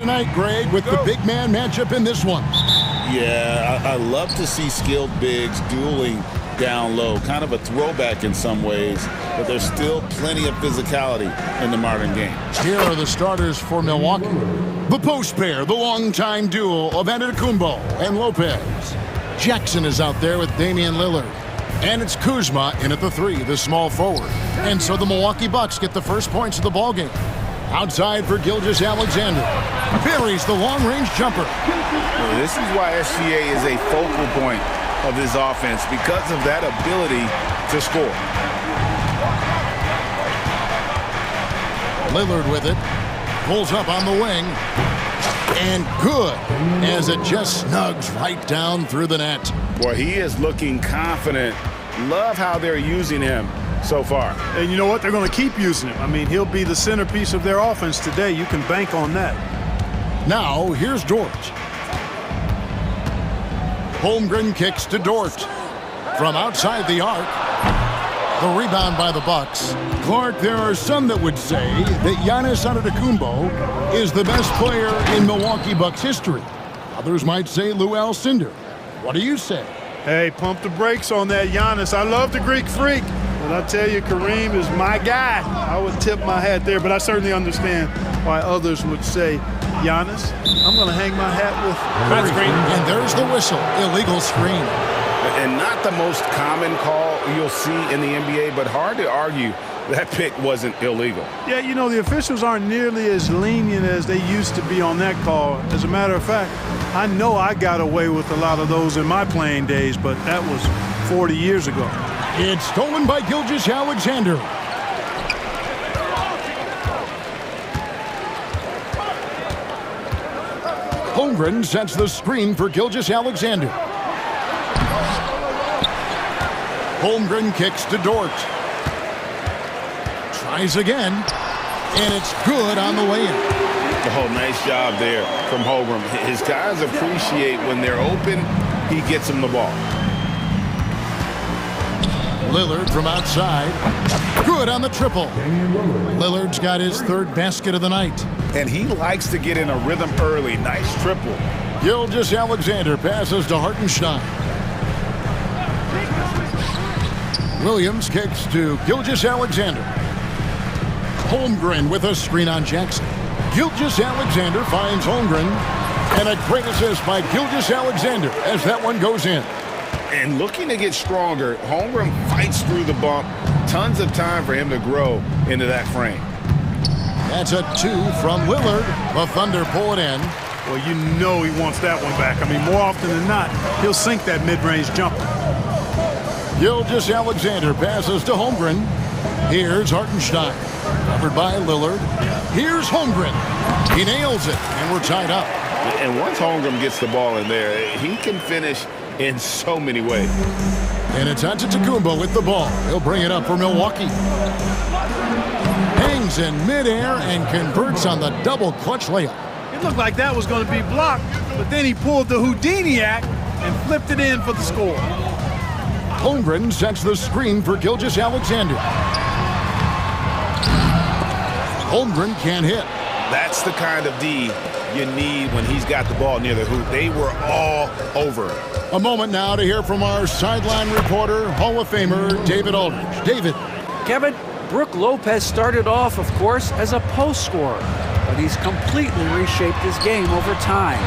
Tonight, Greg, with the big man matchup in this one. Yeah, I love to see skilled bigs dueling down low. Kind of a throwback in some ways, but there's still plenty of physicality in the modern game. Here are the starters for Milwaukee. The post pair, the longtime duo of Antetokounmpo and Lopez. Jackson is out there with Damian Lillard. And it's Kuzma in at the 3, the small forward. And so the Milwaukee Bucks get the first points of the ballgame. Outside for Gilgeous-Alexander. Buries the long-range jumper. Well, this is why SGA is a focal point of this offense, because of that ability to score. Lillard with it. Pulls up on the wing. And good, as it just snugs right down through the net. Boy, he is looking confident. Love how they're using him so far. And you know what? They're going to keep using him. I mean, he'll be the centerpiece of their offense today. You can bank on that. Now, here's Dort. Holmgren kicks to Dort. From outside the arc. The rebound by the Bucks. Clark, there are some that would say that Giannis Antetokounmpo is the best player in Milwaukee Bucks history. Others might say Lou Alcindor. What do you say? Hey, pump the brakes on that Giannis. I love the Greek Freak. But I tell you, Kareem is my guy. I would tip my hat there, but I certainly understand why others would say Giannis. I'm going to hang my hat with Kareem. And there's the whistle. Illegal screen. And not the most common call you'll see in the NBA, but hard to argue that pick wasn't illegal. Yeah, you know, the officials aren't nearly as lenient as they used to be on that call. As a matter of fact, I know I got away with a lot of those in my playing days, but that was 40 years ago. It's stolen by Gilgeous-Alexander. Holmgren sets the screen for Gilgeous-Alexander. Holmgren kicks to Dort. Tries again, and it's good on the way in. Oh, nice job there from Holmgren. His guys appreciate when they're open, he gets them the ball. Lillard from outside. Good on the triple. Lillard's got his 3rd basket of the night. And he likes to get in a rhythm early. Nice triple. Gilgeous-Alexander passes to Hartenstein. Williams kicks to Gilgeous-Alexander. Holmgren with a screen on Jackson. Gilgeous-Alexander finds Holmgren. And a great assist by Gilgeous-Alexander as that one goes in. And looking to get stronger, Holmgren fights through the bump. Tons of time for him to grow into that frame. That's a 2 from Lillard. The Thunder pull it in. Well, you know he wants that one back. I mean, more often than not, he'll sink that mid-range jumper. Gilgeous-Alexander passes to Holmgren. Here's Hartenstein. Covered by Lillard. Here's Holmgren. He nails it, and we're tied up. And once Holmgren gets the ball in there, he can finish in so many ways. And it's Antetokounmpo with the ball. He'll bring it up for Milwaukee. Hangs in midair and converts on the double clutch layup. It looked like that was going to be blocked, but then he pulled the Houdini act and flipped it in for the score. Holmgren sets the screen for Gilgeous-Alexander. Holmgren can't hit. That's the kind of D you need when he's got the ball near the hoop. They were all over it. A moment now to hear from our sideline reporter, Hall of Famer David Aldridge. David. Kevin, Brook Lopez started off, of course, as a post scorer, but he's completely reshaped his game over time,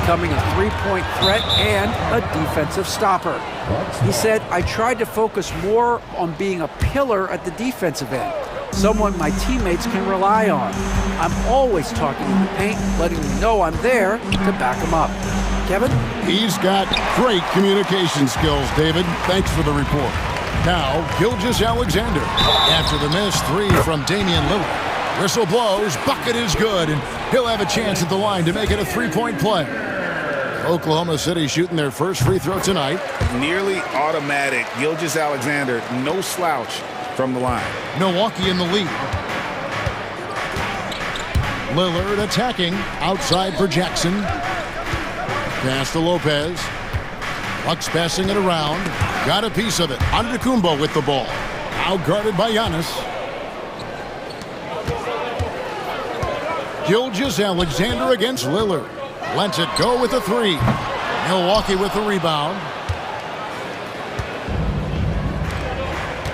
becoming a three-point threat and a defensive stopper. He said, I tried to focus more on being a pillar at the defensive end, someone my teammates can rely on. I'm always talking in the paint, letting them know I'm there to back them up. Kevin? He's got great communication skills, David. Thanks for the report. Now, Gilgeous-Alexander. After the missed 3 from Damian Lillard. Whistle blows, bucket is good, and he'll have a chance at the line to make it a 3-point play. Oklahoma City shooting their first free throw tonight. Nearly automatic. Gilgeous-Alexander, no slouch from the line. Milwaukee in the lead. Lillard attacking. Outside for Jackson. Pass to Lopez. Bucks passing it around. Got a piece of it. Antetokounmpo with the ball. Out guarded by Giannis. Gilgeous-Alexander against Lillard. Lets it go with the three. Milwaukee with the rebound.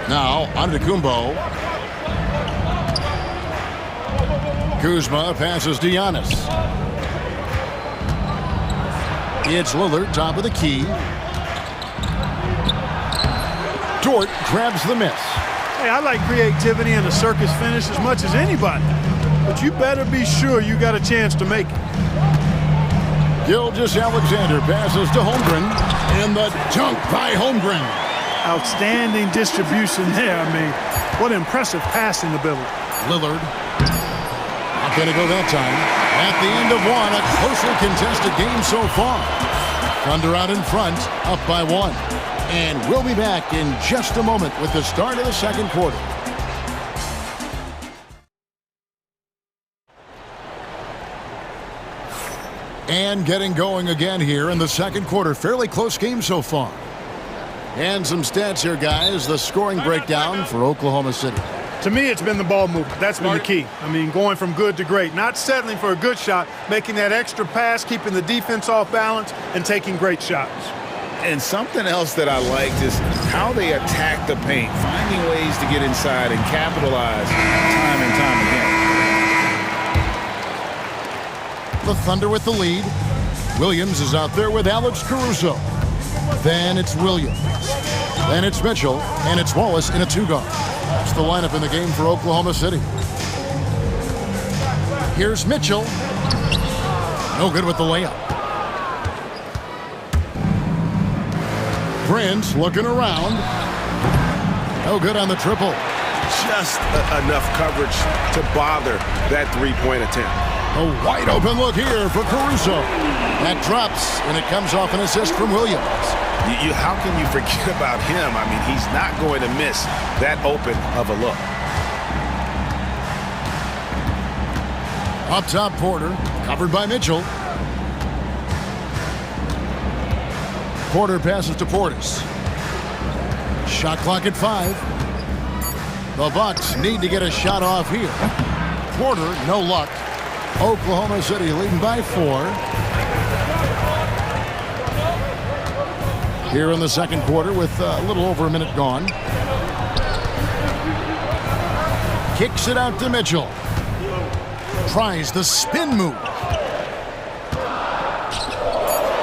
Now, Antetokounmpo. Kuzma passes to Giannis. It's Lillard, top of the key. Dort grabs the miss. Hey, I like creativity and a circus finish as much as anybody. But you better be sure you got a chance to make it. Gilgeous-Alexander passes to Holmgren. And the dunk by Holmgren. Outstanding distribution there. I mean, what impressive passing ability. Lillard. Not going to go that time. At the end of one, a closely contested game so far. Thunder out in front, up by one. And we'll be back in just a moment with the start of the second quarter. And getting going again here in the second quarter. Fairly close game so far. And some stats here, guys. The scoring breakdown for Oklahoma City. To me, it's been the ball movement. That's been the key. I mean, going from good to great. Not settling for a good shot, making that extra pass, keeping the defense off balance, and taking great shots. And something else that I liked is how they attack the paint, finding ways to get inside and capitalize time and time again. The Thunder with the lead. Williams is out there with Alex Caruso. Then it's Williams. Then it's Mitchell. And it's Wallace in a two-guard. That's the lineup in the game for Oklahoma City. Here's Mitchell. No good with the layup. Prince looking around. No good on the triple. Just enough coverage to bother that three-point attempt. A wide open look here for Caruso. That drops, and it comes off an assist from Williams. How can you forget about him? I mean, he's not going to miss that open of a look. Up top, Porter, covered by Mitchell. Porter passes to Portis. Shot clock at 5. The Bucks need to get a shot off here. Porter, no luck. Oklahoma City leading by 4. Here in the second quarter with a little over a minute gone. Kicks it out to Mitchell. Tries the spin move.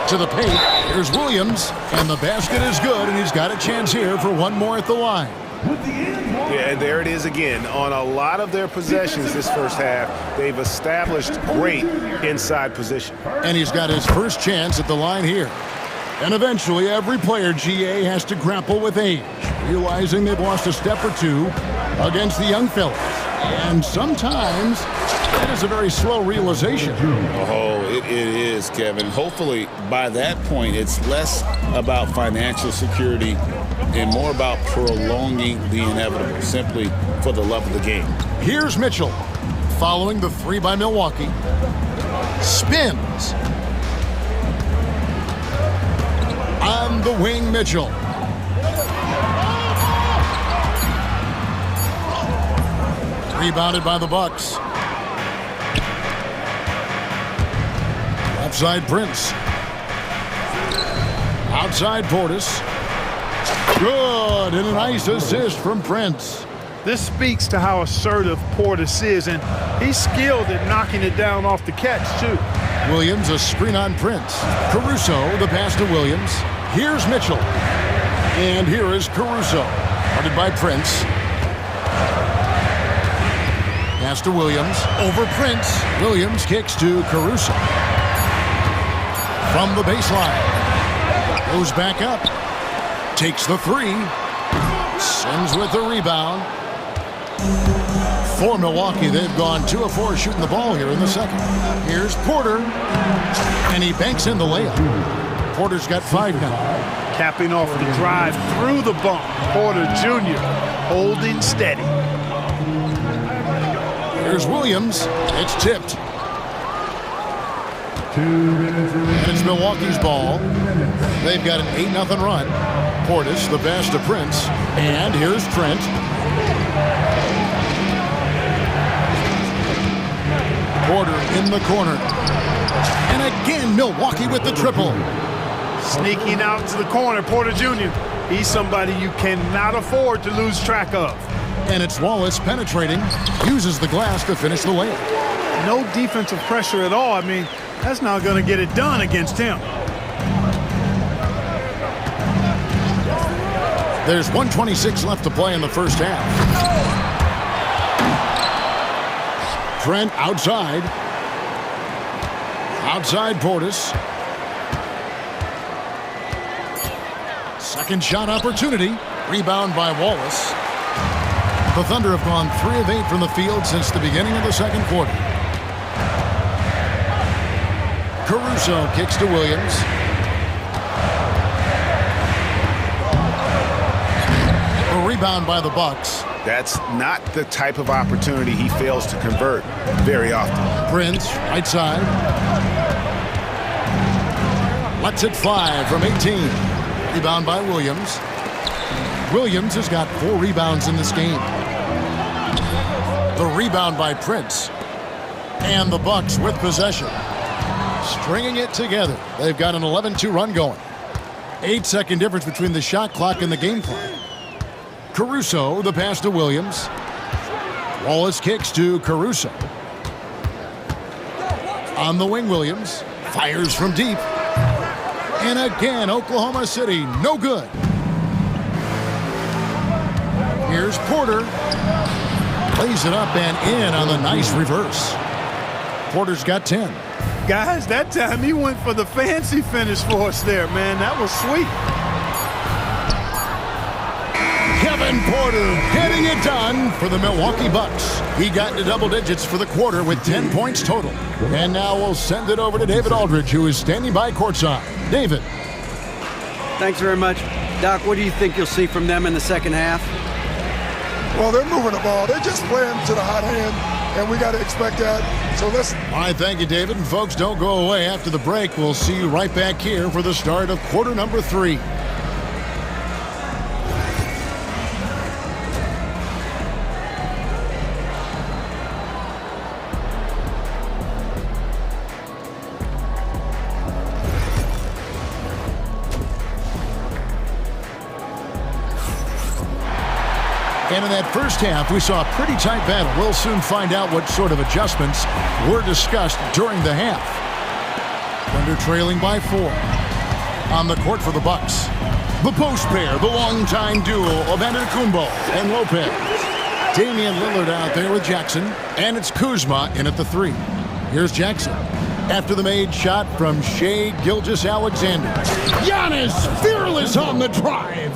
To the paint. Here's Williams. And the basket is good, and he's got a chance here for one more at the line. Yeah, and there it is again. On a lot of their possessions this first half, they've established great inside position. And he's got his first chance at the line here. And eventually, every player, GA, has to grapple with age, realizing they've lost a step or two against the young fellas. And sometimes, that is a very slow realization. Oh, it is, Kevin. Hopefully, by that point, it's less about financial security and more about prolonging the inevitable, simply for the love of the game. Here's Mitchell, following the three by Milwaukee. Spins. On the wing, Mitchell. Rebounded by the Bucks. Outside Prince. Outside Portis. Good, and a nice assist from Prince. This speaks to how assertive Portis is, and he's skilled at knocking it down off the catch, too. Williams, a screen on Prince. Caruso, the pass to Williams. Here's Mitchell. And here is Caruso. Guarded by Prince. Pass to Williams. Over Prince. Williams kicks to Caruso. From the baseline. Goes back up. Takes the three. Sims with the rebound. For Milwaukee, they've gone 2 of 4 shooting the ball here in the second. Here's Porter. And he banks in the layup. Porter's got 5 now. Capping off the drive through the bump. Porter Jr. holding steady. Here's Williams. It's tipped. And it's Milwaukee's ball. They've got an 8-0 run. Portis, the pass to Prince. And here's Trent. Porter in the corner. And again, Milwaukee with the triple. Sneaking out to the corner, Porter Jr. He's somebody you cannot afford to lose track of. And it's Wallace penetrating, uses the glass to finish the layup. No defensive pressure at all. I mean, that's not going to get it done against him. There's 1:26 left to play in the first half. Trent outside. Outside Portis. Second shot opportunity. Rebound by Wallace. The Thunder have gone 3 of 8 from the field since the beginning of the second quarter. Caruso kicks to Williams. A rebound by the Bucks. That's not the type of opportunity he fails to convert very often. Prince, right side. Lets it fly from 18. Rebound by Williams. Williams has got 4 rebounds in this game. The rebound by Prince. And the Bucks with possession. Stringing it together. They've got an 11-2 run going. 8-second difference between the shot clock and the game clock. Caruso, the pass to Williams. Wallace kicks to Caruso. On the wing, Williams. Fires from deep. And again, Oklahoma City, no good. Here's Porter. Lays it up and in on the nice reverse. Porter's got 10. Guys, that time he went for the fancy finish for us there, man. That was sweet. Kevin Porter getting it done for the Milwaukee Bucks. He got into double digits for the quarter with 10 points total. And now we'll send it over to David Aldridge, who is standing by courtside. David. Thanks very much. Doc, what do you think you'll see from them in the second half? Well, they're moving the ball. They're just playing to the hot hand, and we got to expect that. So let's... All right, thank you, David. And folks, don't go away. After the break, we'll see you right back here for the start of quarter number 3. And in that first half, we saw a pretty tight battle. We'll soon find out what sort of adjustments were discussed during the half. Thunder trailing by 4. On the court for the Bucks. The post pair, the longtime duo of Antetokounmpo and Lopez. Damian Lillard out there with Jackson. And it's Kuzma in at the 3. Here's Jackson. After the made shot from Shai Gilgeous-Alexander. Giannis fearless on the drive.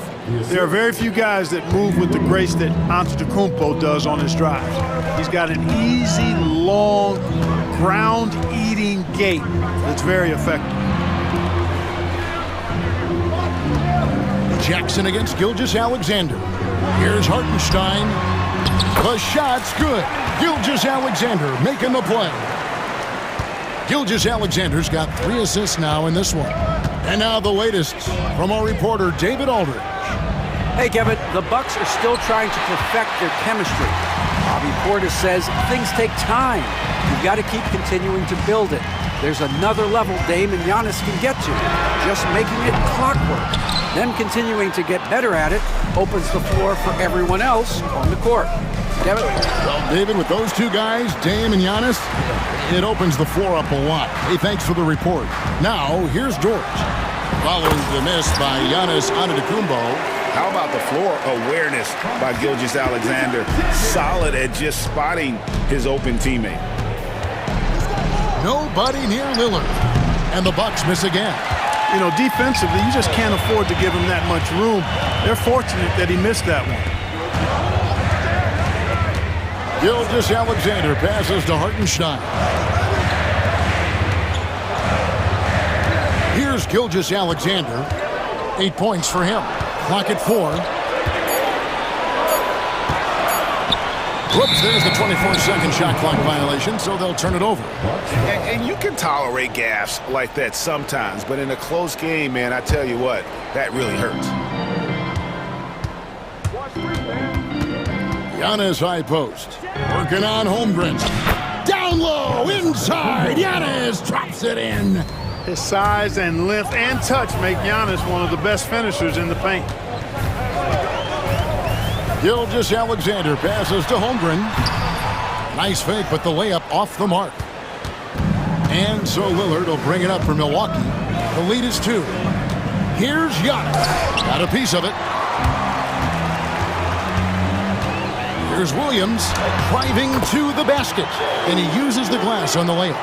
There are very few guys that move with the grace that Antetokounmpo does on his drives. He's got an easy, long, ground-eating gait that's very effective. Jackson against Gilgeous-Alexander. Here's Hartenstein. The shot's good. Gilgeous-Alexander making the play. Gilgeous-Alexander's got 3 assists now in this one. And now the latest from our reporter, David Aldridge. Hey, Kevin, the Bucks are still trying to perfect their chemistry. Bobby Portis says things take time. You've got to keep continuing to build it. There's another level Dame and Giannis can get to, just making it clockwork. Them continuing to get better at it opens the floor for everyone else on the court. Kevin? Well, David, with those two guys, Dame and Giannis, it opens the floor up a lot. Hey, thanks for the report. Now, here's George. Following the miss by Giannis Antetokounmpo. How about the floor awareness by Gilgeous-Alexander? Solid at just spotting his open teammate. Nobody near Lillard. And the Bucks miss again. You know, defensively, you just can't afford to give him that much room. They're fortunate that he missed that one. Gilgeous-Alexander passes to Hartenstein. Here's Gilgeous-Alexander. 8 points for him. Clock at 4. Whoops, there's the 24-second shot clock violation, so they'll turn it over. And you can tolerate gaffes like that sometimes, but in a close game, man, I tell you what, that really hurts. Giannis high post. Working on Holmgren. Down Down low, inside, Giannis drops it in. His size and length and touch make Giannis one of the best finishers in the paint. Gilgeous-Alexander passes to Holmgren. Nice fake, but the layup off the mark. And so Lillard will bring it up for Milwaukee. The lead is 2. Here's Giannis. Got a piece of it. Here's Williams driving to the basket. And he uses the glass on the layup.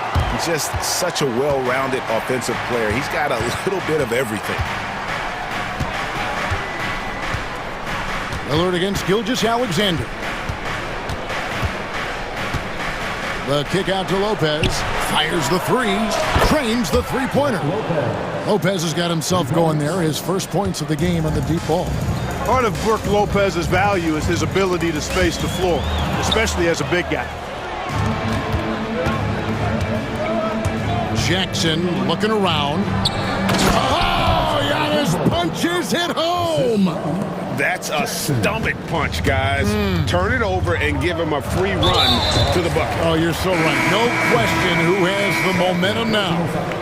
Just such a well-rounded offensive player. He's got a little bit of everything. Lillard against Gilgeous-Alexander. The kick out to Lopez. Fires the 3. Trains the three-pointer. Lopez has got himself going there. His first points of the game on the deep ball. Part of Brook Lopez's value is his ability to space the floor, especially as a big guy. Jackson looking around. Oh, Giannis punches it home. That's a stomach punch, guys. Turn it over and give him a free run to the bucket. Oh, you're so right. No question who has the momentum now.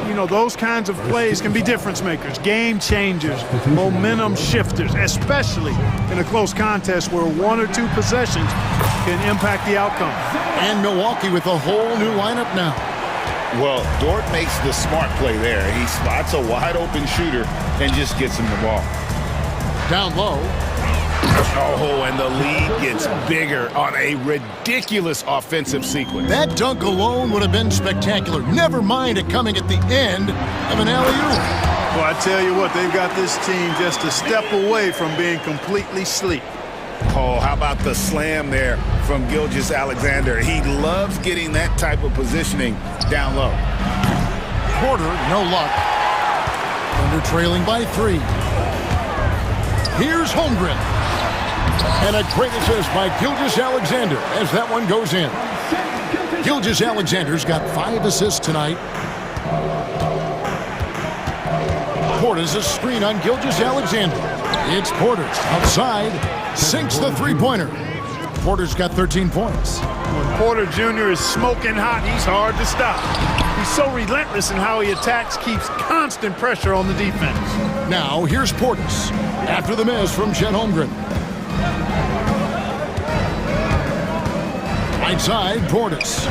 You know, those kinds of plays can be difference makers, game changers, momentum shifters, especially in a close contest where 1 or 2 possessions can impact the outcome. And Milwaukee with a whole new lineup now. Well, Dort makes the smart play there. He spots a wide-open shooter and just gets him the ball. Down low. Oh, and the lead gets bigger on a ridiculous offensive sequence. That dunk alone would have been spectacular. Never mind it coming at the end of an alley-oop. Well, I tell you what, they've got this team just a step away from being completely asleep. Oh, how about the slam there from Gilgeous-Alexander? He loves getting that type of positioning down low. Porter, no luck. Thunder trailing by 3. Here's Holmgren. And a great assist by Gilgeous-Alexander as that one goes in. Gilgeous-Alexander's got 5 assists tonight. Porter's a screen on Gilgeous-Alexander. It's Porter outside. Sinks the three-pointer. Porter's got 13 points. When Porter Jr. is smoking hot, he's hard to stop. He's so relentless in how he attacks, keeps constant pressure on the defense. Now, here's Portis after the miss from Chet Holmgren. Right side, Portis.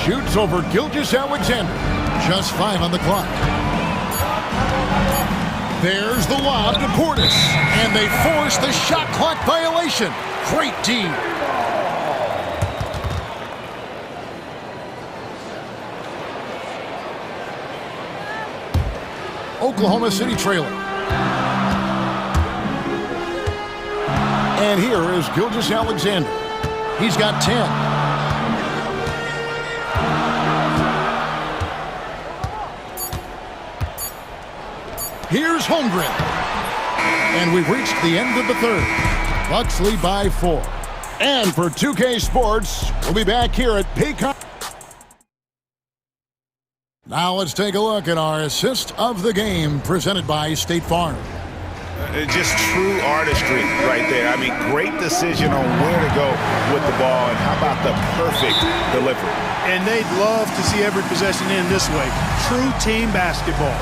Shoots over Gilgeous-Alexander. Just 5 on the clock. There's the lob to Portis. And they force the shot clock violation. Great D. Oklahoma City trailing. And here is Gilgeous-Alexander. He's got 10. Here's Holmgren. And we've reached the end of the third. Bucks lead by 4. And for 2K Sports, we'll be back here at Paycom. Now let's take a look at our assist of the game presented by State Farm. Just true artistry right there. I mean, great decision on where to go with the ball, and how about the perfect delivery. And they'd love to see every possession end this way. True team basketball.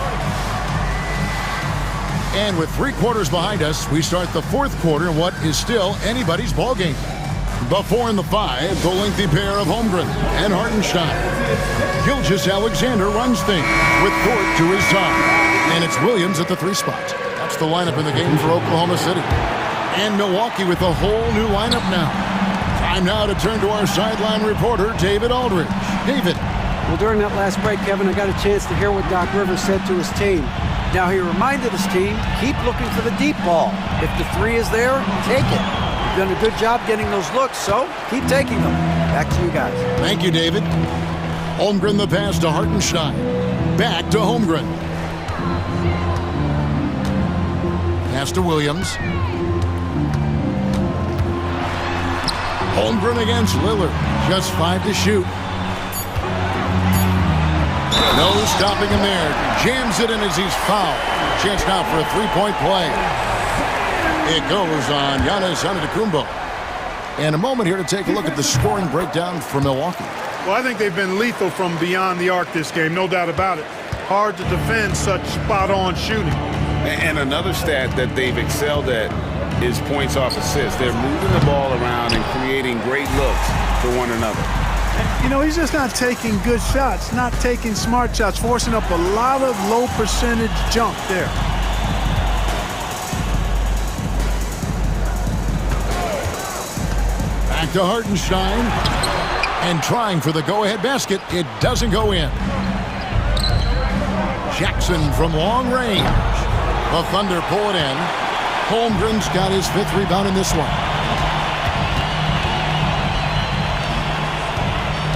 And with 3 quarters behind us, we start the 4th quarter in what is still anybody's ball game. The 4 and the 5, the lengthy pair of Holmgren and Hartenstein. Gilgeous-Alexander runs things with Dort to his side. And it's Williams at the 3 spot. That's the lineup in the game for Oklahoma City. And Milwaukee with a whole new lineup now. Time now to turn to our sideline reporter, David Aldridge. David. Well, during that last break, Kevin, I got a chance to hear what Doc Rivers said to his team. Now, he reminded his team, keep looking for the deep ball. If the 3 is there, take it. You've done a good job getting those looks, so keep taking them. Back to you guys. Thank you, David. Holmgren the pass to Hartenstein. Back to Holmgren. Pass to Williams. Holmgren against Lillard. Just 5 to shoot. No stopping him there. Jams it in as he's fouled. Chance now for a 3-point play. It goes on Giannis Antetokounmpo. And a moment here to take a look at the scoring breakdown for Milwaukee. Well, I think they've been lethal from beyond the arc this game, no doubt about it. Hard to defend such spot-on shooting. And another stat that they've excelled at is points off assists. They're moving the ball around and creating great looks for one another. You know, he's just not taking good shots, not taking smart shots, forcing up a lot of low percentage jump there. Back to Hartenstein. And trying for the go-ahead basket. It doesn't go in. Jackson from long range. The Thunder pull it in. Holmgren's got his 5th rebound in this one.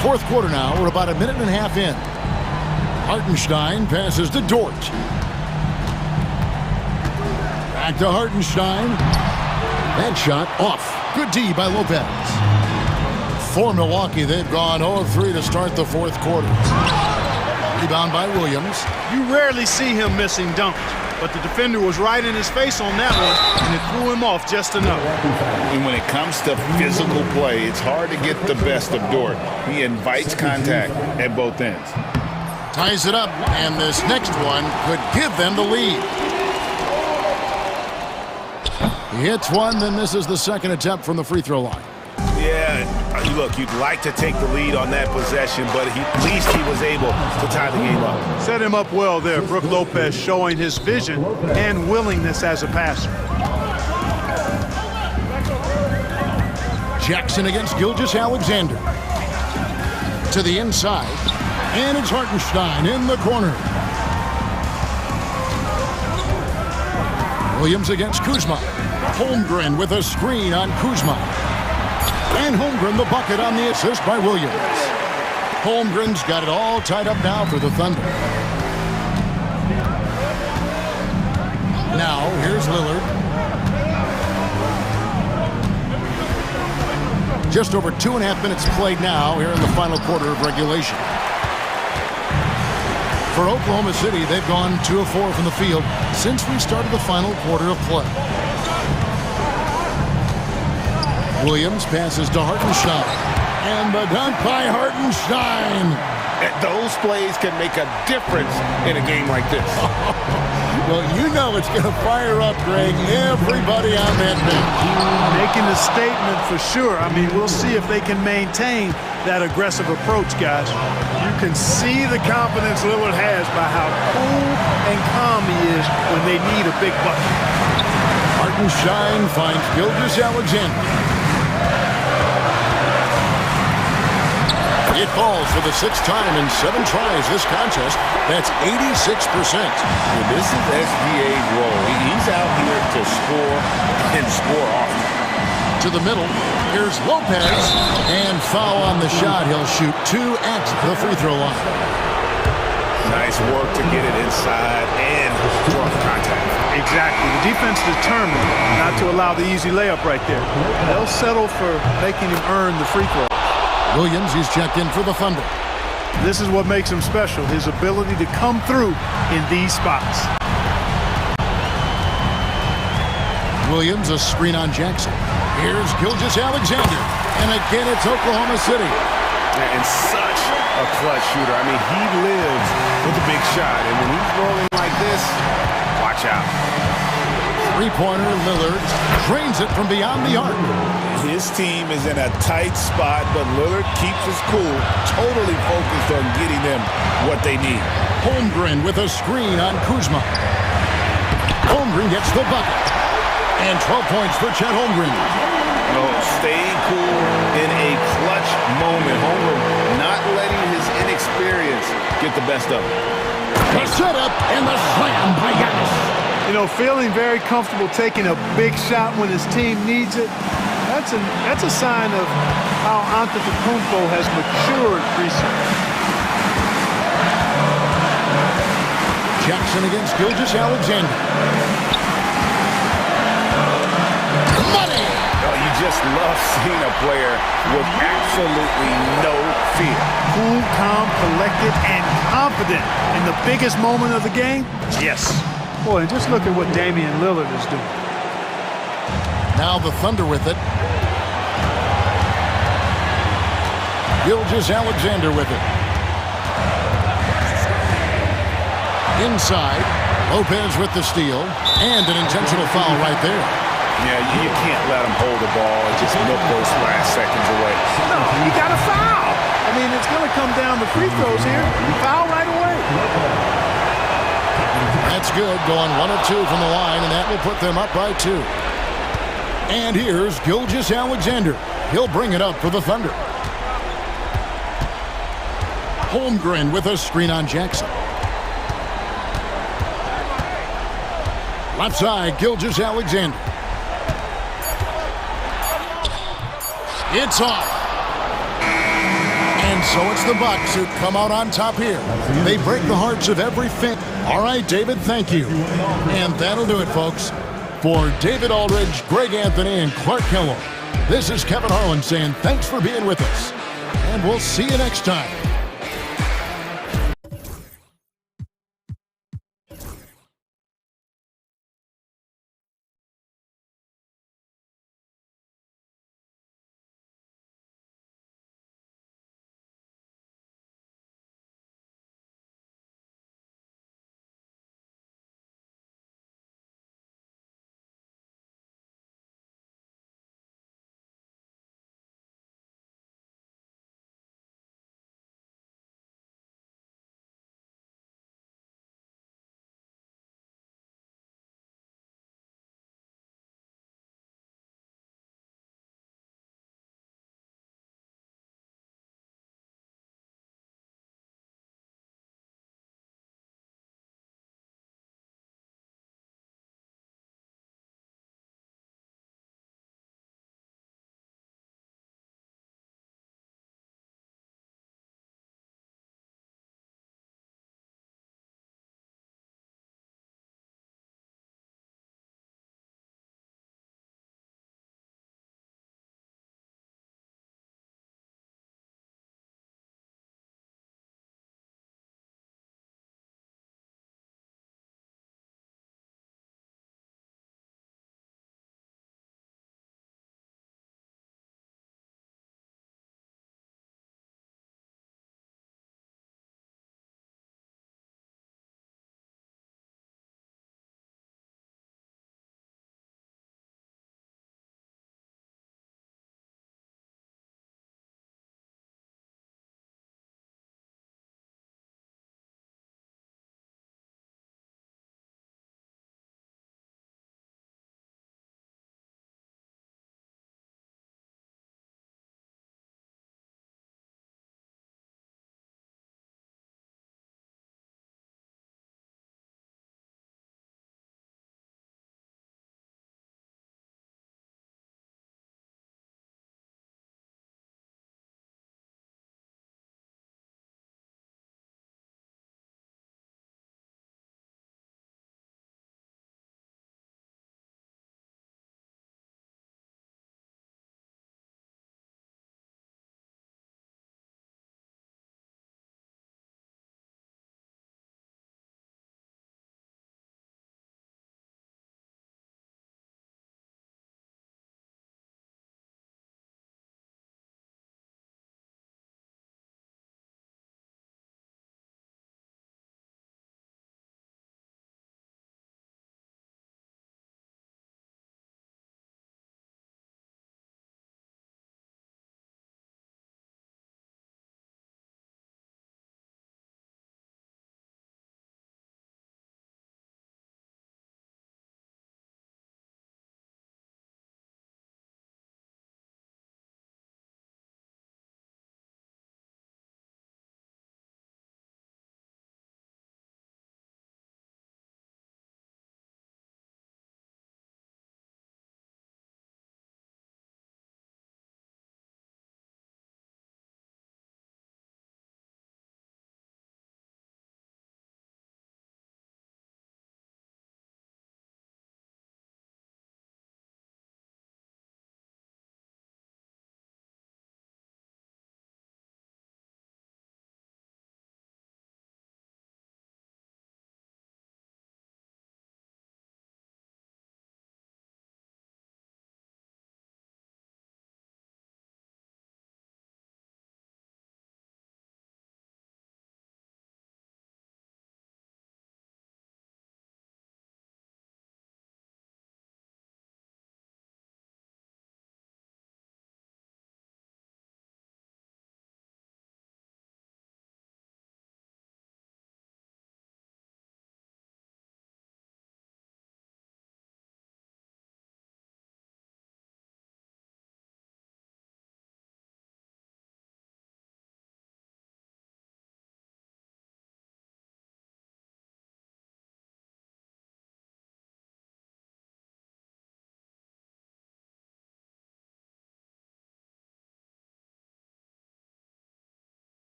4th quarter now. We're about a minute and a half in. Hartenstein passes to Dort. Back to Hartenstein. That shot off. Good D by Lopez. For Milwaukee, they've gone 0-3 to start the 4th quarter. Rebound by Williams. You rarely see him missing dunks, but the defender was right in his face on that one, and it threw him off just enough. And when it comes to physical play, it's hard to get the best of Dort. He invites contact at both ends. Ties it up, and this next one could give them the lead. He hits one, then misses the second attempt from the free throw line. Yeah, look, you'd like to take the lead on that possession, but at least he was able to tie the game up. Set him up well there. Brook Lopez showing his vision and willingness as a passer. Jackson against Gilgeous-Alexander. To the inside. And it's Hartenstein in the corner. Williams against Kuzma. Holmgren with a screen on Kuzma. And Holmgren the bucket on the assist by Williams. Holmgren's got it all tied up now for the Thunder. Now, here's Lillard. Just over 2.5 minutes played now here in the final quarter of regulation. For Oklahoma City, they've gone 2 of 4 from the field since we started the final quarter of play. Williams passes to Hartenstein. And the dunk by Hartenstein. Those plays can make a difference in a game like this. Well, you know it's going to fire up, Greg, everybody on that bench. Making a statement for sure. I mean, we'll see if they can maintain that aggressive approach, guys. You can see the confidence Lillard has by how cool and calm he is when they need a big bucket. Hartenstein finds Gilgeous-Alexander. It falls for the 6th time in 7 tries this contest. That's 86%. Well, this is SGA's role. He's out here to score and score often. To the middle, here's Lopez. And foul on the shot. He'll shoot 2 at the free throw line. Nice work to get it inside and draw the contact. Exactly. The defense determined not to allow the easy layup right there. They'll settle for making him earn the free throw. Williams, he's checked in for the Thunder. This is what makes him special, his ability to come through in these spots. Williams, a screen on Jackson. Here's Gilgeous-Alexander. And again, it's Oklahoma City. And such a clutch shooter. I mean, he lives with a big shot. And when he's rolling like this, watch out. Three-pointer, Lillard drains it from beyond the arc. His team is in a tight spot, but Lillard keeps his cool, totally focused on getting them what they need. Holmgren with a screen on Kuzma. Holmgren gets the bucket. And 12 points for Chet Holmgren. Oh, staying cool in a clutch moment. Holmgren not letting his inexperience get the best of him. The setup and the slam by Giannis. You know, feeling very comfortable taking a big shot when his team needs it. That's a sign of how Antetokounmpo has matured recently. Jackson against Gilgeous-Alexander. Money! Oh, you just love seeing a player with absolutely no fear. Cool, calm, collected, and confident in the biggest moment of the game? Yes. Boy, and just look at what Damian Lillard is doing. Now the Thunder with it. Gilgeous-Alexander with it. Inside, Lopez with the steal, and an intentional foul right there. Yeah, you can't let him hold the ball and just milk those last seconds away. No, you got to foul. I mean, it's going to come down to free throws here. Foul right away. That's good, going 1 of 2 from the line, and that will put them up by 2. And here's Gilgeous-Alexander. He'll bring it up for the Thunder. Holmgren with a screen on Jackson. Left side, Gilgeous-Alexander. It's off. And so it's the Bucks who come out on top here. They break the hearts of every fan. All right, David, thank you. And that'll do it, folks. For David Aldridge, Greg Anthony, and Clark Kellogg, this is Kevin Harlan saying thanks for being with us. And we'll see you next time.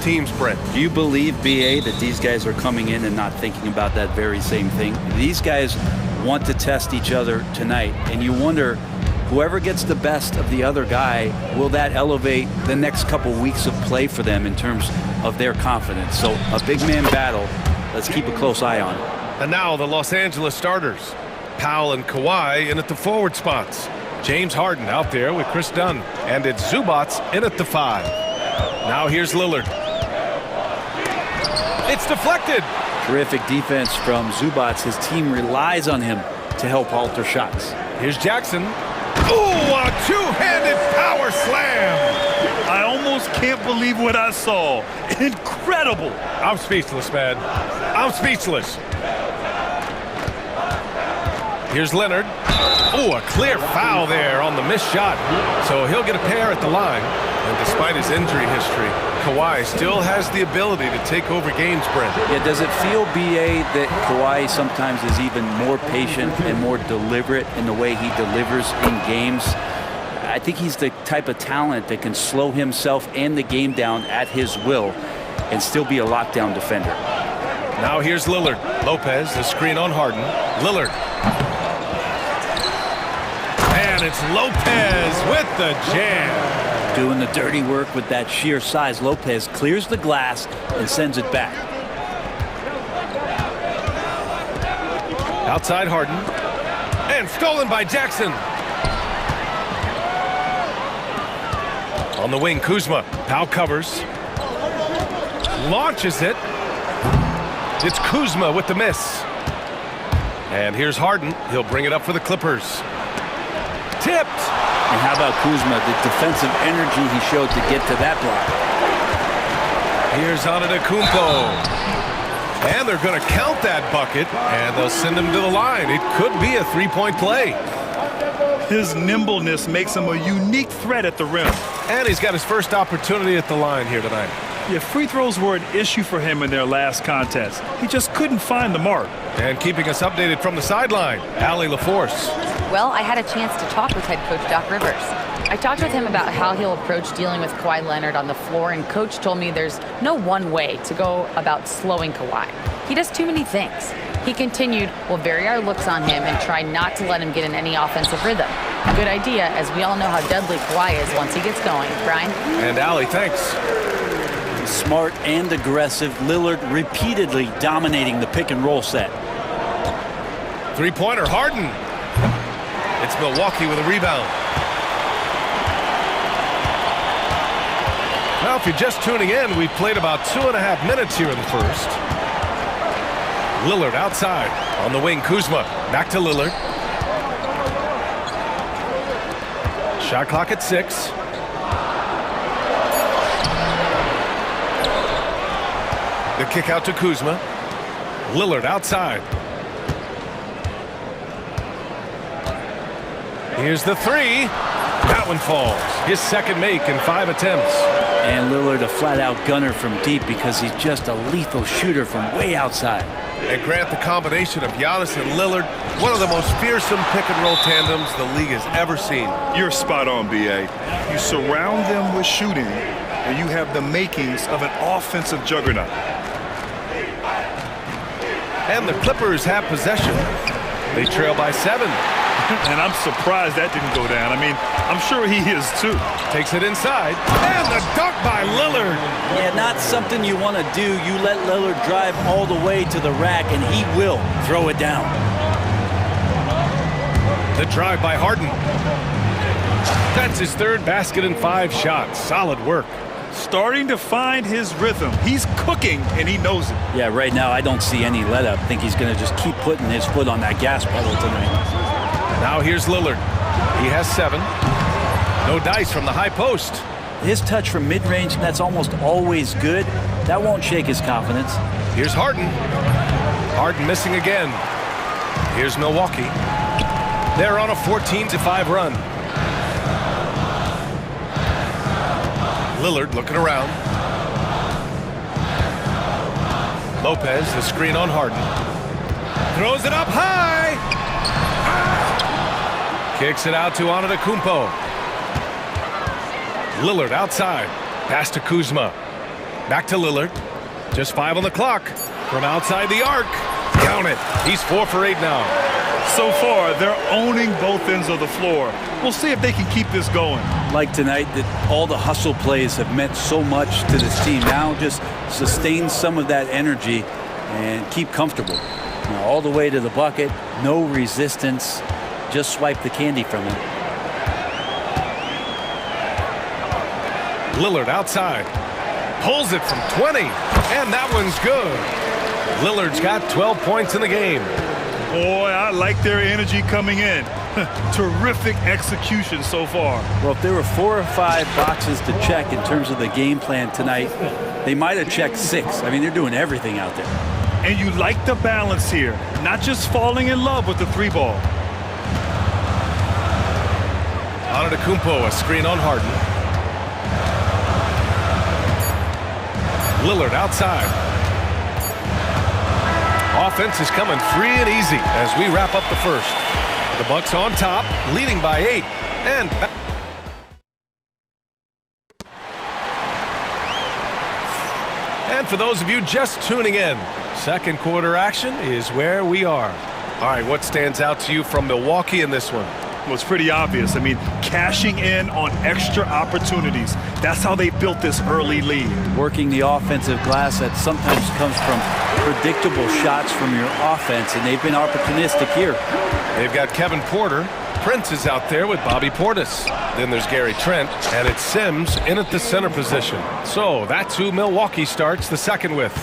teams, Brent. Do you believe, BA, that these guys are coming in and not thinking about that very same thing? These guys want to test each other tonight, and you wonder, whoever gets the best of the other guy, will that elevate the next couple weeks of play for them in terms of their confidence? So a big man battle, let's keep a close eye on it. And now the Los Angeles starters. Powell and Kawhi in at the forward spots. James Harden out there with Chris Dunn. And it's Zubats in at the 5. Now here's Lillard. It's deflected. Terrific defense from Zubats. His team relies on him to help alter shots. Here's Jackson. Ooh, a two-handed power slam. I almost can't believe what I saw. Incredible. I'm speechless, man. I'm speechless. Here's Leonard. Oh, a clear foul there on the missed shot. So he'll get a pair at the line. And despite his injury history, Kawhi still has the ability to take over games, Brent. Yeah, does it feel, BA, that Kawhi sometimes is even more patient and more deliberate in the way he delivers in games? I think he's the type of talent that can slow himself and the game down at his will and still be a lockdown defender. Now here's Lillard. Lopez, the screen on Harden. Lillard. And it's Lopez with the jam. Doing the dirty work with that sheer size. Lopez clears the glass and sends it back. Outside Harden. And stolen by Jackson. On the wing, Kuzma. Powell covers. Launches it. It's Kuzma with the miss. And here's Harden. He'll bring it up for the Clippers. Tipped. And how about Kuzma, the defensive energy he showed to get to that block. Here's Antetokounmpo. And they're going to count that bucket, and they'll send him to the line. It could be a three-point play. His nimbleness makes him a unique threat at the rim. And he's got his first opportunity at the line here tonight. Yeah, free throws were an issue for him in their last contest. He just couldn't find the mark. And keeping us updated from the sideline, Allie LaForce. Well, I had a chance to talk with head coach Doc Rivers. I talked with him about how he'll approach dealing with Kawhi Leonard on the floor, and coach told me there's no one way to go about slowing Kawhi. He does too many things. He continued, we'll vary our looks on him and try not to let him get in any offensive rhythm. Good idea, as we all know how deadly Kawhi is once he gets going. Brian? And Allie, thanks. Smart and aggressive. Lillard repeatedly dominating the pick and roll set. Three-pointer, Harden. It's Milwaukee with a rebound. Now, if you're just tuning in, we've played about 2.5 minutes here in the first. Lillard outside. On the wing, Kuzma. Back to Lillard. Shot clock at 6. The kick out to Kuzma. Lillard outside. Here's the three. That one falls. His second make in 5 attempts. And Lillard a flat-out gunner from deep because he's just a lethal shooter from way outside. And Grant, the combination of Giannis and Lillard, one of the most fearsome pick-and-roll tandems the league has ever seen. You're spot on, B.A. You surround them with shooting, and you have the makings of an offensive juggernaut. And the Clippers have possession. They trail by 7. And I'm surprised that didn't go down. I mean, I'm sure he is too. Takes it inside. And the dunk by Lillard. Yeah, not something you want to do. You let Lillard drive all the way to the rack, and he will throw it down. The drive by Harden. That's his third basket in 5 shots. Solid work. Starting to find his rhythm. He's cooking, and he knows it. Yeah, right now I don't see any let-up. I think he's going to just keep putting his foot on that gas pedal tonight. Now here's Lillard. He has 7. No dice from the high post. His touch from mid-range, that's almost always good. That won't shake his confidence. Here's Harden. Harden missing again. Here's Milwaukee. They're on a 14-5 run. Lillard looking around. Lopez, the screen on Harden. Throws it up high. Kicks it out to Antetokounmpo. Lillard outside. Pass to Kuzma. Back to Lillard. Just 5 on the clock. From outside the arc. Count it. He's 4 for 8 now. So far, they're owning both ends of the floor. We'll see if they can keep this going. Like tonight, that all the hustle plays have meant so much to this team. Now just sustain some of that energy and keep comfortable. Now, all the way to the bucket, no resistance. Just swipe the candy from him. Lillard outside. Pulls it from 20. And that one's good. Lillard's got 12 points in the game. Boy, I like their energy coming in. Terrific execution so far. Well, if there were 4 or 5 boxes to check in terms of the game plan tonight, they might have checked 6. I mean, they're doing everything out there. And you like the balance here, not just falling in love with the 3-ball. Antetokounmpo, a screen on Harden. Lillard outside. Offense is coming free and easy as we wrap up the first. The Bucks on top, leading by 8. And for those of you just tuning in, second quarter action is where we are. All right, what stands out to you from Milwaukee in this one? Well, it's pretty obvious. I mean, cashing in on extra opportunities. That's how they built this early lead. Working the offensive glass that sometimes comes from predictable shots from your offense, and they've been opportunistic here. They've got Kevin Porter. Prince is out there with Bobby Portis. Then there's Gary Trent, and it's Sims in at the center position. So that's who Milwaukee starts the second with.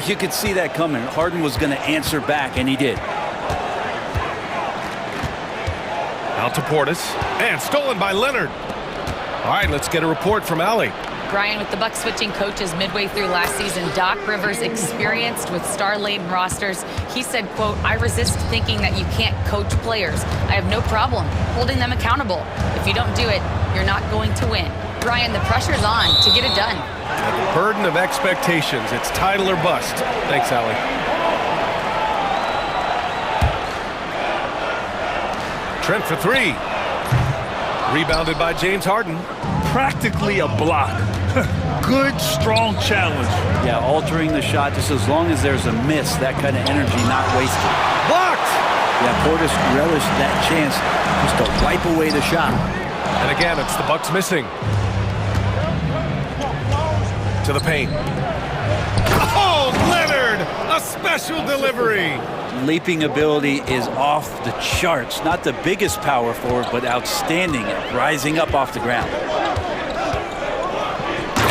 You could see that coming. Harden was going to answer back, and he did. Out to Portis, and stolen by Leonard. All right, let's get a report from Allie. Brian, with the Bucks switching coaches midway through last season, Doc Rivers, experienced with star-laden rosters, he said, quote, "I resist thinking that you can't coach players. I have no problem holding them accountable. If you don't do it, you're not going to win." Brian, the pressure's on to get it done. And the burden of expectations. It's title or bust. Thanks, Allie. Trent for 3. Rebounded by James Harden. Practically a block. Good, strong challenge. Yeah, altering the shot just as long as there's a miss, that kind of energy not wasted. Blocked! Yeah, Portis relished that chance just to wipe away the shot. And again, it's the Bucks missing. To the paint. Oh, Leonard! A special delivery! Leaping ability is off the charts. Not the biggest power forward, but outstanding at rising up off the ground.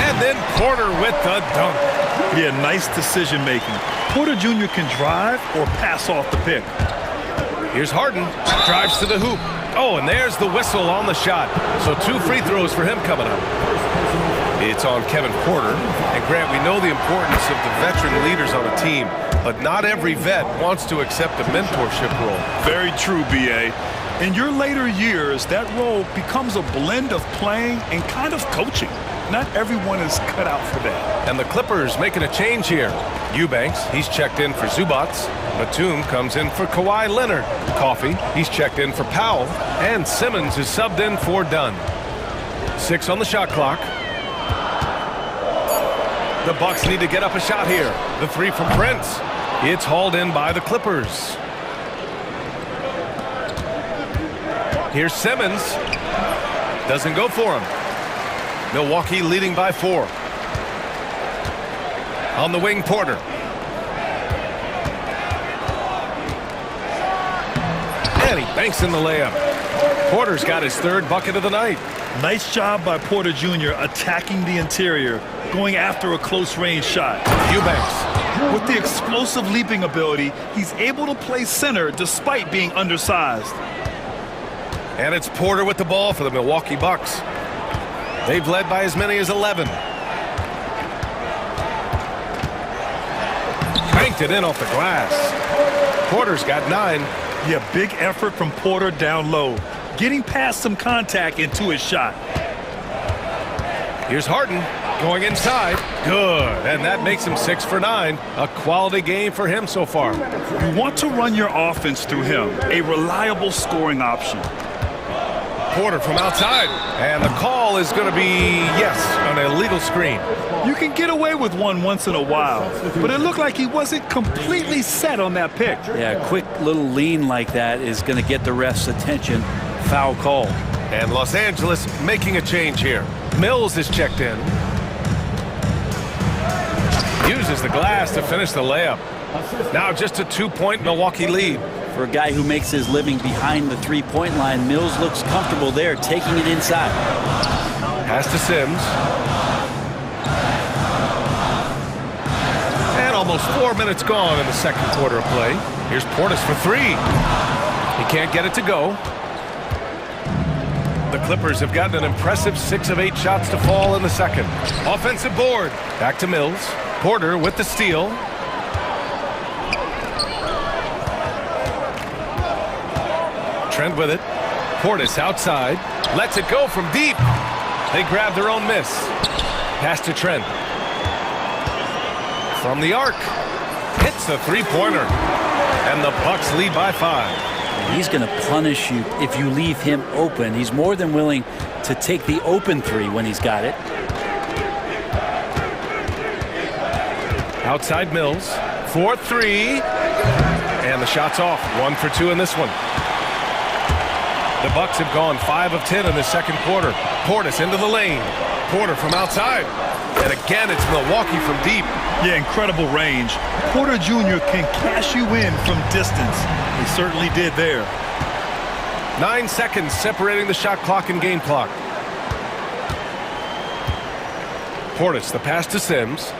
And then Porter with the dunk. Yeah, nice decision making. Porter Jr. can drive or pass off the pick. Here's Harden. Drives to the hoop. Oh, and there's the whistle on the shot. So 2 free throws for him coming up. It's on Kevin Porter. And Grant, we know the importance of the veteran leaders on a team, but not every vet wants to accept a mentorship role. Very true, B.A. In your later years, that role becomes a blend of playing and kind of coaching. Not everyone is cut out for that. And the Clippers making a change here. Eubanks, he's checked in for Zubats. Batum comes in for Kawhi Leonard. Coffey, he's checked in for Powell. And Simmons is subbed in for Dunn. 6 on the shot clock. The Bucks need to get up a shot here. The 3 from Prince. It's hauled in by the Clippers. Here's Simmons. Doesn't go for him. Milwaukee leading by 4. On the wing, Porter. And he banks in the layup. Porter's got his 3rd bucket of the night. Nice job by Porter Jr. attacking the interior, going after a close-range shot. Eubanks. With the explosive leaping ability, he's able to play center despite being undersized. And it's Porter with the ball for the Milwaukee Bucks. They've led by as many as 11. Banked it in off the glass. Porter's got 9. Yeah, big effort from Porter down low, getting past some contact into his shot. Here's Harden going inside. Good. And that makes him 6 for 9. A quality game for him so far. You want to run your offense through him, a reliable scoring option. Porter from outside. And the call is going to be, yes, an illegal screen. You can get away with one once in a while, but it looked like he wasn't completely set on that pick. Yeah, a quick little lean like that is going to get the ref's attention. Foul call. And Los Angeles making a change here. Mills is checked in. Uses the glass to finish the layup. Now just a 2-point Milwaukee lead. For a guy who makes his living behind the three-point line, Mills looks comfortable there, taking it inside. Pass to Sims. And almost 4 minutes gone in the second quarter of play. Here's Portis for three. He can't get it to go. The Clippers have gotten an impressive 6 of 8 shots to fall in the second. Offensive board. Back to Mills. Porter with the steal. Trent with it. Portis outside. Lets it go from deep. They grab their own miss. Pass to Trent. From the arc. Hits the three-pointer. And the Bucks lead by 5. He's going to punish you if you leave him open. He's more than willing to take the open three when he's got it. Outside Mills. 4-3. And the shot's off. 1 for 2 in this one. The Bucks have gone 5 of 10 in the second quarter. Portis into the lane. Porter from outside. And again, it's Milwaukee from deep. Yeah, incredible range. Porter Jr. can cash you in from distance. He certainly did there. 9 seconds separating the shot clock and game clock. Portis, the pass to Sims.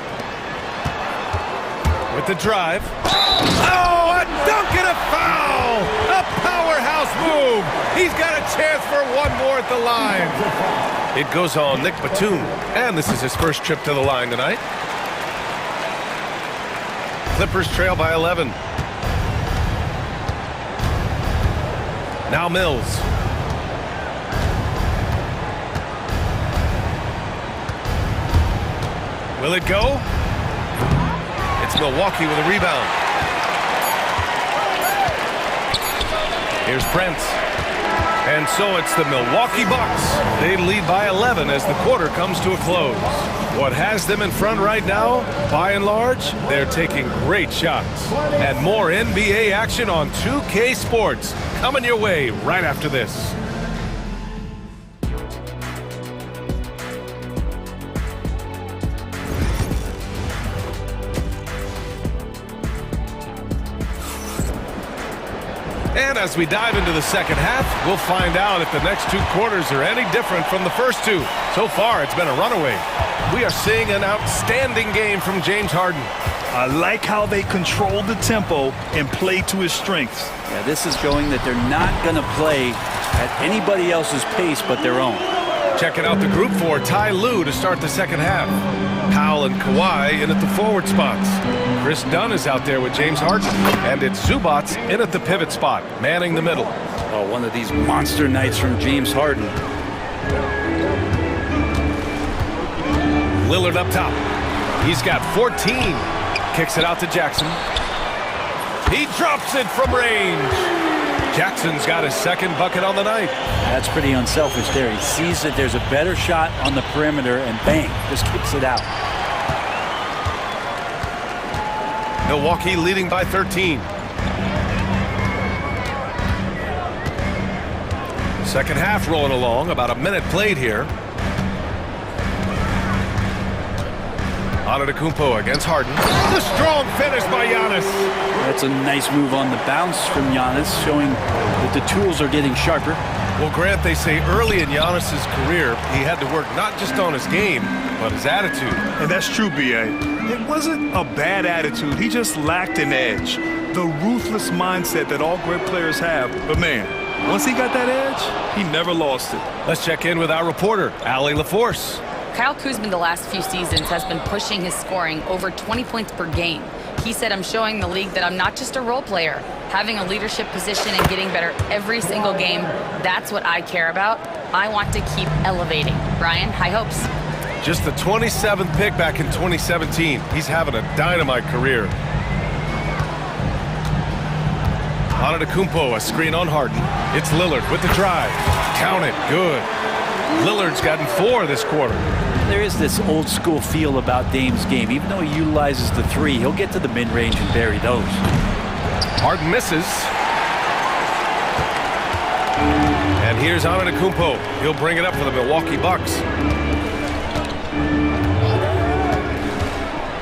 With the drive. Oh, a dunk and a foul! A powerhouse move! He's got a chance for one more at the line. It goes on Nick Batum, and this is his first trip to the line tonight. Clippers trail by 11. Now Mills. Will it go? It's Milwaukee with a rebound. Here's Prince. And so it's the Milwaukee Bucks. They lead by 11 as the quarter comes to a close. What has them in front right now, by and large, they're taking great shots. And more NBA action on 2K Sports coming your way right after this. And as we dive into the second half, we'll find out if the next 2 quarters are any different from the first 2. So far, it's been a runaway. We are seeing an outstanding game from James Harden. I like how they control the tempo and play to his strengths. Yeah, this is showing that they're not going to play at anybody else's pace but their own. Checking out the group for Ty Lue to start the second half. Powell and Kawhi in at the forward spots. Chris Dunn is out there with James Harden. And it's Zubats in at the pivot spot, manning the middle. Oh, one of these monster nights from James Harden. Lillard up top. He's got 14. Kicks it out to Jackson. He drops it from range. Jackson's got his second bucket on the night. That's pretty unselfish there. He sees that there's a better shot on the perimeter and bang, just kicks it out. Milwaukee leading by 13. Second half rolling along, about a minute played here. Antetokounmpo against Harden. The strong finish by Giannis. That's a nice move on the bounce from Giannis, showing that the tools are getting sharper. Well, Grant, they say early in Giannis's career, he had to work not just on his game, but his attitude. And that's true, B.A. It wasn't a bad attitude. He just lacked an edge. The ruthless mindset that all great players have. But, man, once he got that edge, he never lost it. Let's check in with our reporter, Allie LaForce. Kyle Kuzma the last few seasons has been pushing his scoring over 20 points per game. He said, I'm showing the league that I'm not just a role player. Having a leadership position and getting better every single game, that's what I care about. I want to keep elevating. Brian, high hopes. Just the 27th pick back in 2017. He's having a dynamite career. Antetokounmpo, a screen on Harden. It's Lillard with the drive. Count it, good. Lillard's gotten 4 this quarter. There is this old school feel about Dame's game. Even though he utilizes the three, he'll get to the mid-range and bury those. Harden misses. And here's Antetokounmpo. He'll bring it up for the Milwaukee Bucks.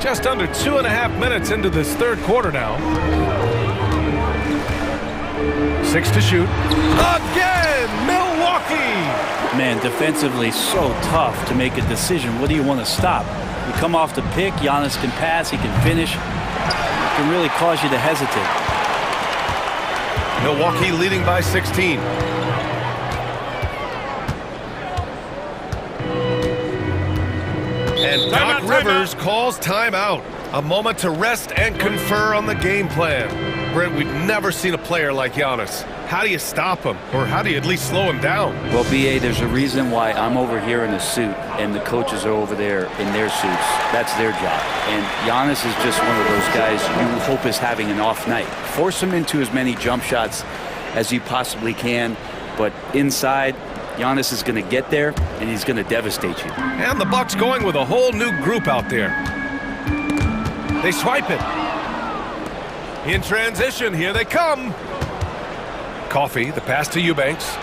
Just under 2.5 minutes into this third quarter now. 6 to shoot. Again, Milwaukee! Man, defensively so tough to make a decision. What do you want to stop? You come off the pick, Giannis can pass, he can finish. It can really cause you to hesitate. Milwaukee leading by 16. And Doc Rivers calls timeout. A moment to rest and confer on the game plan. Brent, we've never seen a player like Giannis. How do you stop him? Or how do you at least slow him down? Well, B.A., there's a reason why I'm over here in a suit and the coaches are over there in their suits. That's their job. And Giannis is just one of those guys you hope is having an off night. Force him into as many jump shots as you possibly can. But inside, Giannis is going to get there, and he's going to devastate you. And the Bucks going with a whole new group out there. They swipe it. In transition, here they come. Coffee, the pass to Eubanks.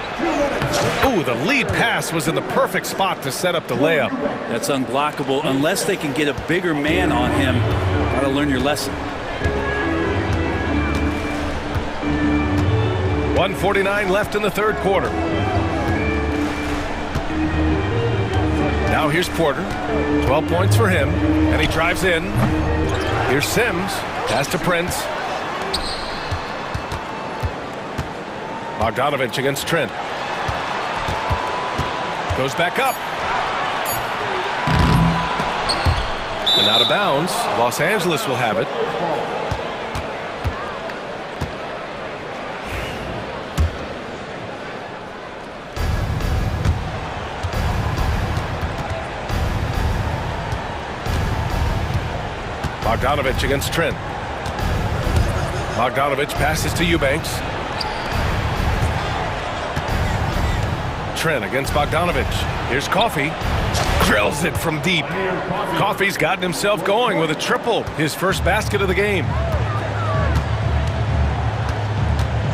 Ooh, the lead pass was in the perfect spot to set up the layup. That's unblockable unless they can get a bigger man on him. Gotta learn your lesson. 1:49 left in the third quarter. Now here's Porter. 12 points for him, and he drives in. Here's Sims. Pass to Prince. Bogdanovich against Trent. Goes back up. And out of bounds. Los Angeles will have it. Bogdanovich against Trent. Bogdanovich passes to Eubanks. Trent against Bogdanovich. Here's Coffee. Drills it from deep. Coffee's gotten himself going with a triple. His first basket of the game.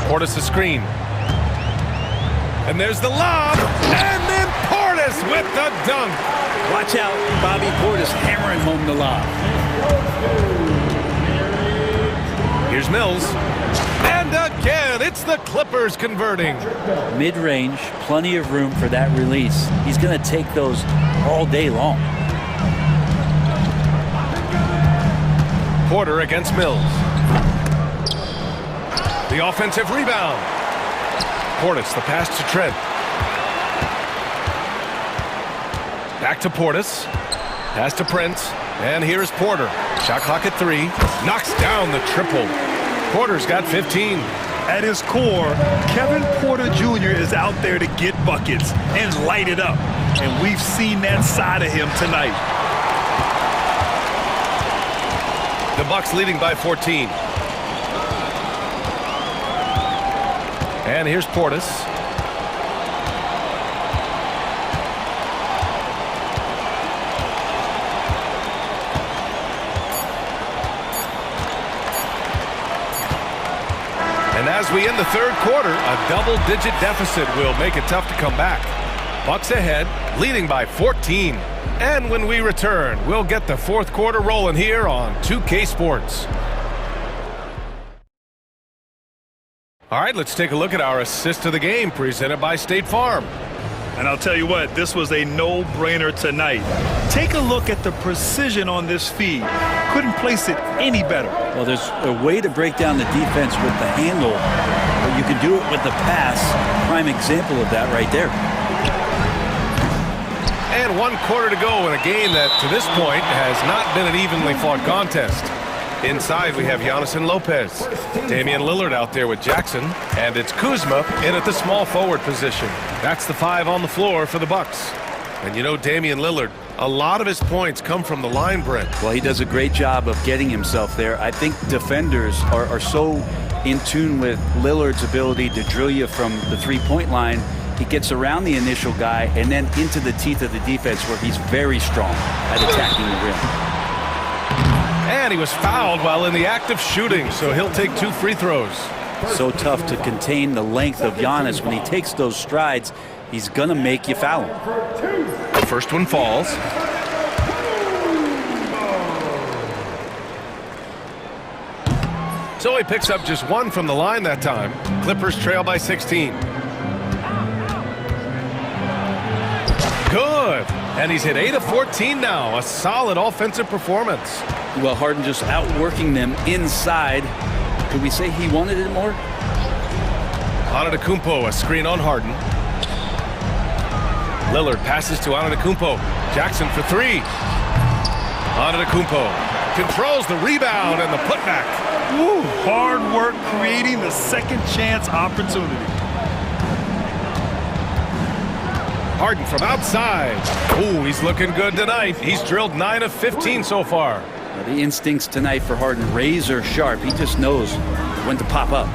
Portis the screen. And there's the lob. And then Portis with the dunk. Watch out, Bobby Portis hammering home the lob. Here's Mills. And again, it's the Clippers converting. Mid-range, plenty of room for that release. He's going to take those all day long. Porter against Mills. The offensive rebound. Portis, the pass to Trent. Back to Portis. Pass to Prince. And here's Porter. Shot clock at 3. Knocks down the triple. Porter's got 15. At his core, Kevin Porter Jr. is out there to get buckets and light it up. And we've seen that side of him tonight. The Bucks leading by 14. And here's Portis. And as we end the third quarter, a double-digit deficit will make it tough to come back. Bucks ahead, leading by 14. And when we return, we'll get the fourth quarter rolling here on 2K Sports. All right, let's take a look at our assist of the game presented by State Farm. And I'll tell you what, this was a no-brainer tonight. Take a look at the precision on this feed. Couldn't place it any better. Well, there's a way to break down the defense with the handle, but you can do it with the pass. Prime example of that right there. And 1 quarter to go in a game that, to this point, has not been an evenly fought contest. Inside, we have Giannis and Lopez. Damian Lillard out there with Jackson. And it's Kuzma in at the small forward position. That's the 5 on the floor for the Bucks. And you know, Damian Lillard, a lot of his points come from the line, Brent. Well, he does a great job of getting himself there. I think defenders are so in tune with Lillard's ability to drill you from the three-point line He gets around the initial guy and then into the teeth of the defense where he's very strong at attacking the rim. And he was fouled while in the act of shooting, so he'll take 2 free throws. So tough to contain the length of Giannis. When he takes those strides, he's gonna make you foul him. The first one falls. So he picks up just 1 from the line that time. Clippers trail by 16. Good. And he's hit 8 of 14 now. A solid offensive performance. Well, Harden just outworking them inside. Could we say he wanted it more? Antetokounmpo, a screen on Harden. Lillard passes to Antetokounmpo. Jackson for 3. Antetokounmpo controls the rebound and the putback. Woo, hard work creating the second chance opportunity. Harden from outside. Ooh, he's looking good tonight. He's drilled 9 of 15 so far. The instincts tonight for Harden, razor sharp. He just knows when to pop up.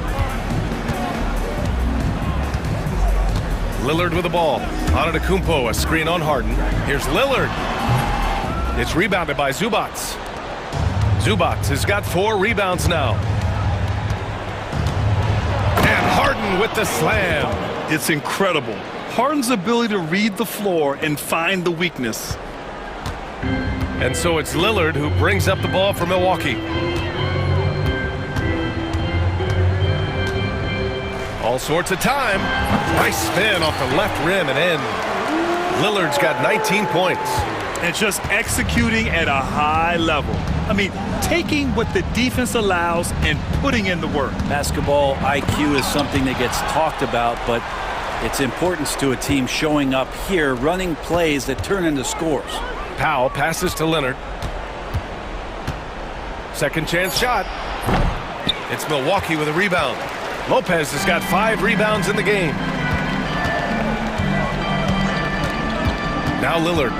Lillard with the ball. Antetokounmpo, a screen on Harden. Here's Lillard. It's rebounded by Zubac. Zubac has got 4 rebounds now. And Harden with the slam. It's incredible. Harden's ability to read the floor and find the weakness. And so it's Lillard who brings up the ball for Milwaukee. All sorts of time. Nice spin off the left rim and in. Lillard's got 19 points. And just executing at a high level. I mean, taking what the defense allows and putting in the work. Basketball IQ is something that gets talked about, but its importance to a team showing up here, running plays that turn into scores. Powell passes to Leonard. Second chance shot. It's Milwaukee with a rebound. Lopez has got 5 rebounds in the game. Now Lillard.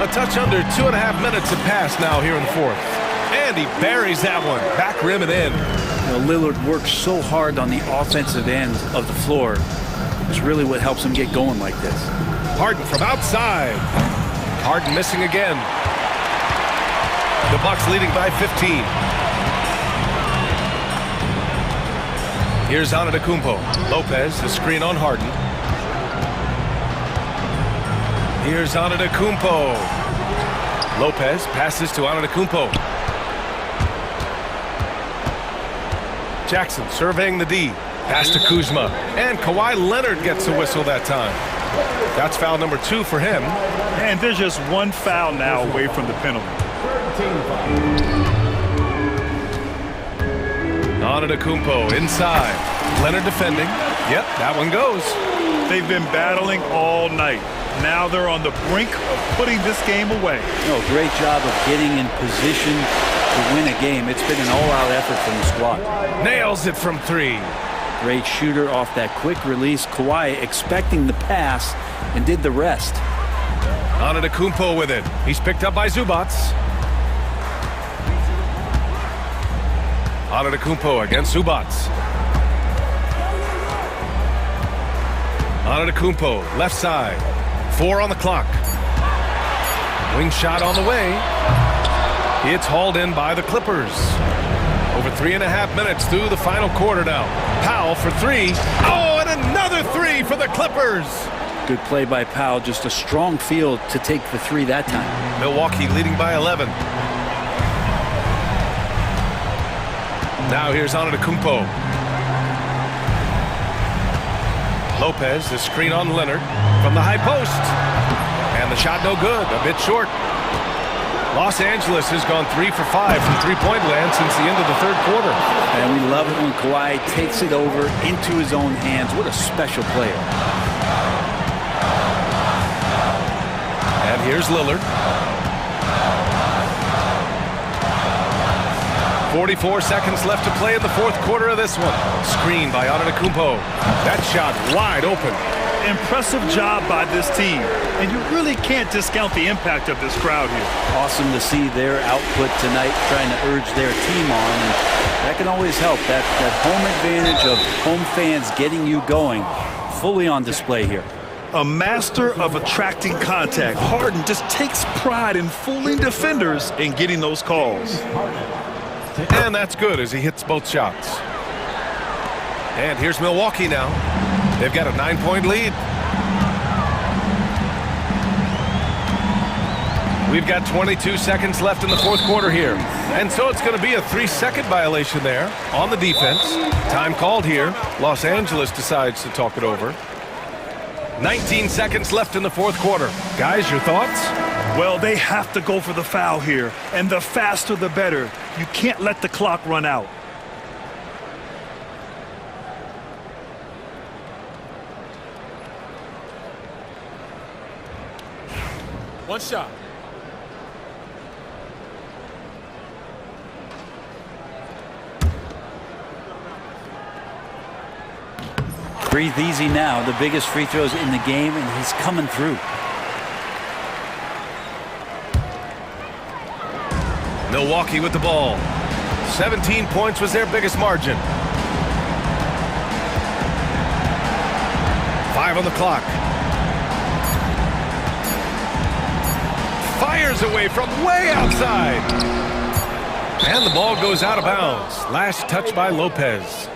A touch under 2.5 minutes have passed now here in the 4th. And he buries that one. Back rim and in. Lillard works so hard on the offensive end of the floor. It's really what helps him get going like this. Harden from outside. Harden missing again. The Bucks leading by 15. Here's Antetokounmpo. Lopez, the screen on Harden. Here's Antetokounmpo. Lopez passes to Antetokounmpo. Jackson surveying the D. Pass to Kuzma. And Kawhi Leonard gets a whistle that time. That's foul number 2 for him. And there's just 1 foul now away from the penalty. Antetokounmpo inside. Leonard defending. Yep, that one goes. They've been battling all night. Now they're on the brink of putting this game away. Great job of getting in position to win a game. It's been an all-out effort from the squad. Nails it from 3. Great shooter off that quick release. Kawhi expecting the pass and did the rest. Antetokounmpo with it. He's picked up by Zubac. Antetokounmpo against Zubac. Antetokounmpo, left side. 4 on the clock. Wing shot on the way. It's hauled in by the Clippers. Over 3.5 minutes through the final quarter now. Powell for 3. Oh, and another 3 for the Clippers. Good play by Powell. Just a strong field to take the 3 that time. Milwaukee leading by 11. Now here's Antetokounmpo. Lopez, the screen on Leonard from the high post. And the shot no good, a bit short. Los Angeles has gone 3 for 5 from three-point land since the end of the 3rd quarter. And we love it when Kawhi takes it over into his own hands. What a special player. And here's Lillard. 44 seconds left to play in the 4th quarter of this one. Screen by Antetokounmpo. That shot wide open. Impressive job by this team. And you really can't discount the impact of this crowd here. Awesome to see their output tonight, trying to urge their team on. And That can always help. That home advantage of home fans getting you going, fully on display here. A master of attracting contact. Harden just takes pride in fooling defenders and getting those calls. And that's good as he hits both shots. And here's Milwaukee now. They've got a 9-point lead. We've got 22 seconds left in the fourth quarter here. And so it's going to be a 3-second violation there on the defense. Time called here. Los Angeles decides to talk it over. 19 seconds left in the fourth quarter. Guys, your thoughts? Well, they have to go for the foul here. And the faster, the better. You can't let the clock run out. One shot. Breathe easy now. The biggest free throws in the game, and he's coming through. Milwaukee with the ball. 17 points was their biggest margin. 5 on the clock. Fires away from way outside. And the ball goes out of bounds. Last touch by Lopez.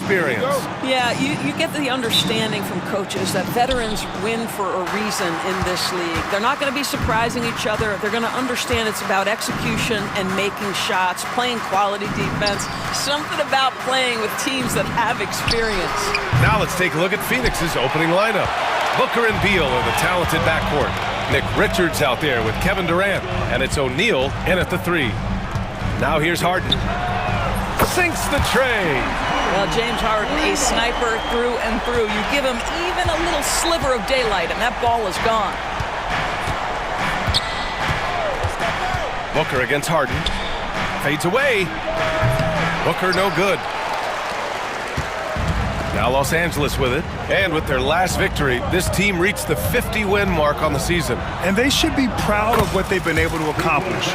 experience. Yeah, you get the understanding from coaches that veterans win for a reason in this league. They're not going to be surprising each other. They're going to understand it's about execution and making shots, playing quality defense, something about playing with teams that have experience. Now let's take a look at Phoenix's opening lineup. Booker and Beal are the talented backcourt. Nick Richards out there with Kevin Durant, and it's O'Neal in at the 3. Now here's Harden. Sinks the tray. Well, James Harden, a sniper through and through. You give him even a little sliver of daylight, and that ball is gone. Booker against Harden. Fades away. Booker no good. Now Los Angeles with it. And with their last victory, this team reached the 50-win mark on the season. And they should be proud of what they've been able to accomplish.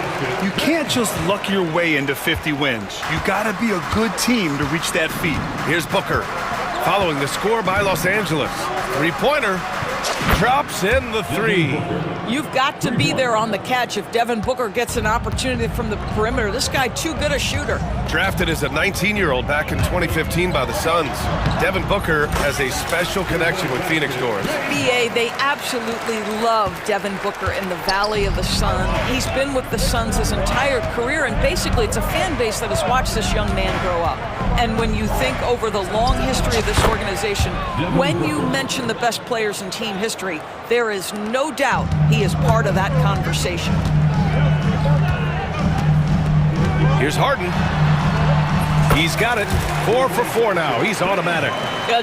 You can't just luck your way into 50 wins. You gotta be a good team to reach that feat. Here's Booker, following the score by Los Angeles. Three-pointer, drops in the 3. You've got to be there on the catch if Devin Booker gets an opportunity from the perimeter. This guy too good a shooter. Drafted as a 19-year-old back in 2015 by the Suns, Devin Booker has a special connection with Phoenix Doors. BA, they absolutely love Devin Booker in the Valley of the Sun. He's been with the Suns his entire career, and basically it's a fan base that has watched this young man grow up. And when you think over the long history of this organization, when you mention the best players in team history, there is no doubt he is part of that conversation. Here's Harden. He's got it. 4 for 4 now. He's automatic.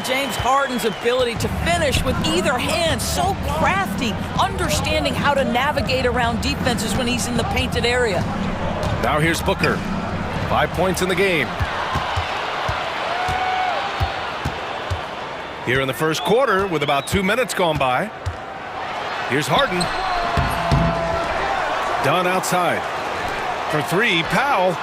James Harden's ability to finish with either hand, so crafty, understanding how to navigate around defenses when he's in the painted area. Now here's Booker. 5 points in the game. Here in the first quarter with about 2 minutes gone by. Here's Harden. Done outside. For 3, Powell.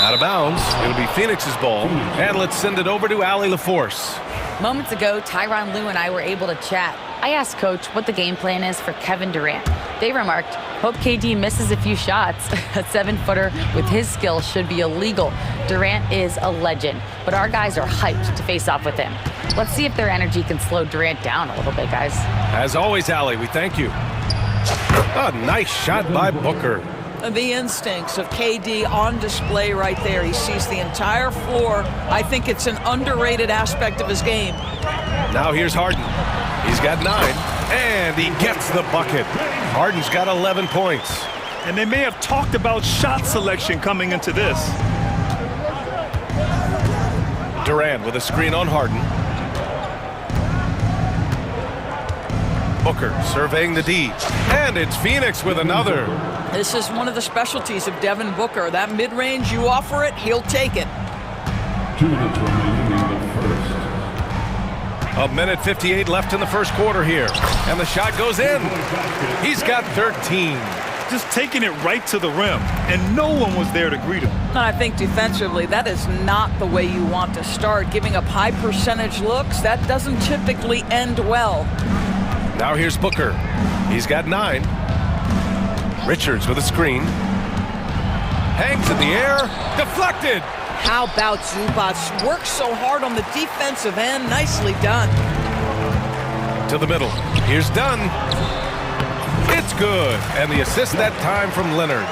Out of bounds. It'll be Phoenix's ball. And let's send it over to Allie LaForce. Moments ago, Tyronn Lue and I were able to chat. I asked Coach what the game plan is for Kevin Durant. They remarked, hope KD misses a few shots. A 7-footer with his skill should be illegal. Durant is a legend, but our guys are hyped to face off with him. Let's see if their energy can slow Durant down a little bit, guys. As always, Allie, we thank you. A nice shot by Booker. The instincts of KD on display right there. He sees the entire floor. I think it's an underrated aspect of his game. Now here's Harden. He's got 9, and he gets the bucket. Harden's got 11 points. And they may have talked about shot selection coming into this. Durant with a screen on Harden. Booker surveying the D. And it's Phoenix with another. This is one of the specialties of Devin Booker. That mid-range, you offer it, he'll take it. 2 minutes remaining in the first. A minute 58 left in the first quarter here. And the shot goes in. He's got 13. Just taking it right to the rim, and no one was there to greet him. And I think defensively, that is not the way you want to start. Giving up high percentage looks, that doesn't typically end well. Now here's Booker. He's got 9. Richards with a screen. Hangs in the air. Deflected. How about Zubats? Works so hard on the defensive end. Nicely done. To the middle. Here's Dunn. It's good. And the assist that time from Leonard.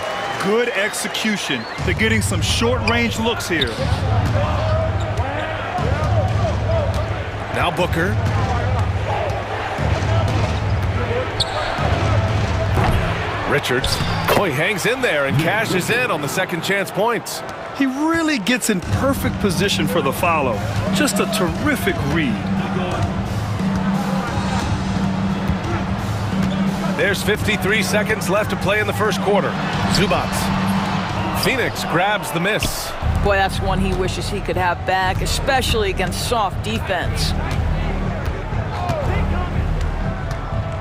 Good execution. They're getting some short-range looks here. Now Booker. Richards. Oh, he hangs in there and cashes in on the second chance points. He really gets in perfect position for the follow. Just a terrific read. There's 53 seconds left to play in the first quarter. Zubats. Phoenix grabs the miss. Boy, that's one he wishes he could have back, especially against soft defense.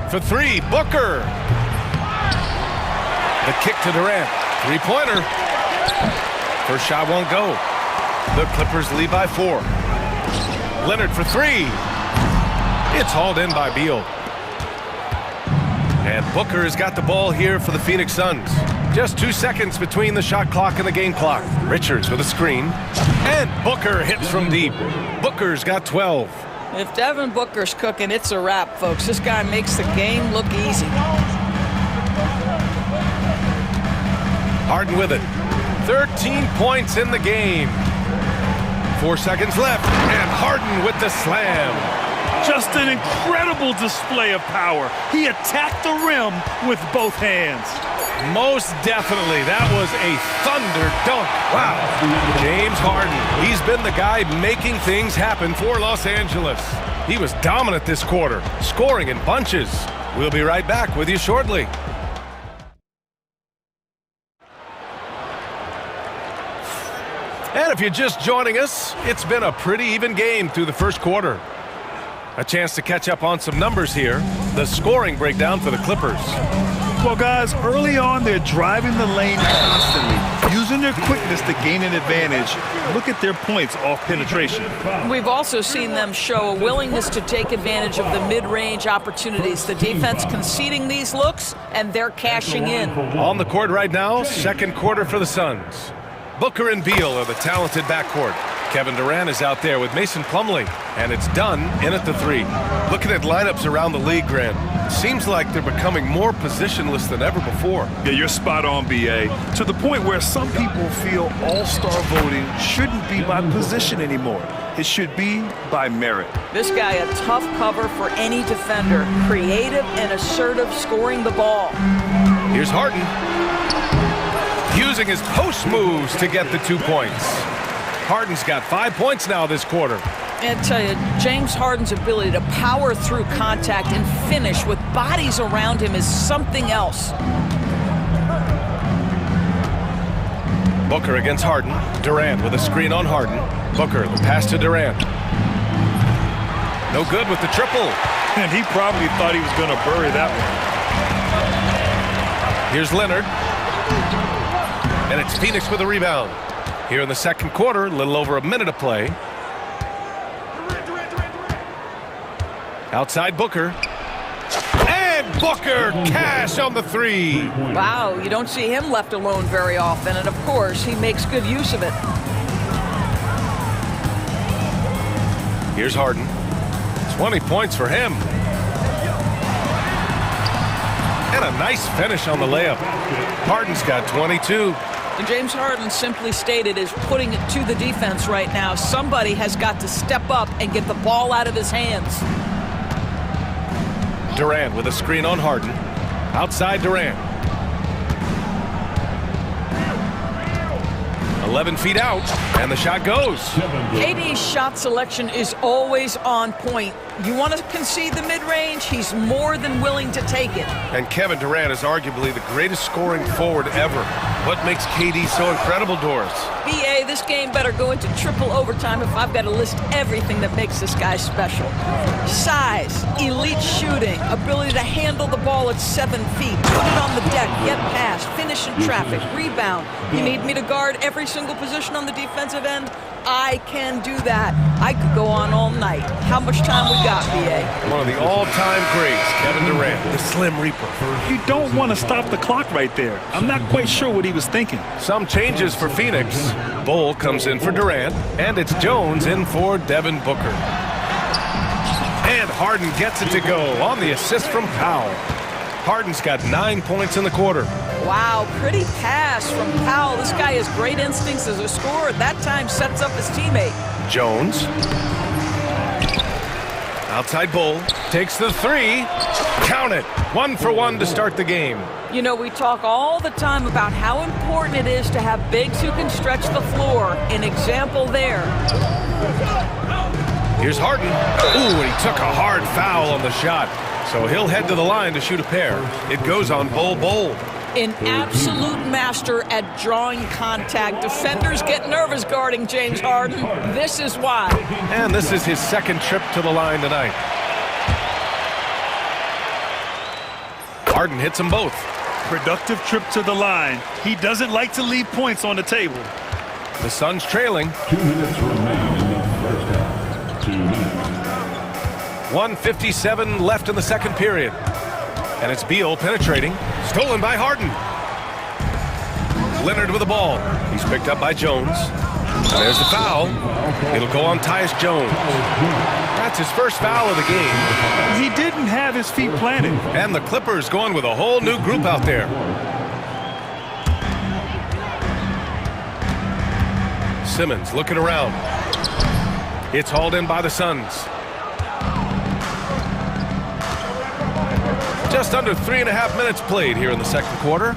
For 3, Booker. The kick to Durant. 3-pointer. First shot won't go. The Clippers lead by 4. Leonard for 3. It's hauled in by Beal. And Booker has got the ball here for the Phoenix Suns. Just 2 seconds between the shot clock and the game clock. Richards with a screen. And Booker hits from deep. Booker's got 12. If Devin Booker's cooking, it's a wrap, folks. This guy makes the game look easy. Harden with it. 13 points in the game. 4 seconds left. And Harden with the slam. Just an incredible display of power. He attacked the rim with both hands. Most definitely. That was a thunder dunk. Wow. James Harden. He's been the guy making things happen for Los Angeles. He was dominant this quarter, scoring in bunches. We'll be right back with you shortly. And if you're just joining us, it's been a pretty even game through the first quarter. A chance to catch up on some numbers here. The scoring breakdown for the Clippers. Well, guys, early on, they're driving the lane constantly, using their quickness to gain an advantage. Look at their points off penetration. We've also seen them show a willingness to take advantage of the mid-range opportunities. The defense conceding these looks, and they're cashing in. On the court right now, second quarter for the Suns. Booker and Beal are the talented backcourt. Kevin Durant is out there with Mason Plumlee, and it's done in at the three. Looking at lineups around the league, Grant, seems like they're becoming more positionless than ever before. Yeah, you're spot on, B.A. To the point where some people feel all-star voting shouldn't be by position anymore. It should be by merit. This guy a tough cover for any defender. Creative and assertive scoring the ball. Here's Harden. Using his post moves to get the 2 points. Harden's got 5 points now this quarter. And I tell you, James Harden's ability to power through contact and finish with bodies around him is something else. Booker against Harden. Durant with a screen on Harden. Booker, the pass to Durant. No good with the triple. And he probably thought he was going to bury that one. Here's Leonard. And it's Phoenix with a rebound. Here in the second quarter, a little over a minute of play. Outside Booker. And Booker cash on the three. Wow, you don't see him left alone very often. And of course, he makes good use of it. Here's Harden. 20 points for him. And a nice finish on the layup. Harden's got 22. And James Harden, simply stated, is putting it to the defense right now. Somebody has got to step up and get the ball out of his hands. Durant with a screen on Harden. Outside Durant. 11 feet out, and the shot goes. KD's shot selection is always on point. You want to concede the mid-range, he's more than willing to take it. And Kevin Durant is arguably the greatest scoring forward ever. What makes KD so incredible, Doris? BA, this game better go into triple overtime if I've got to list everything that makes this guy special. Size, elite shooting, ability to handle the ball at 7 feet, put it on the deck, get past, finish in traffic, rebound. You need me to guard every single position on the defensive end? I can do that. I could go on all night. How much time we got, BA? One of the all-time greats, Kevin Durant, the Slim Reaper. You don't want to stop the clock right there. I'm not quite sure what he was thinking. Some changes for Phoenix. Bull comes in for Durant, and it's Jones in for Devin Booker. And Harden gets it to go on the assist from Powell. Harden's got 9 points in the quarter. Wow, pretty pass from Powell. This guy has great instincts as a scorer. That time sets up his teammate. Jones. Outside Bull. Takes the three. Count it. 1 for 1 to start the game. You know, we talk all the time about how important it is to have bigs who can stretch the floor. An example there. Here's Harden. Ooh, and he took a hard foul on the shot. So he'll head to the line to shoot a pair. It goes on Bull. An absolute master at drawing contact. Defenders get nervous guarding James Harden. This is why. And this is his second trip to the line tonight. Harden hits them both. Productive trip to the line. He doesn't like to leave points on the table. The Suns trailing. 2 minutes remain in the first half. 2 minutes. 1:57 left in the second period. And it's Beal penetrating. Stolen by Harden. Leonard with the ball. He's picked up by Jones. There's the foul. It'll go on Tyus Jones. That's his first foul of the game. He didn't have his feet planted. And the Clippers going with a whole new group out there. Simmons looking around. It's hauled in by the Suns. Just under 3.5 minutes played here in the second quarter.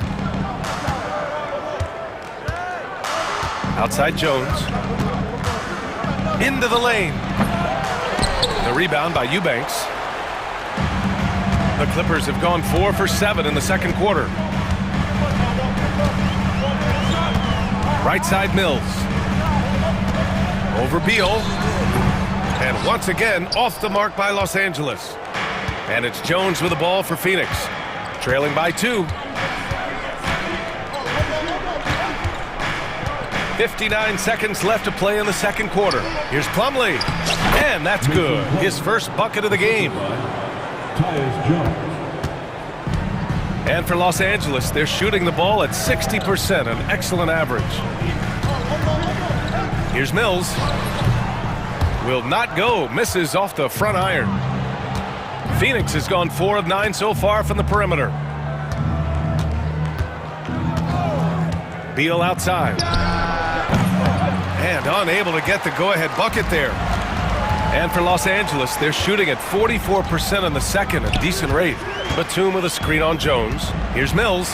Outside Jones. Into the lane. The rebound by Eubanks. The Clippers have gone 4 for 7 in the second quarter. Right side Mills. Over Beal. And once again, off the mark by Los Angeles. And it's Jones with the ball for Phoenix. Trailing by 2. 59 seconds left to play in the second quarter. Here's Plumlee. And that's good. His first bucket of the game. And for Los Angeles, they're shooting the ball at 60%, an excellent average. Here's Mills. Will not go. Misses off the front iron. Phoenix has gone 4 of 9 so far from the perimeter. Beal outside. And unable to get the go-ahead bucket there. And for Los Angeles, they're shooting at 44% in the second, a decent rate. Batum with a screen on Jones. Here's Mills.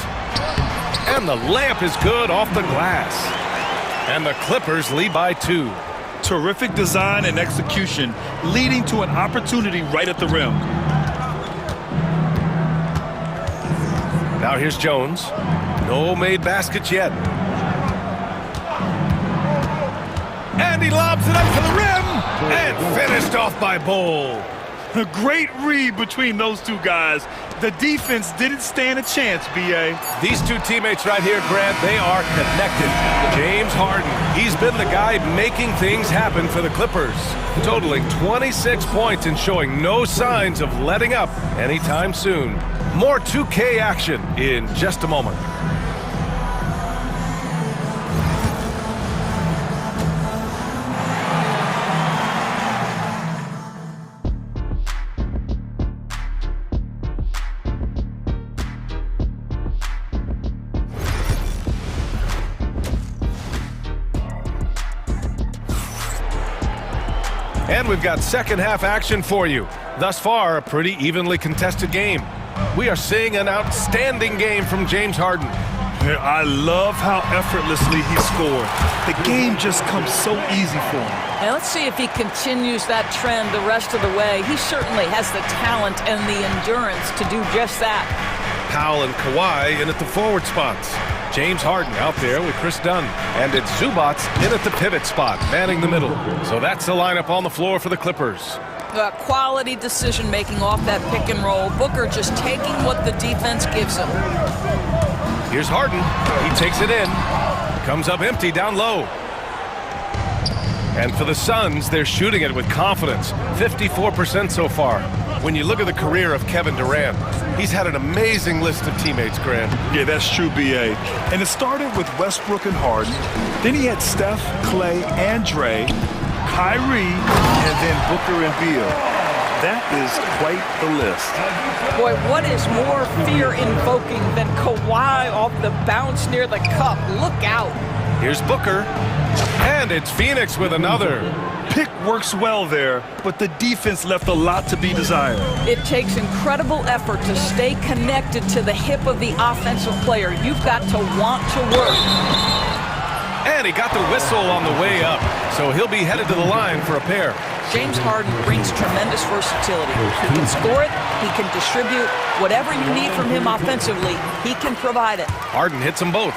And the layup is good off the glass. And the Clippers lead by 2. Terrific design and execution, leading to an opportunity right at the rim. Now here's Jones. No made baskets yet. And he lobs it up to the rim. And finished off by Bol. A great read between those two guys. The defense didn't stand a chance, B.A. These two teammates right here, Grant, they are connected. James Harden, he's been the guy making things happen for the Clippers, totaling 26 points and showing no signs of letting up anytime soon. More 2K action in just a moment. And we've got second half action for you. Thus far, a pretty evenly contested game. We are seeing an outstanding game from James Harden. I love how effortlessly he scored. The game just comes so easy for him. And let's see if he continues that trend the rest of the way. He certainly has the talent and the endurance to do just that. Powell and Kawhi in at the forward spots. James Harden out there with Chris Dunn. And it's Zubats in at the pivot spot, manning the middle. So that's the lineup on the floor for the Clippers. Quality decision-making off that pick and roll. Booker just taking what the defense gives him. Here's Harden. He takes it in. Comes up empty down low. And for the Suns, they're shooting it with confidence. 54% so far. When you look at the career of Kevin Durant, he's had an amazing list of teammates, Grant. Yeah, that's true, B.A. And it started with Westbrook and Harden. Then he had Steph, Clay, and Dre, Kyrie, and then Booker and Beal. That is quite the list. Boy, what is more fear-invoking than Kawhi off the bounce near the cup? Look out. Here's Booker. And it's Phoenix with another. Pick works well there, but the defense left a lot to be desired. It takes incredible effort to stay connected to the hip of the offensive player. You've got to want to work. And he got the whistle on the way up, so he'll be headed to the line for a pair. James Harden brings tremendous versatility. He can score it, he can distribute. Whatever you need from him offensively, he can provide it. Harden hits them both.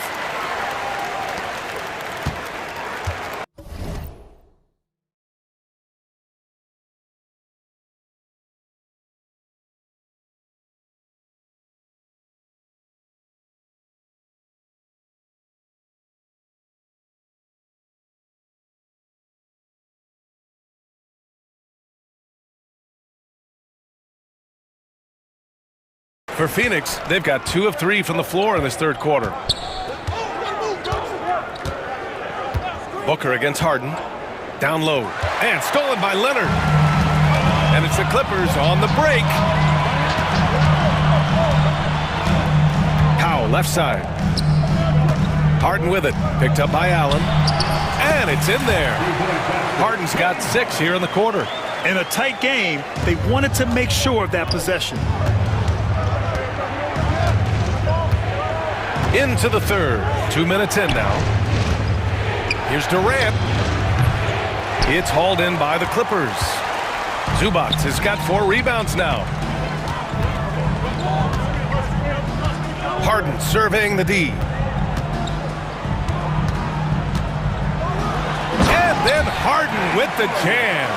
For Phoenix, they've got 2 of 3 from the floor in this third quarter. Booker against Harden. Down low. And stolen by Leonard. And it's the Clippers on the break. Powell, left side. Harden with it. Picked up by Allen. And it's in there. Harden's got 6 here in the quarter. In a tight game, they wanted to make sure of that possession. Into the third. 2 minutes in now. Here's Durant. It's hauled in by the Clippers. Zubac has got 4 rebounds now. Harden surveying the D. And then Harden with the jam.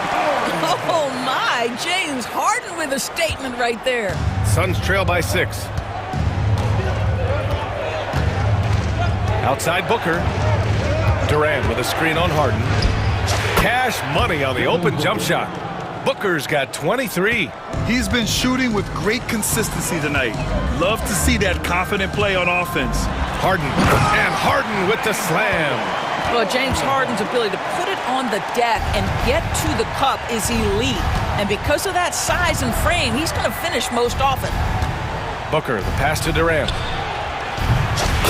Oh my, James Harden with a statement right there. Suns trail by 6. Outside Booker. Durant with a screen on Harden. Cash money on the open jump shot. Booker's got 23. He's been shooting with great consistency tonight. Love to see that confident play on offense. Harden. And Harden with the slam. Well, James Harden's ability to put it on the deck and get to the cup is elite. And because of that size and frame, he's going to finish most often. Booker, the pass to Durant.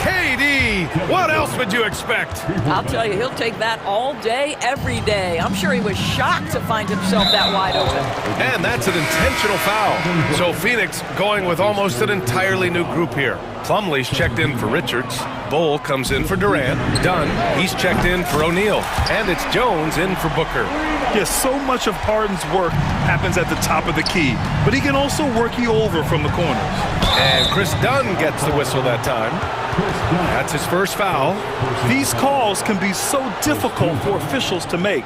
KD! What else would you expect? I'll tell you, he'll take that all day, every day. I'm sure he was shocked to find himself that wide open. And that's an intentional foul. So Phoenix going with almost an entirely new group here. Plumlee's checked in for Richards. Bull comes in for Durant. Dunn, he's checked in for O'Neal. And it's Jones in for Booker. Yes, so much of Harden's work happens at the top of the key, but he can also work you over from the corners. And Chris Dunn gets the whistle that time. That's his first foul. These calls can be so difficult for officials to make.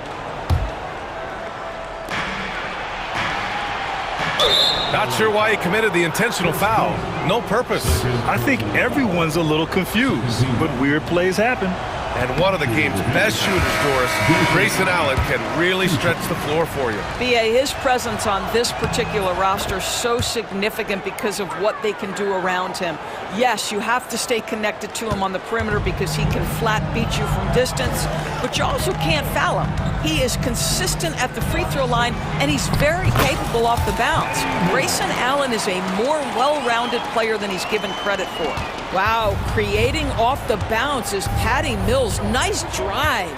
Not sure why he committed the intentional foul. No purpose. I think everyone's a little confused, but weird plays happen. And one of the game's best shooters for us, Grayson Allen, can really stretch the floor for you. B.A., his presence on this particular roster is so significant because of what they can do around him. Yes, you have to stay connected to him on the perimeter because he can flat beat you from distance, but you also can't foul him. He is consistent at the free throw line, and he's very capable off the bounce. Grayson Allen is a more well-rounded player than he's given credit for. Wow, creating off the bounce is Patty Mills. Nice drive.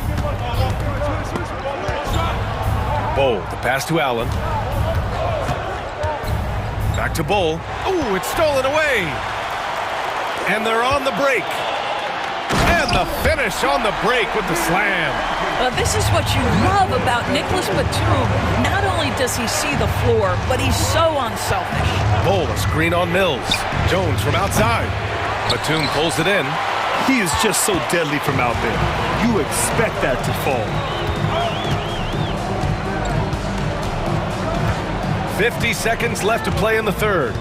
Bull, the pass to Allen. Back to Bull. Ooh, it's stolen away. And they're on the break. And the finish on the break with the slam. This is what you love about Nicholas Batum. Not only does he see the floor, but he's so unselfish. Bull, a screen on Mills. Jones from outside. Batum pulls it in. He is just so deadly from out there. You expect that to fall. 50 seconds left to play in the third.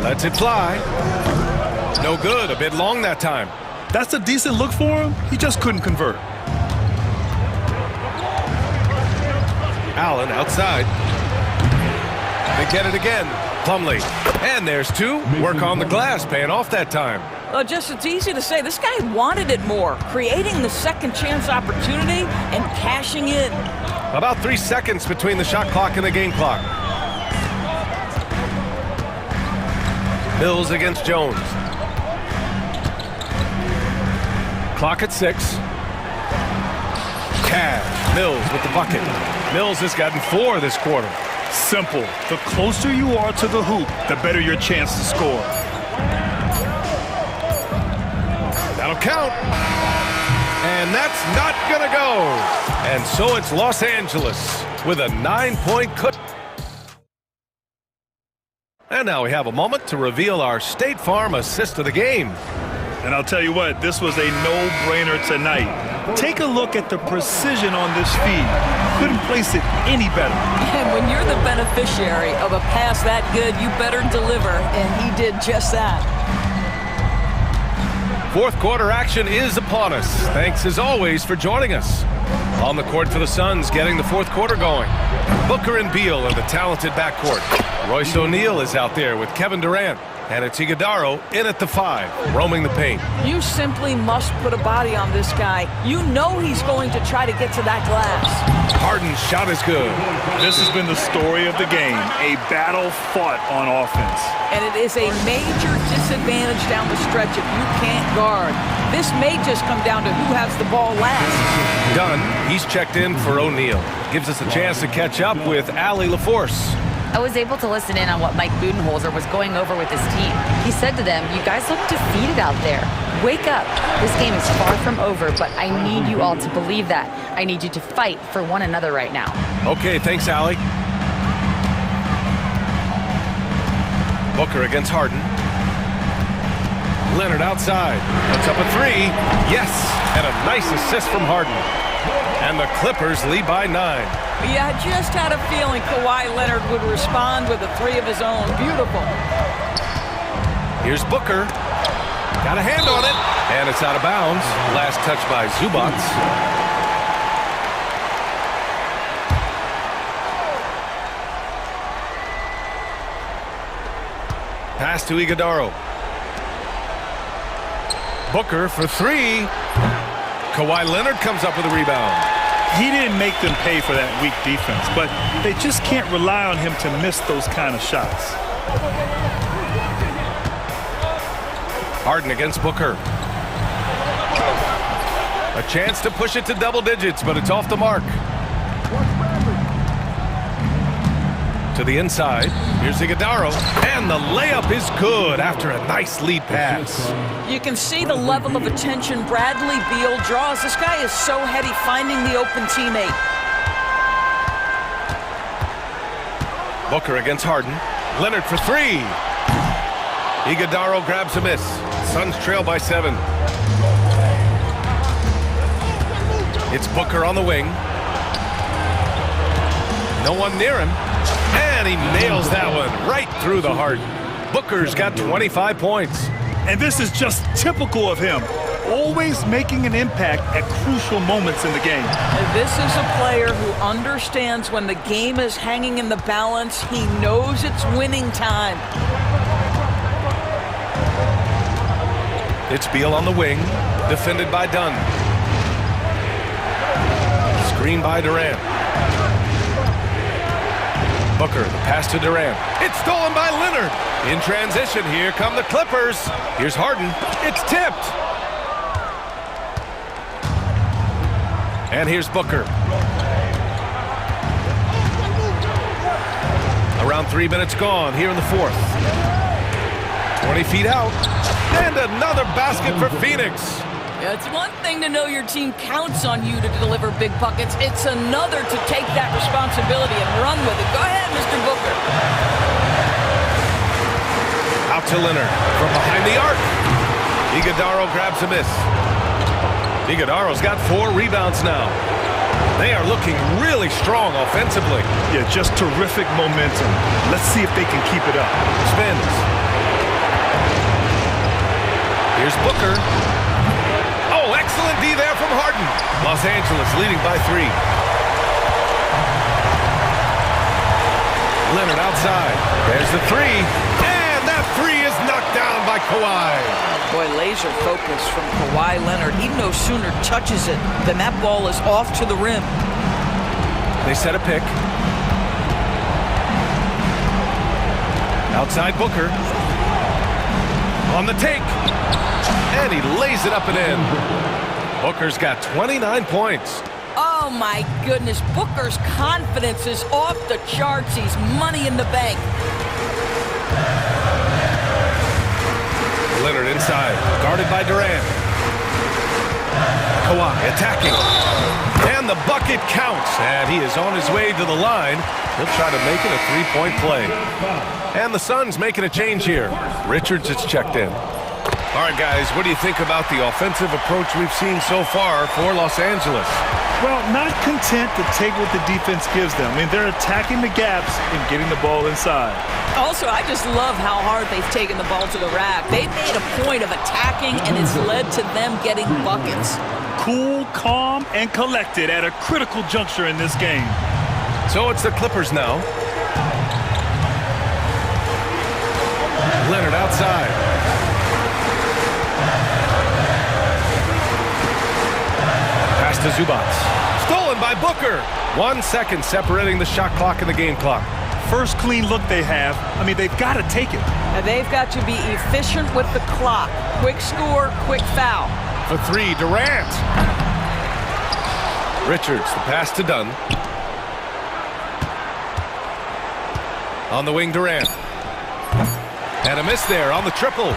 Lets it fly. No good. A bit long that time. That's a decent look for him. He just couldn't convert. Allen outside. They get it again. Plumlee. And there's 2. Work on the glass, paying off that time. Well, just it's easy to say. This guy wanted it more. Creating the second chance opportunity and cashing in. About 3 seconds between the shot clock and the game clock. Mills against Jones. Clock at 6. Cash. Mills with the bucket. Mills has gotten 4 this quarter. Simple. The closer you are to the hoop, the better your chance to score. That'll count. And that's not gonna go. And so it's Los Angeles with a 9-point cut. And now we have a moment to reveal our State Farm assist of the game. And I'll tell you what, this was a no-brainer tonight. Take a look at the precision on this feed. Couldn't place it any better. And when you're the beneficiary of a pass that good, you better deliver, and he did just that. Fourth quarter action is upon us. Thanks as always for joining us. On the court for the Suns, getting the fourth quarter going. Booker and Beal in the talented backcourt. Royce O'Neal is out there with Kevin Durant. And it's Iguodaro in at the 5, roaming the paint. You simply must put a body on this guy. You know he's going to try to get to that glass. Harden's shot is good. This has been the story of the game, a battle fought on offense. And it is a major disadvantage down the stretch if you can't guard. This may just come down to who has the ball last. Dunn, he's checked in for O'Neal. Gives us a chance to catch up with Allie LaForce. I was able to listen in on what Mike Budenholzer was going over with his team. He said to them, "You guys look defeated out there. Wake up. This game is far from over, but I need you all to believe that. I need you to fight for one another right now." Okay, thanks, Allie. Booker against Harden. Leonard outside. Puts up a 3. Yes, and a nice assist from Harden. And the Clippers lead by 9. Yeah, I just had a feeling Kawhi Leonard would respond with a 3 of his own. Beautiful. Here's Booker. Got a hand on it. And it's out of bounds. Last touch by Zubac. Pass to Iguodaro. Booker for 3. Kawhi Leonard comes up with a rebound. He didn't make them pay for that weak defense, but they just can't rely on him to miss those kind of shots. Harden against Booker. A chance to push it to double digits, but it's off the mark. To the inside. Here's Iguodaro. And the layup is good after a nice lead pass. You can see the level of attention Bradley Beal draws. This guy is so heady finding the open teammate. Booker against Harden. Leonard for 3. Iguodaro grabs a miss. Suns trail by 7. It's Booker on the wing. No one near him. And he nails that one right through the heart. Booker's got 25 points. And this is just typical of him. Always making an impact at crucial moments in the game. And this is a player who understands when the game is hanging in the balance. He knows it's winning time. It's Beal on the wing, defended by Dunn. Screen by Durant. Booker, the pass to Durant. It's stolen by Leonard. In transition, here come the Clippers. Here's Harden. It's tipped. And here's Booker. Around 3 minutes gone here in the 4th. 20 feet out. And another basket for Phoenix. Yeah, it's one thing to know your team counts on you to deliver big buckets. It's another to take that responsibility and run with it. Go ahead, Mr. Booker. Out to Leonard from behind the arc. Iguodaro grabs a miss. Iguodaro's got 4 rebounds now. They are looking really strong offensively. Yeah, just terrific momentum. Let's see if they can keep it up. Spins. Here's Booker. Oh, excellent D there from Harden. Los Angeles leading by 3. Leonard outside. There's the 3. And that 3 is knocked down by Kawhi. Boy, laser focus from Kawhi Leonard. He no sooner touches it than that ball is off to the rim. They set a pick. Outside Booker. On the take. And he lays it up and in. Booker's got 29 points. Oh, my goodness. Booker's confidence is off the charts. He's money in the bank. Leonard inside. Guarded by Durant. Kawhi attacking. And the bucket counts. And he is on his way to the line. He'll try to make it a 3-point play. And the Suns making a change here. Richards is checked in. All right, guys, what do you think about the offensive approach we've seen so far for Los Angeles? Well, not content to take what the defense gives them. I mean, they're attacking the gaps and getting the ball inside. Also, I just love how hard they've taken the ball to the rack. They've made a point of attacking, and it's led to them getting buckets. Cool, calm, and collected at a critical juncture in this game. So it's the Clippers now. Leonard outside. Pass to Zubats. Stolen by Booker. 1 second separating the shot clock and the game clock. First clean look they have. I mean, they've got to take it. And they've got to be efficient with the clock. Quick score, quick foul. For three, Durant. Richards, the pass to Dunn. On the wing, Durant. And a miss there on the triple.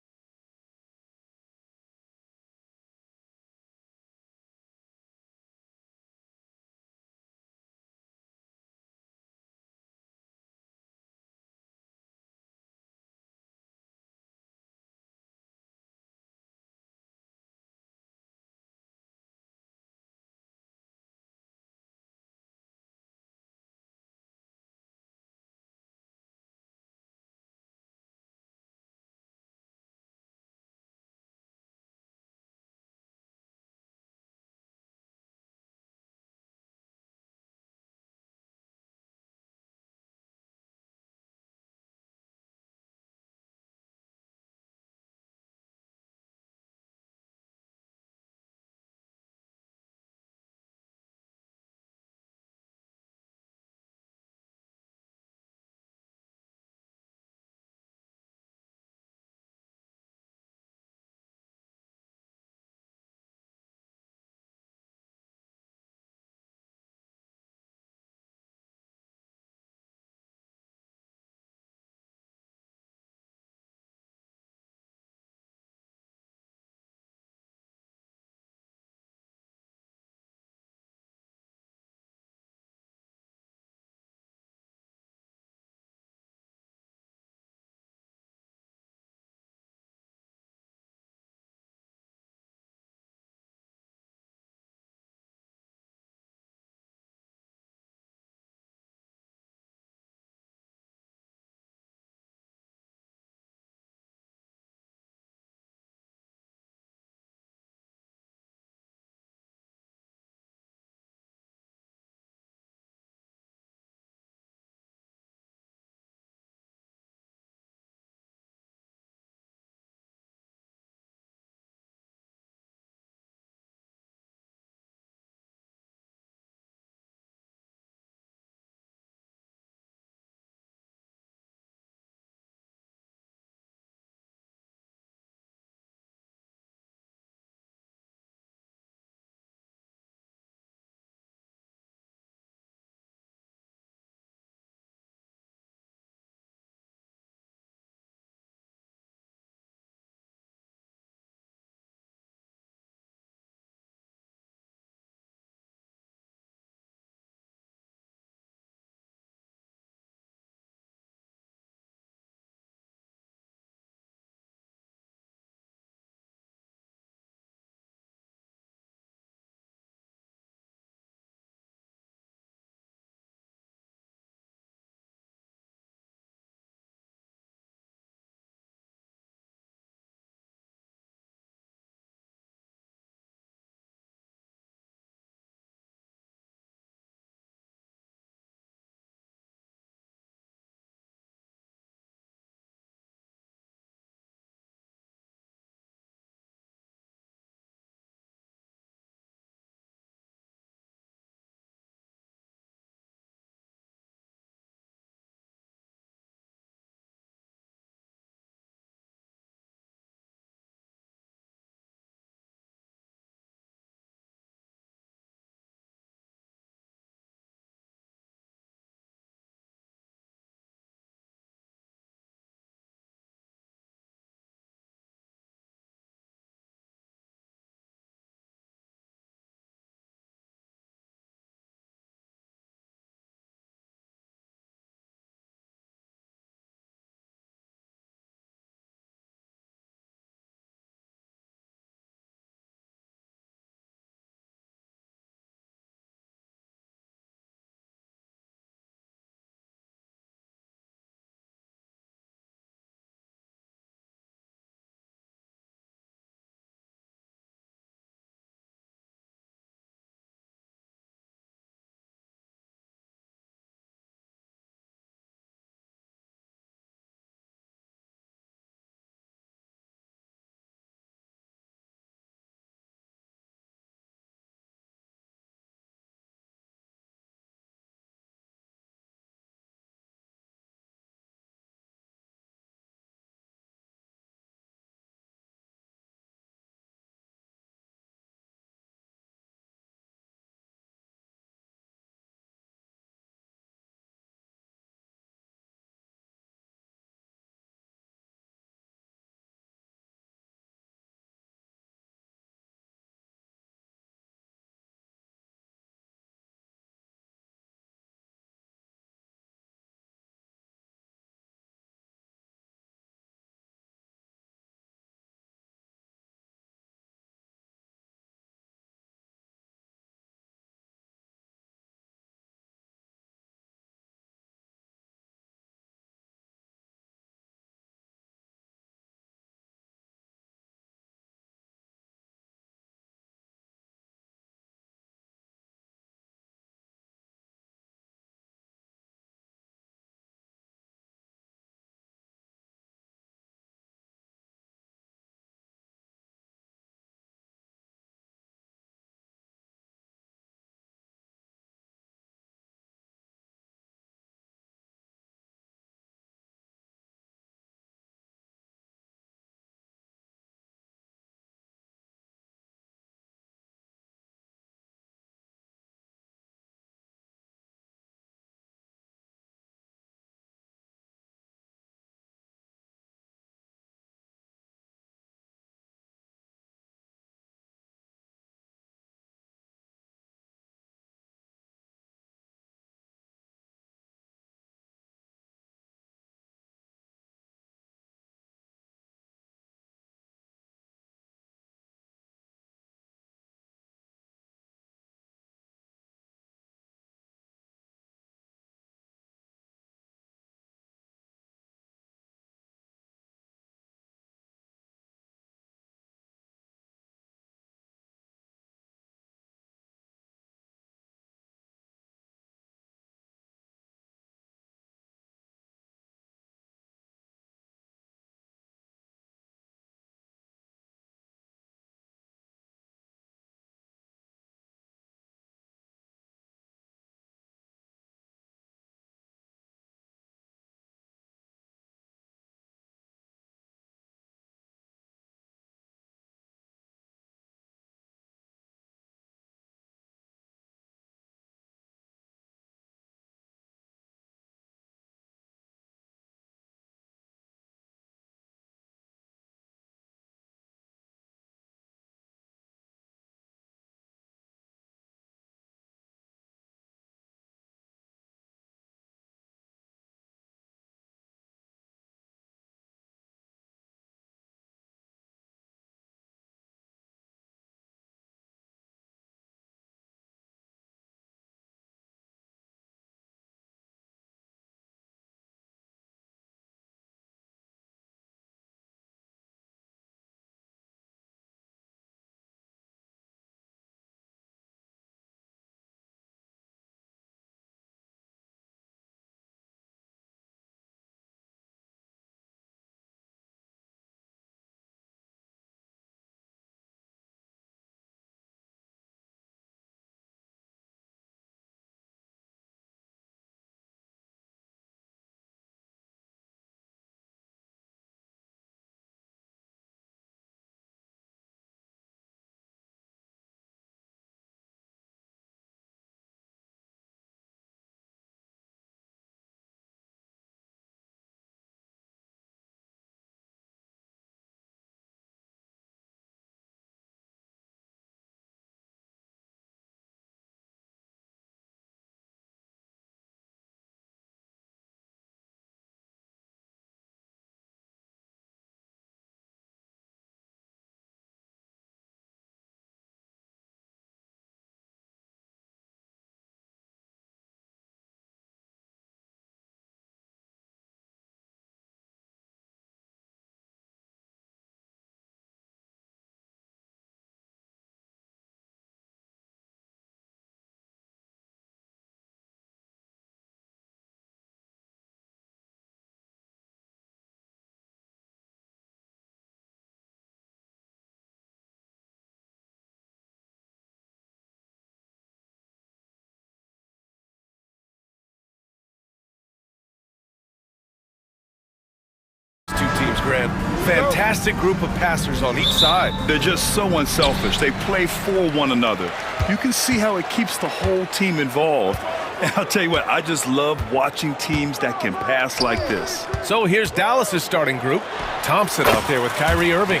advantage, Grant. Fantastic group of passers on each side. They're just so unselfish. They play for one another. You can see how it keeps the whole team involved. And I'll tell you what, I just love watching teams that can pass like this. So here's Dallas's starting group. Thompson out there with Kyrie Irving.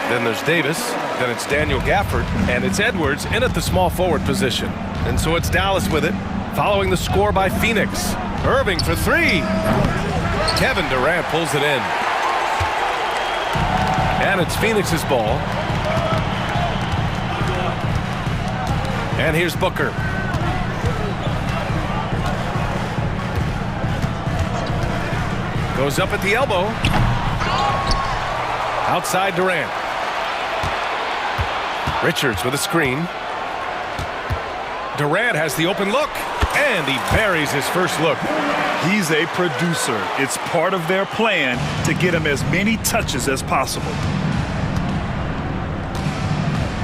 Then there's Davis. Then it's Daniel Gafford. And it's Edwards in at the small forward position. And so it's Dallas with it, following the score by Phoenix. Irving for three. Kevin Durant pulls it in. And it's Phoenix's ball. And here's Booker. Goes up at the elbow. Outside Durant. Richards with a screen. Durant has the open look. And he buries his first look. He's a producer. It's part of their plan to get him as many touches as possible.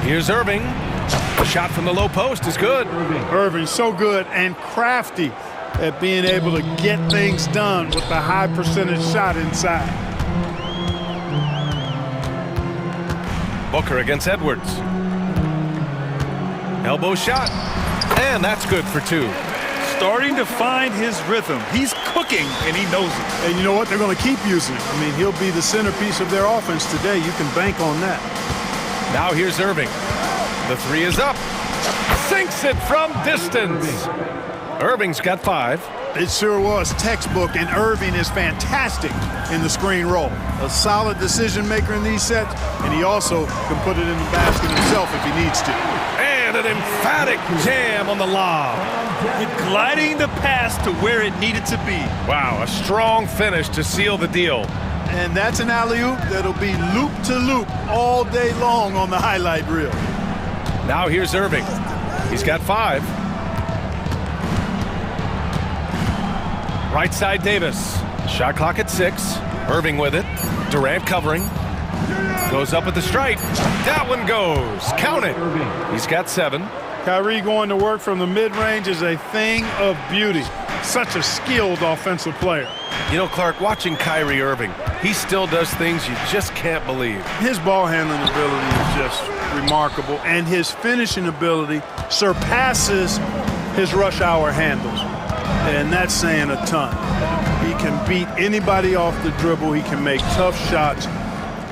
Here's Irving. The shot from the low post is good. Irving so good and crafty at being able to get things done with the high percentage shot inside. Booker against Edwards. Elbow shot. And that's good for two. Starting to find his rhythm. He's cooking, and he knows it. And you know what? They're going to keep using him. I mean, he'll be the centerpiece of their offense today. You can bank on that. Now here's Irving. The three is up. Sinks it from distance. Irving's got 5. It sure was textbook, and Irving is fantastic in the screen roll. A solid decision maker in these sets, and he also can put it in the basket himself if he needs to. And an emphatic jam on the lob. Gliding the pass to where it needed to be. Wow, a strong finish to seal the deal. And that's an alley-oop that'll be loop to loop all day long on the highlight reel. Now here's Irving. He's got 5. Right side Davis. Shot clock at 6. Irving with it. Durant covering. Goes up at the stripe. That one goes. Count it. He's got 7. Kyrie going to work from the mid-range is a thing of beauty. Such a skilled offensive player. You know, Clark, watching Kyrie Irving, he still does things you just can't believe. His ball handling ability is just remarkable, and his finishing ability surpasses his rush hour handles. And that's saying a ton. He can beat anybody off the dribble. He can make tough shots.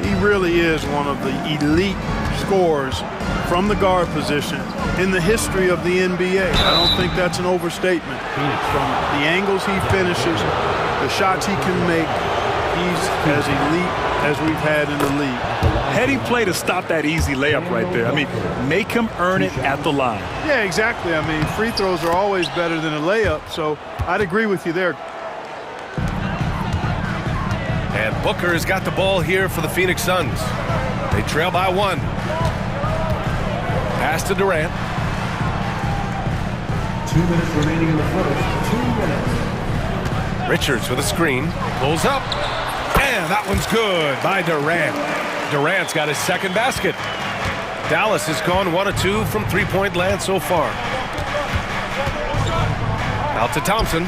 He really is one of the elite scorers from the guard position in the history of the NBA. I don't think that's an overstatement. From the angles he finishes, the shots he can make, he's as elite as we've had in the league. Heady play to stop that easy layup right there. I mean, make him earn it at the line. Yeah, exactly. I mean, free throws are always better than a layup, so I'd agree with you there. And Booker has got the ball here for the Phoenix Suns. They trail by 1. Pass to Durant. 2 minutes remaining in the first. 2 minutes. Richards with a screen. Pulls up. And that one's good by Durant. Durant's got his second basket. Dallas has gone 1 of 2 from three-point land so far. Out to Thompson.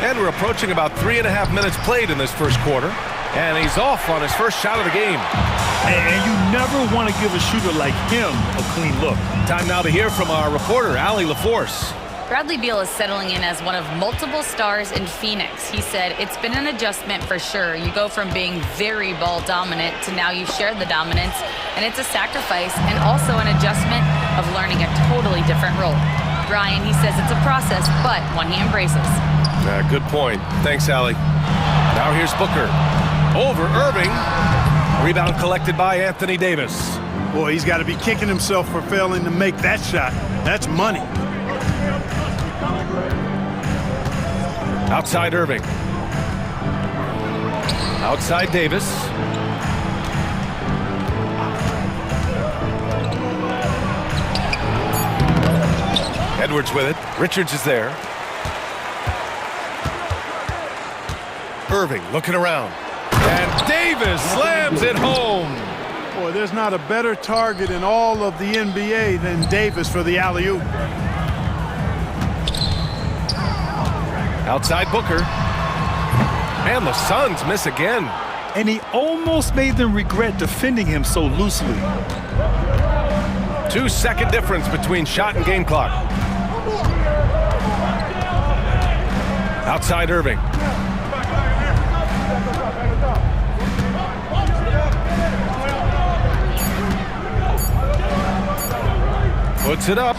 And we're approaching about 3.5 minutes played in this first quarter. And he's off on his first shot of the game. And you never want to give a shooter like him a clean look. Time now to hear from our reporter, Allie LaForce. Bradley Beal is settling in as one of multiple stars in Phoenix. He said, it's been an adjustment for sure. You go from being very ball dominant to now you share the dominance, and it's a sacrifice and also an adjustment of learning a totally different role. Brian, he says it's a process, but one he embraces. Good point. Thanks, Allie. Now here's Booker. Over Irving. Rebound collected by Anthony Davis. Boy, he's got to be kicking himself for failing to make that shot. That's money. Outside Irving. Outside Davis. Edwards with it. Richards is there. Irving looking around. And Davis slams it home. Boy, there's not a better target in all of the NBA than Davis for the alley-oop. Outside Booker. And the Suns miss again. And he almost made them regret defending him so loosely. 2-second difference between shot and game clock. Outside Irving. Puts it up.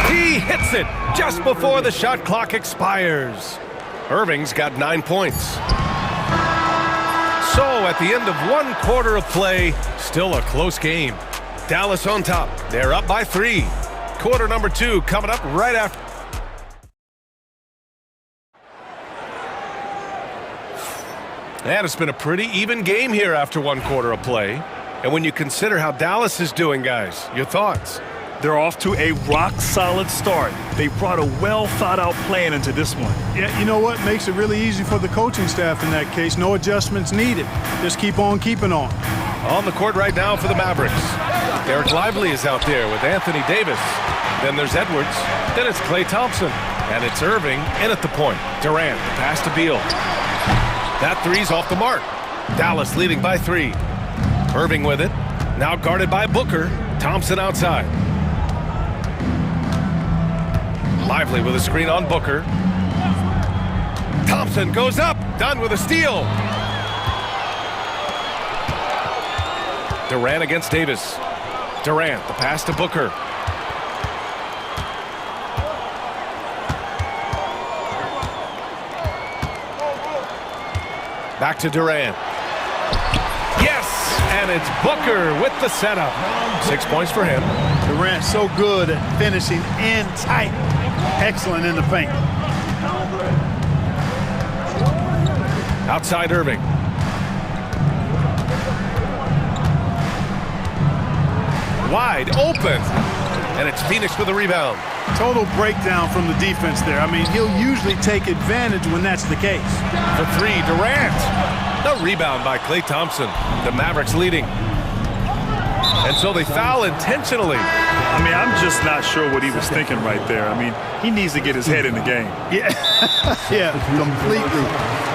He hits it just before the shot clock expires. Irving's got 9 points. So at the end of 1 quarter of play, still a close game. Dallas on top. They're up by 3. Quarter number 2 coming up right after. And it's been a pretty even game here after 1 quarter of play. And when you consider how Dallas is doing, guys, your thoughts? They're off to a rock-solid start. They brought a well-thought-out plan into this one. Yeah, you know what? Makes it really easy for the coaching staff in that case. No adjustments needed. Just keep on keeping on. On the court right now for the Mavericks. Eric Lively is out there with Anthony Davis. Then there's Edwards. Then it's Klay Thompson. And it's Irving in at the point. Durant, pass to Beal. That three's off the mark. Dallas leading by 3. Irving with it. Now guarded by Booker. Thompson outside. Lively with a screen on Booker. Thompson goes up. Done with a steal. Durant against Davis. Durant, the pass to Booker. Back to Durant. Yes! And it's Booker with the setup. 6 points for him. Durant so good at finishing in tight. Excellent in the paint. Outside Irving. Wide open. And it's Phoenix with the rebound. Total breakdown from the defense there. I mean, he'll usually take advantage when that's the case. For 3, Durant. The rebound by Klay Thompson. The Mavericks leading. And so they foul intentionally. I mean, I'm just not sure what he was thinking right there. I mean, he needs to get his head in the game. Yeah, yeah, completely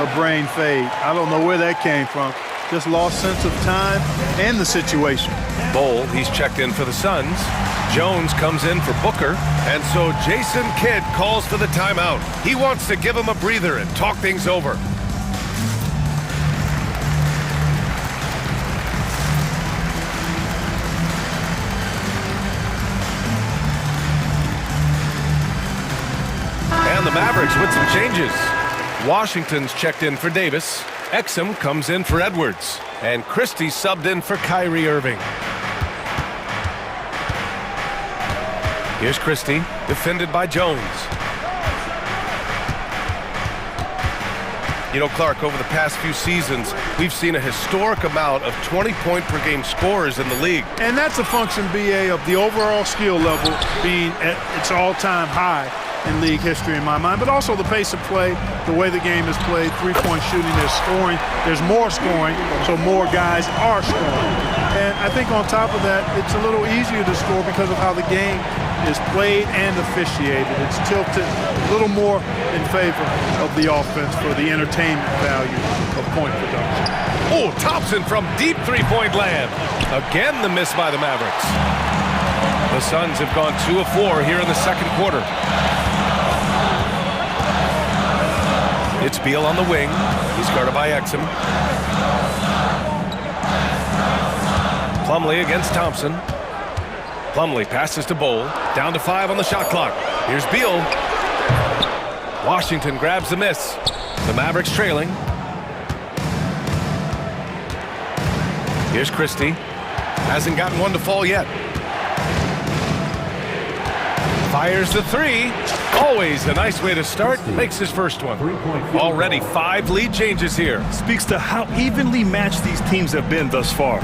a brain fade. I don't know where that came from. Just lost sense of time and the situation. Bol, he's checked in for the Suns. Jones comes in for Booker. And so Jason Kidd calls for the timeout. He wants to give him a breather and talk things over. And the Mavericks with some changes. Washington's checked in for Davis. Exum comes in for Edwards. And Christie subbed in for Kyrie Irving. Here's Christie, defended by Jones. You know, Clark, over the past few seasons, we've seen a historic amount of 20-point-per-game scorers in the league. And that's a function, BA, of the overall skill level being at its all-time high in league history in my mind, but also the pace of play, the way the game is played, three-point shooting, there's scoring, there's more scoring, so more guys are scoring. And I think on top of that, it's a little easier to score because of how the game is played and officiated. It's tilted a little more in favor of the offense for the entertainment value of point production. Oh, Thompson from deep three-point land. Again, the miss by the Mavericks. The Suns have gone 2 of 4 here in the second quarter. It's Beal on the wing. He's guarded by Exum. Plumlee against Thompson. Plumlee passes to Bol. Down to 5 on the shot clock. Here's Beal. Washington grabs the miss. The Mavericks trailing. Here's Christie. Hasn't gotten one to fall yet. Fires the 3. Always a nice way to start. Makes his first one. Already 5 lead changes here. Speaks to how evenly matched these teams have been thus far.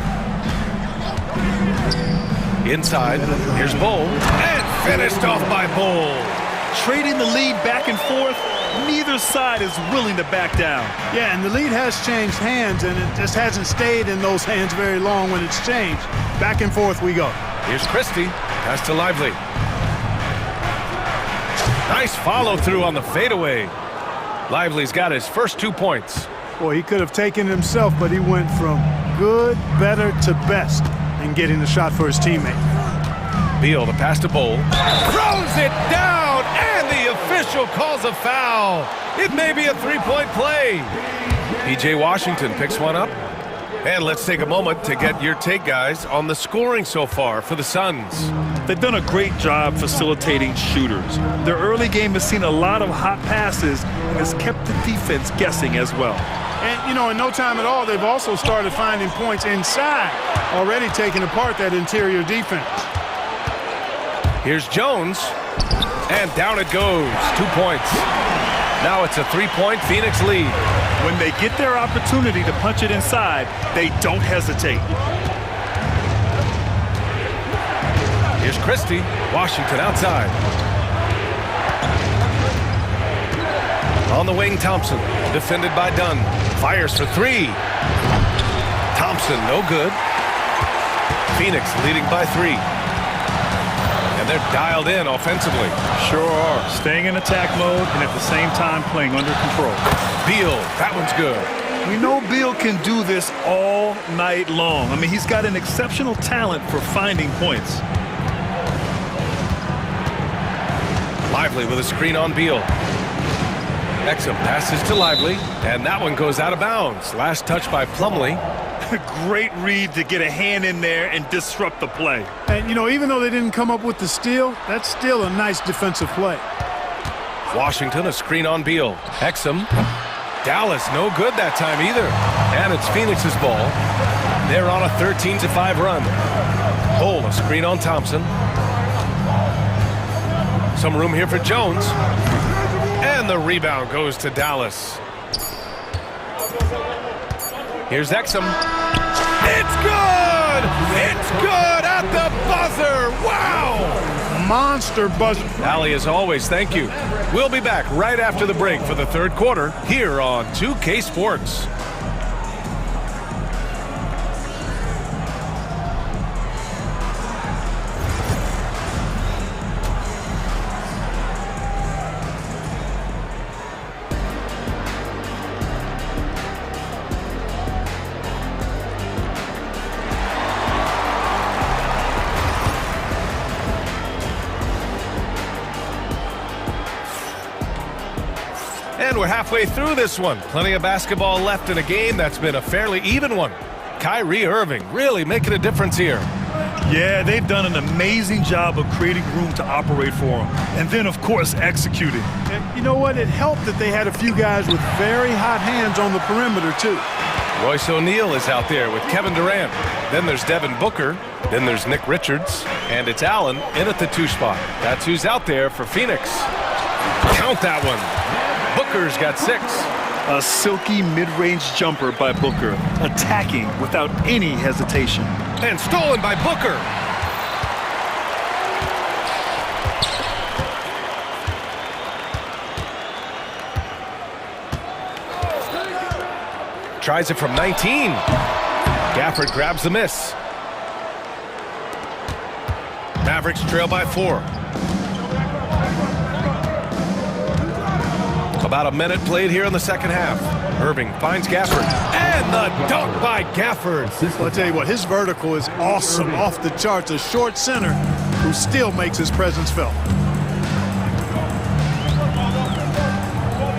Inside, here's Bol. And finished off by Bol. Trading the lead back and forth, neither side is willing to back down. Yeah, and the lead has changed hands, and it just hasn't stayed in those hands very long when it's changed. Back and forth we go. Here's Christie. Pass to Lively. Nice follow-through on the fadeaway. Lively's got his first 2 points. Boy, he could have taken it himself, but he went from good, better to best in getting the shot for his teammate. Beal, the pass to Bowl. Throws it down, and the official calls a foul. It may be a three-point play. P.J. Washington picks one up. And let's take a moment to get your take, guys, on the scoring so far for the Suns. They've done a great job facilitating shooters. Their early game has seen a lot of hot passes and has kept the defense guessing as well. And, you know, in no time at all, they've also started finding points inside, already taking apart that interior defense. Here's Jones, and down it goes. 2 points. Now it's a three-point Phoenix lead. When they get their opportunity to punch it inside, they don't hesitate. Here's Christie. Washington outside. On the wing, Thompson. Defended by Dunn. Fires for three. Thompson, no good. Phoenix leading by 3. And they're dialed in offensively. Sure are. Staying in attack mode and at the same time playing under control. Beal, that one's good. We know Beal can do this all night long. I mean, he's got an exceptional talent for finding points. Lively with a screen on Beal. Exum passes to Lively, and that one goes out of bounds. Last touch by Plumlee. Great read to get a hand in there and disrupt the play. And, you know, even though they didn't come up with the steal, that's still a nice defensive play. Washington, a screen on Beal. Exum. Dallas, no good that time either. And it's Phoenix's ball. They're on a 13-5 run. Bull, a screen on Thompson. Some room here for Jones. And the rebound goes to Dallas. Here's Exum. It's good! It's good at the buzzer! Wow! Monster buzzer. Allie, as always, thank you. We'll be back right after the break for the third quarter here on 2K Sports. And we're halfway through this one. Plenty of basketball left in a game that's been a fairly even one. Kyrie Irving really making a difference here. Yeah, they've done an amazing job of creating room to operate for him. And then, of course, executing. And you know what? It helped that they had a few guys with very hot hands on the perimeter, too. Royce O'Neal is out there with Kevin Durant. Then there's Devin Booker. Then there's Nick Richards. And it's Allen in at the 2 spot. That's who's out there for Phoenix. Count that one. Booker's got 6. A silky mid-range jumper by Booker, attacking without any hesitation. And stolen by Booker. Tries it from 19. Gafford grabs the miss. Mavericks trail by 4. About a minute played here in the second half. Irving finds Gafford. And the dunk by Gafford. Well, I'll tell you what, his vertical is awesome, off the charts. A short center who still makes his presence felt.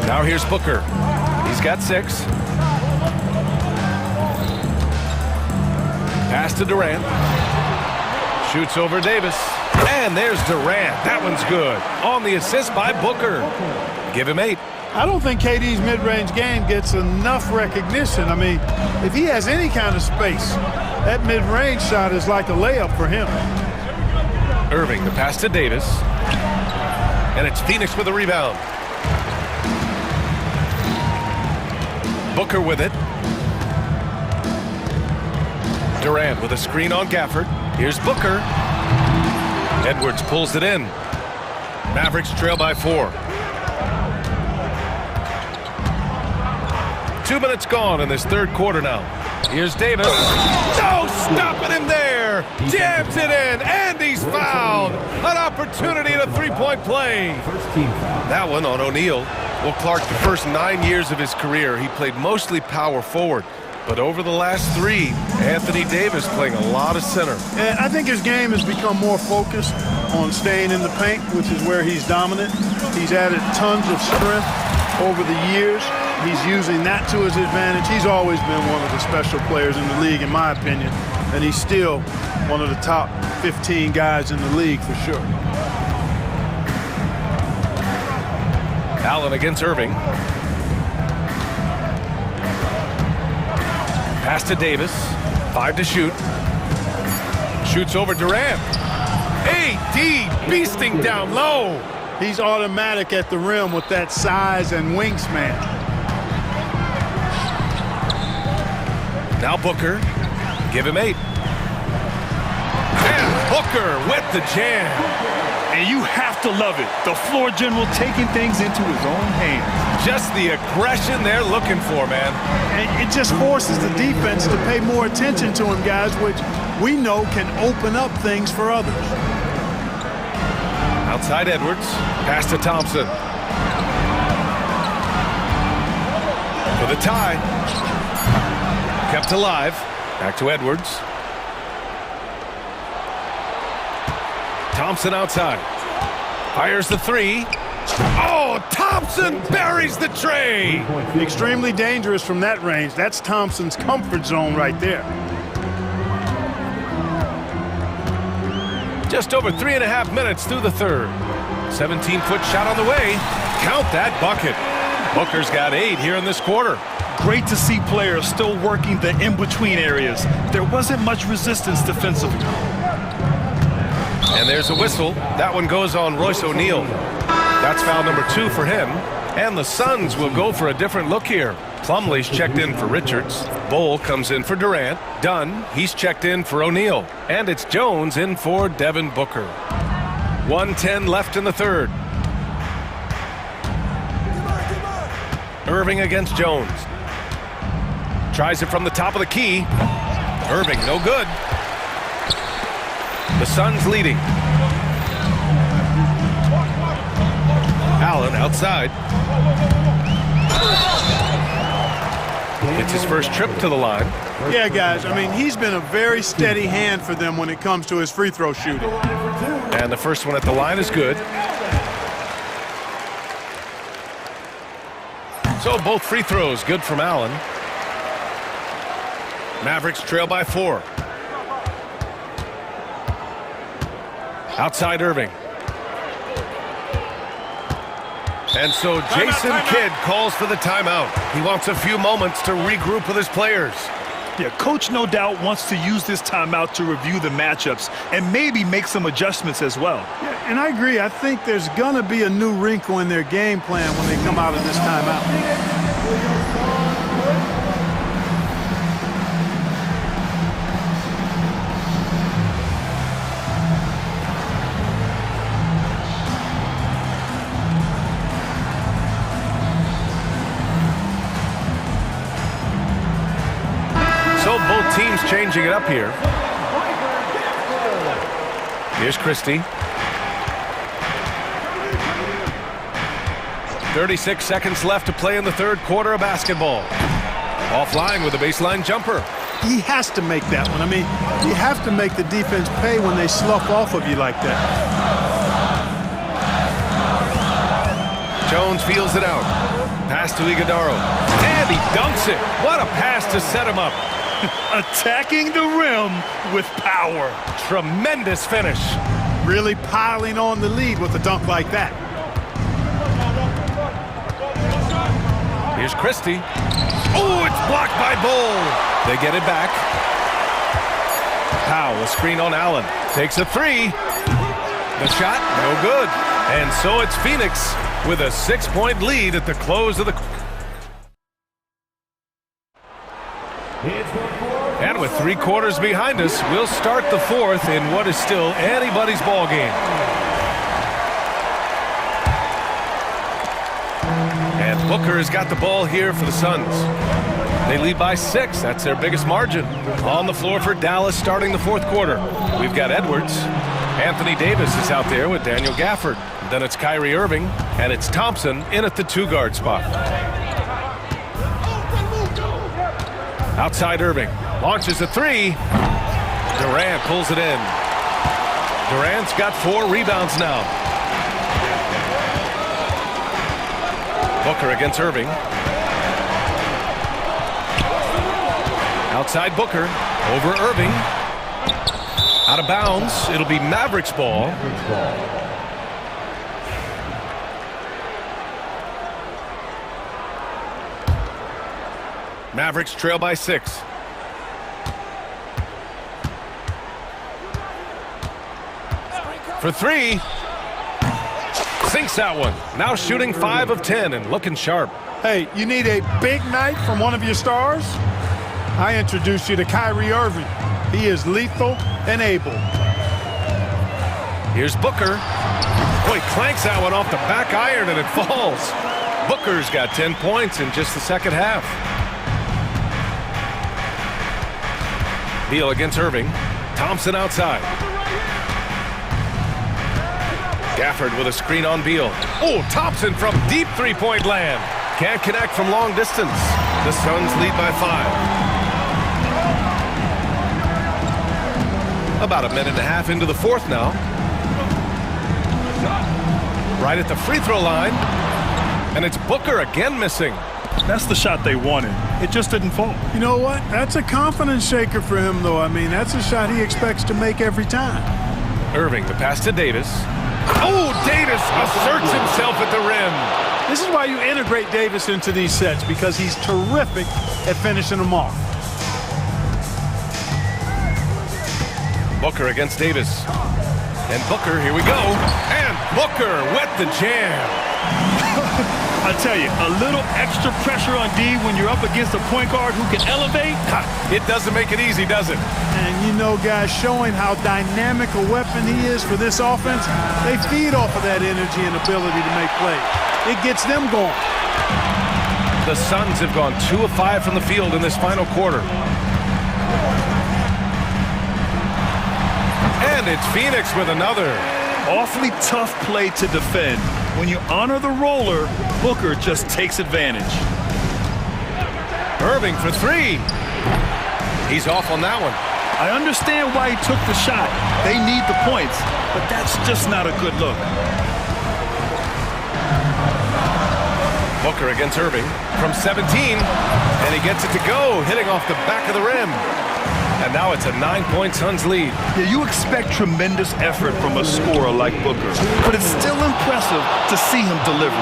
Now here's Booker. He's got 6. Pass to Durant. Shoots over Davis. And there's Durant. That one's good. On the assist by Booker. Give him 8. I don't think KD's mid-range game gets enough recognition. I mean, if he has any kind of space, that mid-range shot is like a layup for him. Irving, the pass to Davis. And it's Phoenix with a rebound. Booker with it. Durant with a screen on Gafford. Here's Booker. Edwards pulls it in. Mavericks trail by 4. 2 minutes gone in this third quarter now. Here's Davis. No stopping him there. Jams it in, and he's fouled. An opportunity at a three-point play. That one on O'Neal Well, Clark, the first 9 years of his career, he played mostly power forward. But over the last 3, Anthony Davis playing a lot of center. And I think his game has become more focused on staying in the paint, which is where he's dominant. He's added tons of strength over the years. He's using that to his advantage. He's always been one of the special players in the league, in my opinion. And he's still one of the top 15 guys in the league for sure. Allen against Irving. Pass to Davis. 5 to shoot. Shoots over Durant. AD beasting down low. He's automatic at the rim with that size and wingspan. Now Booker. Give him 8. And Booker with the jam. And you have to love it. The floor general taking things into his own hands. Just the aggression they're looking for, man. And it just forces the defense to pay more attention to him, guys, which we know can open up things for others. Outside Edwards. Pass to Thompson. For the tie. Kept alive. Back to Edwards. Thompson outside. Fires the 3. Oh, Thompson buries the tray. Extremely dangerous from that range. That's Thompson's comfort zone right there. Just over 3.5 minutes through the third. 17-foot shot on the way. Count that bucket. Booker's got 8 here in this quarter. Great to see players still working the in-between areas. There wasn't much resistance defensively. And there's a whistle. That one goes on Royce O'Neal. That's foul number 2 for him. And the Suns will go for a different look here. Plumlee's checked in for Richards. Bull comes in for Durant. Dunn, he's checked in for O'Neal. And it's Jones in for Devin Booker. 1:10 left in the third. Irving against Jones. Tries it from the top of the key. Irving, no good. The Suns leading. Allen outside. It's his first trip to the line. Yeah, guys, I mean, he's been a very steady hand for them when it comes to his free throw shooting. And the first one at the line is good. So both free throws good from Allen. Mavericks trail by 4. Outside Irving. And so Jason Kidd calls for the timeout. He wants a few moments to regroup with his players. Yeah, coach no doubt wants to use this timeout to review the matchups and maybe make some adjustments as well. Yeah, and I agree. I think there's going to be a new wrinkle in their game plan when they come out of this timeout. So both teams changing it up here. Here's Christie. 36 seconds left to play in the third quarter of basketball. Offline with a baseline jumper. He has to make that one. I mean, you have to make the defense pay when they slough off of you like that. Jones feels it out. Pass to Iguodaro. And he dunks it. What a pass to set him up. Attacking the rim with power. Tremendous finish. Really piling on the lead with a dunk like that. Here's Christie. Oh, it's blocked by Bull. They get it back. Powell, a screen on Allen. Takes a 3. The shot, no good. And so it's Phoenix with a 6-point lead at the close of the... And with 3 quarters behind us, we'll start the fourth in what is still anybody's ball game. And Booker has got the ball here for the Suns. They lead by 6. That's their biggest margin. On the floor for Dallas starting the fourth quarter. We've got Edwards. Anthony Davis is out there with Daniel Gafford. Then it's Kyrie Irving, and it's Thompson in at the 2-guard spot. Outside Irving, launches a 3. Durant pulls it in. Durant's got 4 rebounds now. Booker against Irving. Outside Booker, over Irving. Out of bounds, it'll be Mavericks ball. Mavericks trail by 6. For 3. Sinks that one. Now shooting 5 of 10 and looking sharp. Hey, you need a big night from one of your stars? I introduce you to Kyrie Irving. He is lethal and able. Here's Booker. Boy, clanks that one off the back iron and it falls. Booker's got 10 points in just the second half. Beal against Irving. Thompson outside. Gafford with a screen on Beal. Oh, Thompson from deep three-point land. Can't connect from long distance. The Suns lead by 5. About a minute and a half into the fourth now. Right at the free throw line. And it's Booker again missing. That's the shot they wanted. It just didn't fall. You know what? That's a confidence shaker for him, though. I mean, that's a shot he expects to make every time. Irving, the pass to Davis. Oh, Davis asserts himself at the rim. This is why you integrate Davis into these sets, because he's terrific at finishing them off. Booker against Davis. And Booker, here we go. And Booker with the jam. I tell you, a little extra pressure on D when you're up against a point guard who can elevate. It doesn't make it easy, does it? And you know, guys, showing how dynamic a weapon he is for this offense, they feed off of that energy and ability to make plays. It gets them going. The Suns have gone 2 of 5 from the field in this final quarter. And it's Phoenix with another. Awfully tough play to defend. When you honor the roller, Booker just takes advantage. Irving for 3. He's off on that one. I understand why he took the shot. They need the points, but that's just not a good look. Booker against Irving from 17, and he gets it to go, hitting off the back of the rim. And now it's a 9-point Suns lead. Yeah, you expect tremendous effort from a scorer like Booker, but it's still impressive to see him deliver.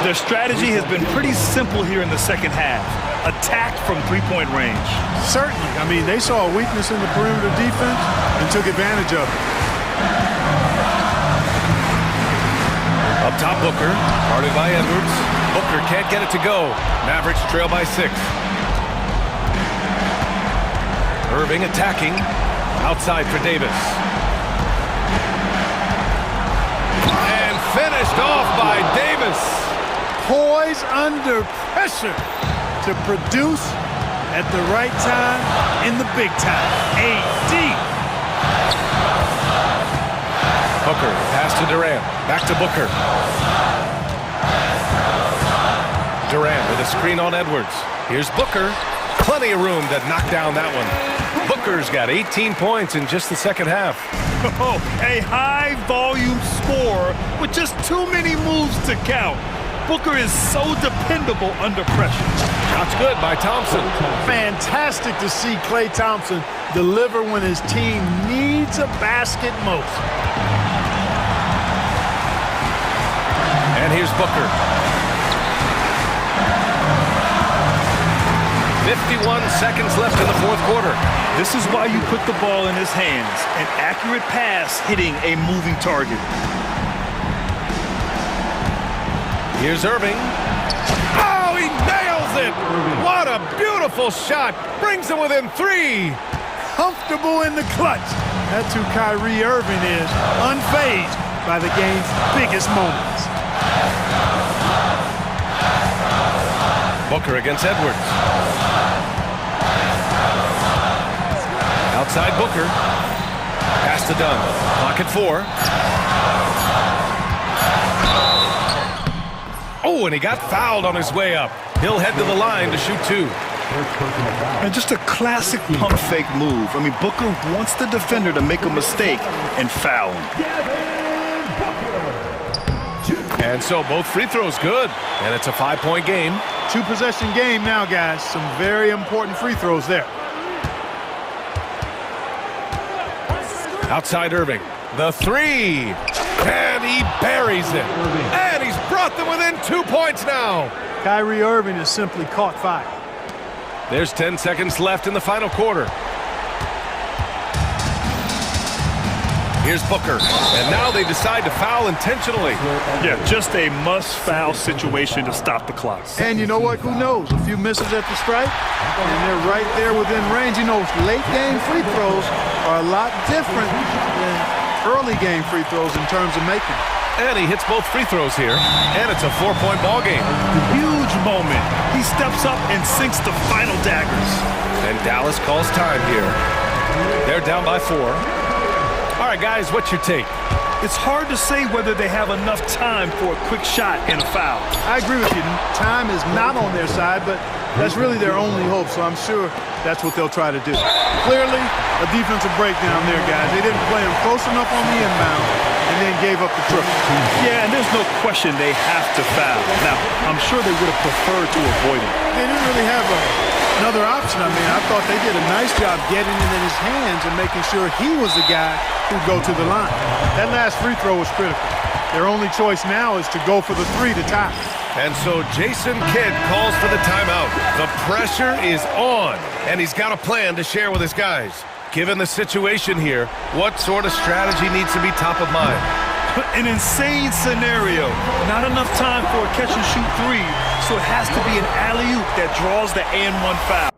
Their strategy has been pretty simple here in the second half. Attack from three-point range. Certainly. I mean, they saw a weakness in the perimeter defense and took advantage of it. Up top, Booker, guarded by Edwards. Booker can't get it to go. Mavericks trail by 6. Irving attacking. Outside for Davis. And finished off by Davis. Poise under pressure to produce at the right time in the big time. AD. Booker, pass to Durant. Back to Booker. Durant with a screen on Edwards. Here's Booker. Plenty of room to knock down that one. Booker's got 18 points in just the second half. Oh, a high-volume score with just too many moves to count. Booker is so dependable under pressure. That's good by Thompson. Fantastic to see Klay Thompson deliver when his team needs a basket most. And here's Booker. 51 seconds left in the fourth quarter. This is why you put the ball in his hands. An accurate pass hitting a moving target. Here's Irving. Oh, he nails it! What a beautiful shot. Brings him within 3. Comfortable in the clutch. That's who Kyrie Irving is. Unfazed by the game's biggest moments. Booker against Edwards. Outside Booker. Pass to Dunn. Clock at 4. Oh, and he got fouled on his way up. He'll head to the line to shoot 2. And just a classic pump fake move. I mean, Booker wants the defender to make a mistake and foul him. And so both free throws good, and it's a 5-point game. 2-possession game now, guys. Some very important free throws there. Outside Irving, the 3, and he buries it. And he's brought them within 2 points now. Kyrie Irving has simply caught fire. There's 10 seconds left in the final quarter. Here's Booker, and now they decide to foul intentionally. Yeah, just a must-foul situation to stop the clock. And you know what? Who knows? A few misses at the stripe, and they're right there within range. You know, late-game free throws are a lot different than early-game free throws in terms of making. And he hits both free throws here, and it's a 4-point ball game. Huge moment. He steps up and sinks the final daggers. And Dallas calls time here. They're down by 4. All right, guys, what's your take? It's hard to say whether they have enough time for a quick shot and a foul. I agree with you. Time is not on their side, but that's really their only hope, so I'm sure that's what they'll try to do. Clearly, a defensive breakdown there, guys. They didn't play them close enough on the inbound and then gave up the triple. Yeah, and there's no question they have to foul. Now, I'm sure they would have preferred to avoid it. They didn't really have another option. I mean, I thought they did a nice job getting it in his hands and making sure he was the guy who'd go to the line. That last free throw was critical. Their only choice now is to go for the 3 to tie. And so Jason Kidd calls for the timeout. The pressure is on, and he's got a plan to share with his guys. Given the situation here, what sort of strategy needs to be top of mind? An insane scenario. Not enough time for a catch-and-shoot 3, so it has to be an alley-oop that draws the and-1 foul.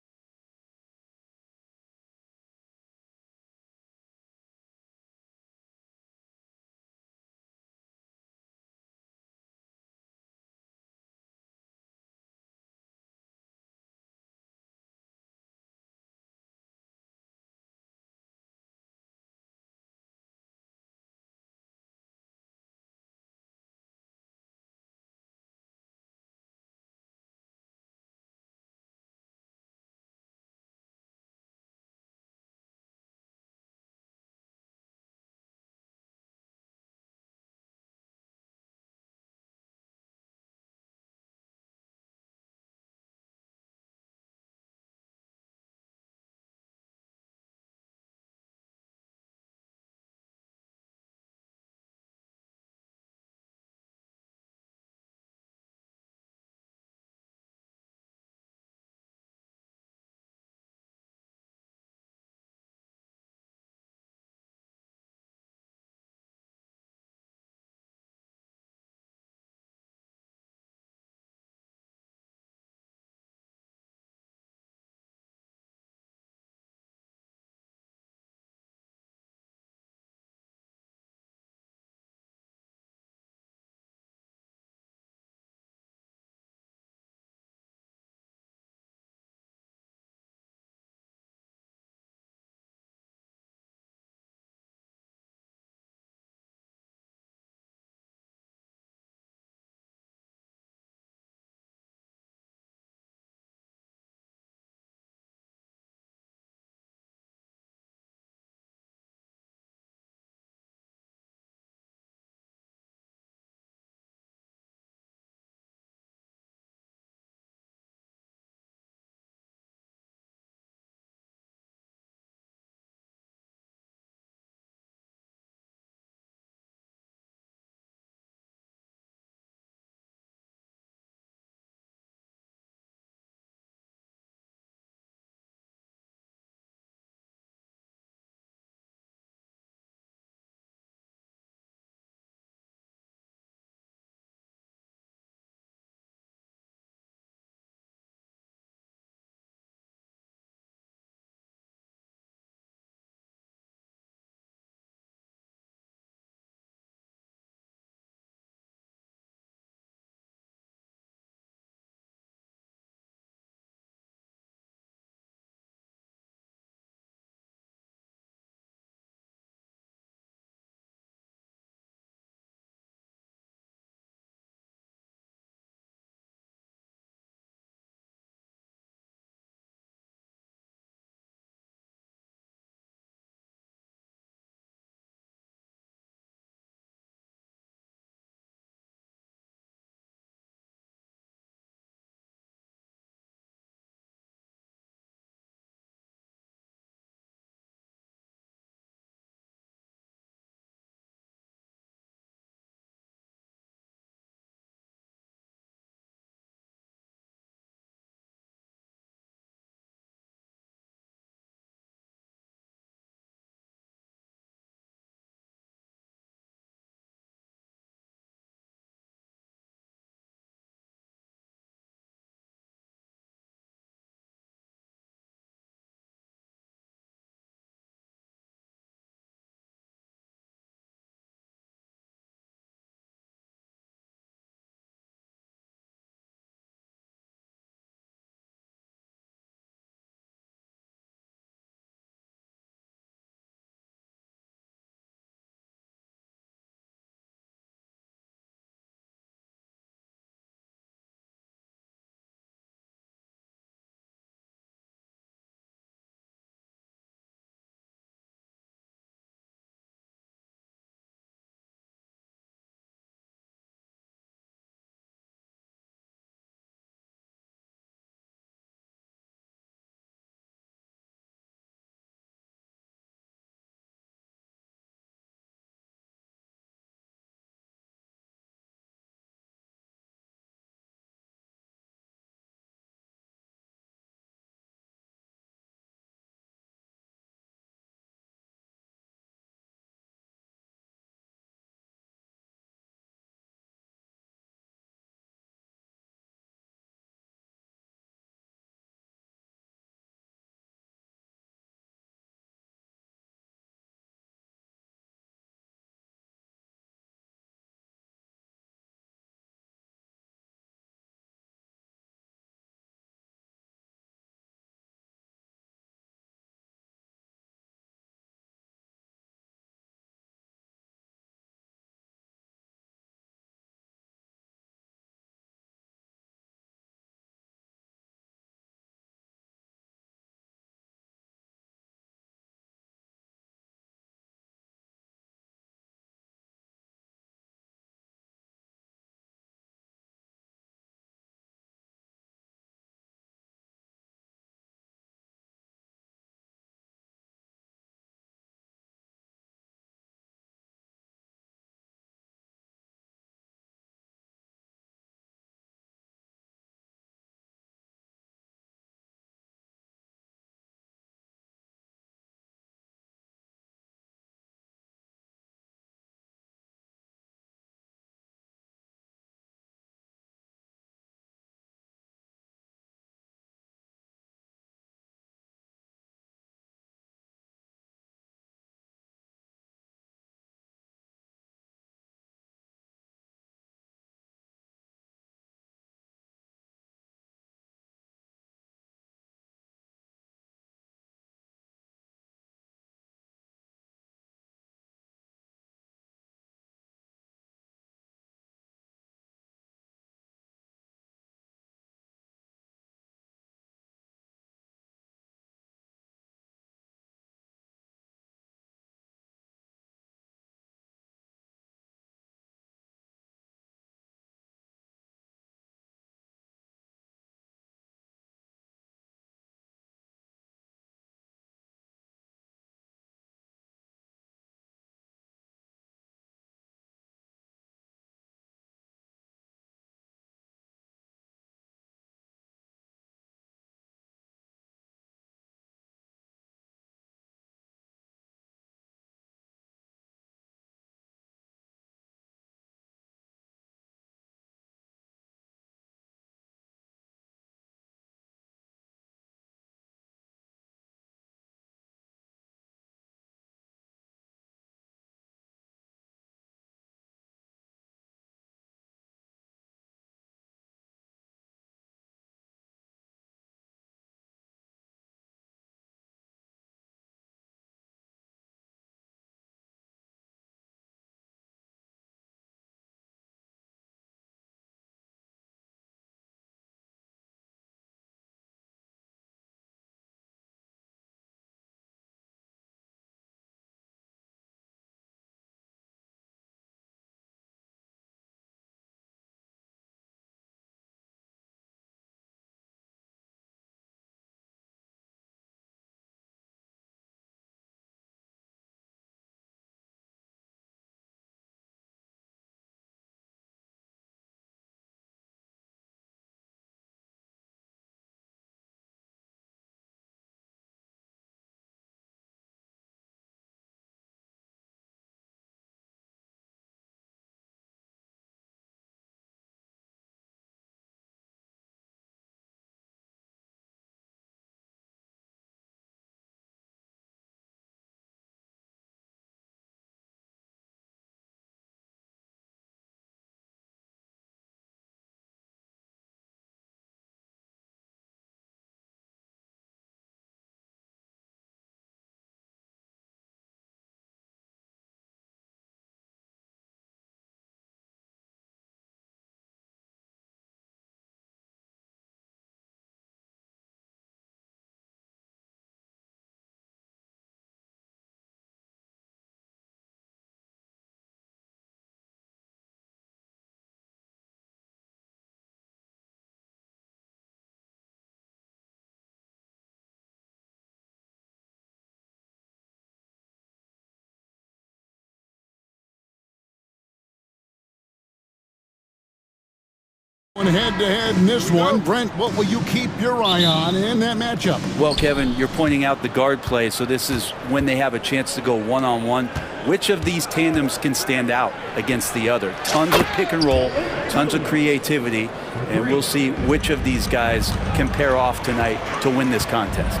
Head-to-head in this one. Brent, what will you keep your eye on in that matchup? Well, Kevin, you're pointing out the guard play, so this is when they have a chance to go one-on-one. Which of these tandems can stand out against the other? Tons of pick and roll, tons of creativity, and we'll see which of these guys can pair off tonight to win this contest.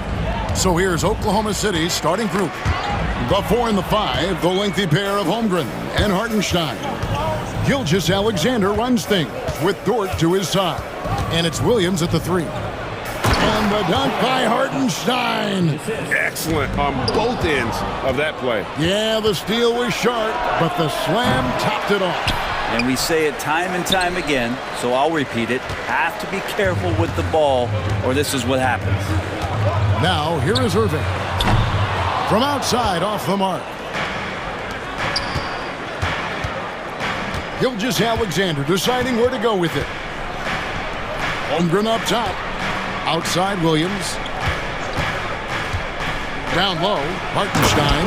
So here's Oklahoma City's starting group. The 4 and the 5, the lengthy pair of Holmgren and Hartenstein. Gilgeous-Alexander runs things with Dort to his side. And it's Williams at the 3. And the dunk by Hartenstein. Excellent on both ends of that play. Yeah, the steal was sharp, but the slam topped it off. And we say it time and time again, so I'll repeat it. Have to be careful with the ball, or this is what happens. Now, here is Irving. From outside, off the mark. Gilgeous-Alexander deciding where to go with it. Holmgren up top. Outside Williams. Down low, Hartenstein.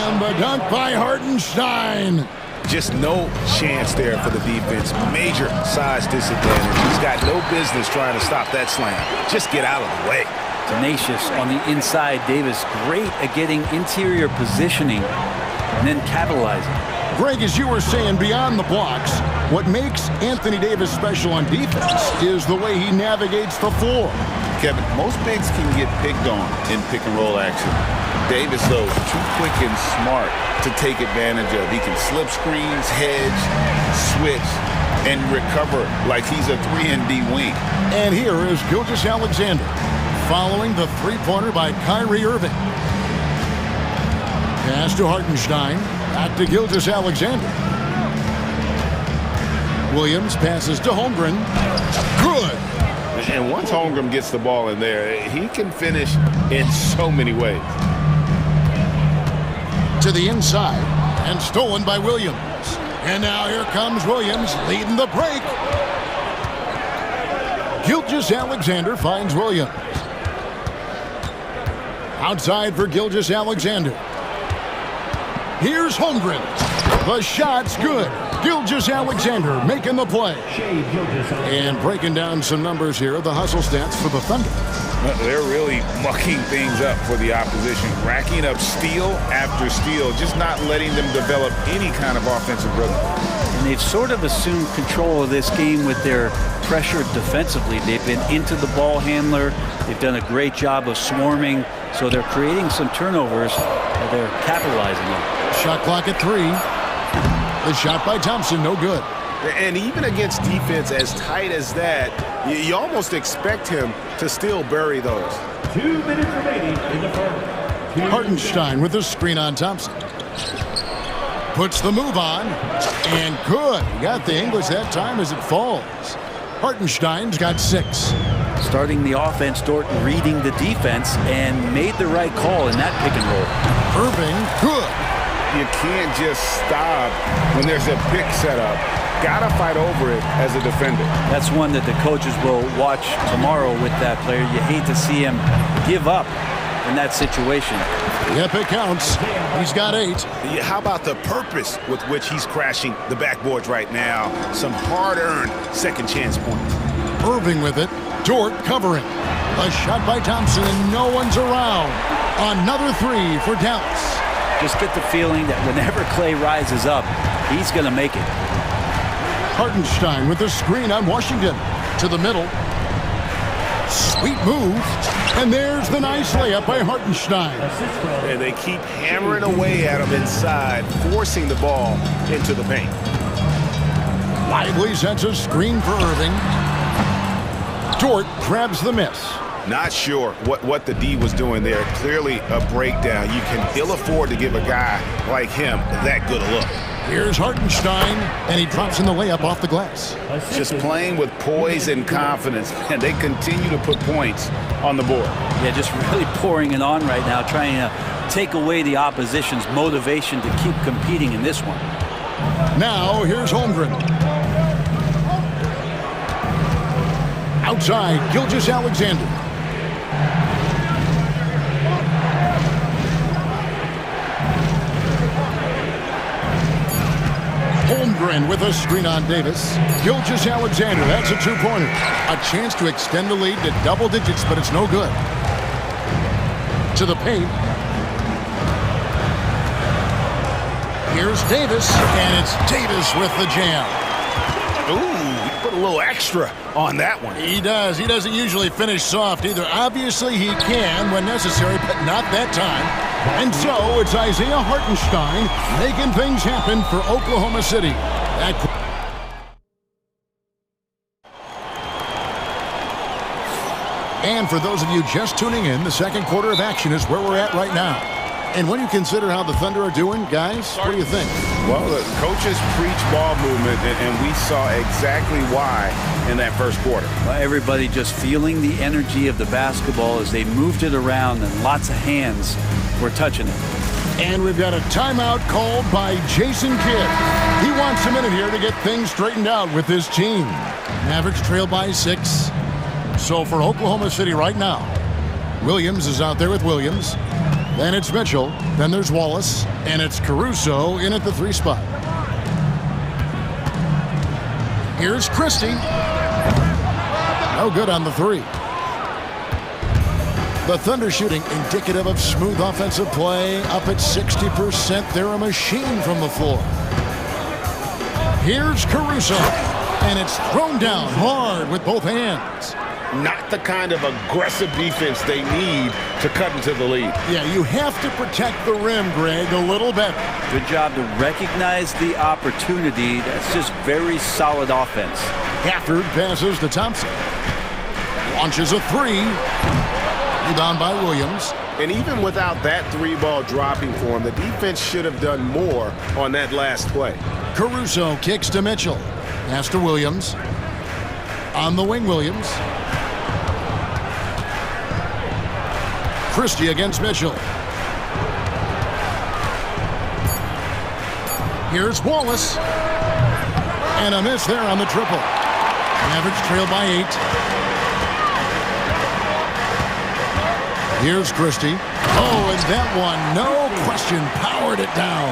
And the dunk by Hartenstein. Just no chance there for the defense. Major size disadvantage. He's got no business trying to stop that slam. Just get out of the way. Tenacious on the inside. Davis great at getting interior positioning and then capitalizing. Greg, as you were saying, beyond the blocks, what makes Anthony Davis special on defense is the way he navigates the floor. Kevin, most bigs can get picked on in pick and roll action. Davis, though, too quick and smart to take advantage of. He can slip screens, hedge, switch, and recover like he's a 3-and-D wing. And here is Gilgeous-Alexander following the three-pointer by Kyrie Irving. Pass to Hartenstein. Back to Gilgeous-Alexander. Williams passes to Holmgren. Good. And once Holmgren gets the ball in there, he can finish in so many ways. To the inside and stolen by Williams. And now here comes Williams leading the break. Gilgeous-Alexander finds Williams. Outside for Gilgeous-Alexander. Here's Holmgren. The shot's good. Gilgeous-Alexander making the play. And breaking down some numbers here, the hustle stats for the Thunder. They're really mucking things up for the opposition, racking up steal after steal, just not letting them develop any kind of offensive rhythm. And they've sort of assumed control of this game with their pressure defensively. They've been into the ball handler. They've done a great job of swarming, so they're creating some turnovers that they're capitalizing on. Shot clock at 3. The shot by Thompson, no good. And even against defense as tight as that, you almost expect him to still bury those. 2 minutes remaining in the first. Hartenstein with the screen on Thompson. Puts the move on. And good. He got the English that time as it falls. Hartenstein's got 6. Starting the offense, Dort reading the defense and made the right call in that pick and roll. Irving, good. You can't just stop when there's a pick set up. Gotta fight over it as a defender. That's one that the coaches will watch tomorrow with that player. You hate to see him give up in that situation. Yep, it counts. He's got 8. Yeah, how about the purpose with which he's crashing the backboards right now? Some hard-earned second chance points. Irving with it. Dort covering. A shot by Thompson and no one's around. Another 3 for Dallas. Just get the feeling that whenever Clay rises up, he's going to make it. Hartenstein with the screen on Washington. To the middle. Sweet move. And there's the nice layup by Hartenstein. And they keep hammering away at him inside, forcing the ball into the paint. Lively sets a screen for Irving. Dort grabs the miss. Not sure what the D was doing there. Clearly a breakdown. You can ill afford to give a guy like him that good a look. Here's Hartenstein, and he drops in the layup off the glass. Just playing with poise and confidence, and they continue to put points on the board. Yeah, just really pouring it on right now, trying to take away the opposition's motivation to keep competing in this one. Now, here's Holmgren. Outside, Gilgeous-Alexander. Holmgren And with a screen on Davis, Gilgeous Alexander, that's a two-pointer. A chance to extend the lead to double digits, but it's no good. To the paint. Here's Davis, and it's Davis with the jam. Ooh, he put a little extra on that one. He does. He doesn't usually finish soft either. Obviously, he can when necessary, but not that time. And so it's Isaiah Hartenstein making things happen for Oklahoma City. And for those of you just tuning in, the second quarter of action is where we're at right now. And when you consider how the Thunder are doing, guys, what do you think? Well, the coaches preach ball movement, and we saw exactly why in that first quarter. Well, everybody just feeling the energy of the basketball as they moved it around, and lots of hands were touching it. And we've got a timeout called by Jason Kidd. He wants a minute here to get things straightened out with his team. Mavericks trail by 6. So for Oklahoma City right now, Williams is out there with Williams. Then it's Mitchell. Then there's Wallace. And it's Caruso in at the 3 spot. Here's Christie. No good on the 3. The Thunder shooting indicative of smooth offensive play. Up at 60%. They're a machine from the floor. Here's Caruso. And it's thrown down hard with both hands. Not the kind of aggressive defense they need to cut into the lead. Yeah, you have to protect the rim, Greg, a little better. Good job to recognize the opportunity. That's just very solid offense. Gafford passes to Thompson. Launches a 3. Rebound by Williams. And even without that 3-ball dropping for him, the defense should have done more on that last play. Caruso kicks to Mitchell. Pass to Williams. On the wing, Williams. Christie against Mitchell. Here's Wallace. And a miss there on the triple. Mavericks trail by 8. Here's Christie. Oh, and that one, no question, powered it down.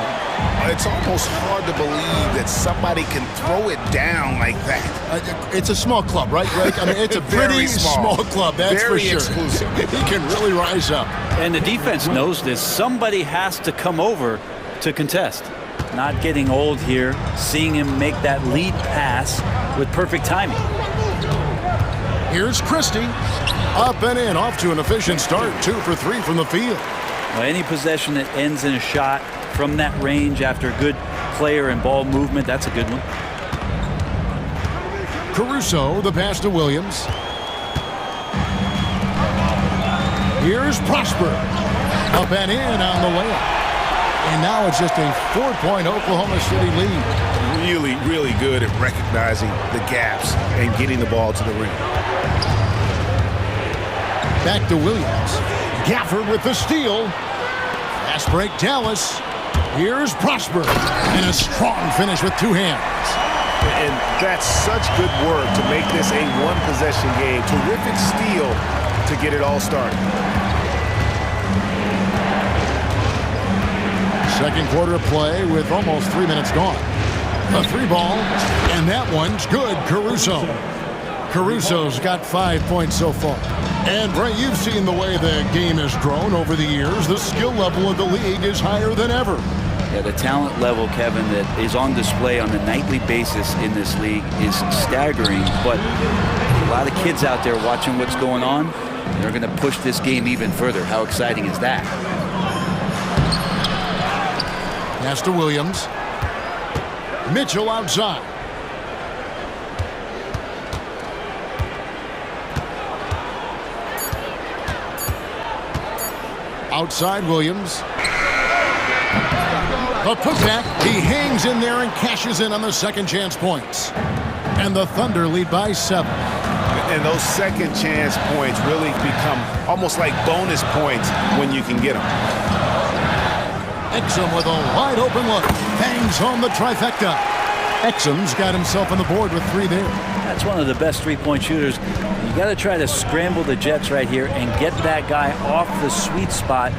It's almost hard to believe that somebody can throw it down like that. It's a small club, right, Greg? I mean, it's a pretty small club, that's very for sure. Exclusive. He can really rise up. And the defense knows this. Somebody has to come over to contest. Not getting old here, seeing him make that lead pass with perfect timing. Here's Christie. Up and in, off to an efficient start. 2 for 3 from the field. Well, any possession that ends in a shot from that range after good player and ball movement, that's a good one. Caruso, the pass to Williams. Here's Prosper. Up and in on the layup. And now it's just a 4-point Oklahoma City lead. Really, really good at recognizing the gaps and getting the ball to the rim. Back to Williams. Gafford with the steal. Fast break, Dallas. Here's Prosper. And a strong finish with 2 hands. And that's such good work to make this a one-possession game. Terrific steal to get it all started. Second quarter play with almost 3 minutes gone. A 3-ball, and that one's good. Caruso's got 5 points so far. And, Bray, you've seen the way the game has grown over the years. The skill level of the league is higher than ever. Yeah, the talent level, Kevin, that is on display on a nightly basis in this league is staggering. But a lot of kids out there watching what's going on, they're going to push this game even further. How exciting is that? Pass to Williams. Mitchell outside. Outside Williams. A putback. He hangs in there and cashes in on the second chance points. And the Thunder lead by 7. And those second chance points really become almost like bonus points when you can get them. Exum with a wide open look. Bangs home the trifecta. Exum's got himself on the board with 3 there. That's one of the best three-point shooters. You got to try to scramble the Jets right here and get that guy off the sweet spot.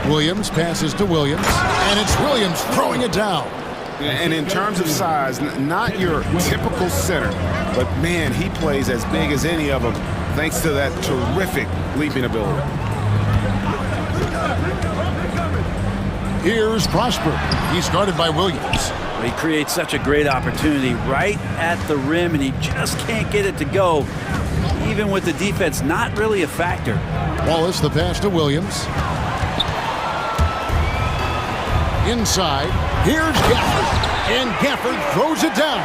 Williams passes to Williams, and it's Williams throwing it down. And in terms of size, not your typical center, but man, he plays as big as any of them thanks to that terrific leaping ability. Here's Prosper. He's guarded by Williams. He creates such a great opportunity right at the rim, and he just can't get it to go. Even with the defense not really a factor. Wallace, the pass to Williams. Inside, here's Gafford. And Gafford throws it down.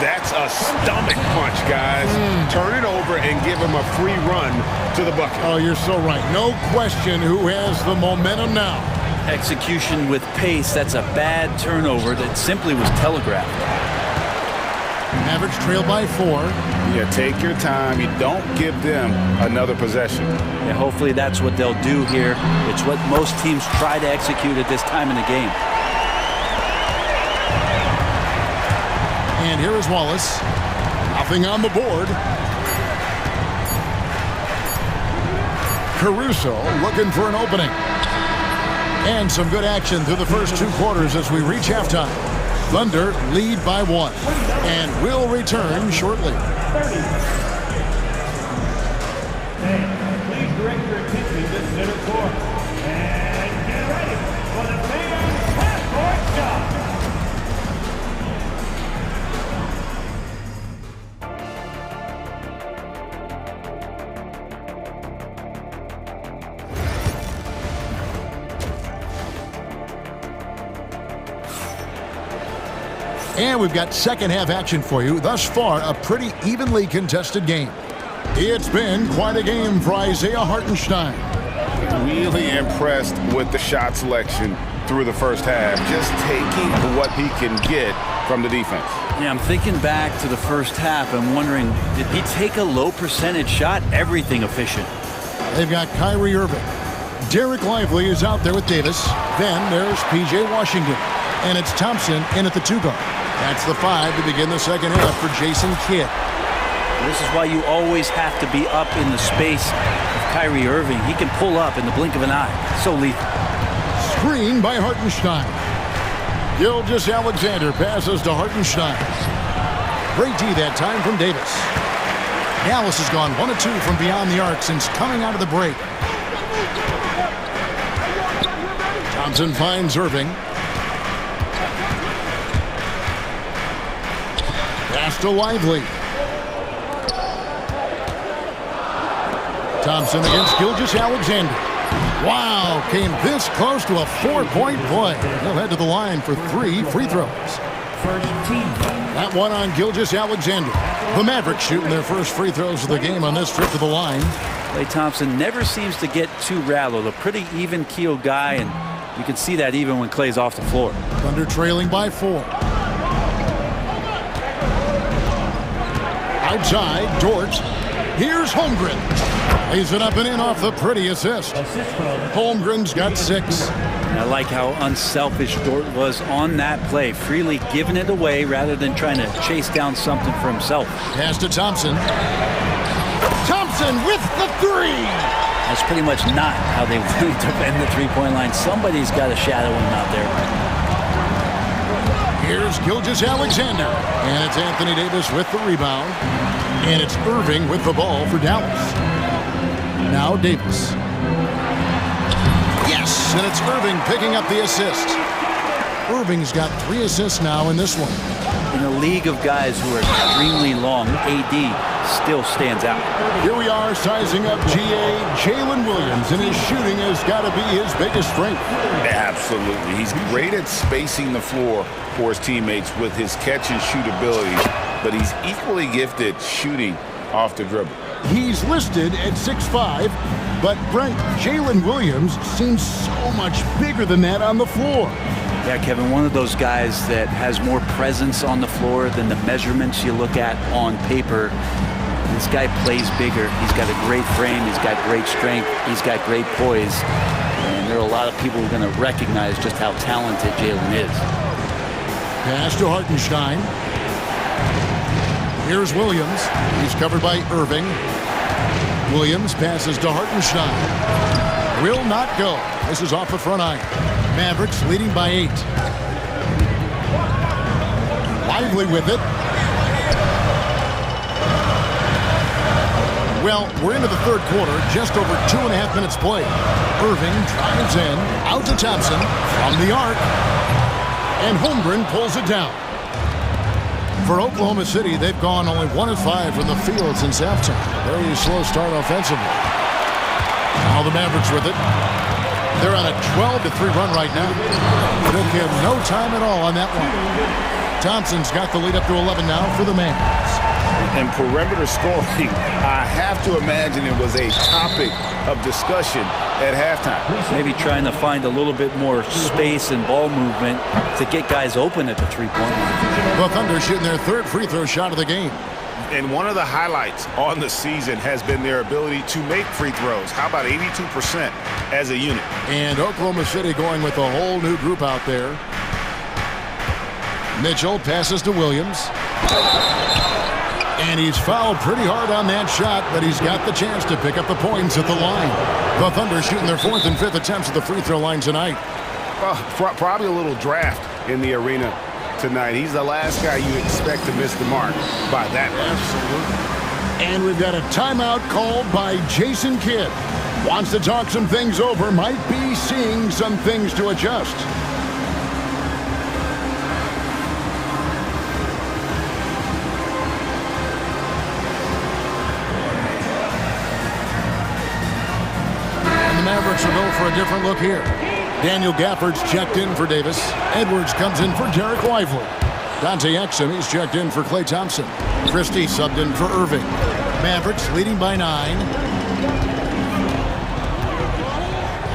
That's a stomach punch, guys. Turn it over and give him a free run to the bucket. Oh, you're so right. No question who has the momentum now. Execution with pace, that's a bad turnover that simply was telegraphed. Mavericks trail by 4. Yeah, take your time. You don't give them another possession. Yeah, hopefully that's what they'll do here. It's what most teams try to execute at this time in the game. And here is Wallace. Nothing on the board. Caruso looking for an opening. And some good action through the first 2 quarters as we reach halftime. Thunder lead by 1. And will return shortly. Please direct your attention to the center court. And get ready for the famous half-court shot. And we've got second half action for you. Thus far, a pretty evenly contested game. It's been quite a game for Isaiah Hartenstein. Really impressed with the shot selection through the first half. Just taking what he can get from the defense. Yeah, I'm thinking back to the first half. I'm wondering, did he take a low percentage shot? Everything efficient. They've got Kyrie Irving. Derek Lively is out there with Davis. Then there's P.J. Washington. And it's Thompson in at the 2 guard. That's the 5 to begin the second half for Jason Kidd. This is why you always have to be up in the space of Kyrie Irving. He can pull up in the blink of an eye. So lethal. Screen by Hartenstein. Gilgeous-Alexander passes to Hartenstein. Great D that time from Davis. Dallas has gone 1 of 2 from beyond the arc since coming out of the break. Thompson finds Irving. Pass to Lively. Thompson against Gilgeous-Alexander. Wow, came this close to a 4-point play. He'll head to the line for 3 free throws. That one on Gilgeous-Alexander. The Mavericks shooting their first free throws of the game on this trip to the line. Klay Thompson never seems to get too rattled. A pretty even-keeled guy, and you can see that even when Klay's off the floor. Thunder trailing by 4. Outside, Dort. Here's Holmgren. Lays it up and in off the pretty assist. Holmgren's got 6. I like how unselfish Dort was on that play, freely giving it away rather than trying to chase down something for himself. Pass to Thompson. Thompson with the 3. That's pretty much not how they want to defend the three-point line. Somebody's got to shadow him out there. Here's Gilgeous-Alexander. And it's Anthony Davis with the rebound. And it's Irving with the ball for Dallas. Now Davis. Yes, and it's Irving picking up the assist. Irving's got 3 assists now in this one. In a league of guys who are extremely long, AD still stands out. Here we are sizing up GA Jalen Williams, and his shooting has got to be his biggest strength. Absolutely. He's great at spacing the floor for his teammates with his catch and shoot abilities, but he's equally gifted shooting off the dribble. He's listed at 6'5", but Brent, Jalen Williams seems so much bigger than that on the floor. Yeah, Kevin, one of those guys that has more presence on the floor than the measurements you look at on paper. This guy plays bigger. He's got a great frame. He's got great strength. He's got great poise. And there are a lot of people who are going to recognize just how talented Jalen is. Pass to Hartenstein. Here's Williams. He's covered by Irving. Williams passes to Hartenstein. Will not go. This is off the front iron. Mavericks leading by 8. Lively with it. Well, we're into the third quarter, just over 2.5 minutes played. Irving drives in, out to Thompson, from the arc, and Holmgren pulls it down. For Oklahoma City, they've gone only 1 of 5 from the field since halftime. Very slow start offensively. Now the Mavericks with it. They're on a 12-3 run right now. Took him no time at all on that one. Thompson's got the lead up to 11 now for the Mavs. And perimeter scoring, I have to imagine it was a topic of discussion at halftime. Maybe trying to find a little bit more space and ball movement to get guys open at the three-point line. The Thunder shooting their third free throw shot of the game. And one of the highlights on the season has been their ability to make free throws. How about 82% as a unit? And Oklahoma City going with a whole new group out there. Mitchell passes to Williams. And he's fouled pretty hard on that shot, but he's got the chance to pick up the points at the line. The Thunder shooting their 4th and 5th attempts at the free throw line tonight. Probably a little draft in the arena tonight. He's the last guy you expect to miss the mark by that much. Absolutely. And we've got a timeout called by Jason Kidd. Wants to talk some things over, might be seeing some things to adjust. Mavericks will go for a different look here. Daniel Gafford's checked in for Davis. Edwards comes in for Derek Lively. Dante Exum, he's checked in for Klay Thompson. Christie subbed in for Irving. Mavericks leading by 9.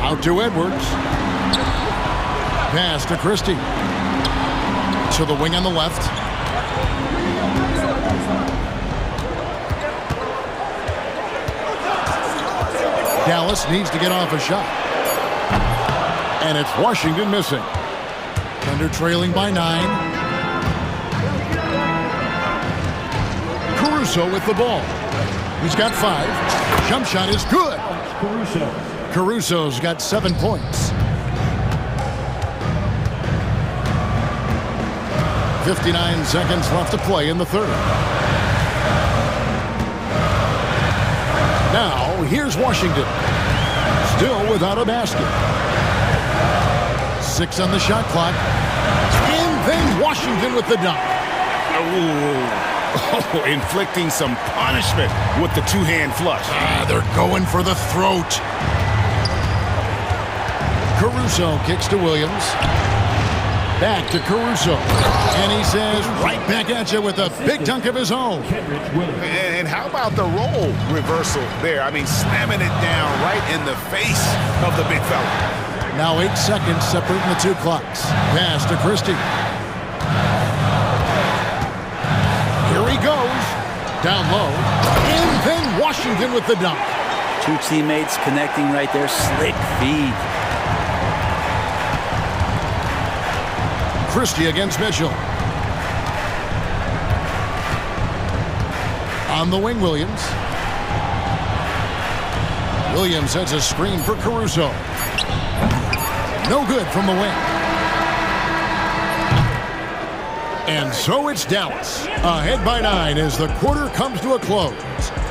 Out to Edwards. Pass to Christie. To the wing on the left. Dallas needs to get off a shot. And it's Washington missing. Thunder trailing by 9. Caruso with the ball. He's got 5. Jump shot is good. Caruso's got 7 points. 59 seconds left to play in the third. Now, here's Washington. Still without a basket. 6 on the shot clock. And then Washington with the dunk. Oh, inflicting some punishment with the two-hand flush. They're going for the throat. Caruso kicks to Williams. Back to Caruso. And he says, right back at you with a big dunk of his own. And how about the role reversal there? I mean, slamming it down right in the face of the big fella. Now 8 seconds separating the 2 clocks. Pass to Christie. Here he goes. Down low. And then Washington with the dunk. 2 teammates connecting right there. Slick feed. Christie against Mitchell. On the wing, Williams. Williams sets a screen for Caruso. No good from the wing. And so it's Dallas, ahead by 9 as the quarter comes to a close.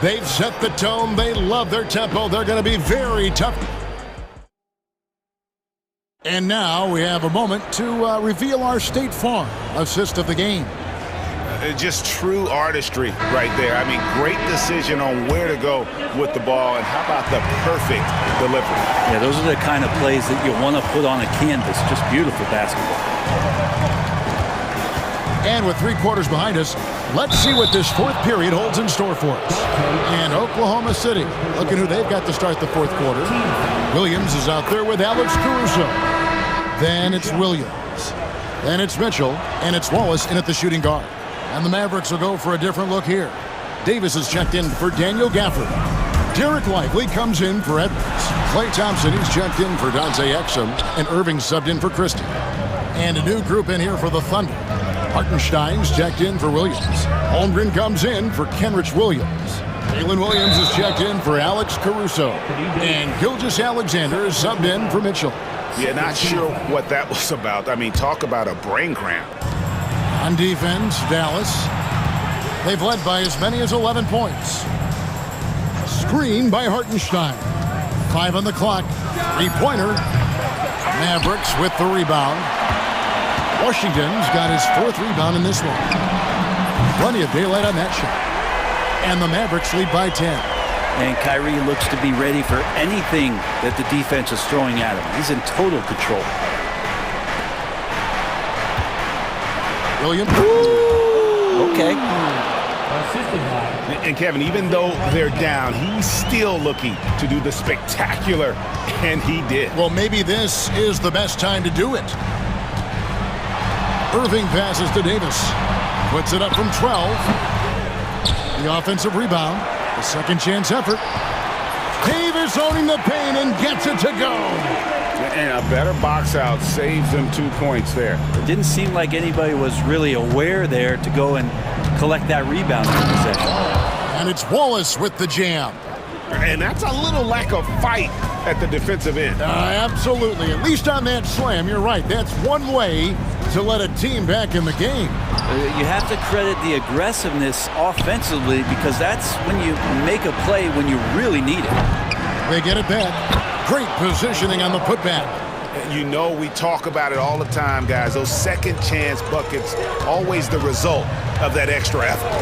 They've set the tone. They love their tempo. They're going to be very tough. And now we have a moment to reveal our State Farm assist of the game. Just true artistry right there. I mean, great decision on where to go with the ball, and how about the perfect delivery? Yeah, those are the kind of plays that you want to put on a canvas. Just beautiful basketball. And with 3 quarters behind us, let's see what this 4th period holds in store for us. And Oklahoma City, look at who they've got to start the 4th quarter. Williams is out there with Alex Caruso. Then it's Williams. Then it's Mitchell. And it's Wallace in at the shooting guard. And the Mavericks will go for a different look here. Davis is checked in for Daniel Gafford. Derek Lively comes in for Edwards. Klay Thompson is checked in for Dante Exum. And Irving subbed in for Christie. And a new group in here for the Thunder. Hartenstein's checked in for Williams. Holmgren comes in for Kenrich Williams. Jalen Williams is checked in for Alex Caruso. And Gilgeous Alexander is subbed in for Mitchell. Yeah, not sure what that was about. I mean, talk about a brain cramp. On defense, Dallas. They've led by as many as 11 points. Screen by Hartenstein. 5 on the clock. Three-pointer. Mavericks with the rebound. Washington's got his 4th rebound in this one. Plenty of daylight on that shot. And the Mavericks lead by 10. And Kyrie looks to be ready for anything that the defense is throwing at him. He's in total control. Williams. Okay. And Kevin, even though they're down, he's still looking to do the spectacular, and he did. Well, maybe this is the best time to do it. Irving passes to Davis. Puts it up from 12. The offensive rebound. The second chance effort. Davis owning the paint and gets it to go. And a better box out saves them 2 points there. It didn't seem like anybody was really aware there to go and collect that rebound in the possession. And it's Wallace with the jam. And that's a little lack of fight at the defensive end. Absolutely. At least on that slam, you're right. That's one way to let a team back in the game. You have to credit the aggressiveness offensively because that's when you make a play when you really need it. They get it back. Great positioning on the putback. You know, we talk about it all the time, guys. Those second chance buckets, always the result of that extra effort.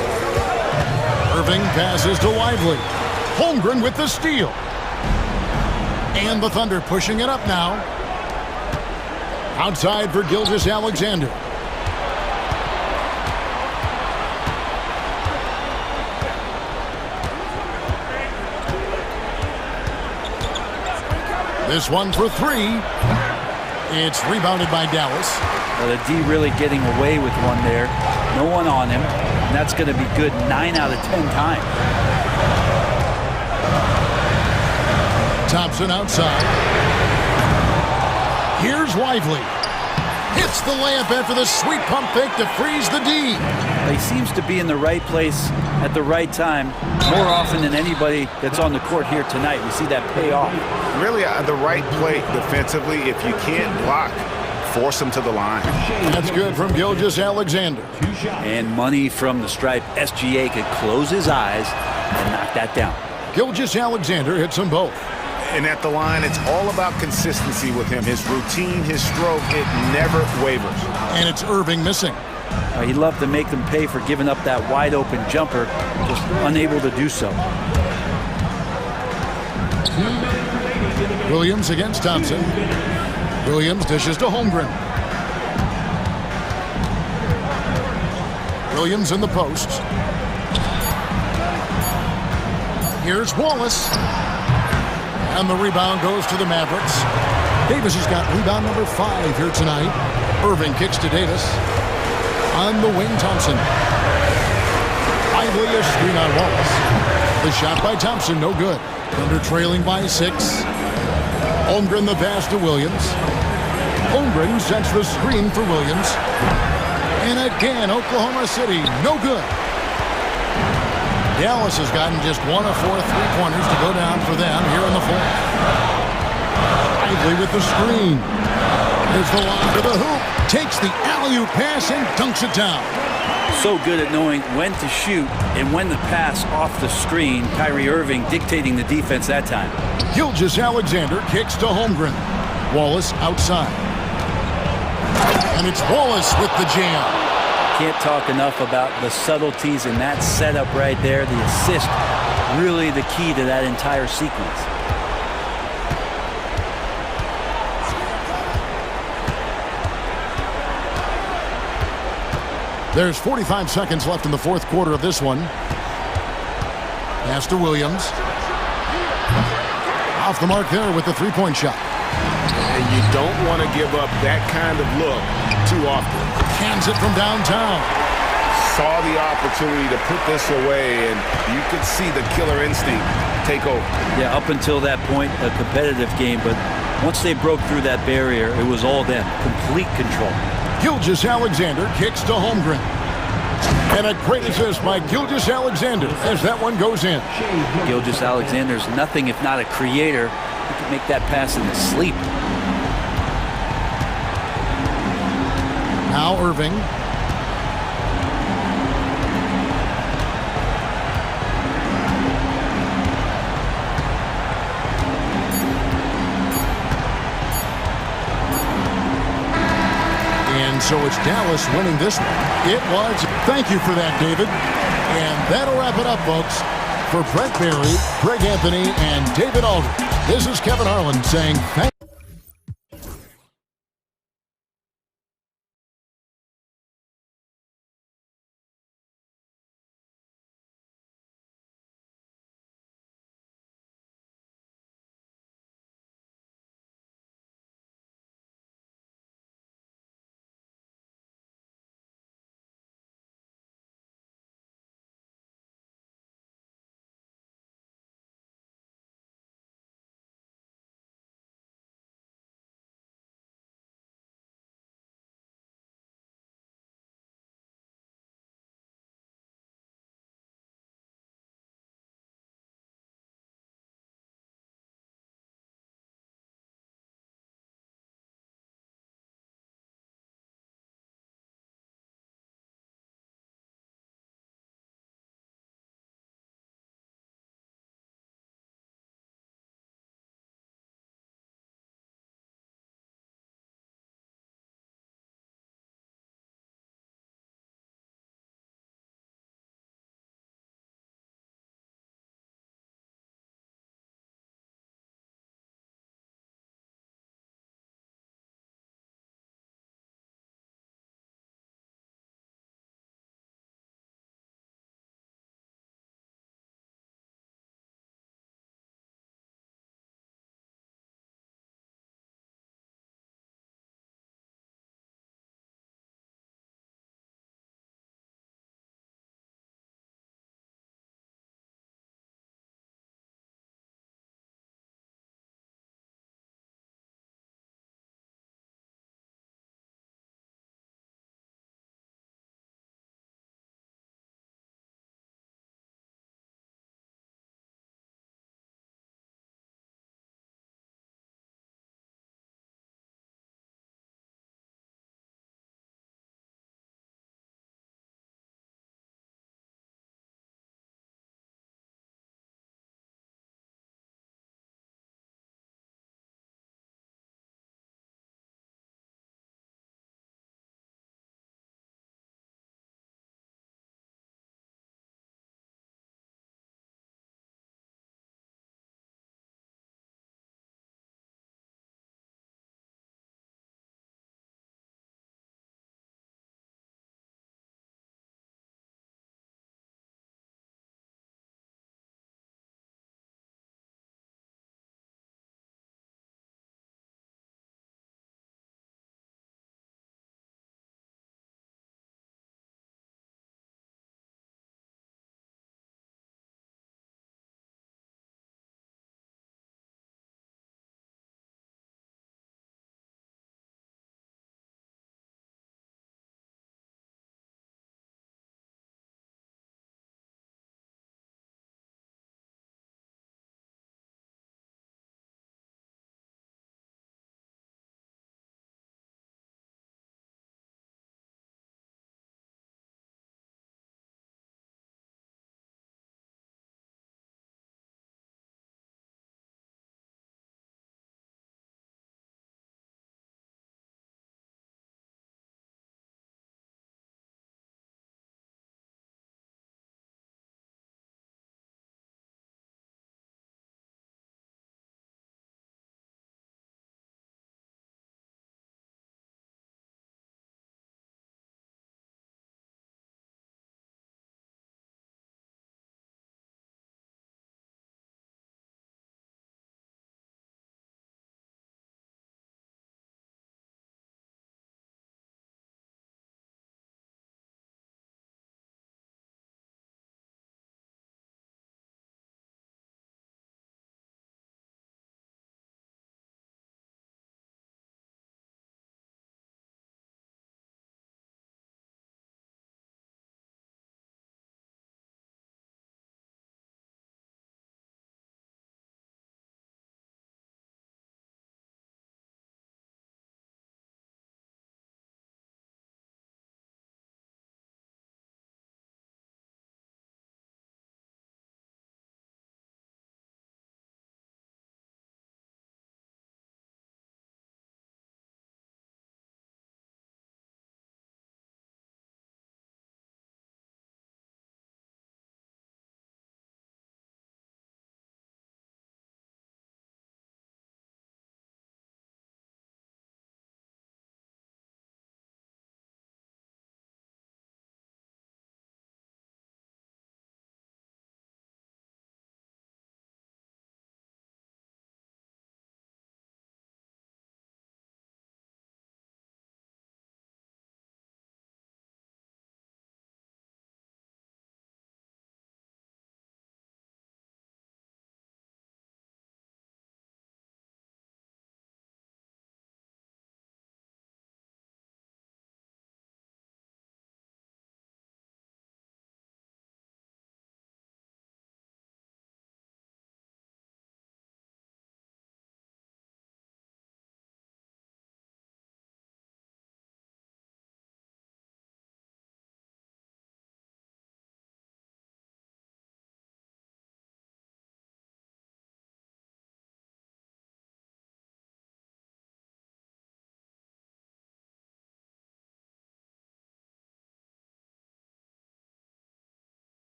Irving passes to Lively. Holmgren with the steal. And the Thunder pushing it up now. Outside for Gilgeous-Alexander. This one for 3. It's rebounded by Dallas. Well, the D really getting away with one there. No one on him. And that's going to be good 9 out of 10 times. Thompson outside. Here's Lively. Hits the layup after the sweet pump fake to freeze the D. He seems to be in the right place at the right time more often than anybody that's on the court here tonight. We see that pay off. Really the right play defensively. If you can't block, force him to the line. That's good from Gilgeous-Alexander. And money from the stripe. SGA could close his eyes and knock that down. Gilgeous-Alexander hits them both. And at the line, it's all about consistency with him. His routine, his stroke, it never wavers. And it's Irving missing. He'd love to make them pay for giving up that wide open jumper, just unable to do so. Williams against Thompson. Williams dishes to Holmgren. Williams in the post. Here's Wallace. And the rebound goes to the Mavericks. Davis has got rebound number 5 here tonight. Irving kicks to Davis. On the wing, Thompson. Lively a screen on Wallace. The shot by Thompson, no good. Thunder trailing by 6. Holmgren the pass to Williams. Holmgren sets the screen for Williams. And again, Oklahoma City, no good. Dallas has gotten just 1 of 4 3-pointers to go down for them here in the 4th. Lively with the screen. There's the lob to the hoop. Takes the alley-oop pass and dunks it down. So good at knowing when to shoot and when to pass off the screen. Kyrie Irving dictating the defense that time. Gilgeous-Alexander kicks to Holmgren. Wallace outside. And it's Wallace with the jam. Can't talk enough about the subtleties in that setup right there. The assist, really the key to that entire sequence. There's 45 seconds left in the 4th quarter of this one. Pass to Williams. Off the mark there with the 3-point shot. And you don't want to give up that kind of look too often. Hands it from downtown. Saw the opportunity to put this away, and you could see the killer instinct take over. Yeah, up until that point, a competitive game, but once they broke through that barrier, it was all them. Complete control. Gilgeous-Alexander kicks to Holmgren. And a great assist by Gilgeous-Alexander as that one goes in. Gilgeous-Alexander's nothing if not a creator. He can make that pass in his sleep. Now Irving. And so it's Dallas winning this one. It was. Thank you for that, David. And that'll wrap it up, folks. For Brett Berry, Greg Anthony, and David Aldridge, this is Kevin Harlan saying thank you.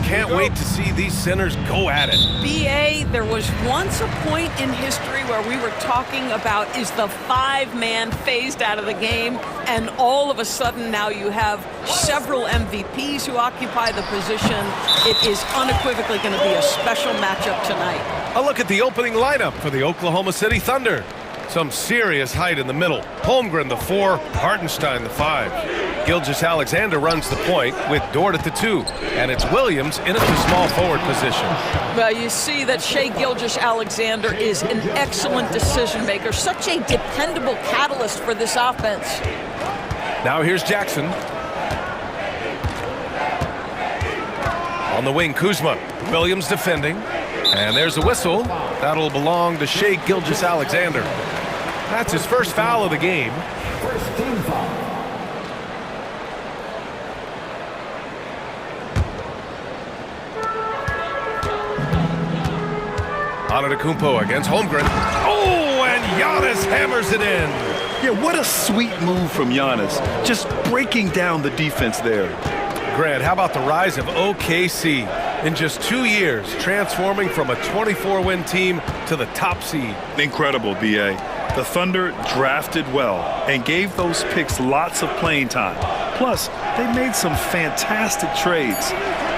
can't wait to see these centers go at it. BA, there was once a point in history where we were talking about, is the 5-man phased out of the game? And all of a sudden now you have several MVPs who occupy the position. It is unequivocally going to be a special matchup tonight. A look at the opening lineup for the Oklahoma City Thunder. Some serious height in the middle. Holmgren, the 4, Hartenstein, the 5. Gilgeous-Alexander runs the point with Dort at the 2. And it's Williams in at the small forward position. Well, you see that Shai Gilgeous-Alexander is an excellent decision maker. Such a dependable catalyst for this offense. Now here's Jackson. On the wing, Kuzma. Williams defending. And there's a whistle. That'll belong to Shai Gilgeous-Alexander. That's his first foul of the game. First team foul. Antetokounmpo against Holmgren. Oh, and Giannis hammers it in. Yeah, what a sweet move from Giannis. Just breaking down the defense there. Grant, how about the rise of OKC? In just 2 years, transforming from a 24-win team to the top seed. Incredible, B.A. The Thunder drafted well and gave those picks lots of playing time. Plus, they made some fantastic trades.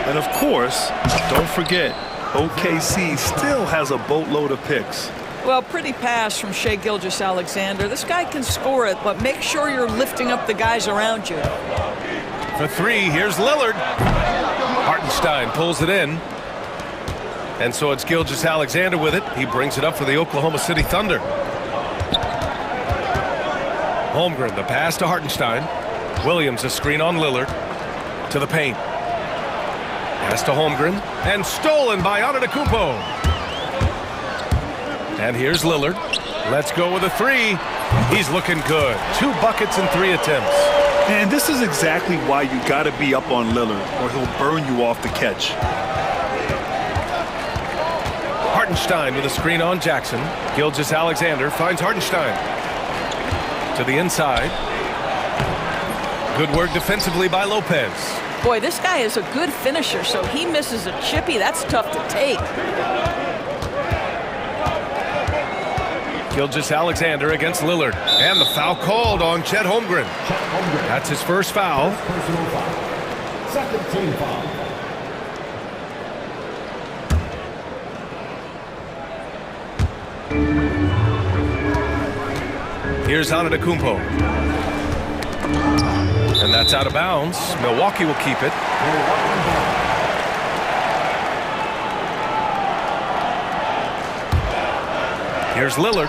And of course, don't forget, OKC still has a boatload of picks. Well, pretty pass from Shai Gilgeous-Alexander. This guy can score it, but make sure you're lifting up the guys around you. For 3, here's Lillard. Hartenstein pulls it in. And so it's Gilgeous-Alexander with it. He brings it up for the Oklahoma City Thunder. Holmgren, the pass to Hartenstein. Williams, a screen on Lillard. To the paint. Pass to Holmgren. And stolen by Antetokounmpo. And here's Lillard. Let's go with a 3. He's looking good. 2 buckets and 3 attempts. And this is exactly why you got to be up on Lillard, or he'll burn you off the catch. Hartenstein with a screen on Jackson. Gilgeous-Alexander finds Hartenstein. To the inside. Good work defensively by Lopez. Boy, this guy is a good finisher, so he misses a chippy. That's tough to take. Gilgeous-Alexander against Lillard. And the foul called on Chet Holmgren. That's his first foul. Personal foul. Second team foul. Here's Antetokounmpo. And that's out of bounds. Milwaukee will keep it. Here's Lillard.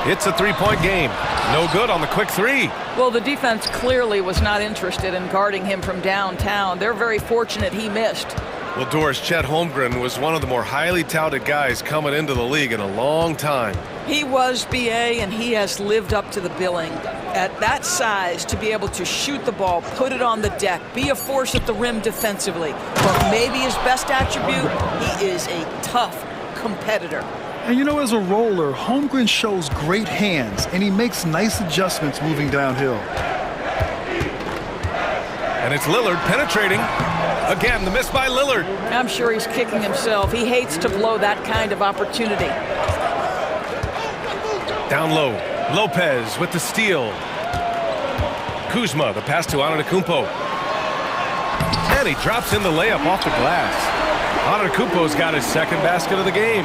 It's a 3-point game. No good on the quick 3. Well, the defense clearly was not interested in guarding him from downtown. They're very fortunate he missed. Well, Doris, Chet Holmgren was one of the more highly touted guys coming into the league in a long time. He was, BA, and he has lived up to the billing. At that size, to be able to shoot the ball, put it on the deck, be a force at the rim defensively. But maybe his best attribute, he is a tough competitor. And you know, as a roller, Holmgren shows great hands, and he makes nice adjustments moving downhill. And it's Lillard penetrating. Again, the miss by Lillard. I'm sure he's kicking himself. He hates to blow that kind of opportunity. Down low, Lopez with the steal. Kuzma, the pass to Antetokounmpo. And he drops in the layup off the glass. Antetokounmpo's got his second basket of the game.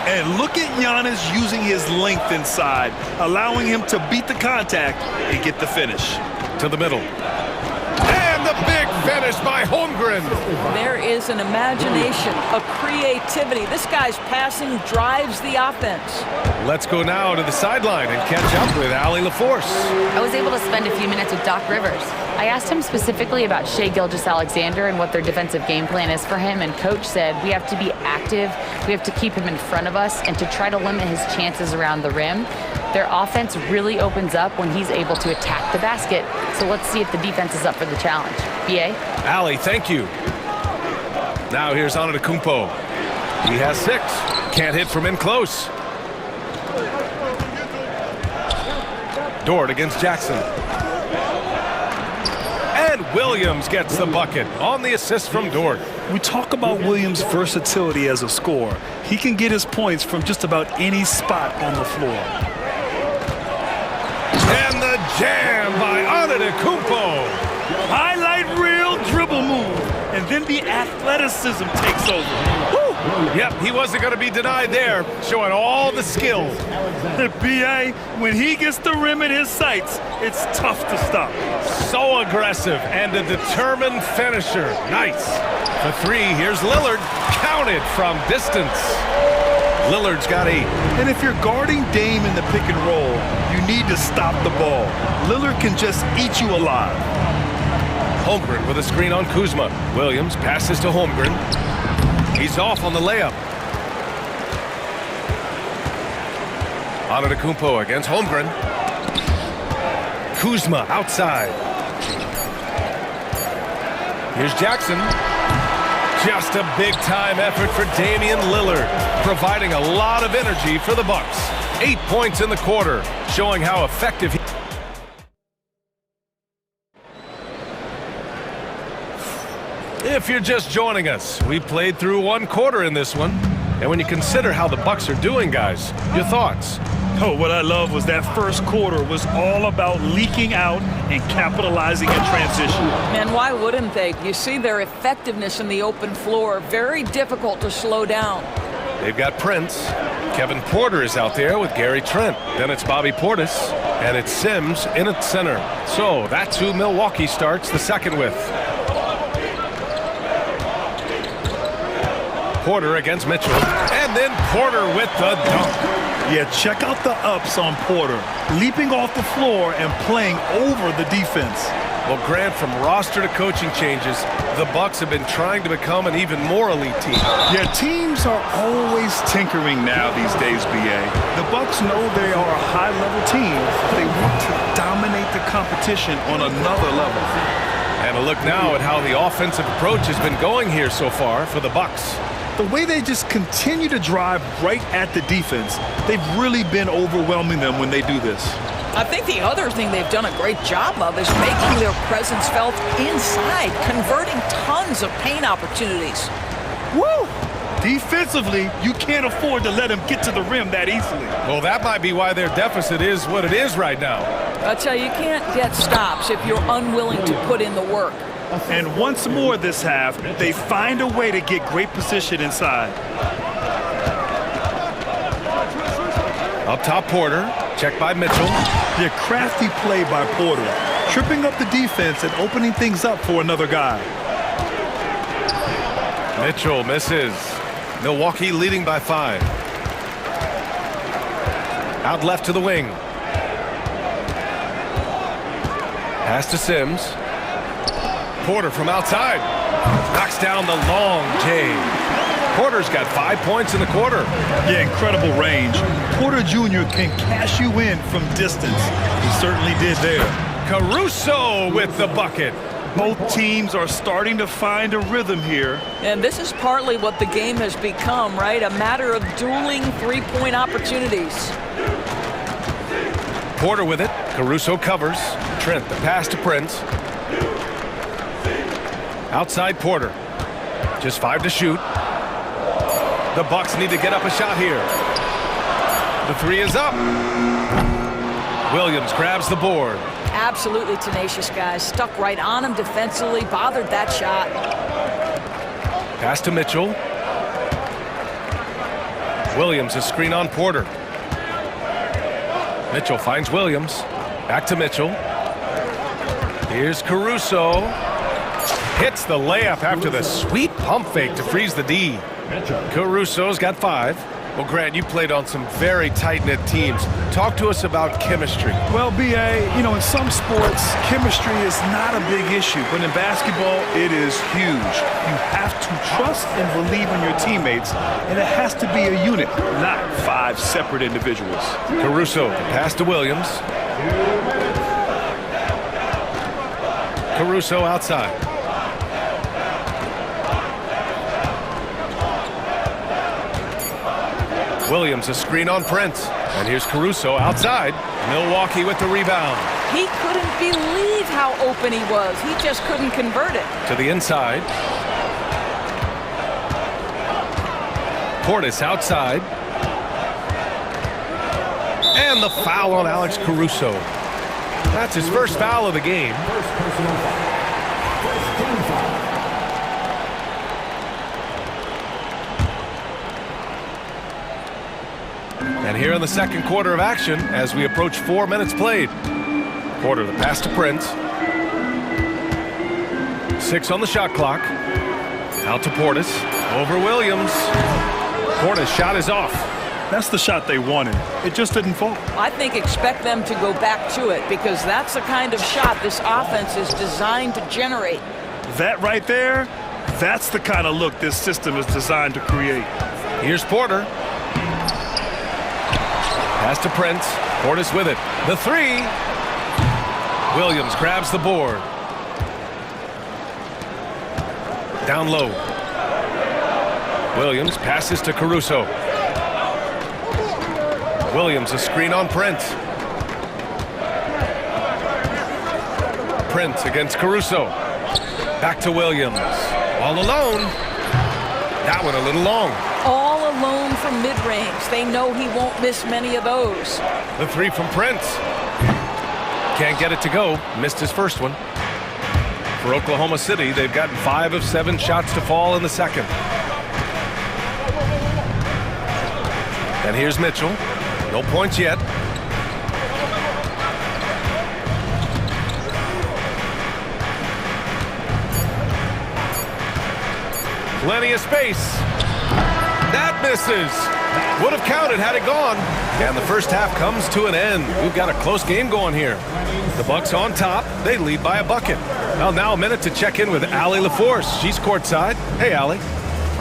And look at Giannis using his length inside, allowing him to beat the contact and get the finish. To the middle. And the big finish by Holmgren. There is an imagination, a creativity. This guy's passing drives the offense. Let's go now to the sideline and catch up with Allie LaForce. I was able to spend a few minutes with Doc Rivers. I asked him specifically about Shai Gilgeous-Alexander and what their defensive game plan is for him, and Coach said we have to be active, we have to keep him in front of us, and to try to limit his chances around the rim. Their offense really opens up when he's able to attack the basket, so let's see if the defense is up for the challenge. B.A.? Allie, thank you. Now here's Antetokounmpo. He has 6. Can't hit from in close. Dort against Jackson. And Williams gets the bucket on the assist from Dort. We talk about Williams' versatility as a scorer. He can get his points from just about any spot on the floor. And the jam by Antetokounmpo. Highlight reel dribble move, and then the athleticism takes over. Woo! Yep, he wasn't going to be denied there, showing all the skill. B.A., when he gets the rim in his sights, it's tough to stop. So aggressive and a determined finisher. Nice. For three, here's Lillard. Counted from distance. Lillard's got 8. And if you're guarding Dame in the pick and roll, you need to stop the ball. Lillard can just eat you alive. Holmgren with a screen on Kuzma. Williams passes to Holmgren. He's off on the layup. Antetokounmpo against Holmgren. Kuzma outside. Here's Jackson. Just a big-time effort for Damian Lillard, providing a lot of energy for the Bucks. 8 points in the quarter, showing how effective he... If you're just joining us, we played through 1 quarter in this one. And when you consider how the Bucks are doing, guys, your thoughts? Oh, what I love was that first quarter was all about leaking out and capitalizing in transition. And why wouldn't they? You see their effectiveness in the open floor. Very difficult to slow down. They've got Prince. Kevin Porter is out there with Gary Trent. Then it's Bobby Portis. And it's Sims in at center. So that's who Milwaukee starts the second with. Porter against Mitchell. And then Porter with the dunk. Yeah, check out the ups on Porter. Leaping off the floor and playing over the defense. Well, Grant, from roster to coaching changes, the Bucks have been trying to become an even more elite team. Yeah, teams are always tinkering now these days, B.A. The Bucks know they are a high-level team. They want to dominate the competition on another level. And a look now at how the offensive approach has been going here so far for the Bucks. The way they just continue to drive right at the defense, they've really been overwhelming them when they do this. I think the other thing they've done a great job of is making their presence felt inside, converting tons of paint opportunities. Woo! Defensively, you can't afford to let them get to the rim that easily. Well, that might be why their deficit is what it is right now. I tell you, you can't get stops if you're unwilling to put in the work. And once more this half, they find a way to get great position inside. Up top, Porter. Checked by Mitchell. The crafty play by Porter, tripping up the defense and opening things up for another guy. Mitchell misses. Milwaukee leading by 5. Out left to the wing. Pass to Sims. Porter from outside. Knocks down the long J. Porter's got 5 points in the quarter. Yeah, incredible range. Porter Jr. can cash you in from distance. He certainly did there. Caruso with the bucket. Both teams are starting to find a rhythm here. And this is partly what the game has become, right? A matter of dueling three-point opportunities. Porter with it. Caruso covers. Trent, the pass to Prince. Outside Porter. Just 5 to shoot. The Bucks need to get up a shot here. The 3 is up. Williams grabs the board. Absolutely tenacious, guys. Stuck right on him defensively, bothered that shot. Pass to Mitchell. Williams, a screen on Porter. Mitchell finds Williams. Back to Mitchell. Here's Caruso. Hits the layup after the sweet pump fake to freeze the D. Caruso's got 5. Well, Grant, you played on some very tight-knit teams. Talk to us about chemistry. Well, B.A., you know, in some sports, chemistry is not a big issue. But in basketball, it is huge. You have to trust and believe in your teammates, and it has to be a unit, not 5 separate individuals. Caruso, pass to Williams. Caruso outside. Williams, a screen on Prince. And here's Caruso outside. Milwaukee with the rebound. He couldn't believe how open he was. He just couldn't convert it. To the inside. Portis outside. And the foul on Alex Caruso. That's his first foul of the game. And here in the second quarter of action, as we approach 4 minutes played. Porter, the pass to Prince. 6 on the shot clock. Out to Portis. Over Williams. Portis' shot is off. That's the shot they wanted. It just didn't fall. I think expect them to go back to it because that's the kind of shot this offense is designed to generate. That right there, that's the kind of look this system is designed to create. Here's Porter. Pass to Prince. Portis with it. The three. Williams grabs the board. Down low. Williams passes to Caruso. Williams a screen on Prince. Prince against Caruso. Back to Williams. All alone. That one a little long. All alone from mid-range. They know he won't miss many of those. The three from Prince. Can't get it to go. Missed his first one. For Oklahoma City, they've gotten 5 of 7 shots to fall in the second. And here's Mitchell. No points yet. Plenty of space. That misses. Would have counted had it gone. And the first half comes to an end. We've got a close game going here. The Bucks on top. They lead by a bucket. Well, now a minute to check in with Allie LaForce. She's courtside. Hey, Allie.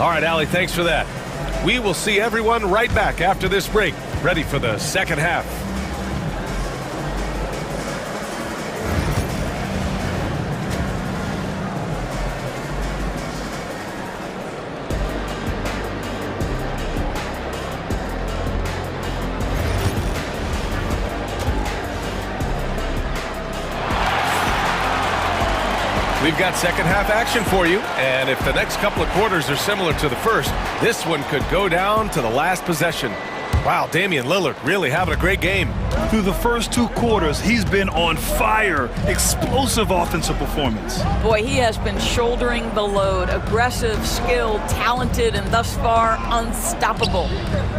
All right, Allie, thanks for that. We will see everyone right back after this break. Ready for the second half. We've got second half action for you, and if the next couple of quarters are similar to the first, this one could go down to the last possession. Wow, Damian Lillard really having a great game. Through the first 2 quarters, he's been on fire. Explosive offensive performance. Boy, he has been shouldering the load. Aggressive, skilled, talented, and thus far, unstoppable.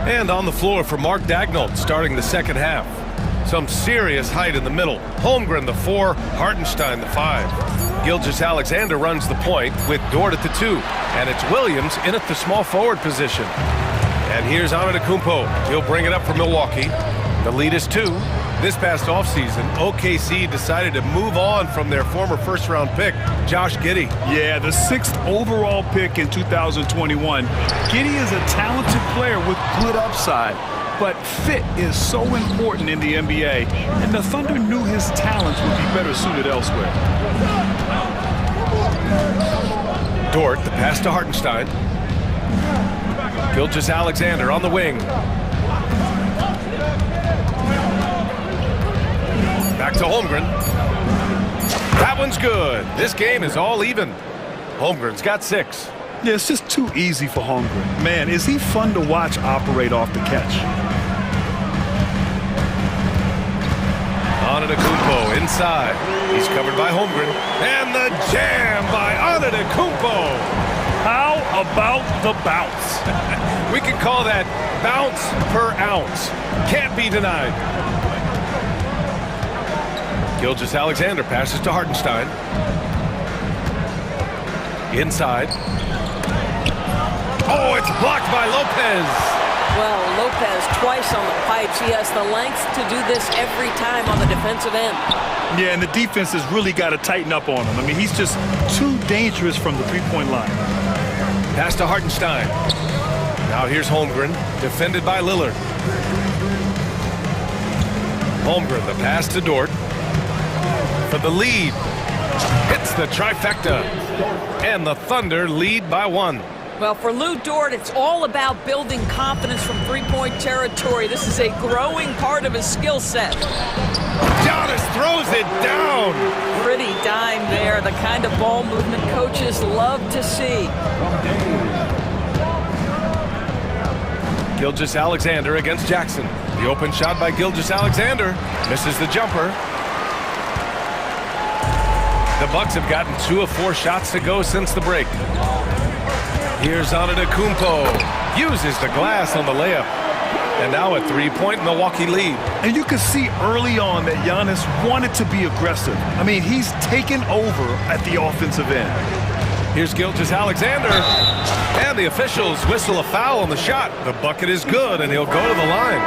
And on the floor for Mark Daigneault starting the second half. Some serious height in the middle. Holmgren, the 4, Hartenstein, the 5. Gilgeous-Alexander runs the point with Dort at the 2. And it's Williams in at the small forward position. And here's Antetokounmpo. He'll bring it up for Milwaukee. The lead is 2. This past offseason, OKC decided to move on from their former first-round pick, Josh Giddey. Yeah, the 6th overall pick in 2021. Giddey is a talented player with good upside. But fit is so important in the NBA, and the Thunder knew his talents would be better suited elsewhere. Dort, the pass to Hartenstein. Gilgeous-Alexander on the wing. Back to Holmgren. That one's good. This game is all even. Holmgren's got 6. Yeah, it's just too easy for Holmgren. Man, is he fun to watch operate off the catch. Antetokounmpo inside. He's covered by Holmgren. And the jam by Antetokounmpo. How about the bounce? We could call that bounce per ounce. Can't be denied. Gilgeous-Alexander passes to Hartenstein. Inside. Oh, it's blocked by Lopez. Well, Lopez twice on the pipes. He has the length to do this every time on the defensive end. Yeah, and the defense has really got to tighten up on him. I mean, he's just too dangerous from the three-point line. Pass to Hartenstein. Now here's Holmgren, defended by Lillard. Holmgren, the pass to Dort. For the lead. Hits the trifecta. And the Thunder lead by 1. Well, for Lou Dort, it's all about building confidence from three-point territory. This is a growing part of his skill set. Giannis throws it down. Pretty dime there, the kind of ball movement coaches love to see. Gilgeous-Alexander against Jackson. The open shot by Gilgeous-Alexander. Misses the jumper. The Bucks have gotten 2 of 4 shots to go since the break. Here's Antetokounmpo. Uses the glass on the layup. And now a 3-point Milwaukee lead. And you can see early on that Giannis wanted to be aggressive. I mean, he's taken over at the offensive end. Here's Gilgeous-Alexander. And the officials whistle a foul on the shot. The bucket is good, and he'll go to the line.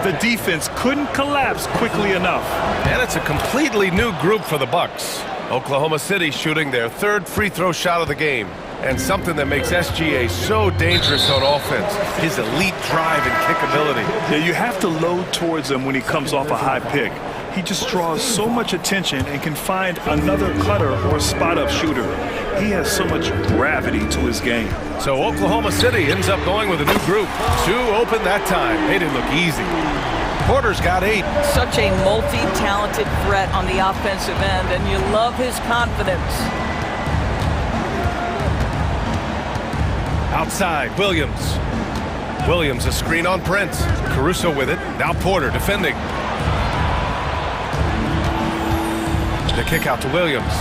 The defense couldn't collapse quickly enough. And it's a completely new group for the Bucks. Oklahoma City shooting their 3rd free throw shot of the game. And something that makes SGA so dangerous on offense, his elite drive and kick ability. Yeah, you have to load towards him when he comes off a high pick. He just draws so much attention and can find another cutter or spot-up shooter. He has so much gravity to his game. So Oklahoma City ends up going with a new group. 2 open that time. Made it look easy. Porter's got 8. Such a multi-talented threat on the offensive end, and you love his confidence. Outside, Williams. Williams, a screen on Prince. Caruso with it. Now Porter defending. The kick out to Williams.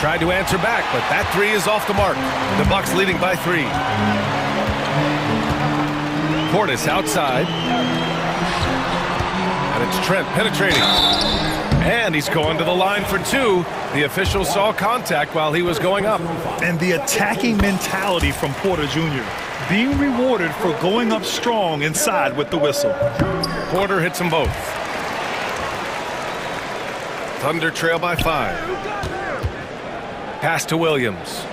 Tried to answer back, but that 3 is off the mark. The Bucks leading by 3. Portis outside. And it's Trent penetrating. And he's going to the line for 2. The official saw contact while he was going up. And the attacking mentality from Porter Jr. being rewarded for going up strong inside with the whistle. Porter hits them both. Thunder trail by 5. Pass to Williams.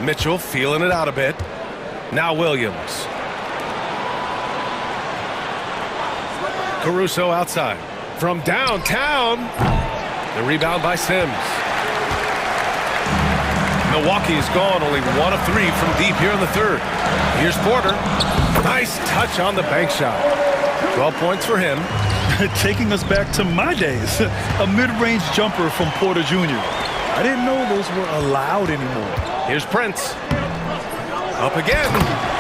Mitchell feeling it out a bit. Now Williams. Caruso outside. From downtown. The rebound by Sims. Milwaukee is gone only 1 of 3 from deep here in the 3rd. Here's Porter. Nice touch on the bank shot. 12 points for him. Taking us back to my days. A mid-range jumper from Porter Jr. I didn't know those were allowed anymore. Here's Prince. Up again.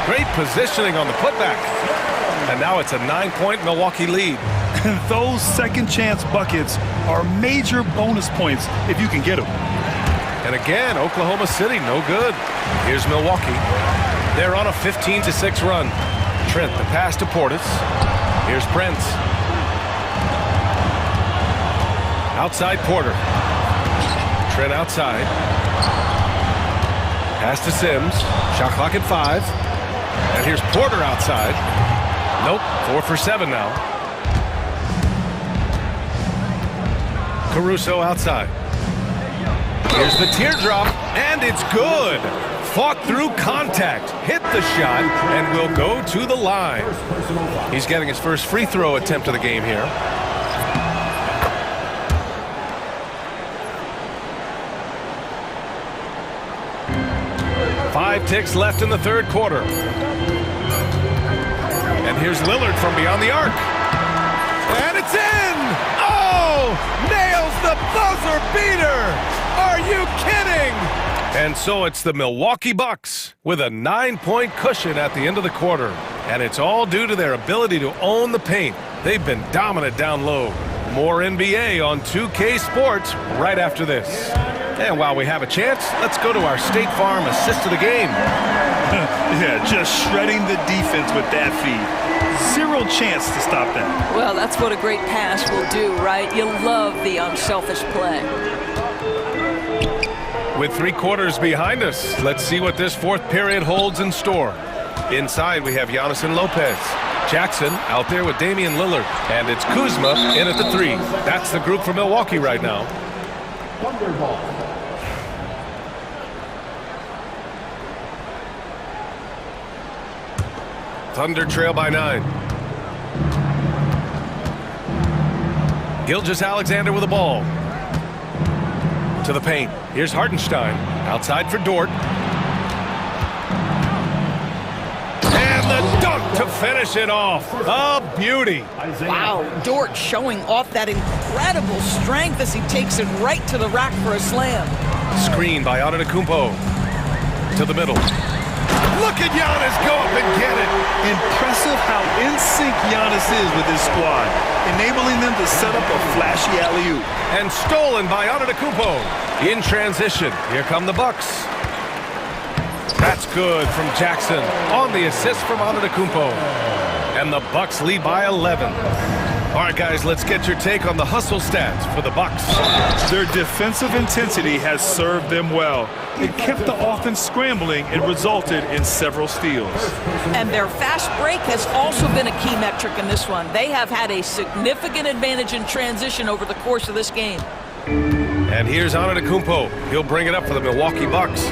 Great positioning on the putback. And now it's a 9-point Milwaukee lead. Those second chance buckets are major bonus points if you can get them. And again, Oklahoma City, no good. Here's Milwaukee. They're on a 15-6 run. Trent, the pass to Portis. Here's Prince. Outside Porter. Trent outside. Pass to Sims. Shot clock at 5. And here's Porter outside. Nope, 4 for 7 now. Caruso outside. Here's the teardrop, and it's good. Fought through contact, hit the shot, and will go to the line. He's getting his first free throw attempt of the game here. Five ticks left in the 3rd quarter. And here's Lillard from beyond the arc. And it's in! Oh! Nails the buzzer beater! Are you kidding? And so it's the Milwaukee Bucks with a 9-point cushion at the end of the quarter. And it's all due to their ability to own the paint. They've been dominant down low. More NBA on 2K Sports right after this. And while we have a chance, let's go to our State Farm assist of the game. Yeah, just shredding the defense with that feed. 0 chance to stop that. Well, that's what a great pass will do, right? You love the unselfish play. With 3 quarters behind us, let's see what this 4th period holds in store. Inside, we have Giannis and Lopez. Jackson out there with Damian Lillard. And it's Kuzma in at the 3. That's the group for Milwaukee right now. Wonderball. Thunder trail by 9. Gilgeous-Alexander with the ball. To the paint. Here's Hartenstein. Outside for Dort. And the dunk to finish it off. A beauty. Wow, Dort showing off that incredible strength as he takes it right to the rack for a slam. Screen by Antetokounmpo. to the middle. Look at Giannis go up and get it. Impressive how in sync Giannis is with his squad, enabling them to set up a flashy alley-oop. And stolen by Antetokounmpo. In transition, here come the Bucks. That's good from Jackson on the assist from Antetokounmpo. And the Bucks lead by 11. All right, guys, let's get your take on the hustle stats for the Bucks. Their defensive intensity has served them well. It kept the offense scrambling and resulted in several steals. And their fast break has also been a key metric in this one. They have had a significant advantage in transition over the course of this game. And here's Antetokounmpo. He'll bring it up for the Milwaukee Bucks.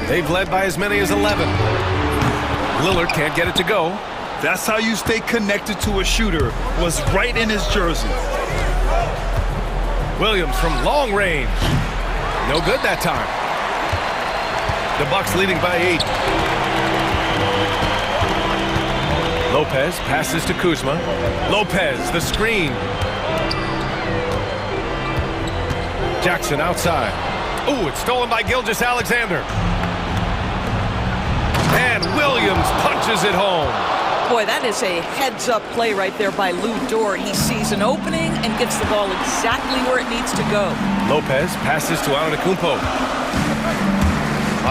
They've led by as many as 11. Lillard can't get it to go. That's how you stay connected to a shooter, was right in his jersey. Williams from long range. No good that time. The Bucks leading by 8. Lopez passes to Kuzma. Lopez, the screen. Jackson outside. Ooh, it's stolen by Gilgeous-Alexander. And Williams punches it home. Boy, that is a heads-up play right there by Lou Dort. He sees an opening and gets the ball exactly where it needs to go. Lopez passes to Antetokounmpo.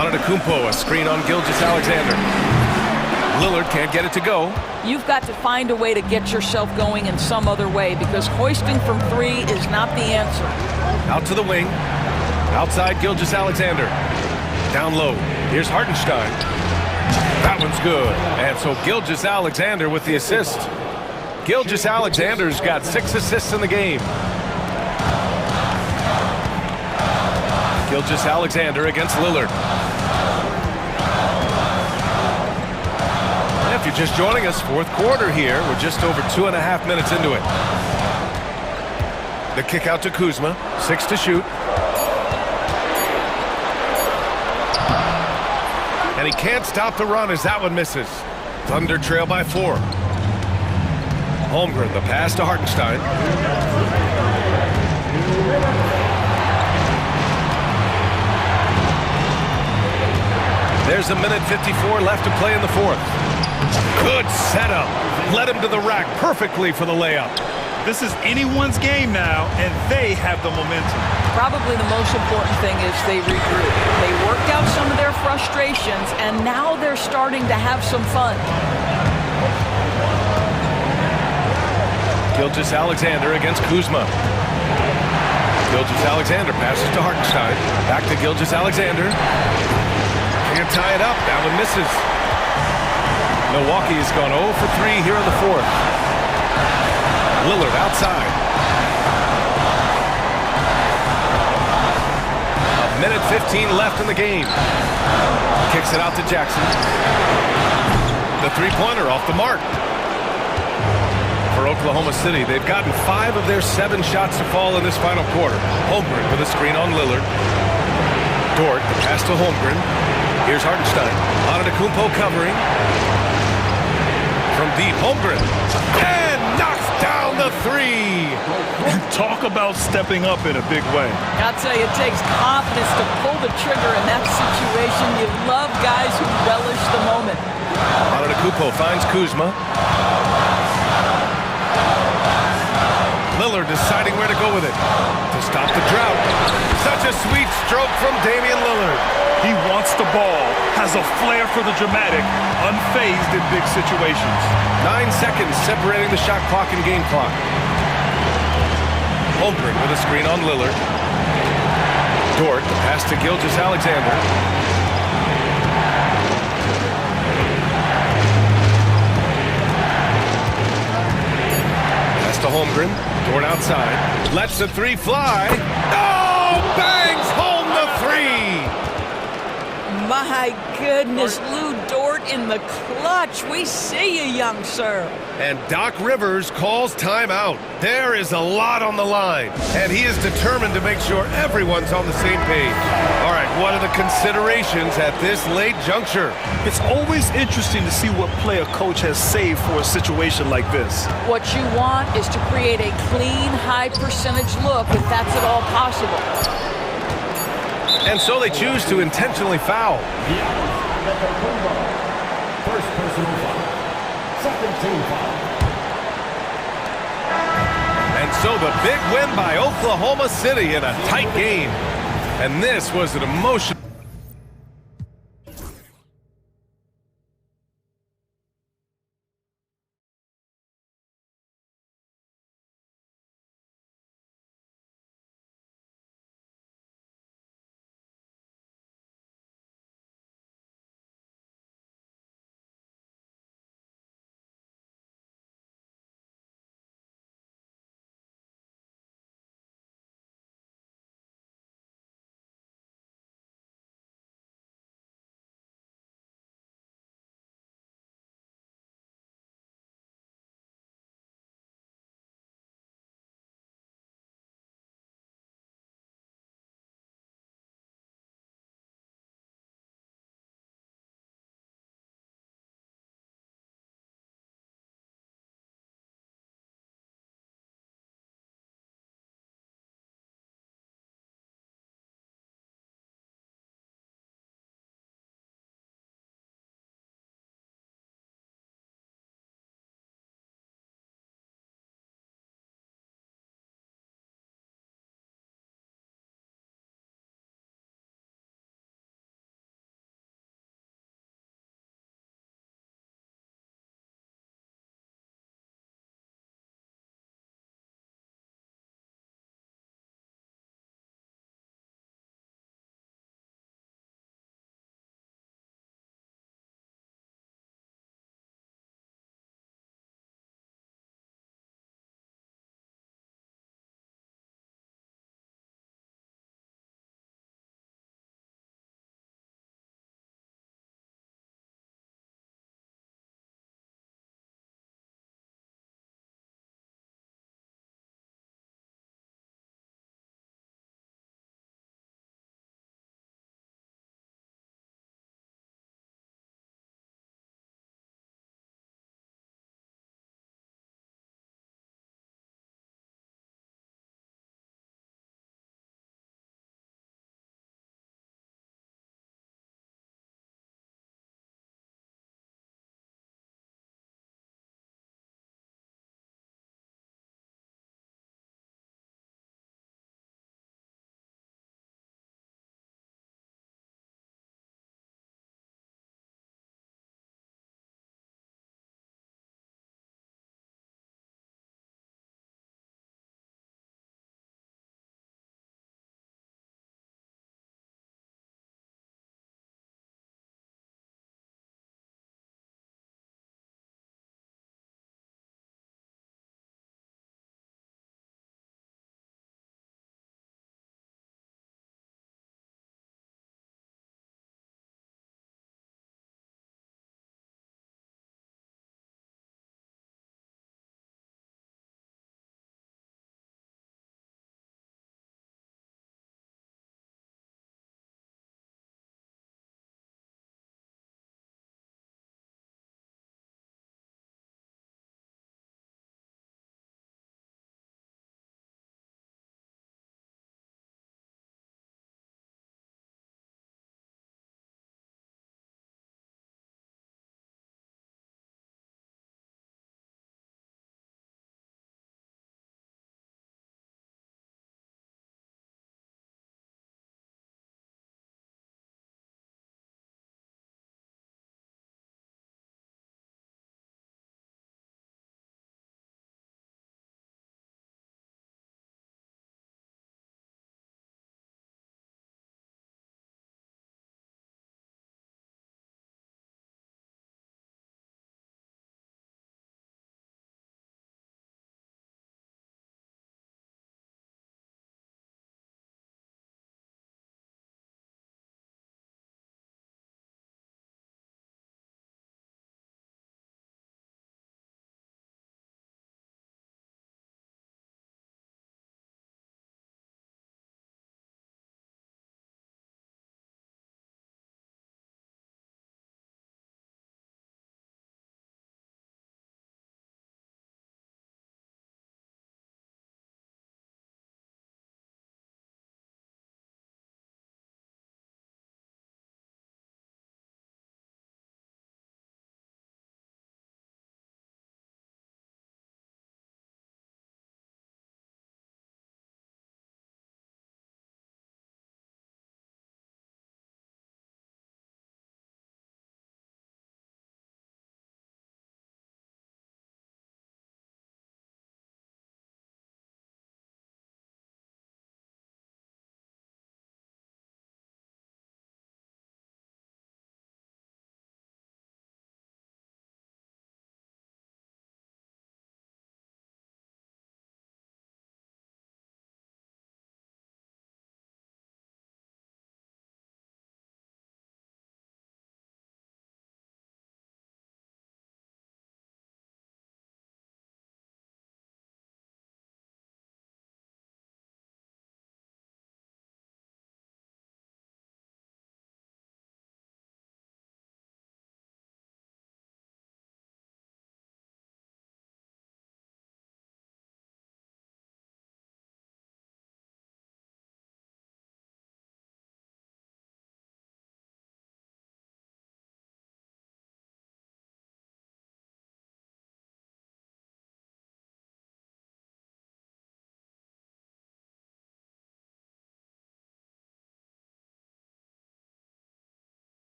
Antetokounmpo, a screen on Gilgeous-Alexander. Lillard can't get it to go. You've got to find a way to get yourself going in some other way because hoisting from 3 is not the answer. Out to the wing. Outside Gilgeous-Alexander. Down low. Here's Hartenstein. That one's good. And so Gilgeous-Alexander with the assist. Gilgeous-Alexander's got 6 assists in the game. Gilgeous-Alexander against Lillard. If you're just joining us, fourth quarter here. We're just over 2.5 minutes into it. The kick out to Kuzma. 6 to shoot. And he can't stop the run as that one misses. Thunder trail by 4. Holmgren, the pass to Hartenstein. There's a minute 54 left to play in the fourth. Good setup. Led him to the rack perfectly for the layup. This is anyone's game now, and they have the momentum. Probably the most important thing is they regroup. They worked out some of their frustrations, and now they're starting to have some fun. Gilgeous-Alexander against Kuzma. Gilgeous-Alexander passes to Hartenstein. Back to Gilgeous-Alexander. Can't tie it up. That one misses. Milwaukee has gone 0 for 3 here in the fourth. Lillard outside. A minute 15 left in the game. Kicks it out to Jackson. The three-pointer off the mark. For Oklahoma City, they've gotten 5 of their 7 shots to fall in this final quarter. Holmgren with a screen on Lillard. Dort, the pass to Holmgren. Here's Hartenstein. Antetokounmpo covering. From deep, Holmgren. And knocks down the 3. Talk about stepping up in a big way. I'll tell you, it takes confidence to pull the trigger in that situation. You love guys who relish the moment. Antetokounmpo finds Kuzma. Lillard deciding where to go with it to stop the drought. Such a sweet stroke from Damian Lillard. He wants the ball, has a flair for the dramatic, unfazed in big situations. 9 seconds separating the shot clock and game clock. Holmgren with a screen on Lillard. Dort, the pass to Gilgeous-Alexander. Pass to Holmgren. Dort outside. Lets the 3 fly. Oh! Bangs home the 3! My goodness, Lou Dort in the clutch. We see you, young sir. And Doc Rivers calls timeout. There is a lot on the line, and he is determined to make sure everyone's on the same page. All right, what are the considerations at this late juncture? It's always interesting to see what play a coach has saved for a situation like this. What you want is to create a clean, high percentage look if that's at all possible. And so they choose to intentionally foul. First personal foul. Second team foul. And so the big win by Oklahoma City in a tight game. And this was an emotional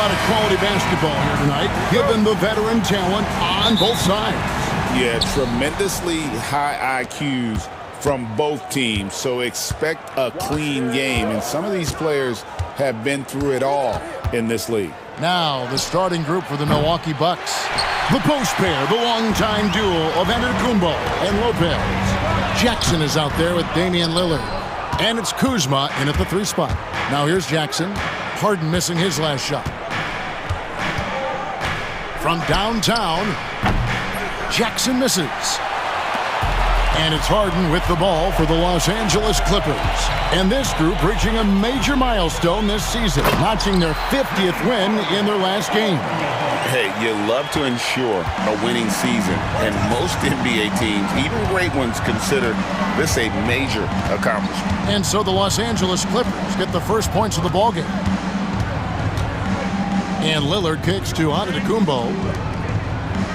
lot of quality basketball here tonight, given the veteran talent on both sides. Yeah, tremendously high IQs from both teams, so expect a clean game. And some of these players have been through it all in this league. Now, the starting group for the Milwaukee Bucks. The post pair, the longtime duo of Antetokounmpo and Lopez. Jackson is out there with Damian Lillard. And it's Kuzma in at the 3 spot. Now here's Jackson. Harden missing his last shot. From downtown, Jackson misses. And it's Harden with the ball for the Los Angeles Clippers. And this group reaching a major milestone this season, notching their 50th win in their last game. Hey, you love to ensure a winning season, and most NBA teams, even great ones, consider this a major accomplishment. And so the Los Angeles Clippers get the first points of the ballgame. And Lillard kicks to Antetokounmpo.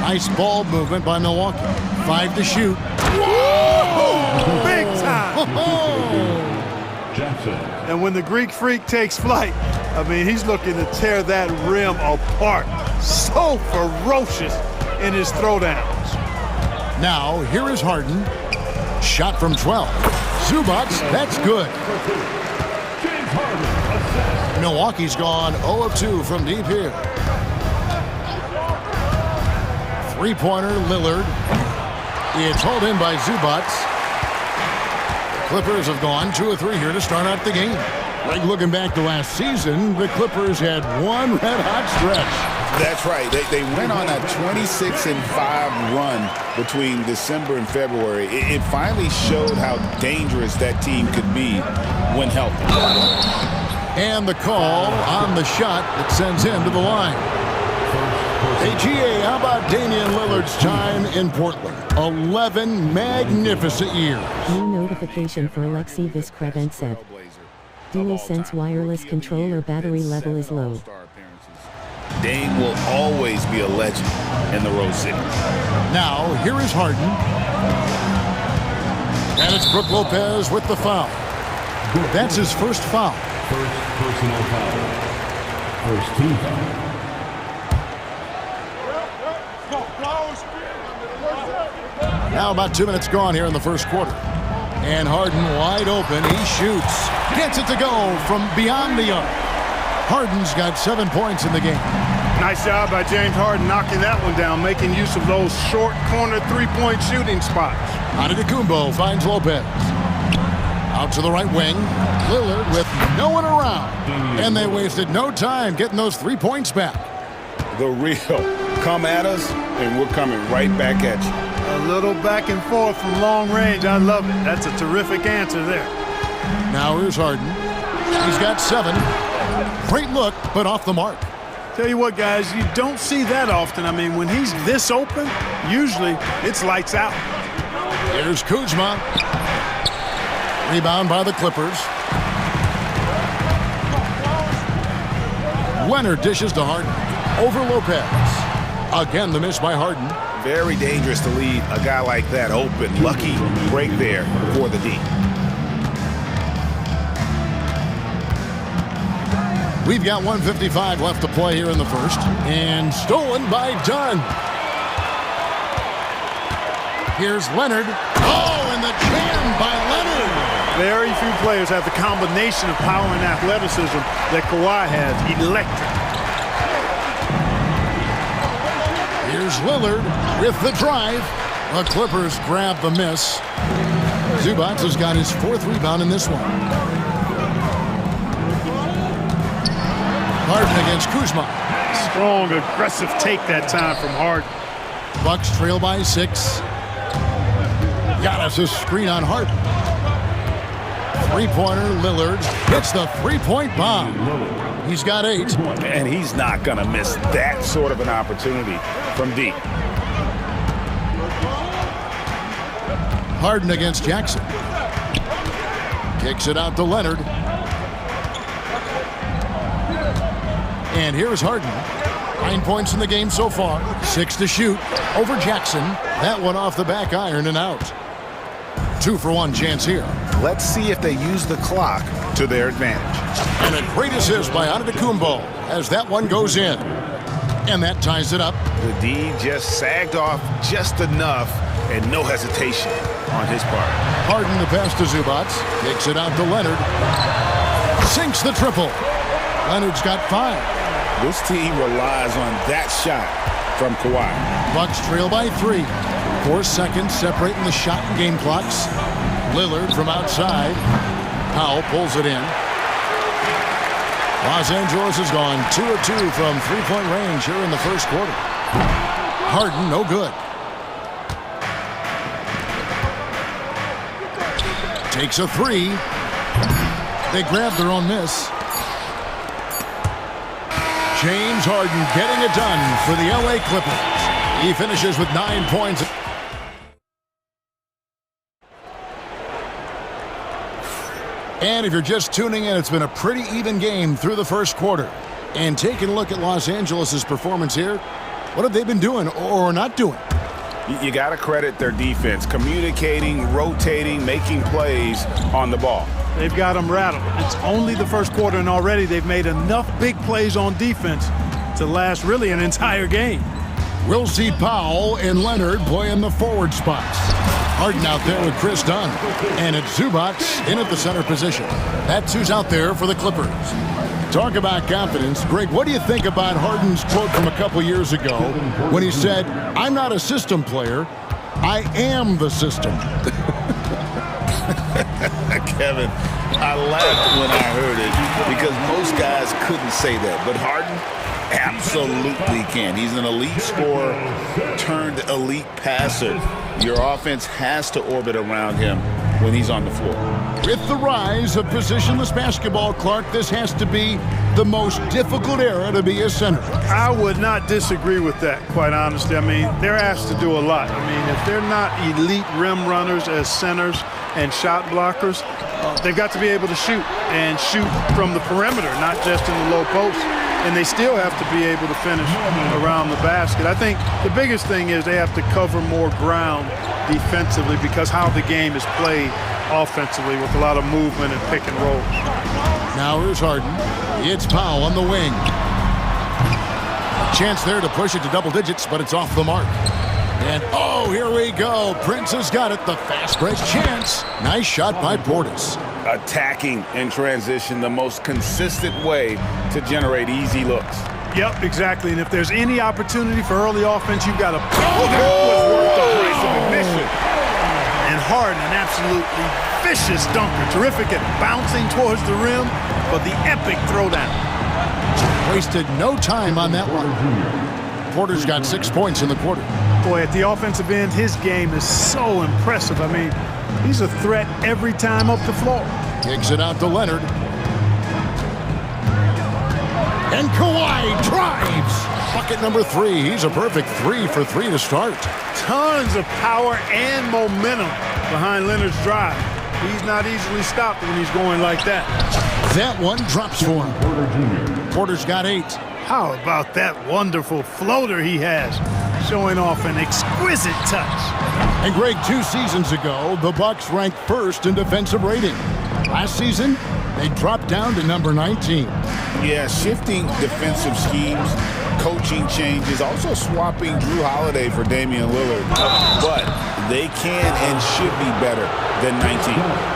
Nice ball movement by Milwaukee. 5 to shoot. Whoa! Big time! Jackson. And when the Greek Freak takes flight, I mean, he's looking to tear that rim apart. So ferocious in his throwdowns. Now, here is Harden. Shot from 12. Zubac, that's good. Milwaukee's gone 0 of 2 from deep here. 3-pointer, Lillard. It's hauled in by Zubac. The Clippers have gone 2 of 3 here to start out the game. Like looking back to last season, the Clippers had one red-hot stretch. That's right. They went on a 26-5 run between December and February. It finally showed how dangerous that team could be when healthy. And the call on the shot that sends him to the line. Hey, GA, how about Damian Lillard's time in Portland? 11 magnificent years. New notification for Alexei Viskrebensev. DualSense wireless controller battery level is low. Dame will always be a legend in the Rose City. Now, here is Harden. And it's Brook Lopez with the foul. That's his first foul. First personal foul. First team foul. Now about 2 minutes gone here in the first quarter. And Harden wide open. He shoots. Gets it to go from beyond the arc. Harden's got 7 points in the game. Nice job by James Harden knocking that one down, making use of those short corner 3-point shooting spots. Antetokounmpo finds Lopez. Out to the right wing. Lillard with no one around. And they wasted no time getting those 3 points back. The real come at us, and we're coming right back at you. A little back and forth from long range. I love it. That's a terrific answer there. Now here's Harden. He's got 7. Great look, but off the mark. Tell you what, guys, you don't see that often. I mean, when he's this open, usually it's lights out. Here's Kuzma. Rebound by the Clippers. Leonard dishes to Harden. Over Lopez. Again, the miss by Harden. Very dangerous to leave a guy like that open. Lucky break there for the D. We've got 1:55 left to play here in the first. And stolen by Dunn. Here's Leonard. Oh, and the jam by Leonard. Very few players have the combination of power and athleticism that Kawhi has. Electric. Here's Lillard with the drive. The Clippers grab the miss. Zubac has got his 4th rebound in this one. Harden against Kuzma. Strong, aggressive take that time from Harden. Bucks trail by 6. Giannis a screen on Harden. 3-pointer, Lillard hits the 3-point bomb. He's got 8. And he's not going to miss that sort of an opportunity from deep. Harden against Jackson. Kicks it out to Leonard. And here's Harden. 9 points in the game so far. 6 to shoot. Over Jackson. That one off the back iron and out. 2-for-1 chance here. Let's see if they use the clock to their advantage. And a great assist by Antetokounmpo as that one goes in. And that ties it up. The D just sagged off just enough and no hesitation on his part. Harden the pass to Zubac. Takes it out to Leonard. Sinks the triple. Leonard's got 5. This team relies on that shot from Kawhi. Bucks trail by 3. 4 seconds separating the shot and game clocks. Lillard from outside. Powell pulls it in. Los Angeles has gone 2 of 2 from three-point range here in the first quarter. Harden, no good. Takes a 3. They grab their own miss. James Harden getting it done for the LA Clippers. He finishes with 9 points. And if you're just tuning in, it's been a pretty even game through the first quarter. And taking a look at Los Angeles' performance here, what have they been doing or not doing? You got to credit their defense, communicating, rotating, making plays on the ball. They've got them rattled. It's only the first quarter, and already they've made enough big plays on defense to last really an entire game. We'll see Powell and Leonard play in the forward spots. Harden out there with Chris Dunn. And it's Zubac in at the center position. That's who's out there for the Clippers. Talk about confidence. Greg, what do you think about Harden's quote from a couple years ago when he said, "I'm not a system player, I am the system"? Kevin, I laughed when I heard it because most guys couldn't say that. But Harden absolutely can. He's an elite scorer turned elite passer. Your offense has to orbit around him when he's on the floor. With the rise of positionless basketball, Clark, this has to be the most difficult era to be a center. I would not disagree with that, quite honestly. I mean, they're asked to do a lot. I mean, if they're not elite rim runners as centers and shot blockers, they've got to be able to shoot and shoot from the perimeter, not just in the low post. And they still have to be able to finish around the basket. I think the biggest thing is they have to cover more ground defensively because how the game is played offensively with a lot of movement and pick and roll. Now here's Harden. It's Powell on the wing. Chance there to push it to double digits, but it's off the mark. And oh, here we go. Prince has got it. The fast break chance. Nice shot by Portis. Attacking in transition, the most consistent way to generate easy looks. Yep, exactly. And if there's any opportunity for early offense, you've got to. Oh, that was worth the price of admission. And Harden, an absolutely vicious dunker. Terrific at bouncing towards the rim, but the epic throwdown. Wasted no time on that one. Porter's got 6 points in the quarter. Boy, at the offensive end, his game is so impressive. I mean, he's a threat every time up the floor. Kicks it out to Leonard. And Kawhi drives. Bucket number 3. He's a perfect 3 for 3 to start. Tons of power and momentum behind Leonard's drive. He's not easily stopped when he's going like that. That one drops for him. Porter's got 8. How about that wonderful floater he has, showing off an exquisite touch. And Greg, 2 seasons ago, the Bucks ranked first in defensive rating. Last season, they dropped down to number 19. Yeah, shifting defensive schemes, coaching changes, also swapping Drew Holiday for Damian Lillard. But they can and should be better than 19.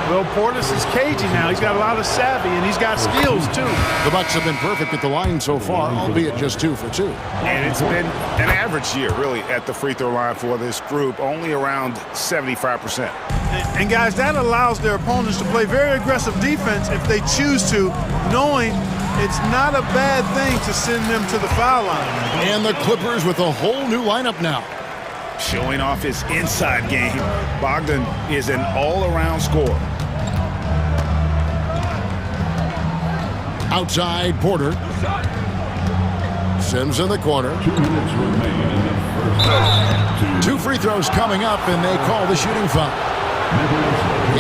Well, Portis is cagey now. He's got a lot of savvy, and he's got skills, too. The Bucks have been perfect at the line so far, albeit just 2 for 2. And it's been an average year, really, at the free throw line for this group, only around 75%. And guys, that allows their opponents to play very aggressive defense if they choose to, knowing it's not a bad thing to send them to the foul line. And the Clippers with a whole new lineup now. Showing off his inside game, Bogdan is an all-around scorer. Outside, Porter. Sims in the corner. 2 free throws coming up, and they call the shooting foul.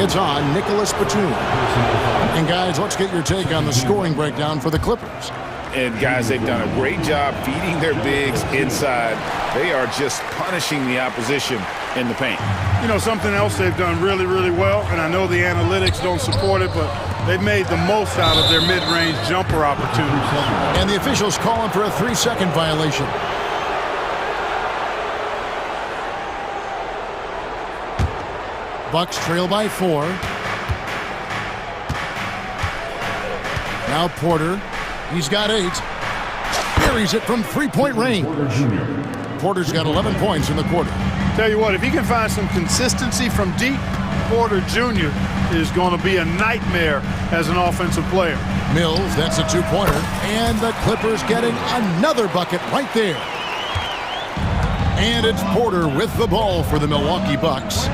It's on Nicholas Batum. And guys, let's get your take on the scoring breakdown for the Clippers. And guys, they've done a great job feeding their bigs inside. They are just punishing the opposition in the paint. You know, something else they've done really, really well, and I know the analytics don't support it, but they've made the most out of their mid-range jumper opportunities. And the officials calling for a 3-second violation. Bucks trail by 4. Now Porter. He's got 8. Buries it from 3-point range. Porter's got 11 points in the quarter. Tell you what, if he can find some consistency from deep, Porter Jr. is going to be a nightmare as an offensive player. Mills, that's a 2-pointer. And the Clippers getting another bucket right there. And it's Porter with the ball for the Milwaukee Bucks.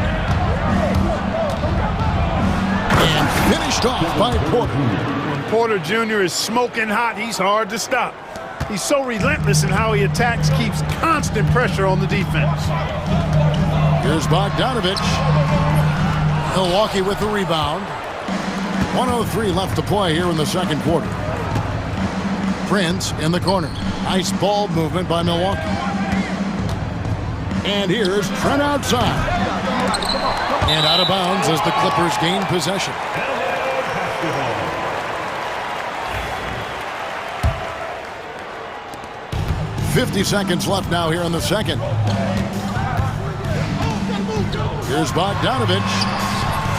And finished off by Porter. When Porter Jr. is smoking hot, he's hard to stop. He's so relentless in how he attacks, keeps constant pressure on the defense. Here's Bogdanovich. Milwaukee with the rebound. 1:03 left to play here in the second quarter. Prince in the corner. Nice ball movement by Milwaukee. And here's Trent outside. And out of bounds as the Clippers gain possession. 50 seconds left now here in the second. Here's Bogdanovich,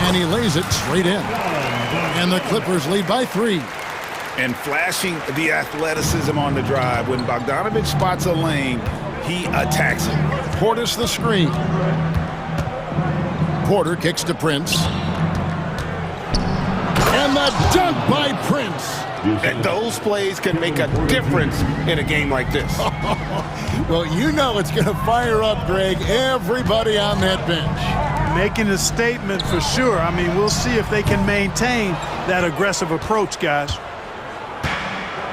and he lays it straight in. And the Clippers lead by 3. And flashing the athleticism on the drive. When Bogdanovich spots a lane, he attacks it. Portis the screen. Porter kicks to Prince. And the dunk by Prince. And those plays can make a difference in a game like this. Well, you know it's going to fire up, Greg, everybody on that bench. Making a statement for sure. I mean, we'll see if they can maintain that aggressive approach, guys.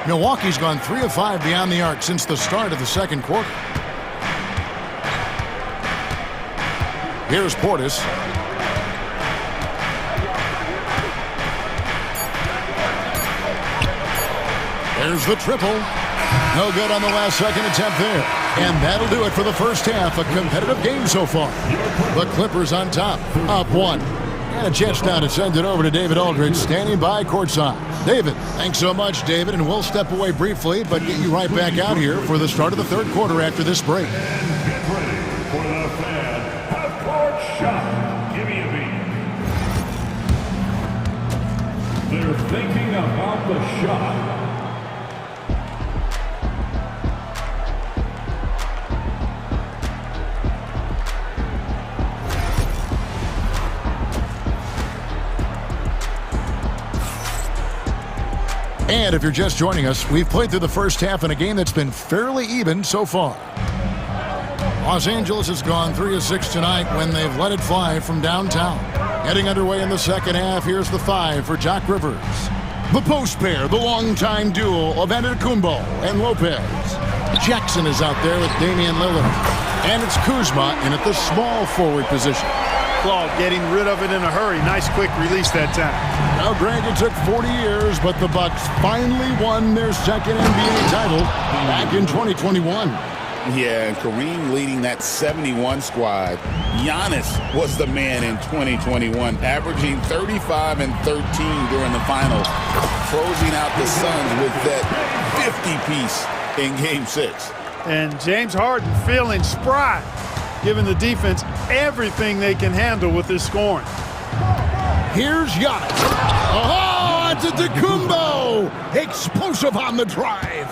Milwaukee's gone 3 of 5 beyond the arc since the start of the second quarter. Here's Portis. There's the triple. No good on the last second attempt there. And that'll do it for the first half. A competitive game so far. The Clippers on top, up 1. And a chance now to send it over to David Aldridge, standing by courtside. David, thanks so much, David. And we'll step away briefly, but get you right back out here for the start of the third quarter after this break. Get ready for the fan half-court shot. Give me a beat. They're thinking about the shot. And if you're just joining us, we've played through the first half in a game that's been fairly even so far. Los Angeles has gone 3 of 6 tonight when they've let it fly from downtown. Getting underway in the second half, here's the 5 for Doc Rivers. The post pair, the longtime duo of Antetokounmpo and Lopez. Jackson is out there with Damian Lillard. And it's Kuzma in at the small forward position. Claude getting rid of it in a hurry. Nice quick release that time. Now, Greg, it took 40 years, but the Bucks finally won their second NBA title back in 2021. Yeah, and Kareem leading that 71 squad. Giannis was the man in 2021, averaging 35 and 13 during the finals, closing out the Suns with that 50-piece in Game 6. And James Harden feeling spry, giving the defense everything they can handle with his scoring. Here's Giannis. Oh, it's a Antetokounmpo! Explosive on the drive.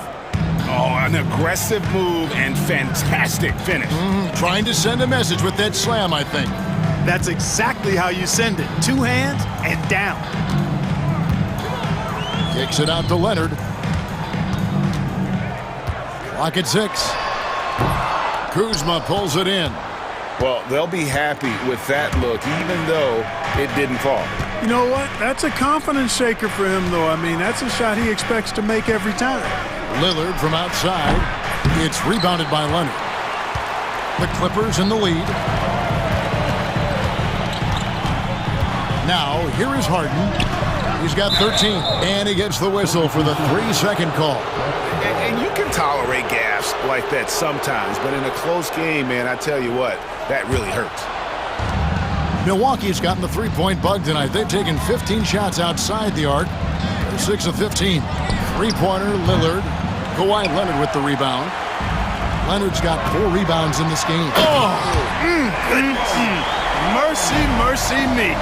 Oh, an aggressive move and fantastic finish. Trying to send a message with that slam, I think. That's exactly how you send it. 2 hands and down. Kicks it out to Leonard. Clock at 6. Kuzma pulls it in. Well, they'll be happy with that look, even though it didn't fall. You know what? That's a confidence shaker for him, though. I mean, that's a shot he expects to make every time. Lillard from outside. It's rebounded by Leonard. The Clippers in the lead. Now, here is Harden. He's got 13, and he gets the whistle for the 3-second call. And you can tolerate gaffes like that sometimes, but in a close game, man, I tell you what, that really hurts. Milwaukee's gotten the three-point bug tonight. They've taken 15 shots outside the arc. They're 6 of 15. Three-pointer, Lillard. Kawhi Leonard with the rebound. Leonard's got 4 rebounds in this game. Mercy, mercy me.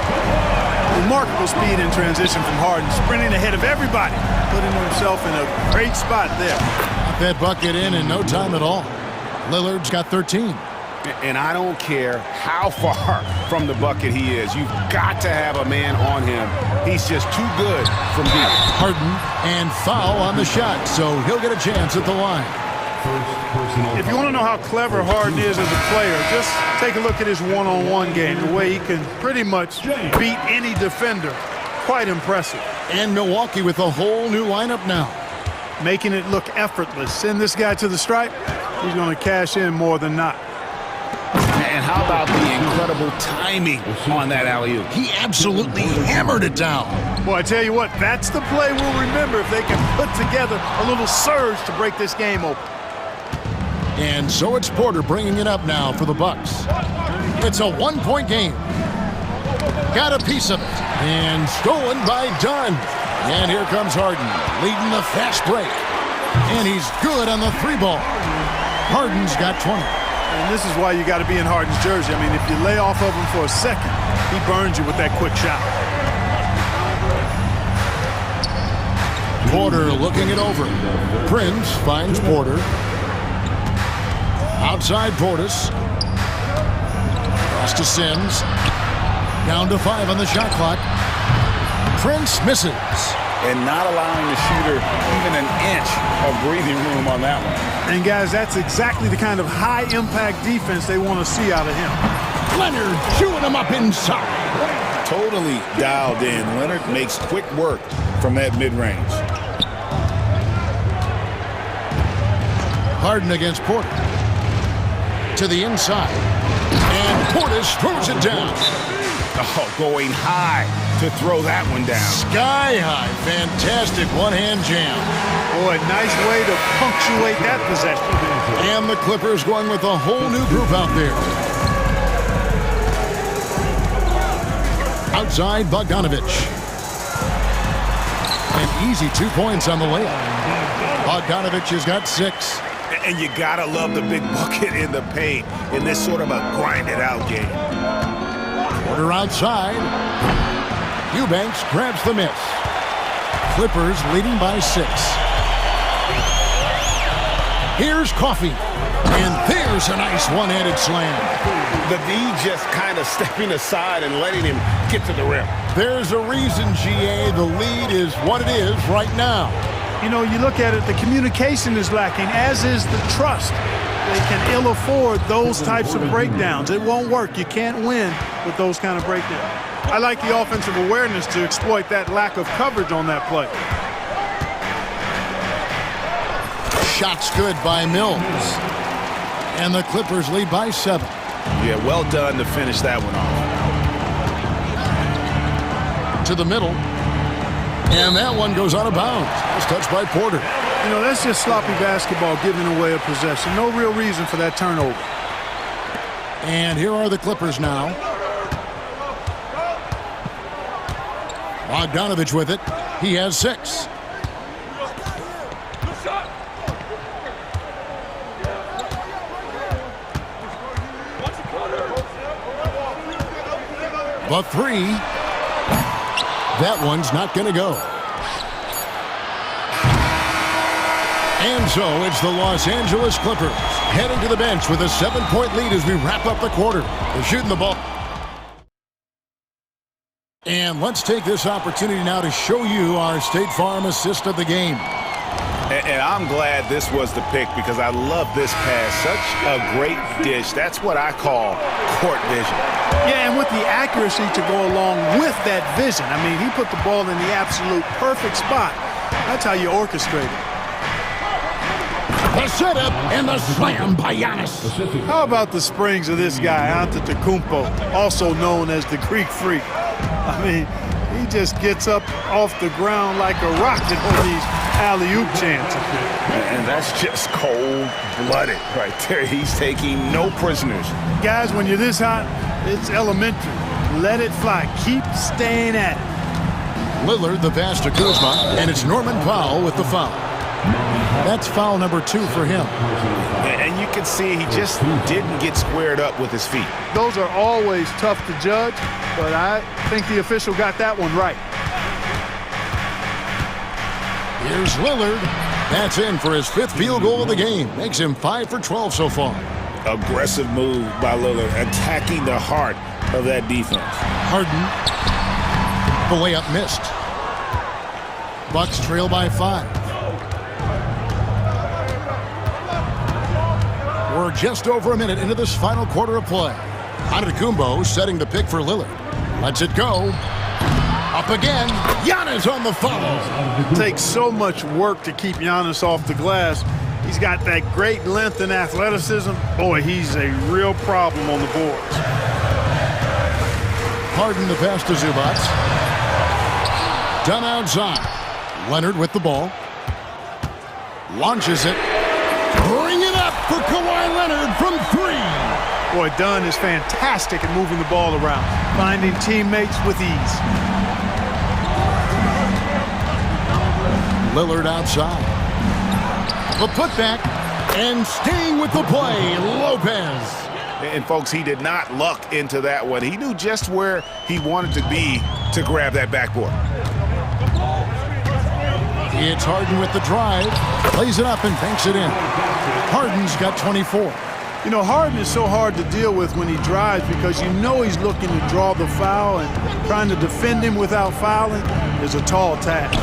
Remarkable speed in transition from Harden, sprinting ahead of everybody, putting himself in a great spot there. Got that bucket in no time at all. Lillard's got 13. And I don't care how far from the bucket he is. You've got to have a man on him. He's just too good from deep. Harden and foul on the shot, so he'll get a chance at the line. If you want to know how clever Harden is as a player, just take a look at his one-on-one game, the way he can pretty much beat any defender. Quite impressive. And Milwaukee with a whole new lineup now. Making it look effortless. Send this guy to the stripe, he's going to cash in more than not. And how about the incredible timing on that alley-oop? He absolutely hammered it down. Boy, I tell you what, that's the play we'll remember if they can put together a little surge to break this game open. And so it's Porter bringing it up now for the Bucks. It's a one-point game. Got a piece of it. And stolen by Dunn. And here comes Harden, leading the fast break. And he's good on the 3-ball. Harden's got 20. And this is why you got to be in Harden's jersey. I mean, if you lay off of him for a second, he burns you with that quick shot. Porter looking it over. Prince finds Porter. Outside Portis. Cross to Sims. Down to 5 on the shot clock. Prince misses. And not allowing the shooter even an inch of breathing room on that one. And guys, that's exactly the kind of high-impact defense they want to see out of him. Leonard chewing him up inside. Totally dialed in. Leonard makes quick work from that mid-range. Harden against Porter. To the inside. And Portis throws it down. Oh, going high to throw that one down. Sky high. Fantastic one-hand jam. Boy, nice way to punctuate that possession. And the Clippers going with a whole new group out there. Outside Bogdanovich. An easy 2 points on the layup. Bogdanovich has got 6. And you gotta love the big bucket in the paint in this sort of a grinded-out game. Porter outside. Eubanks grabs the miss. Clippers leading by 6. Here's Coffey. And there's a nice one-handed slam. The D just kind of stepping aside and letting him get to the rim. There's a reason, GA, the lead is what it is right now. You know, you look at it, the communication is lacking, as is the trust. They can ill afford those types of breakdowns. It won't work. You can't win with those kind of breakdowns. I like the offensive awareness to exploit that lack of coverage on that play. Shot's good by Mills. And the Clippers lead by 7. Yeah, well done to finish that one off. To the middle. And that one goes out of bounds. It's touched by Porter. You know, that's just sloppy basketball, giving away a possession. No real reason for that turnover. And here are the Clippers now. Bogdanovich with it. He has 6. The 3. That one's not going to go. And so it's the Los Angeles Clippers heading to the bench with a 7-point lead as we wrap up the quarter. They're shooting the ball. And let's take this opportunity now to show you our State Farm assist of the game. And I'm glad this was the pick because I love this pass. Such a great dish. That's what I call court vision. Yeah, and with the accuracy to go along with that vision. I mean, he put the ball in the absolute perfect spot. That's how you orchestrate it. The setup and the slam by Giannis. How about the springs of this guy, Antetokounmpo, also known as the Greek Freak? I mean, He just gets up off the ground like a rocket on these alley-oop chances. And that's just cold-blooded right there. He's taking no prisoners. Guys, when you're this hot, it's elementary. Let it fly. Keep staying at it. Lillard the pass to Kuzma, and it's Norman Powell with the foul. That's foul number 2 for him. And you can see he just didn't get squared up with his feet. Those are always tough to judge, but I think the official got that one right. Here's Lillard. That's in for his 5th field goal of the game. Makes him 5 for 12 so far. Aggressive move by Lillard, attacking the heart of that defense. Harden. The layup missed. Bucks trail by 5. We're just over a minute into this final quarter of play. Antetokounmpo setting the pick for Lillard. Lets it go. Up again. Giannis on the follow. It takes so much work to keep Giannis off the glass. He's got that great length and athleticism. Boy, he's a real problem on the boards. Harden the pass to Zubac. Done outside. Leonard with the ball. Launches it. Bring it up for Kawhi Leonard from 3. Boy, Dunn is fantastic at moving the ball around, finding teammates with ease. Lillard outside. The putback, and staying with the play, Lopez. And folks, he did not luck into that one. He knew just where he wanted to be to grab that backboard. It's Harden with the drive, plays it up and banks it in. Harden's got 24. You know, Harden is so hard to deal with when he drives because you know he's looking to draw the foul, and trying to defend him without fouling is a tall task.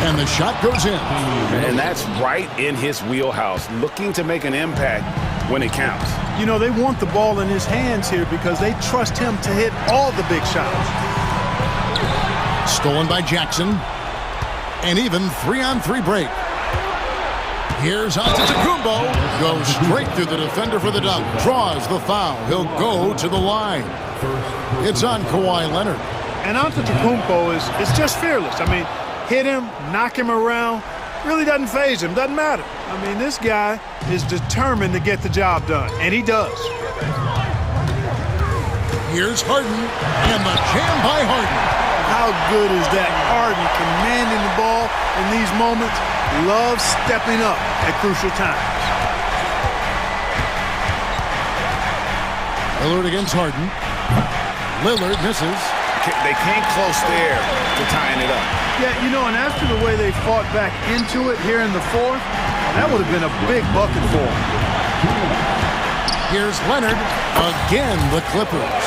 And the shot goes in. And that's right in his wheelhouse, looking to make an impact when it counts. You know, they want the ball in his hands here because they trust him to hit all the big shots. Stolen by Jackson. And even 3-on-3 break. Here's Antetokounmpo. Goes straight through the defender for the dunk. Draws the foul. He'll go to the line. It's on Kawhi Leonard. And Antetokounmpo is just fearless. I mean, hit him, knock him around. Really doesn't faze him. Doesn't matter. I mean, this guy is determined to get the job done. And he does. Here's Harden. And the jam by Harden. How good is that? Harden commanding the ball in these moments. Loves stepping up at crucial times. Lillard against Harden. Lillard misses. They came close there to tying it up. Yeah, you know, and after the way they fought back into it here in the 4th, that would have been a big bucket for them. Here's Leonard. Again, the Clippers.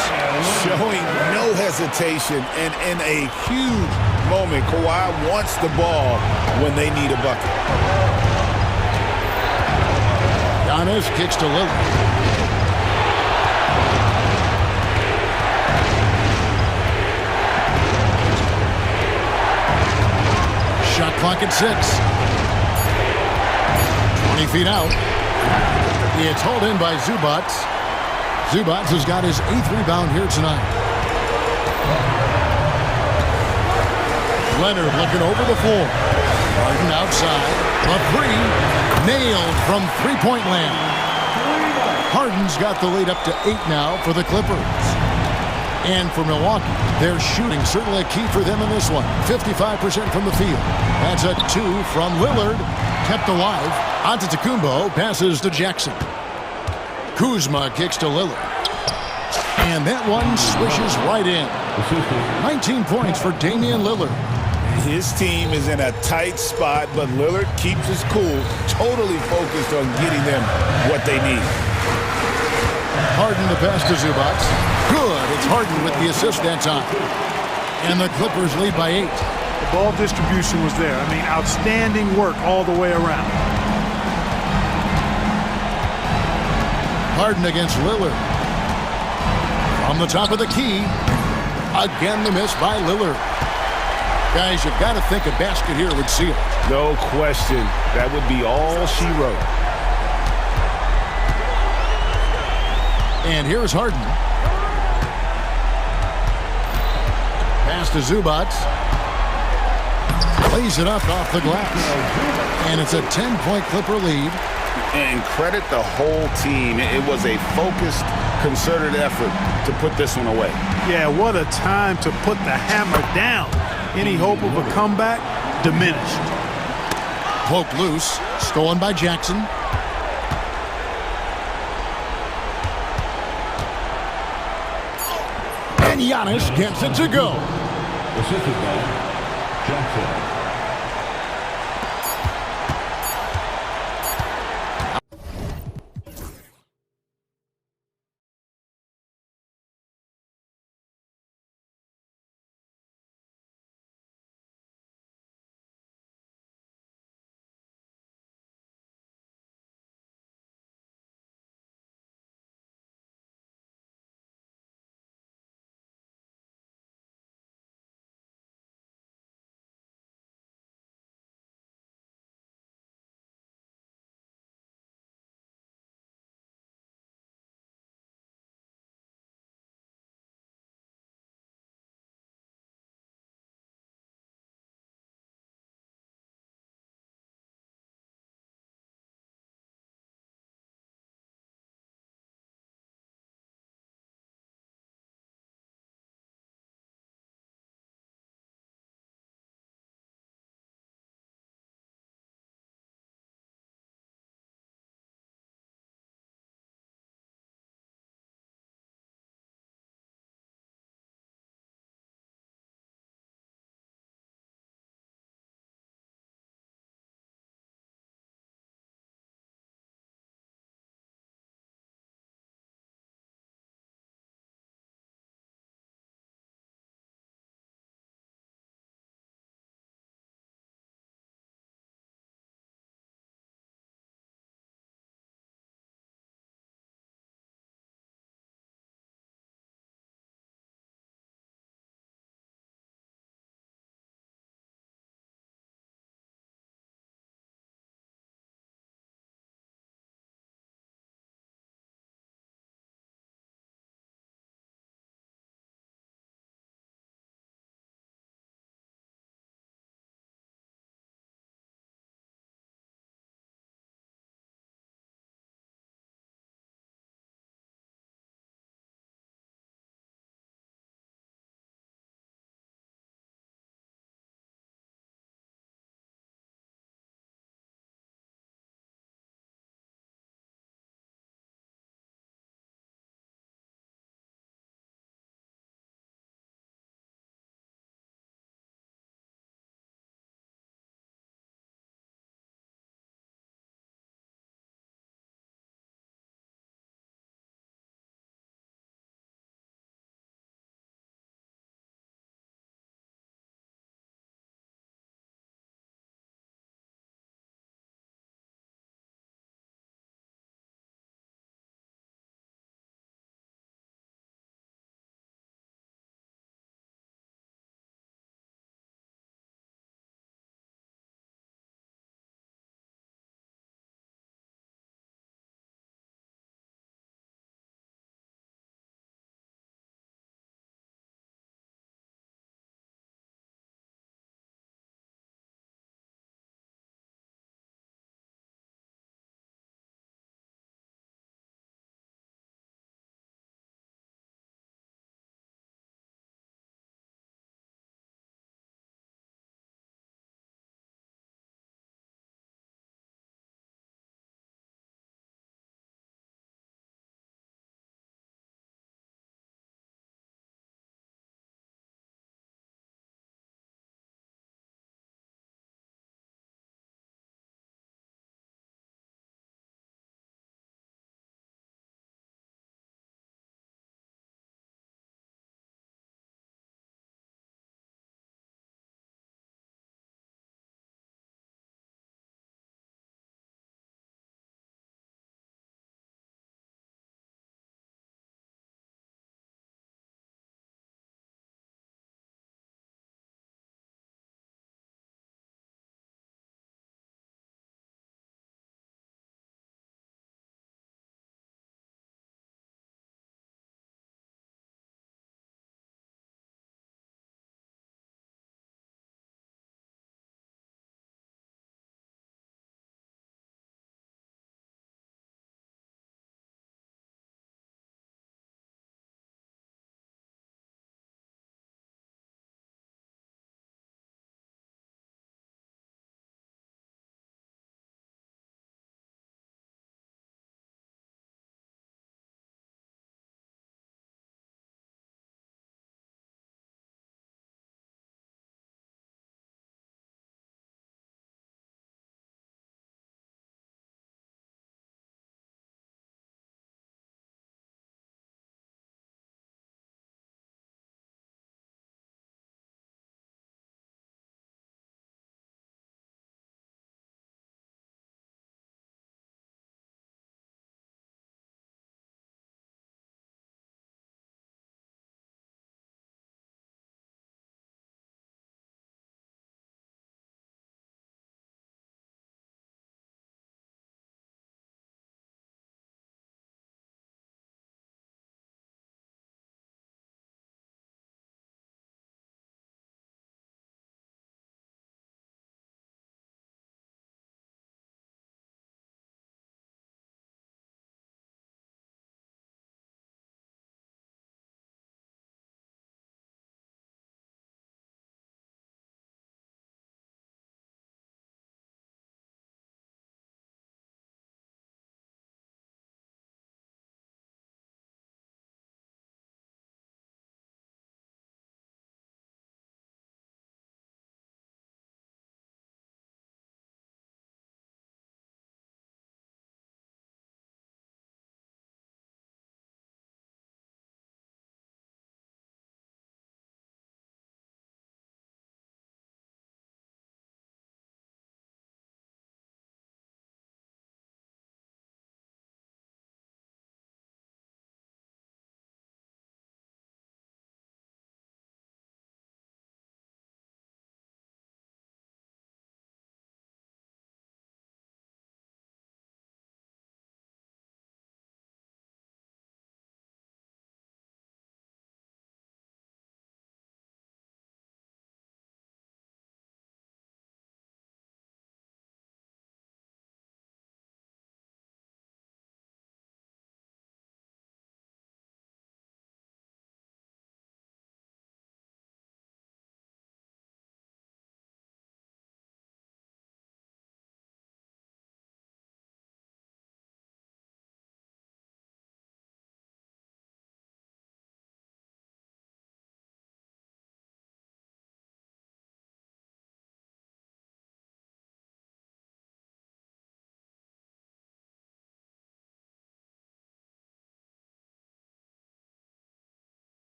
Showing no hesitation, and in a huge moment, Kawhi wants the ball when they need a bucket. Giannis kicks to Lillard. Shot clock at 6. 20 feet out. It's hauled in by Zubac. Zubac has got his 8th rebound here tonight. Leonard looking over the floor. Harden outside. A 3. Nailed from three-point land. Harden's got the lead up to 8 now for the Clippers. And for Milwaukee, their shooting certainly a key for them in this one. 55% from the field. That's a 2 from Lillard. Kept alive. Antetokounmpo passes to Jackson. Kuzma kicks to Lillard. And that one swishes right in. 19 points for Damian Lillard. His team is in a tight spot, but Lillard keeps his cool, totally focused on getting them what they need. Harden the pass to Zubac. Good. It's Harden with the assist that time. And the Clippers lead by 8. The ball distribution was there. I mean, outstanding work all the way around. Harden against Lillard. From the top of the key. Again, the miss by Lillard. Guys, you've got to think a basket here would seal it. No question. That would be all she wrote. And here's Harden. Pass to Zubac. Lays it up off the glass. And it's a 10-point Clipper lead. And credit the whole team. It was a focused, concerted effort to put this one away. Yeah, what a time to put the hammer down. Any hope of a comeback diminished. Poked loose. Stolen by Jackson. And Giannis gets it to go. Assisted by Jackson.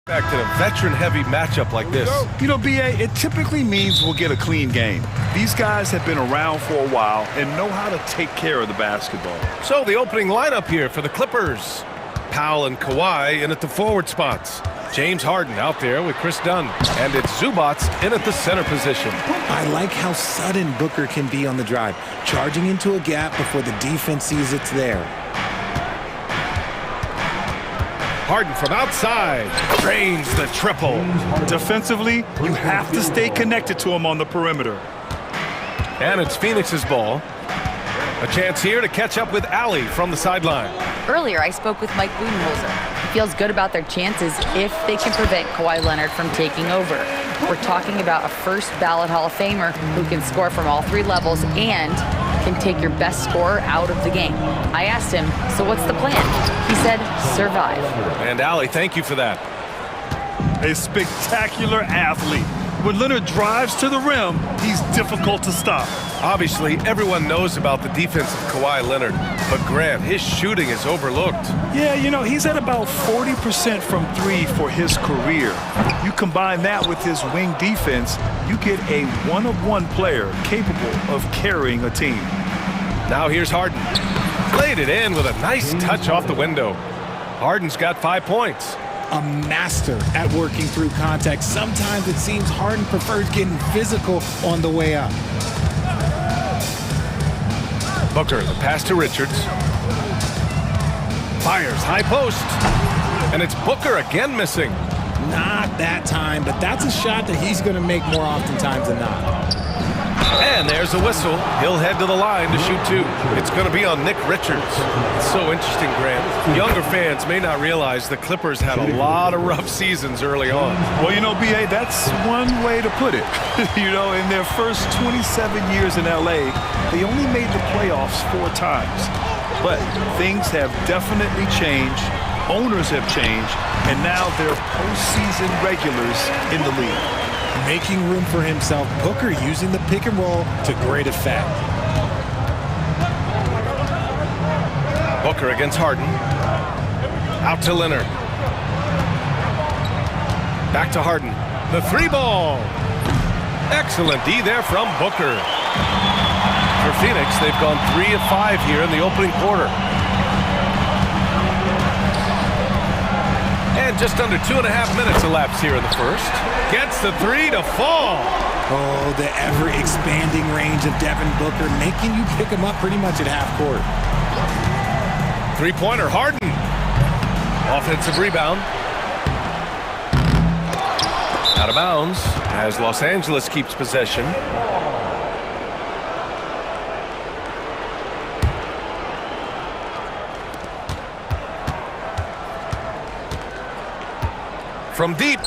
Back to a veteran-heavy matchup like this. You know, BA, it typically means we'll get a clean game. These guys have been around for a while and know how to take care of the basketball. So the opening lineup here for the Clippers. Powell and Kawhi in at the forward spots. James Harden out there with Chris Dunn. And it's Zubats in at the center position. I like how sudden Booker can be on the drive, charging into a gap before the defense sees it's there. Harden from outside drains the triple. Defensively, you have to stay connected to him on the perimeter. And it's Phoenix's ball. A chance here to catch up with Allie from the sideline. Earlier, I spoke with Mike Budenholzer. He feels good about their chances if they can prevent Kawhi Leonard from taking over. We're talking about a first ballot Hall of Famer who can score from all three levels and can take your best scorer out of the game. I asked him, so what's the plan? He said, survive. And Allie, thank you for that. A spectacular athlete. When Leonard drives to the rim, he's difficult to stop. Obviously, everyone knows about the defense of Kawhi Leonard, but Grant, his shooting is overlooked. Yeah, you know, he's at about 40% from three for his career. You combine that with his wing defense, you get a one-of-one player capable of carrying a team. Now here's Harden. Played it in with a nice touch off the window. Harden's got 5 points. A master at working through contact. Sometimes it seems Harden prefers getting physical on the way up. Booker, the pass to Richards. Fires, high post. And it's Booker again missing. Not that time, but that's a shot that he's going to make more oftentimes than not. And there's a whistle. He'll head to the line to shoot two. It's going to be on Nick Richards. It's so interesting, Grant. Younger fans may not realize the Clippers had a lot of rough seasons early on. Well, you know, BA, that's one way to put it. You know, in their first 27 years in LA, they only made the playoffs 4 times. But things have definitely changed. Owners have changed. And now they're postseason regulars in the league. Making room for himself, Booker using the pick and roll to great effect. Booker against Harden. Out to Leonard. Back to Harden. The 3-ball. Excellent D there from Booker. For Phoenix, they've gone 3 of 5 here in the opening quarter. And just under 2.5 minutes elapsed here in the first. Gets the 3 to fall. Oh, the ever-expanding range of Devin Booker, making you pick him up pretty much at half court. 3-pointer, Harden. Offensive rebound. Out of bounds as Los Angeles keeps possession. From deep.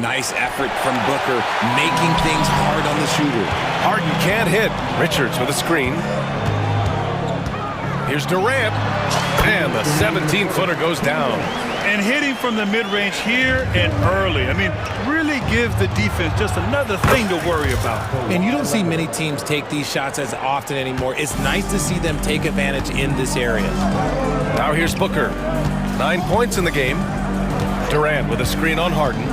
Nice effort from Booker, making things hard on the shooter. Harden can't hit. Richards with a screen. Here's Durant. And the 17-footer goes down. And hitting from the mid-range here and early. I mean, really gives the defense just another thing to worry about. And you don't see many teams take these shots as often anymore. It's nice to see them take advantage in this area. Now here's Booker. 9 points in the game. Durant with a screen on Harden.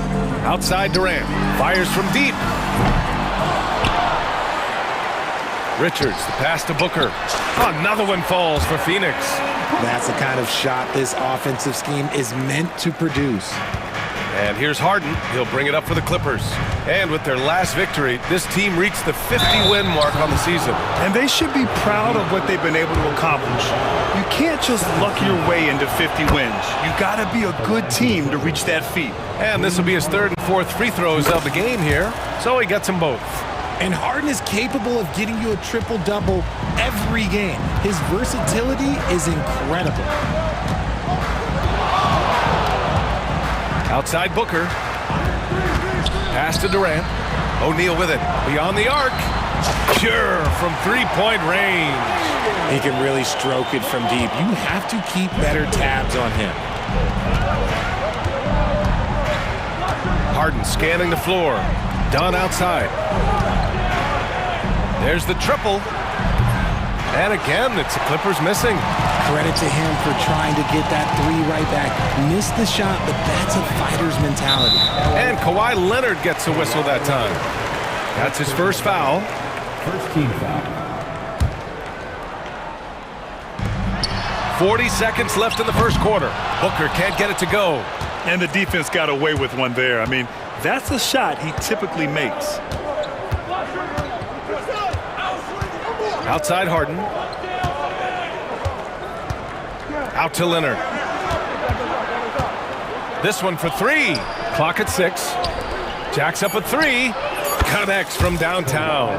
Outside Durant. Fires from deep. Richards, the pass to Booker. Another one falls for Phoenix. That's the kind of shot this offensive scheme is meant to produce. And here's Harden. He'll bring it up for the Clippers. And with their last victory, this team reached the 50-win mark on the season. And they should be proud of what they've been able to accomplish. You can't just luck your way into 50 wins. You got to be a good team to reach that feat. And this will be his 3rd and 4th free throws of the game here. So he gets them both. And Harden is capable of getting you a triple-double every game. His versatility is incredible. Outside Booker. Pass to Durant. O'Neal with it. Beyond the arc. Pure from 3-point range. He can really stroke it from deep. You have to keep better tabs on him. Harden scanning the floor. Dunn outside. There's the triple. And again, it's the Clippers missing. Credit to him for trying to get that three right back. Missed the shot, but that's a fighter's mentality. And Kawhi Leonard gets a whistle that time. That's his first foul. First team foul. 40 seconds left in the first quarter. Booker can't get it to go. And the defense got away with one there. I mean, that's a shot he typically makes. Outside Harden. Out to Leonard. This one for three. Clock at 6. Jacks up a three. Connects from downtown.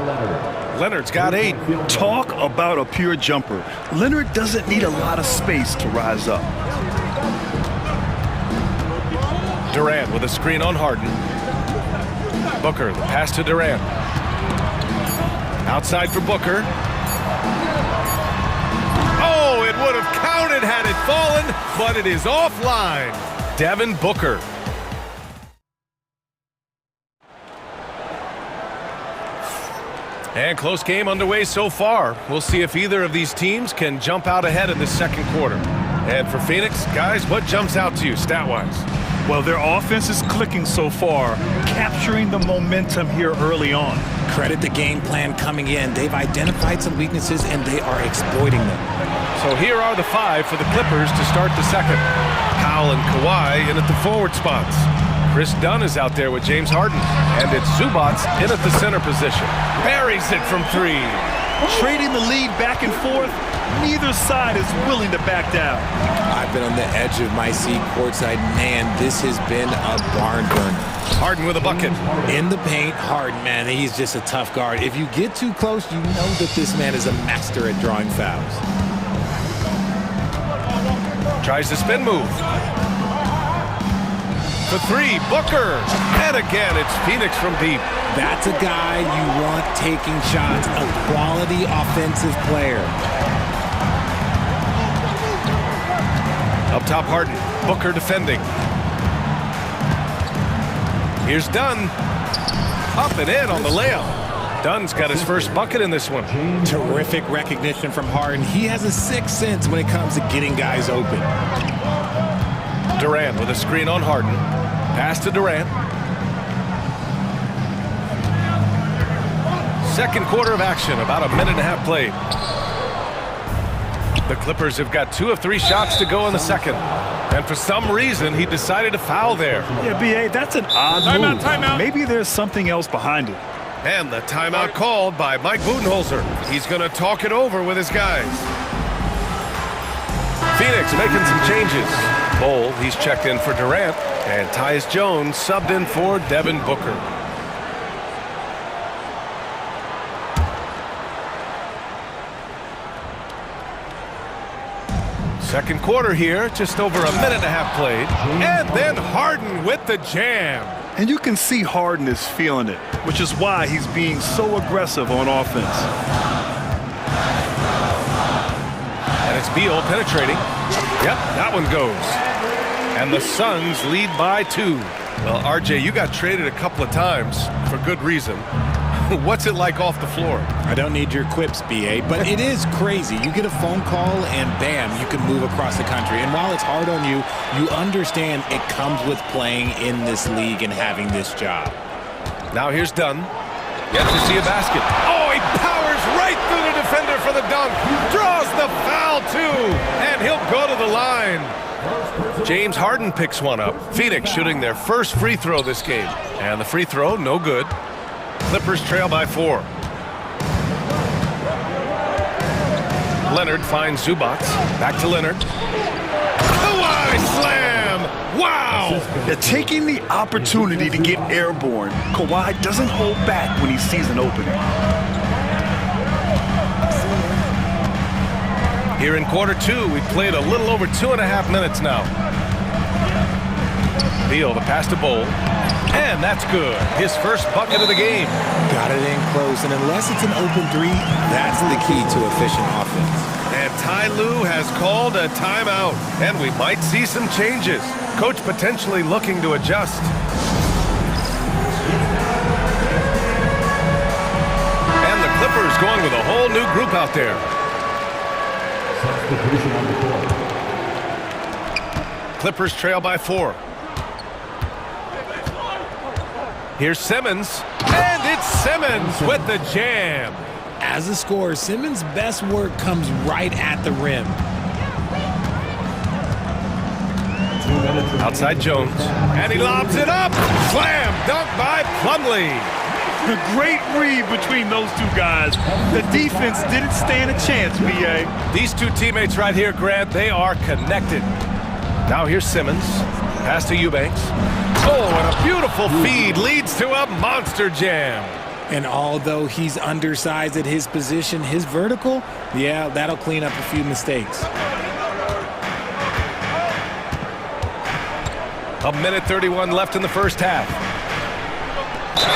Leonard's got 8. Talk about a pure jumper. Leonard doesn't need a lot of space to rise up. Durant with a screen on Harden. Booker, the pass to Durant. Outside for Booker. Oh, it would have counted had it fallen, but it is offline. Devin Booker. And close game underway so far. We'll see if either of these teams can jump out ahead in the second quarter. And for Phoenix, guys, what jumps out to you stat-wise? Well, their offense is clicking so far, capturing the momentum here early on. Credit the game plan coming in. They've identified some weaknesses, and they are exploiting them. So here are the 5 for the Clippers to start the second. Powell and Kawhi in at the forward spots. Chris Dunn is out there with James Harden. And it's Zubats in at the center position. Buries it from 3. Trading the lead back and forth, neither side is willing to back down. I've been on the edge of my seat courtside. Man, this has been a barn burner. Harden with a bucket. In the paint, Harden, man, he's just a tough guard. If you get too close, you know that this man is a master at drawing fouls. Tries the spin move. For 3, Booker. And again, it's Phoenix from deep. That's a guy you want taking shots, a quality offensive player. Up top, Harden. Booker defending. Here's Dunn. Up and in on the layup. Dunn's got his first bucket in this one. Terrific recognition from Harden. He has a sixth sense when it comes to getting guys open. Durant with a screen on Harden. Pass to Durant. Second quarter of action, about a minute and a half played. The Clippers have got 2 of 3 shots to go in the second. And for some reason, he decided to foul there. Yeah, B.A., that's an odd move. Timeout. Maybe there's something else behind it. And the timeout called by Mike Budenholzer. He's going to talk it over with his guys. Phoenix making some changes. Bol, he's checked in for Durant. And Tyus Jones subbed in for Devin Booker. Second quarter here, just over a minute and a half played. And then Harden with the jam. And you can see Harden is feeling it, which is why he's being so aggressive on offense. And it's Beal penetrating. Yep, that one goes. And the Suns lead by 2. Well, RJ, you got traded a couple of times for good reason. What's it like off the floor? I don't need your quips, BA, but it is crazy. You get a phone call and bam, you can move across the country. And while it's hard on you, you understand it comes with playing in this league and having this job. Now here's Dunn. Gets to see a basket. Oh, he powers right through the defender for the dunk. Draws the foul too. And he'll go to the line. James Harden picks one up. Phoenix shooting their first free throw this game. And the free throw, no good. Clippers trail by 4. Leonard finds Zubats. Back to Leonard. Kawhi slam! Wow! They're taking the opportunity to get airborne. Kawhi doesn't hold back when he sees an opening. Here in quarter 2, we've played a little over 2.5 minutes now. Beal, the pass to Bol. And that's good. His first bucket of the game. Got it in close, and unless it's an open 3, that's the key to efficient offense. And Ty Lue has called a timeout, and we might see some changes. Coach potentially looking to adjust. And the Clippers going with a whole new group out there. Clippers trail by 4. Here's Simmons, and it's Simmons with the jam. As a scorer, Simmons' best work comes right at the rim. Outside Jones, and he lobs it up. Slam dunk by Plumlee. A great read between those two guys. The defense didn't stand a chance, B.A. These two teammates right here, Grant, they are connected. Now here's Simmons. Pass to Eubanks. Oh, and a beautiful feed leads to a monster jam. And although he's undersized at his position, his vertical, yeah, that'll clean up a few mistakes. A minute 31 left in the first half.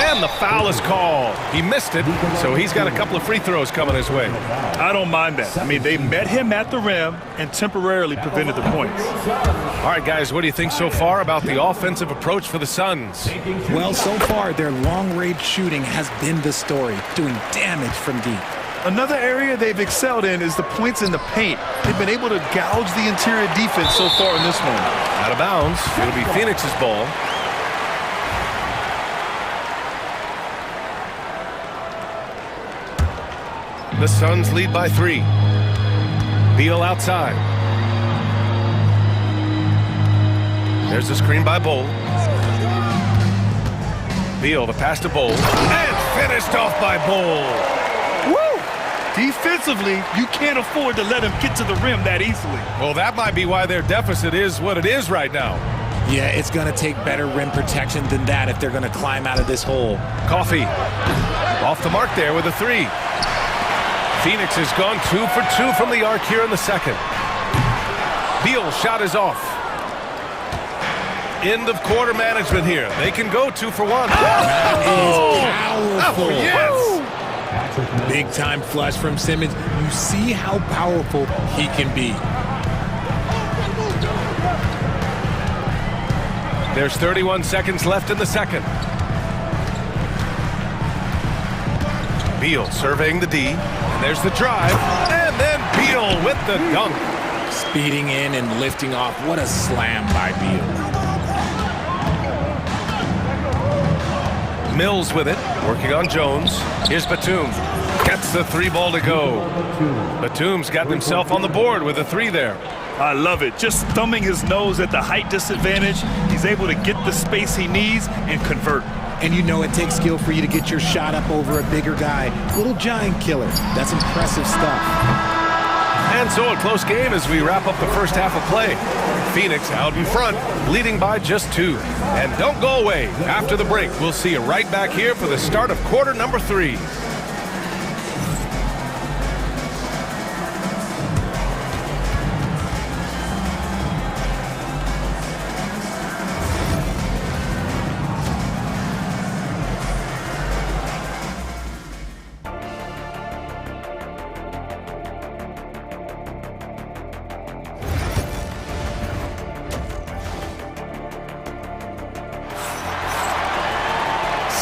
And the foul is called. He missed it, so he's got a couple of free throws coming his way. I don't mind that. I mean, they met him at the rim and temporarily prevented the points. All right, guys, what do you think so far about the offensive approach for the Suns? Well, so far, their long-range shooting has been the story, doing damage from deep. Another area they've excelled in is the points in the paint. They've been able to gouge the interior defense so far in this one. Out of bounds. It'll be Phoenix's ball. The Suns lead by 3. Beal outside. There's a screen by Bowl. Beal, the pass to Bowl. And finished off by Bowl. Woo! Defensively, you can't afford to let him get to the rim that easily. Well, that might be why their deficit is what it is right now. Yeah, it's going to take better rim protection than that if they're going to climb out of this hole. Coffee. Off the mark there with a 3. Phoenix has gone 2 for 2 from the arc here in the second. Beal's shot is off. End of quarter management here. They can go 2 for 1. That is powerful. Oh, yes. Big time flush from Simmons. You see how powerful he can be. There's 31 seconds left in the second. Beal surveying the D. And there's the drive. And then Beal with the dunk. Speeding in and lifting off. What a slam by Beal. Mills with it, working on Jones. Here's Batum. Gets the 3 ball to go. Batum's got himself on the board with a 3 there. I love it. Just thumbing his nose at the height disadvantage. He's able to get the space he needs and convert. And you know it takes skill for you to get your shot up over a bigger guy. Little giant killer. That's impressive stuff. And so a close game as we wrap up the first half of play. Phoenix out in front, leading by just 2. And don't go away. After the break, we'll see you right back here for the start of quarter number 3.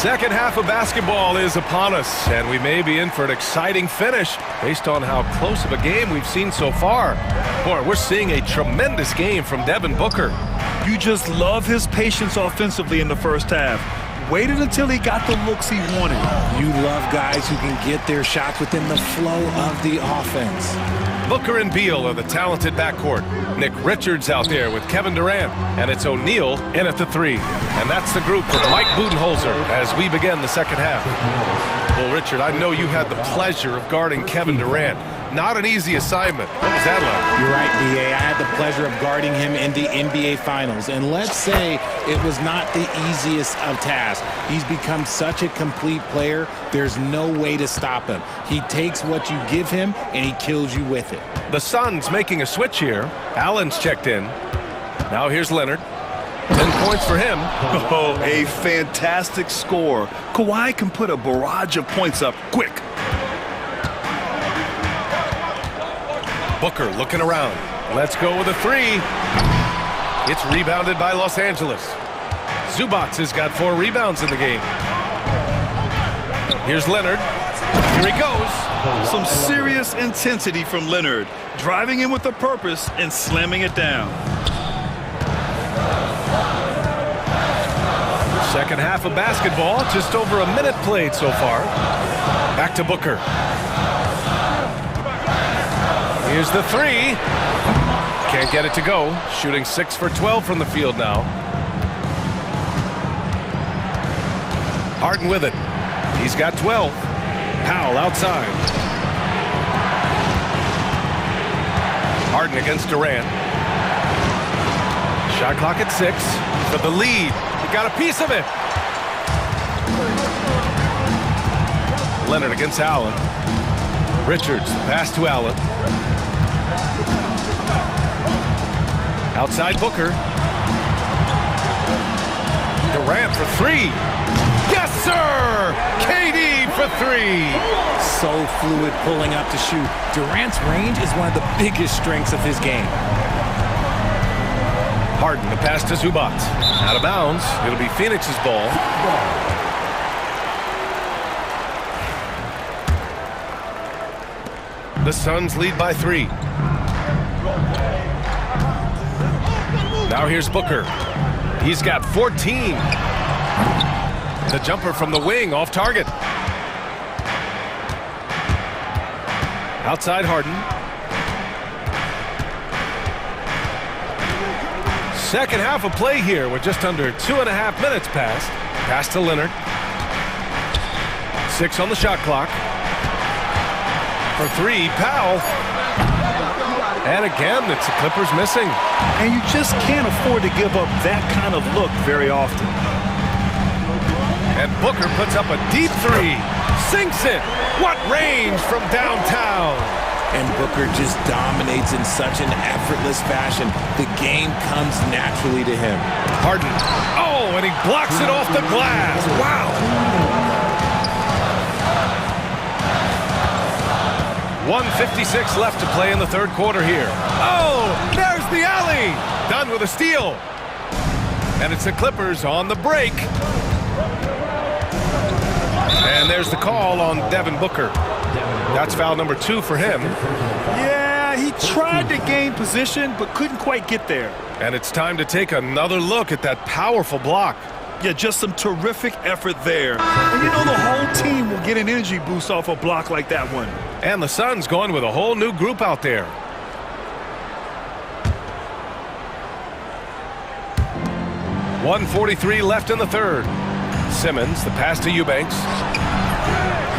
Second half of basketball is upon us, and we may be in for an exciting finish based on how close of a game we've seen so far. Boy, we're seeing a tremendous game from Devin Booker. You just love his patience offensively in the first half. Waited until he got the looks he wanted. You love guys who can get their shots within the flow of the offense. Booker and Beal are the talented backcourt. Nick Richards out there with Kevin Durant, and it's O'Neal in at the 3. And that's the group with Mike Budenholzer as we begin the second half. Well, Richard, I know you had the pleasure of guarding Kevin Durant. Not an easy assignment. What was that like? You're right, B.A. I had the pleasure of guarding him in the NBA Finals. And let's say it was not the easiest of tasks. He's become such a complete player, there's no way to stop him. He takes what you give him, and he kills you with it. The Suns making a switch here. Allen's checked in. Now here's Leonard. 10 points for him. Oh, a fantastic score. Kawhi can put a barrage of points up quick. Booker looking around. Let's go with a 3. It's rebounded by Los Angeles. Zubac has got 4 rebounds in the game. Here's Leonard. Here he goes. Some serious intensity from Leonard, driving in with a purpose and slamming it down. Second half of basketball, just over a minute played so far. Back to Booker. Here's the three. Can't get it to go. Shooting 6 for 12 from the field now. Harden with it. He's got 12. Powell outside. Harden against Durant. Shot clock at 6 for the lead. He got a piece of it. Leonard against Allen. Richards, pass to Allen. Outside Booker. Durant for 3. Yes, sir! KD for 3. So fluid pulling up to shoot. Durant's range is one of the biggest strengths of his game. Harden, the pass to Zubac. Out of bounds. It'll be Phoenix's ball. The Suns lead by 3. Now here's Booker. He's got 14. The jumper from the wing off target. Outside Harden. Second half of play here with just under 2.5 minutes passed. Pass to Leonard. 6 on the shot clock. For 3, Powell. And again, it's the Clippers missing. And you just can't afford to give up that kind of look very often. And Booker puts up a deep 3. Sinks it. What range from downtown. And Booker just dominates in such an effortless fashion. The game comes naturally to him. Harden. Oh, and he blocks it off the glass. Wow. 1:56 left to play in the third quarter here. Oh, there's the alley. Done with a steal. And it's the Clippers on the break. And there's the call on Devin Booker. That's foul number 2 for him. Yeah, he tried to gain position, but couldn't quite get there. And it's time to take another look at that powerful block. Yeah, just some terrific effort there. And you know the whole team will get an energy boost off a block like that one. And the Suns going with a whole new group out there. .143 left in the third. Simmons, the pass to Eubanks.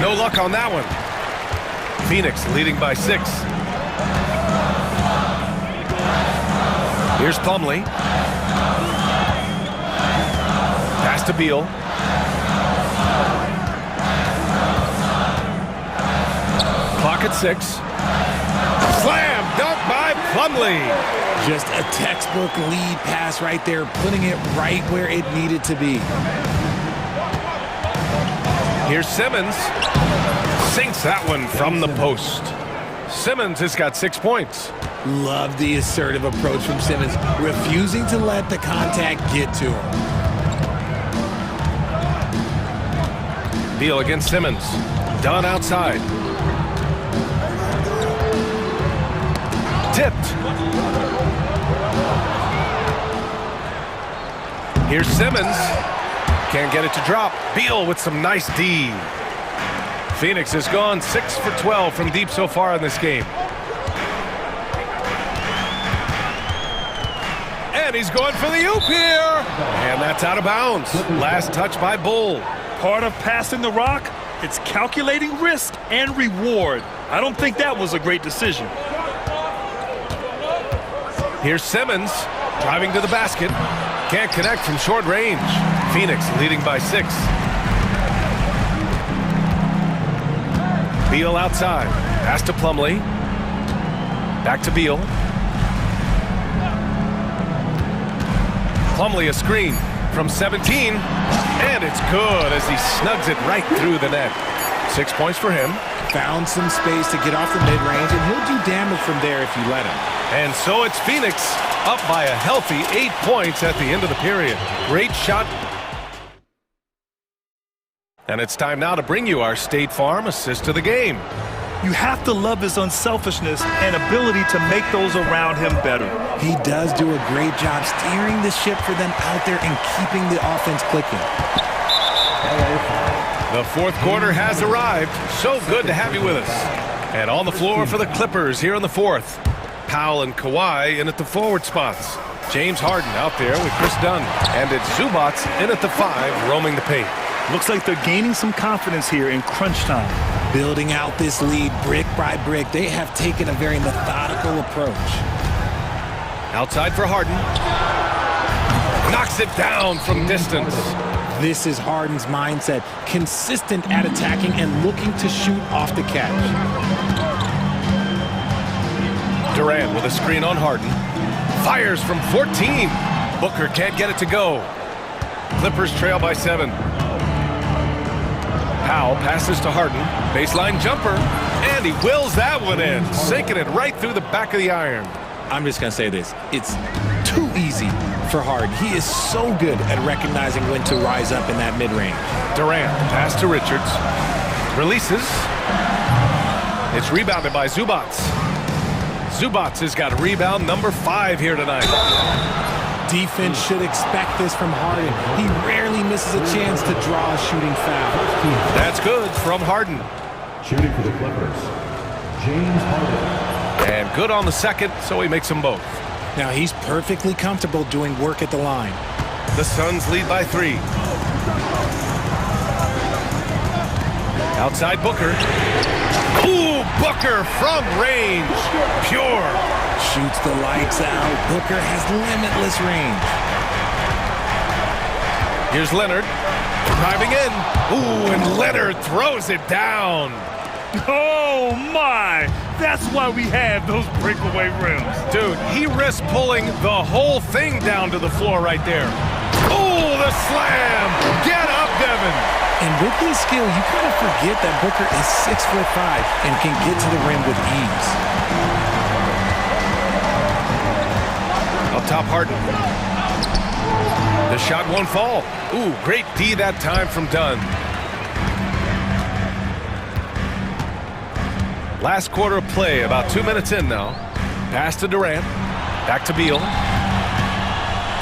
No luck on that one. Phoenix leading by 6. Here's Plumlee. Pass to Beal. Clock at 6. Slam dunk by Plumlee. Just a textbook lead pass right there, putting it right where it needed to be. Here's Simmons. Sinks that one from the post. Simmons has got 6 points. Love the assertive approach from Simmons, refusing to let the contact get to him. Beal against Simmons. Dunn outside. Tipped. Here's Simmons. Can't get it to drop. Beal with some nice D. Phoenix has gone 6 for 12 from deep so far in this game. And he's going for the oop here. And that's out of bounds. Last touch by Bull. Part of passing the rock, it's calculating risk and reward. I don't think that was a great decision. Here's Simmons driving to the basket. Can't connect from short range. Phoenix leading by 6. Beal outside. Pass to Plumlee. Back to Beal. Plumlee a screen from 17. And it's good as he snugs it right through the net. 6 points for him. Found some space to get off the mid-range, and he'll do damage from there if you let him. And so it's Phoenix up by a healthy 8 points at the end of the period. Great shot. And it's time now to bring you our State Farm assist of the game. You have to love his unselfishness and ability to make those around him better. He does do a great job steering the ship for them out there and keeping the offense clicking. The fourth quarter has arrived. So good to have you with us. And on the floor for the Clippers here in the fourth. Powell and Kawhi in at the forward spots. James Harden out there with Chris Dunn. And it's Zubats in at the 5, roaming the paint. Looks like they're gaining some confidence here in crunch time. Building out this lead brick by brick. They have taken a very methodical approach. Outside for Harden. Knocks it down from distance. This is Harden's mindset. Consistent at attacking and looking to shoot off the catch. Durant with a screen on Harden. Fires from 14. Booker can't get it to go. Clippers trail by 7. Powell passes to Harden. Baseline jumper. And he wills that one in. Sinking it right through the back of the iron. I'm just going to say this. It's too easy for Harden. He is so good at recognizing when to rise up in that mid-range. Durant, pass to Richards. Releases. It's rebounded by Zubats. Zubats has got rebound number 5 here tonight. Defense should expect this from Harden. He rarely misses a chance to draw a shooting foul. That's good from Harden. Shooting for the Clippers, James Harden. And good on the second, so he makes them both. Now he's perfectly comfortable doing work at the line. The Suns lead by 3. Outside Booker. Ooh, Booker from range. Pure. Shoots the lights out. Booker has limitless range. Here's Leonard. Driving in. Ooh, and Leonard throws it down. Oh, my. That's why we have those breakaway rims. Dude, he risks pulling the whole thing down to the floor right there. Oh, the slam. Get up, Devin. And with his skill, you kind of forget that Booker is 6'5" and can get to the rim with ease. Up top, Harden. The shot won't fall. Ooh, great D that time from Dunn. Last quarter of play, about 2 minutes in now. Pass to Durant. Back to Beal.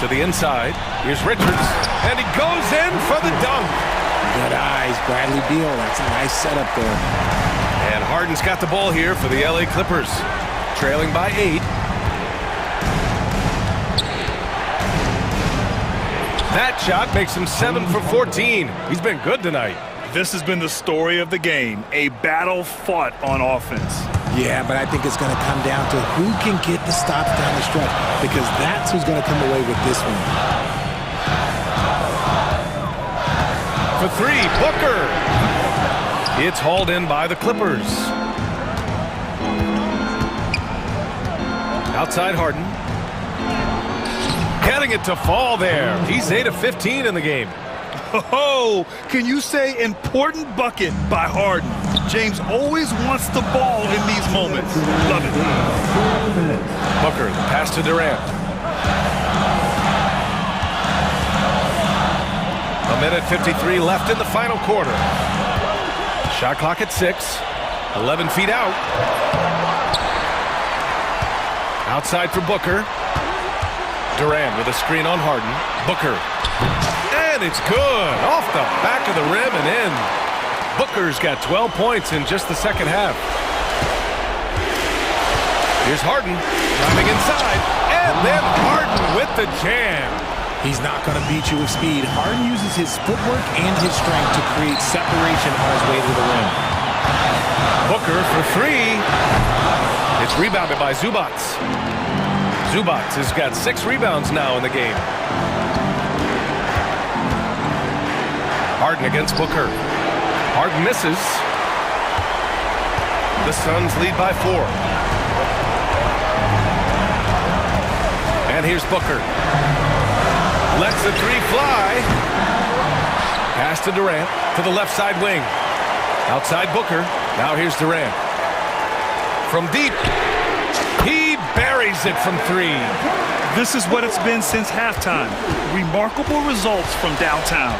To the inside. Here's Richards. And he goes in for the dunk. Good eyes, Bradley Beal. That's a nice setup there. And Harden's got the ball here for the LA Clippers. Trailing by 8. That shot makes him 7 for 14. He's been good tonight. This has been the story of the game, a battle fought on offense. Yeah, but I think it's going to come down to who can get the stops down the stretch, because that's who's going to come away with this one. For 3, Booker. It's hauled in by the Clippers. Outside Harden. Getting it to fall there. He's 8 of 15 in the game. Oh, can you say important bucket by Harden? James always wants the ball in these moments. Love it. Booker, the pass to Durant. A minute 53 left in the final quarter. Shot clock at 6. 11 feet out. Outside for Booker. Durant with a screen on Harden. Booker. And it's good. Off the back of the rim and in. Booker's got 12 points in just the second half. Here's Harden driving inside. And then Harden with the jam. He's not going to beat you with speed. Harden uses his footwork and his strength to create separation on his way to the rim. Booker for 3. It's rebounded by Zubats. Zubats has got 6 rebounds now in the game. Harden against Booker. Harden misses. The Suns lead by 4. And here's Booker. Lets the 3 fly. Pass to Durant to the left side wing. Outside Booker. Now here's Durant. From deep. He buries it from 3. This is what it's been since halftime. Remarkable results from downtown.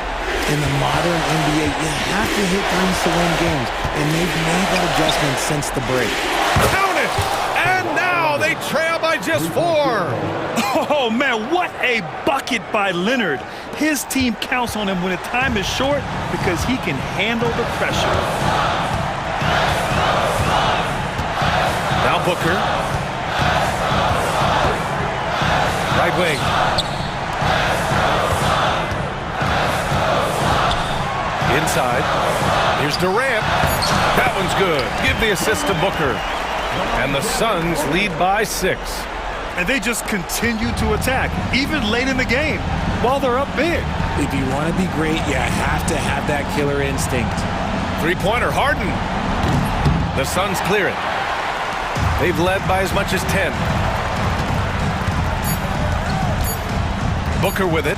In the modern NBA, you have to hit threes to win games, and they've made that adjustment since the break. Count it! And now they trail by just 4. Oh, man, what a bucket by Leonard. His team counts on him when the time is short because he can handle the pressure. Now Booker. Right wing. Inside. Here's Durant. That one's good. Give the assist to Booker. And the Suns lead by 6. And they just continue to attack, even late in the game, while they're up big. If you want to be great, you have to have that killer instinct. Three-pointer, Harden. The Suns clear it. They've led by as much as 10. Booker with it.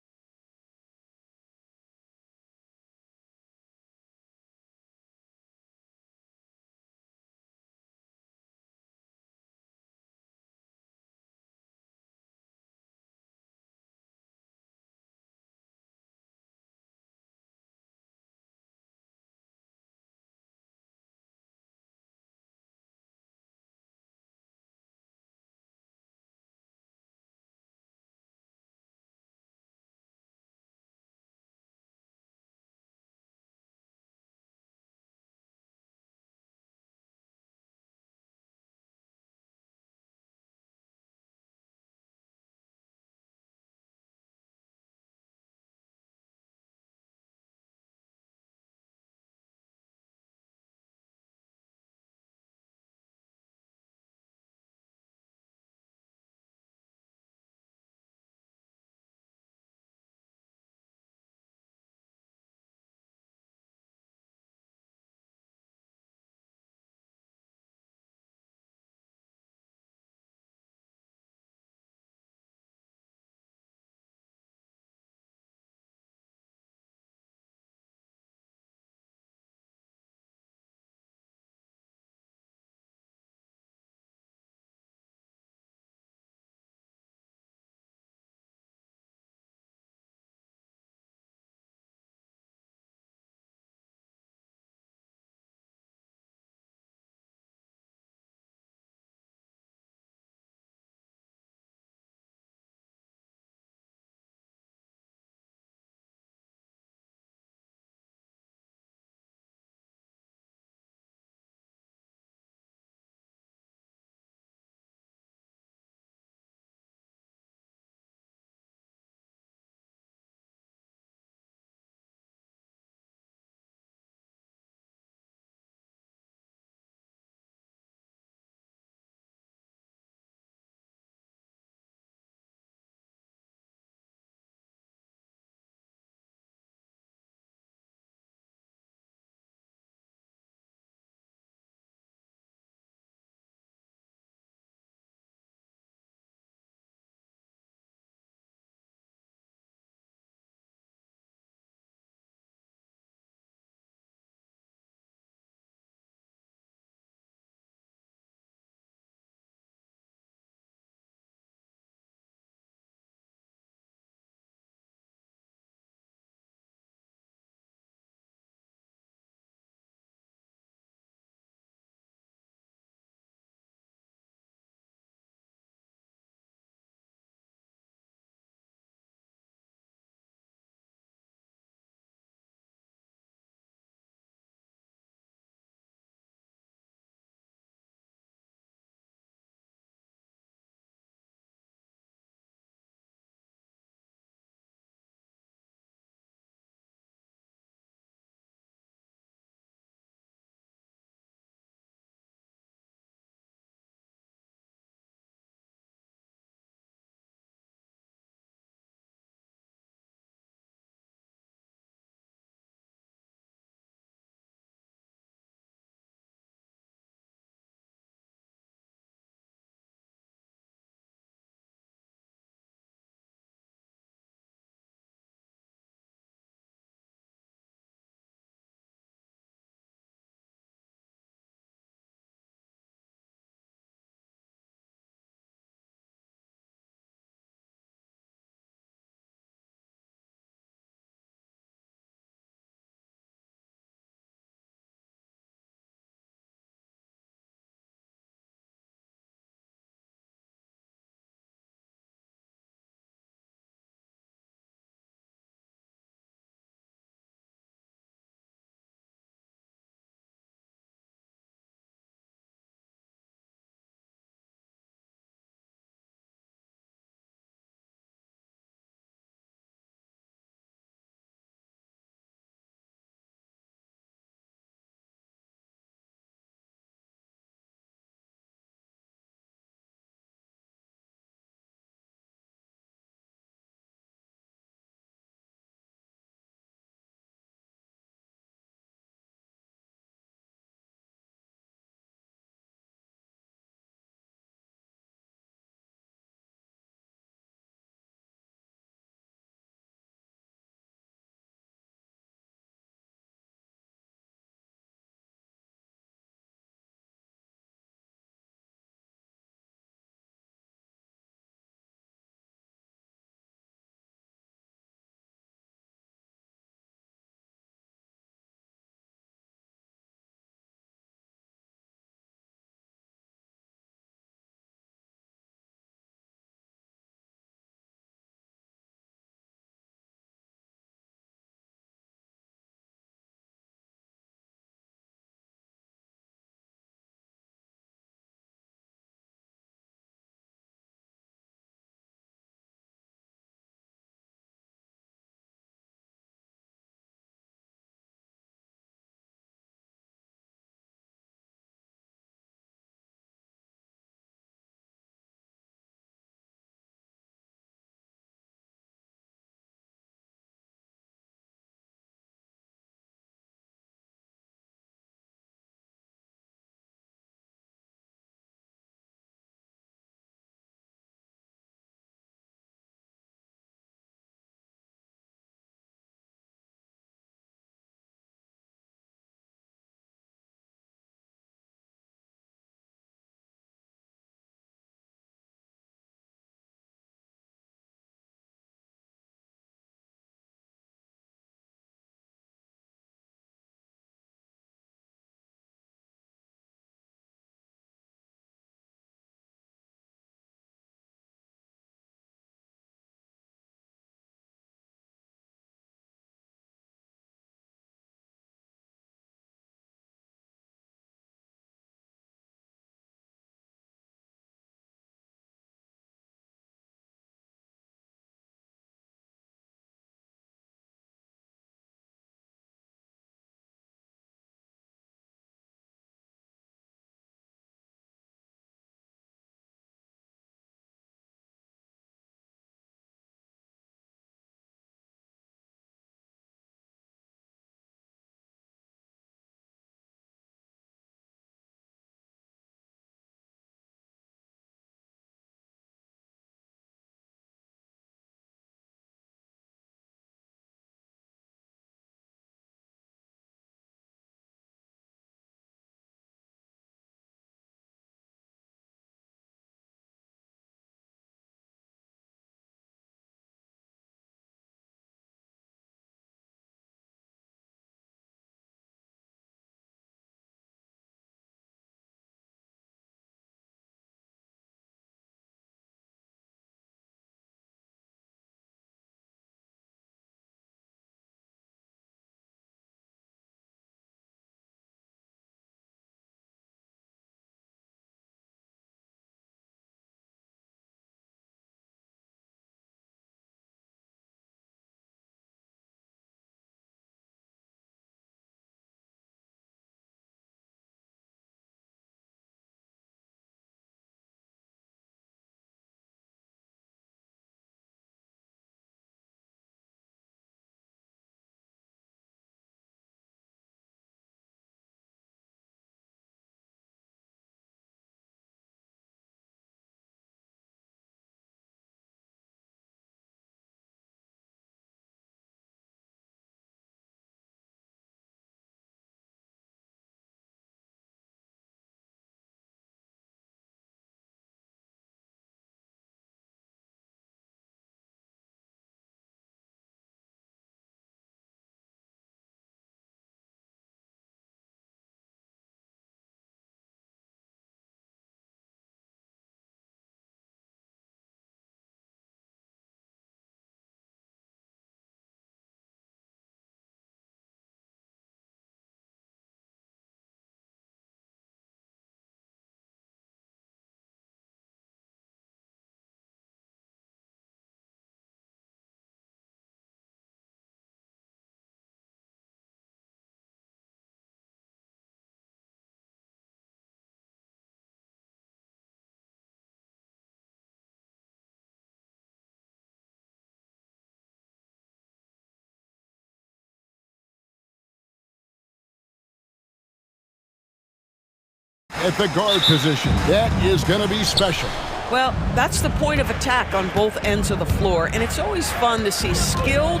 at the guard position. That is going to be special. Well, that's the point of attack on both ends of the floor, and it's always fun to see skilled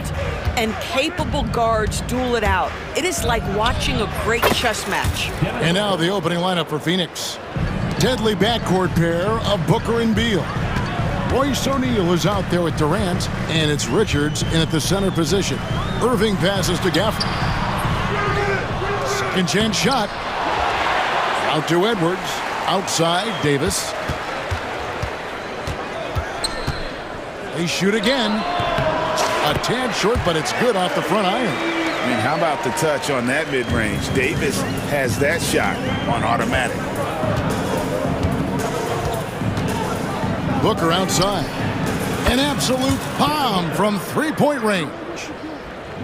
and capable guards duel it out. It is like watching a great chess match. And now the opening lineup for Phoenix. Deadly backcourt pair of Booker and Beal. Royce O'Neal is out there with Durant, and it's Richards in at the center position. Irving passes to Gafford. Second chance shot. Out to Edwards. Outside, Davis. They shoot again. A tad short, but it's good off the front iron. I mean, how about the touch on that mid-range? Davis has that shot on automatic. Booker outside. An absolute bomb from three-point range.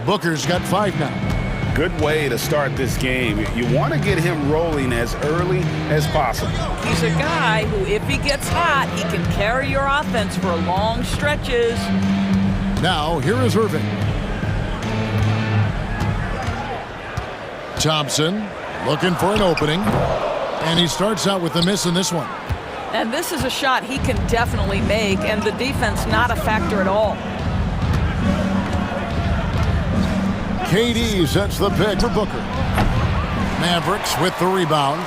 Booker's got 5 now. Good way to start this game. You want to get him rolling as early as possible. He's a guy who, if he gets hot, he can carry your offense for long stretches. Now, here is Irving. Thompson looking for an opening. And he starts out with a miss in this one. And this is a shot he can definitely make, and the defense not a factor at all. KD sets the pick for Booker. Mavericks with the rebound.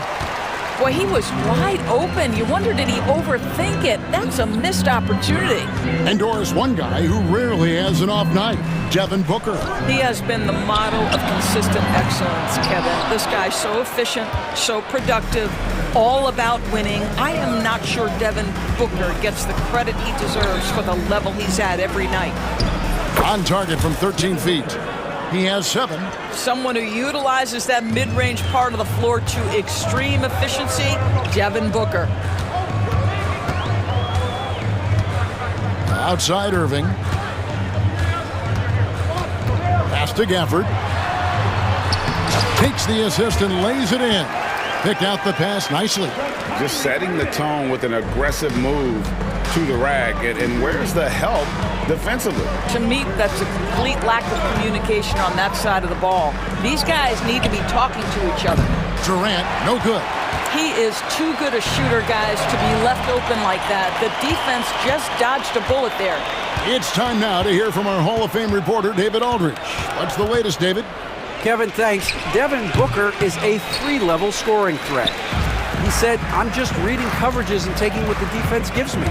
Boy, he was wide open. You wonder, did he overthink it? That's a missed opportunity. And Doris, one guy who rarely has an off night, Devin Booker. He has been the model of consistent excellence, Kevin. This guy's so efficient, so productive, all about winning. I am not sure Devin Booker gets the credit he deserves for the level he's at every night. On target from 13 feet. He has 7. Someone who utilizes that mid-range part of the floor to extreme efficiency, Devin Booker. Outside Irving. Pass to Gafford. Takes the assist and lays it in. Picked out the pass nicely. Just setting the tone with an aggressive move to the rack. And where's the help defensively? To me, that's a complete lack of communication on that side of the ball. These guys need to be talking to each other. Durant, no good. He is too good a shooter, guys, to be left open like that. The defense just dodged a bullet there. It's time now to hear from our Hall of Fame reporter, David Aldridge. What's the latest, David? Kevin, thanks. Devin Booker is a 3-level scoring threat. He said, I'm just reading coverages and taking what the defense gives me.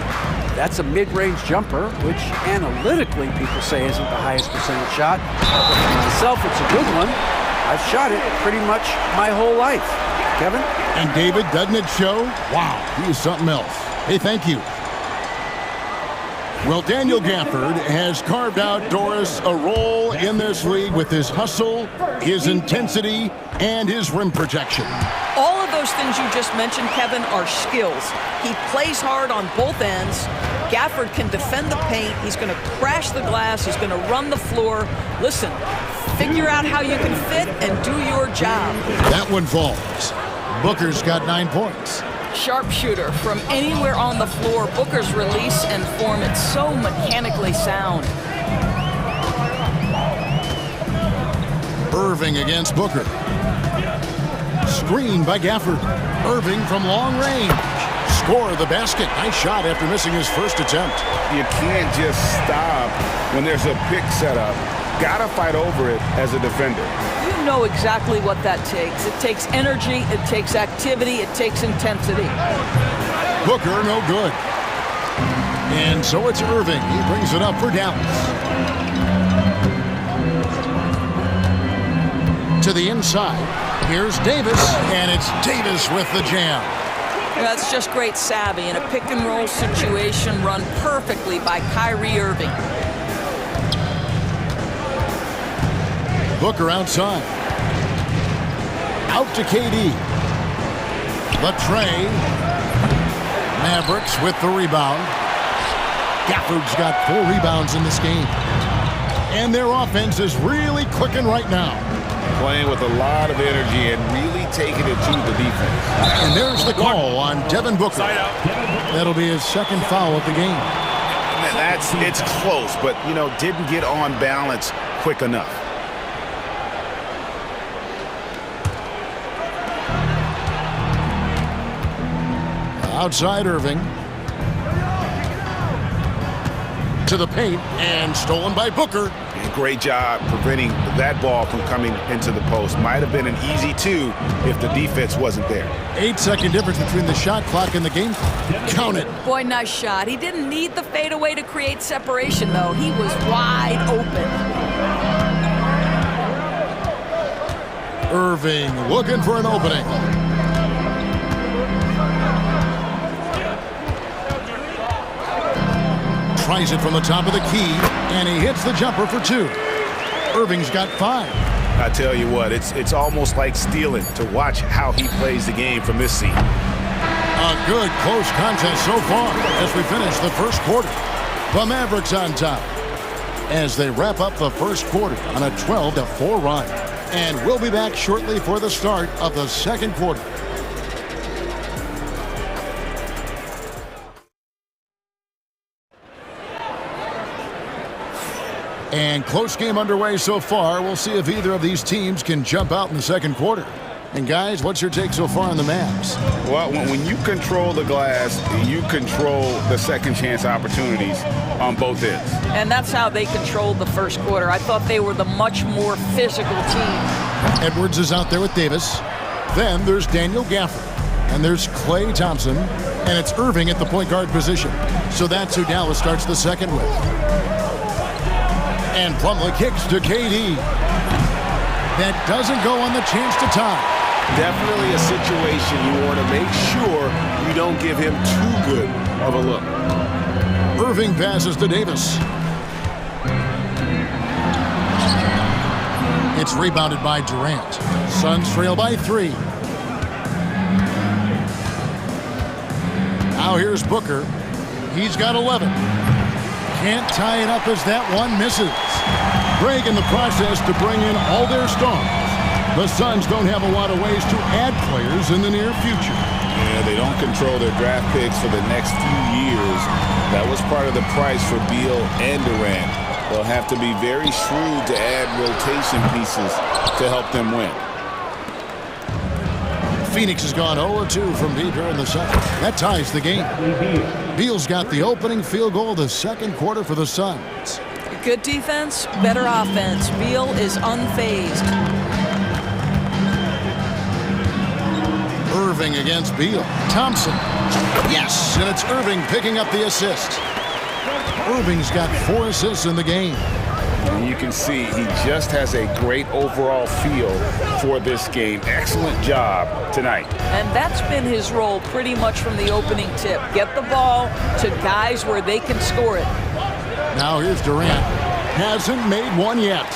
That's a mid-range jumper, which analytically people say isn't the highest percentage shot. But for myself, it's a good one. I've shot it pretty much my whole life. Kevin? And David, doesn't it show? Wow, he is something else. Hey, thank you. Well, Daniel Gafford has carved out, Doris, a role in this league with his hustle, his intensity, and his rim protection. All of those things you just mentioned, Kevin, are skills. He plays hard on both ends. Gafford can defend the paint. He's going to crash the glass. He's going to run the floor. Listen, figure out how you can fit and do your job. That one falls. Booker's got 9 points. Sharpshooter from anywhere on the floor. Booker's release and form, it's so mechanically sound. Irving against Booker. Screen by Gafford. Irving from long range. Score the basket. Nice shot after missing his first attempt. You can't just stop when there's a pick set up. Gotta fight over it as a defender. You know exactly what that takes. It takes energy, it takes activity, it takes intensity. Booker, no good. And so it's Irving. He brings it up for Dallas. To the inside. Here's Davis, and it's Davis with the jam. That's just great savvy in a pick-and-roll situation run perfectly by Kyrie Irving. Booker outside. Out to KD. Latrey. Mavericks with the rebound. Gafford's got 4 rebounds in this game. And their offense is really clicking right now. Playing with a lot of energy and really taking it to the defense. And there's the call on Devin Booker. That'll be his second foul of the game. It's close, but, didn't get on balance quick enough. Outside Irving. To the paint, and stolen by Booker. And great job preventing that ball from coming into the post. Might have been an easy 2 if the defense wasn't there. 8-second difference between the shot clock and the game clock. Count it. Boy, nice shot. He didn't need the fadeaway to create separation, though. He was wide open. Irving looking for an opening. Tries it from the top of the key, and he hits the jumper for 2. Irving's got 5. I tell you what, it's almost like stealing to watch how he plays the game from this seat. A good close contest so far as we finish the first quarter. The Mavericks on top as they wrap up the first quarter on a 12-4 run. And we'll be back shortly for the start of the second quarter. And close game underway so far. We'll see if either of these teams can jump out in the second quarter. And guys, what's your take so far on the Mavs? Well, when you control the glass, you control the second chance opportunities on both ends. And that's how they controlled the first quarter. I thought they were the much more physical team. Edwards is out there with Davis. Then there's Daniel Gafford. And there's Klay Thompson. And it's Irving at the point guard position. So that's who Dallas starts the second with. And Plumlee kicks to KD. That doesn't go on the chance to tie. Definitely a situation you want to make sure you don't give him too good of a look. Irving passes to Davis. It's rebounded by Durant. Suns trail by 3. Now here's Booker. He's got 11. Can't tie it up as that one misses. Greg in the process to bring in all their stars. The Suns don't have a lot of ways to add players in the near future. Yeah, they don't control their draft picks for the next few years. That was part of the price for Beal and Durant. They'll have to be very shrewd to add rotation pieces to help them win. Phoenix has gone 0-2 from deep here in the second. That ties the game. Beal's got the opening field goal of the second quarter for the Suns. Good defense, better offense. Beal is unfazed. Irving against Beal. Thompson. Yes, and it's Irving picking up the assist. Irving's got 4 assists in the game. And you can see he just has a great overall feel for this game. Excellent job tonight. And that's been his role pretty much from the opening tip. Get the ball to guys where they can score it. Now here's Durant. Hasn't made one yet.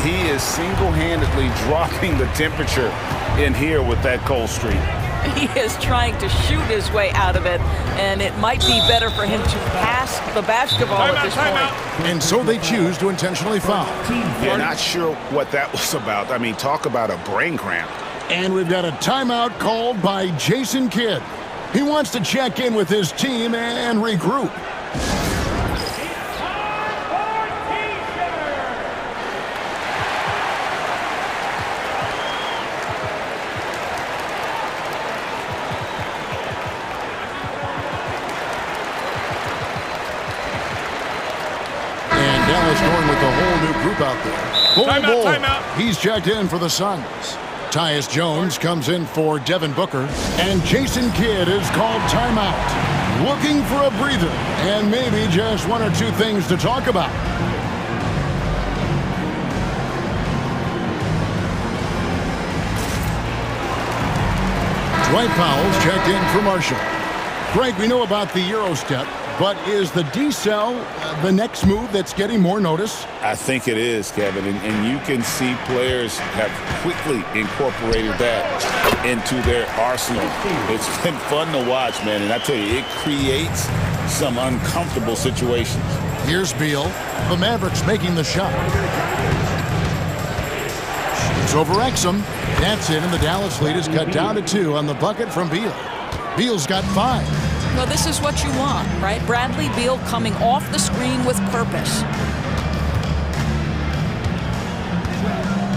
He is single-handedly dropping the temperature in here with that cold streak. He is trying to shoot his way out of it, and it might be better for him to pass the basketball at this point. And so they choose to intentionally foul. Yeah, not sure what that was about. I mean, talk about a brain cramp. And we've got a timeout called by Jason Kidd. He wants to check in with his team and regroup. Dallas going with the whole new group out there. Timeout. He's checked in for the Suns. Tyus Jones comes in for Devin Booker. And Jason Kidd is called timeout. Looking for a breather and maybe just 1 or 2 things to talk about. Dwight Powell's checked in for Marshall. Greg, we know about the Euro step. But is the decel the next move that's getting more notice? I think it is, Kevin. And you can see players have quickly incorporated that into their arsenal. It's been fun to watch, man. And I tell you, it creates some uncomfortable situations. Here's Beal. The Mavericks making the shot. It's over Exum. That's it, and the Dallas lead is cut down to 2 on the bucket from Beal. Beal's got 5. Well, this is what you want, right? Bradley Beal coming off the screen with purpose.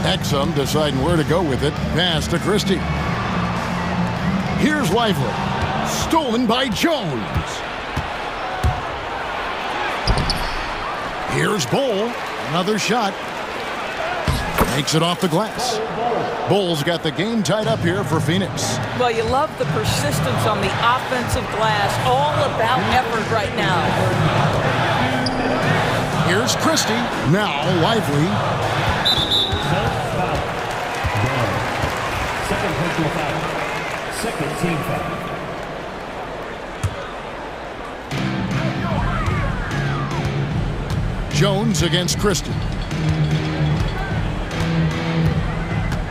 Exum deciding where to go with it. Pass to Christie. Here's Lively. Stolen by Jones. Here's Bull. Another shot. Makes it off the glass. Bull's got the game tied up here for Phoenix. Well, you love the persistence on the offensive glass. All about effort right now. Here's Christie. Now Lively. Second personal foul. Second team foul. Jones against Christie.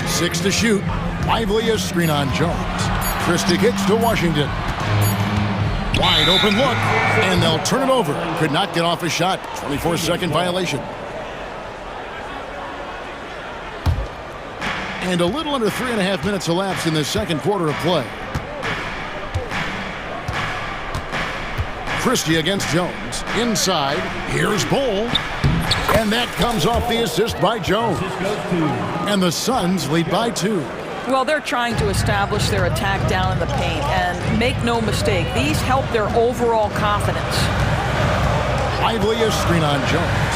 6 to shoot. Lively a screen on Jones. Christie kicks to Washington. Wide open look, and they'll turn it over. Could not get off a shot. 24-second violation. And a little under 3.5 minutes elapsed in the second quarter of play. Christie against Jones. Inside, here's Bull. And that comes off the assist by Jones. And the Suns lead by 2. Well, they're trying to establish their attack down in the paint. And make no mistake, these help their overall confidence. Lively a screen on Jones.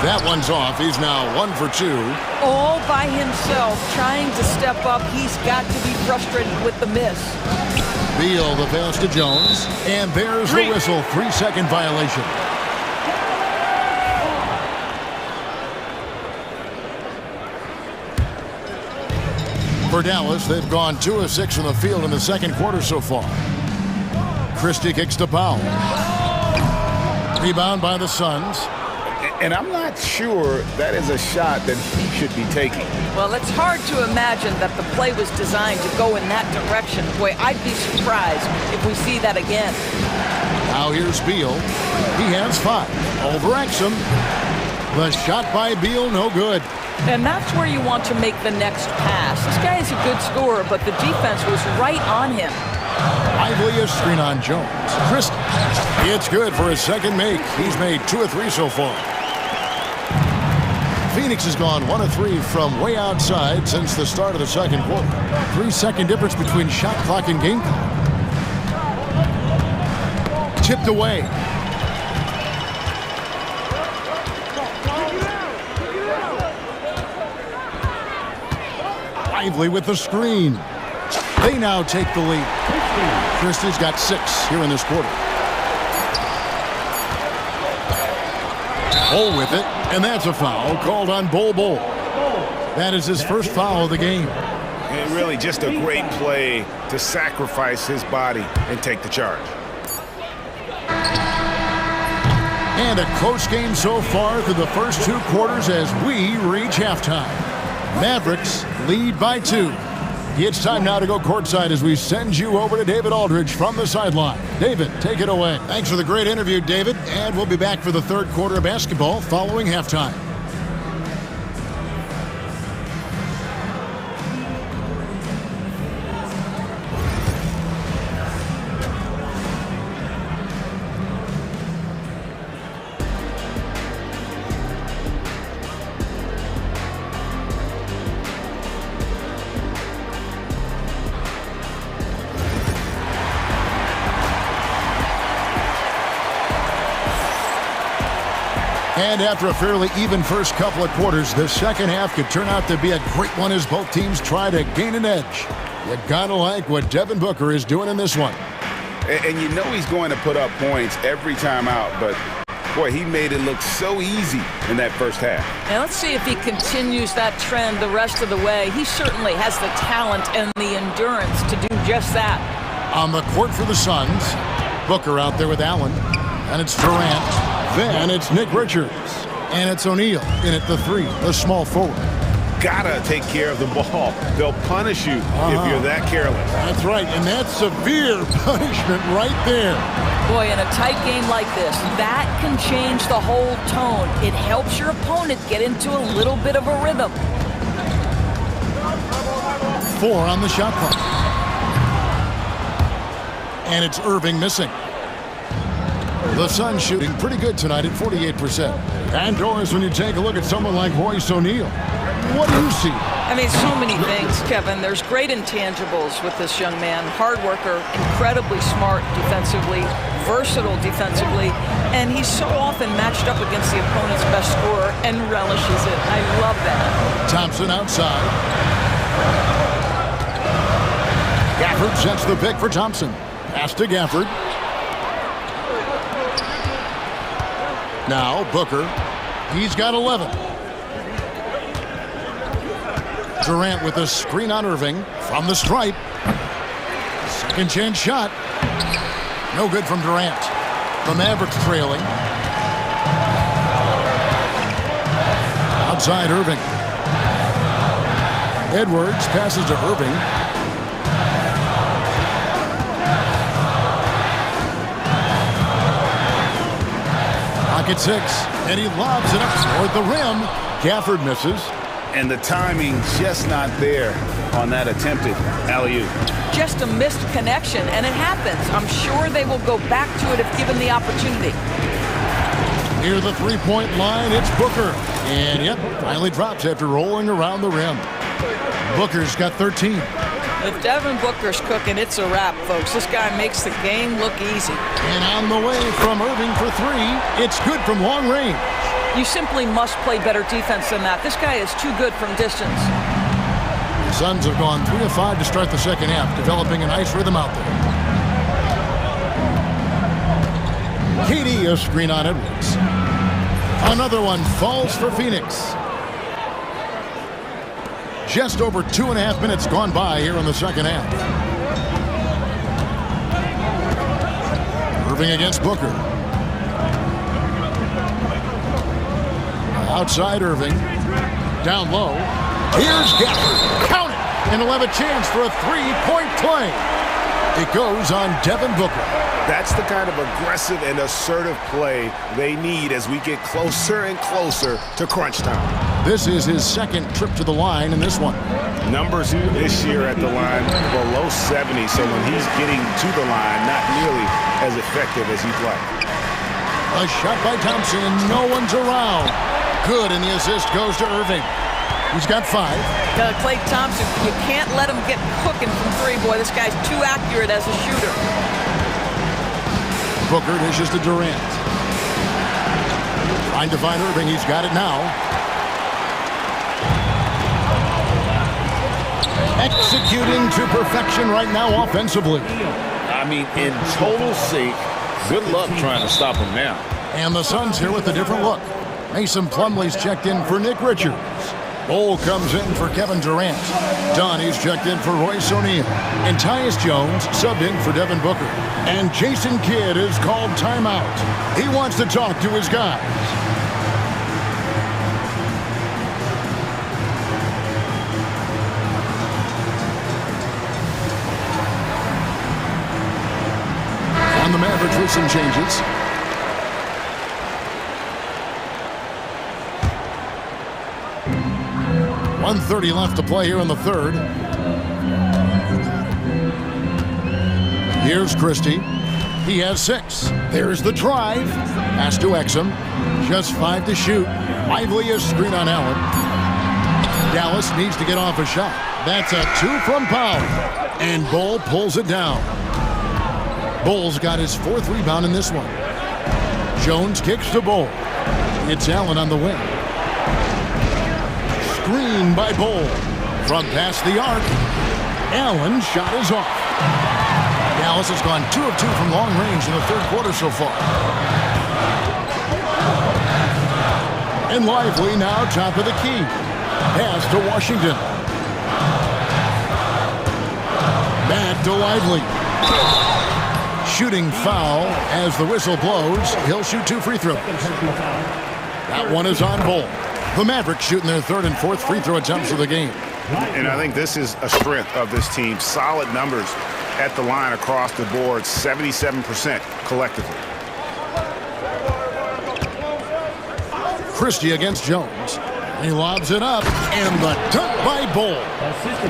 That one's off. He's now 1 for 2. All by himself, trying to step up. He's got to be frustrated with the miss. Beal the pass to Jones. And there's the whistle. 3-second violation. For Dallas, they've gone 2 of 6 from the field in the second quarter so far. Christie kicks to Powell. Rebound by the Suns. And I'm not sure that is a shot that he should be taking. Well, it's hard to imagine that the play was designed to go in that direction. Boy, I'd be surprised if we see that again. Now here's Beal. He has 5. Over Exum. The shot by Beal, no good. And that's where you want to make the next pass. This guy is a good scorer, but the defense was right on him. Lively a screen on Jones. Christie. It's good for his second make. He's made 2 of 3 so far. Phoenix has gone 1 of 3 from way outside since the start of the second quarter. 3-second difference between shot clock and game clock. Tipped away. Lively with the screen. They now take the lead. Christie's got 6 here in this quarter. Bull with it, and that's a foul called on Bull. That is his first foul of the game. And really just a great play to sacrifice his body and take the charge. And a close game so far through the first 2 quarters as we reach halftime. Mavericks lead by 2. It's time now to go courtside as we send you over to David Aldridge from the sideline. David, take it away. Thanks for the great interview, David. And we'll be back for the third quarter of basketball following halftime. And after a fairly even first couple of quarters, the second half could turn out to be a great one as both teams try to gain an edge. You gotta like what Devin Booker is doing in this one. And you know he's going to put up points every time out, but boy, he made it look so easy in that first half. And let's see if he continues that trend the rest of the way. He certainly has the talent and the endurance to do just that. On the court for the Suns, Booker out there with Allen, and it's Durant. Then it's Nick Richards, and it's O'Neal in at the 3, a small forward. Gotta take care of the ball. They'll punish you if you're that careless. That's right, and that's severe punishment right there. Boy, in a tight game like this, that can change the whole tone. It helps your opponent get into a little bit of a rhythm. 4 on the shot clock. And it's Irving missing. The Suns shooting pretty good tonight at 48%. And Doris, when you take a look at someone like Royce O'Neal, what do you see? I mean, so many things, Kevin. There's great intangibles with this young man. Hard worker, incredibly smart defensively, versatile defensively, and he's so often matched up against the opponent's best scorer and relishes it. I love that. Thompson outside. Gafford sets the pick for Thompson. Pass to Gafford. Now Booker. He's got 11. Durant with a screen on Irving from the stripe. Second chance shot. No good from Durant. The Mavericks trailing. Outside Irving. Edwards passes to Irving. Pocket 6, and he lobs it up toward the rim. Gafford misses. And the timing just not there on that attempted alley-oop. Just a missed connection, and it happens. I'm sure they will go back to it if given the opportunity. Near the three-point line, it's Booker. And yep, finally drops after rolling around the rim. Booker's got 13. If Devin Booker's cooking, it's a wrap, folks. This guy makes the game look easy. And on the way from Irving for three, it's good from long range. You simply must play better defense than that. This guy is too good from distance. The Suns have gone 3 of 5 to start the second half, developing a nice rhythm out there. KD, a screen on Edwards. Another one falls for Phoenix. Just over 2.5 minutes gone by here in the second half. Irving against Booker. Outside Irving. Down low. Here's Gafford. Count it! And he'll have a chance for a three-point play. It goes on Devin Booker. That's the kind of aggressive and assertive play they need as we get closer and closer to crunch time. This is his second trip to the line in this one. Numbers this year at the line below 70, so when he's getting to the line, not nearly as effective as he'd like. A shot by Thompson, no one's around. Good, and the assist goes to Irving. He's got 5. Klay Thompson, you can't let him get cooking from three, boy. This guy's too accurate as a shooter. Booker dishes to Durant. Trying to find Irving, he's got it now. Executing to perfection right now offensively. I mean, in total sync. Good luck trying to stop him now. And the Suns here with a different look. Mason Plumlee's checked in for Nick Richards. Bol comes in for Kevin Durant. Donnie's checked in for Royce O'Neal. And Tyus Jones subbed in for Devin Booker. And Jason Kidd is called timeout. He wants to talk to his guys. On the Mavericks with some changes. .130 left to play here in the third. Here's Christie. He has 6. There's the drive. Pass to Exum. Just 5 to shoot. Lively a screen on Allen. Dallas needs to get off a shot. That's a 2 from Powell. And Bol pulls it down. Bol's got his 4th rebound in this one. Jones kicks to Bol. It's Allen on the wing. Screen by Bol. From past the arc. Allen's shot is off. Dallas has gone 2 of 2 from long range in the third quarter so far. And Lively now top of the key. Pass to Washington. Back to Lively. Shooting foul as the whistle blows. He'll shoot 2 free throws. That one is on Bol. The Mavericks shooting their 3rd and 4th free throw attempts of the game. And I think this is a strength of this team. Solid numbers at the line across the board, 77% collectively. Christie against Jones. He lobs it up, and the dunk by Bol.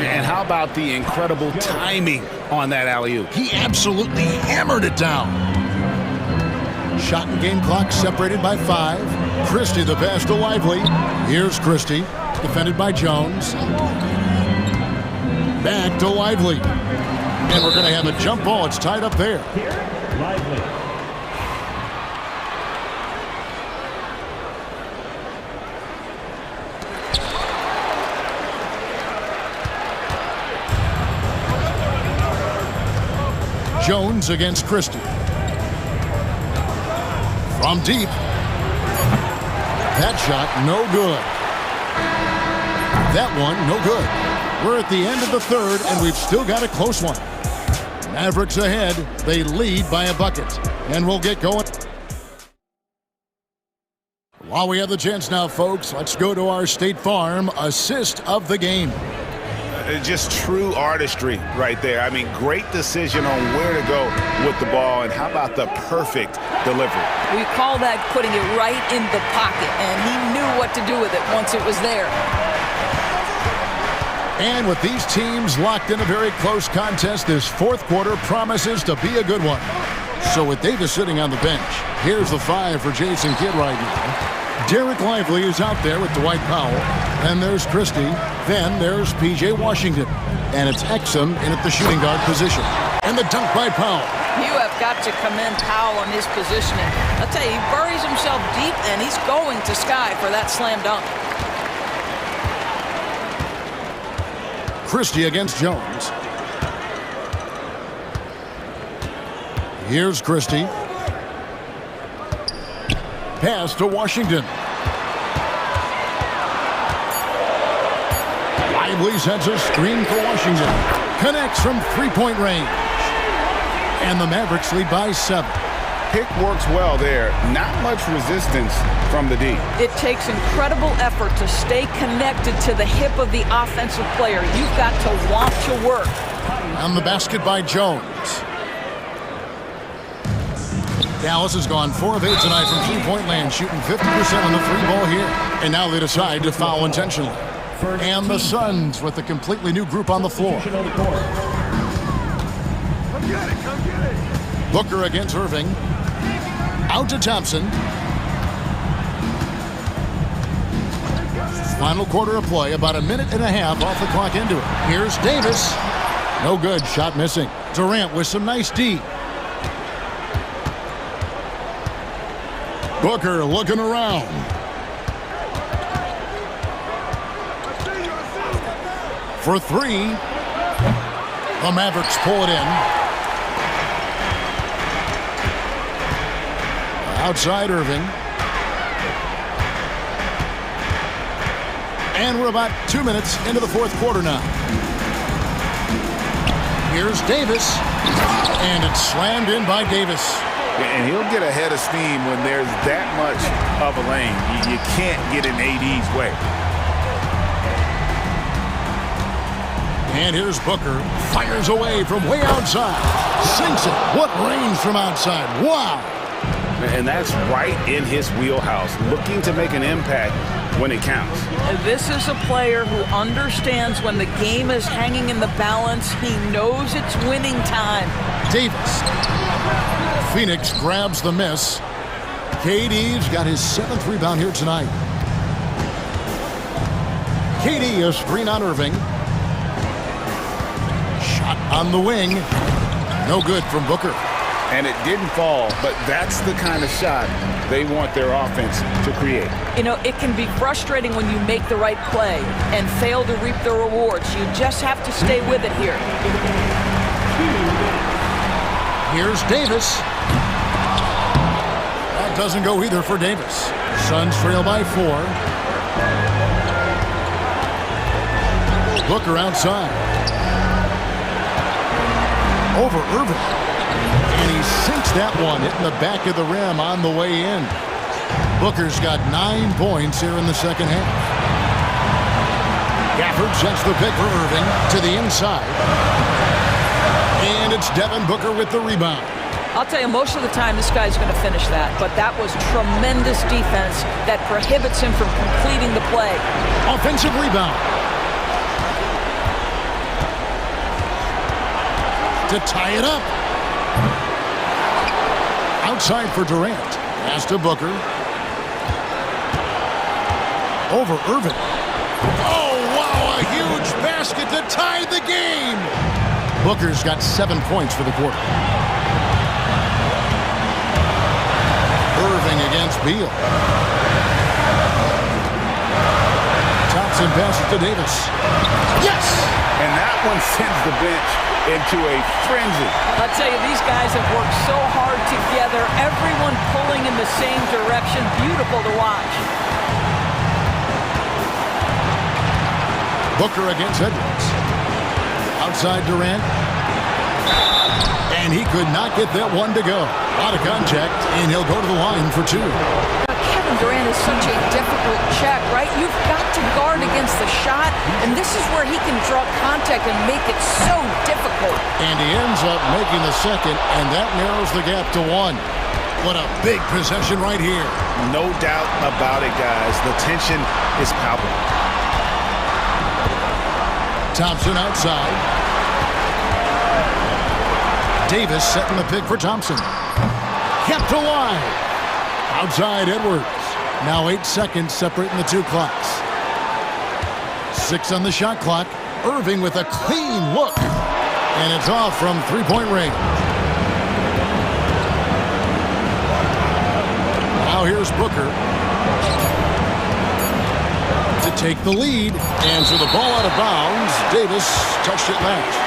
And how about the incredible timing on that alley-oop? He absolutely hammered it down. Shot and game clock separated by 5. Christie the pass to Lively. Here's Christie. defended by Jones. Back to Lively. And we're going to have a jump ball. It's tied up there. Lively. Jones against Christie. From deep. That shot, no good. That one, no good. We're at the end of the third, and we've still got a close one. Mavericks ahead. They lead by a bucket. And we'll get going. While we have the chance now, folks, let's go to our State Farm assist of the game. Just true artistry right there. I mean, great decision on where to go with the ball, and how about the perfect delivery? We call that putting it right in the pocket, and he knew what to do with it once it was there. And with these teams locked in a very close contest, this fourth quarter promises to be a good one. So with Davis sitting on the bench, here's the 5 for Jason Kidd right now. Derek Lively is out there with Dwight Powell. Then there's Christie. Then there's P.J. Washington. And it's Exum in at the shooting guard position. And the dunk by Powell. You have got to commend Powell on his positioning. I'll tell you, he buries himself deep, and he's going to Sky for that slam dunk. Christie against Jones. Here's Christie. Pass to Washington. Lively sends a screen for Washington. Connects from three-point range. And the Mavericks lead by 7. Pick works well there. Not much resistance from the D. It takes incredible effort to stay connected to the hip of the offensive player. You've got to want to work. On the basket by Jones. Dallas has gone 4 of 8 tonight from three-point land, shooting 50% on the three ball here. And now they decide to foul intentionally. And the Suns with a completely new group on the floor. Booker against Irving. Out to Thompson. Final quarter of play, about a minute and a half off the clock into it. Here's Davis. No good, shot missing. Durant with some nice D. Booker looking around. For 3. The Mavericks pull it in. Outside Irving. And we're about 2 minutes into the fourth quarter now. Here's Davis. And it's slammed in by Davis. And he'll get ahead of steam when there's that much of a lane. You can't get in AD's way. And here's Booker. Fires away from way outside. Sinks it. What range from outside. Wow. And that's right in his wheelhouse. Looking to make an impact when it counts. This is a player who understands when the game is hanging in the balance. He knows it's winning time. Davis. Phoenix grabs the miss. KD's got his 7th rebound here tonight. KD a screen on Irving. Shot on the wing. No good from Booker. And it didn't fall, but that's the kind of shot they want their offense to create. You know, it can be frustrating when you make the right play and fail to reap the rewards. You just have to stay with it here. Here's Davis. That doesn't go either for Davis. Suns trail by 4. Booker outside. Over Irving. And he sinks that one, hitting the back of the rim on the way in. Booker's got 9 points here in the second half. Gafford sets the pick for Irving to the inside. And it's Devin Booker with the rebound. I'll tell you, most of the time this guy's going to finish that, but that was tremendous defense that prohibits him from completing the play. Offensive rebound. To tie it up. Outside for Durant. Pass to Booker. Over Irving. Oh, wow, a huge basket to tie the game. Booker's got 7 points for the quarter. Irving against Beal. Thompson passes to Davis. Yes! And that one sends the bench into a frenzy. I'll tell you, these guys have worked so hard together, everyone pulling in the same direction. Beautiful to watch. Booker against Edwards. Outside Durant. And he could not get that one to go. Out of contact, and he'll go to the line for 2. Kevin Durant is such a difficult check, right? You've got to guard against the shot, and this is where he can draw contact and make it so difficult. And he ends up making the second, and that narrows the gap to 1. What a big possession right here. No doubt about it, guys. The tension is palpable. Thompson outside. Davis setting the pick for Thompson. Kept alive. Outside Edwards. Now 8 seconds separating the 2 clocks. 6 on the shot clock. Irving with a clean look. And it's off from 3-point range. Now here's Booker to take the lead. And so the ball out of bounds. Davis touched it last.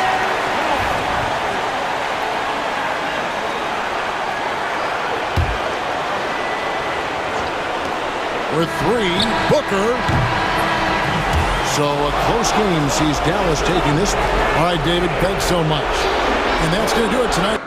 For 3, Booker. So a close game sees Dallas taking this. All right, David, thanks so much. And that's going to do it tonight.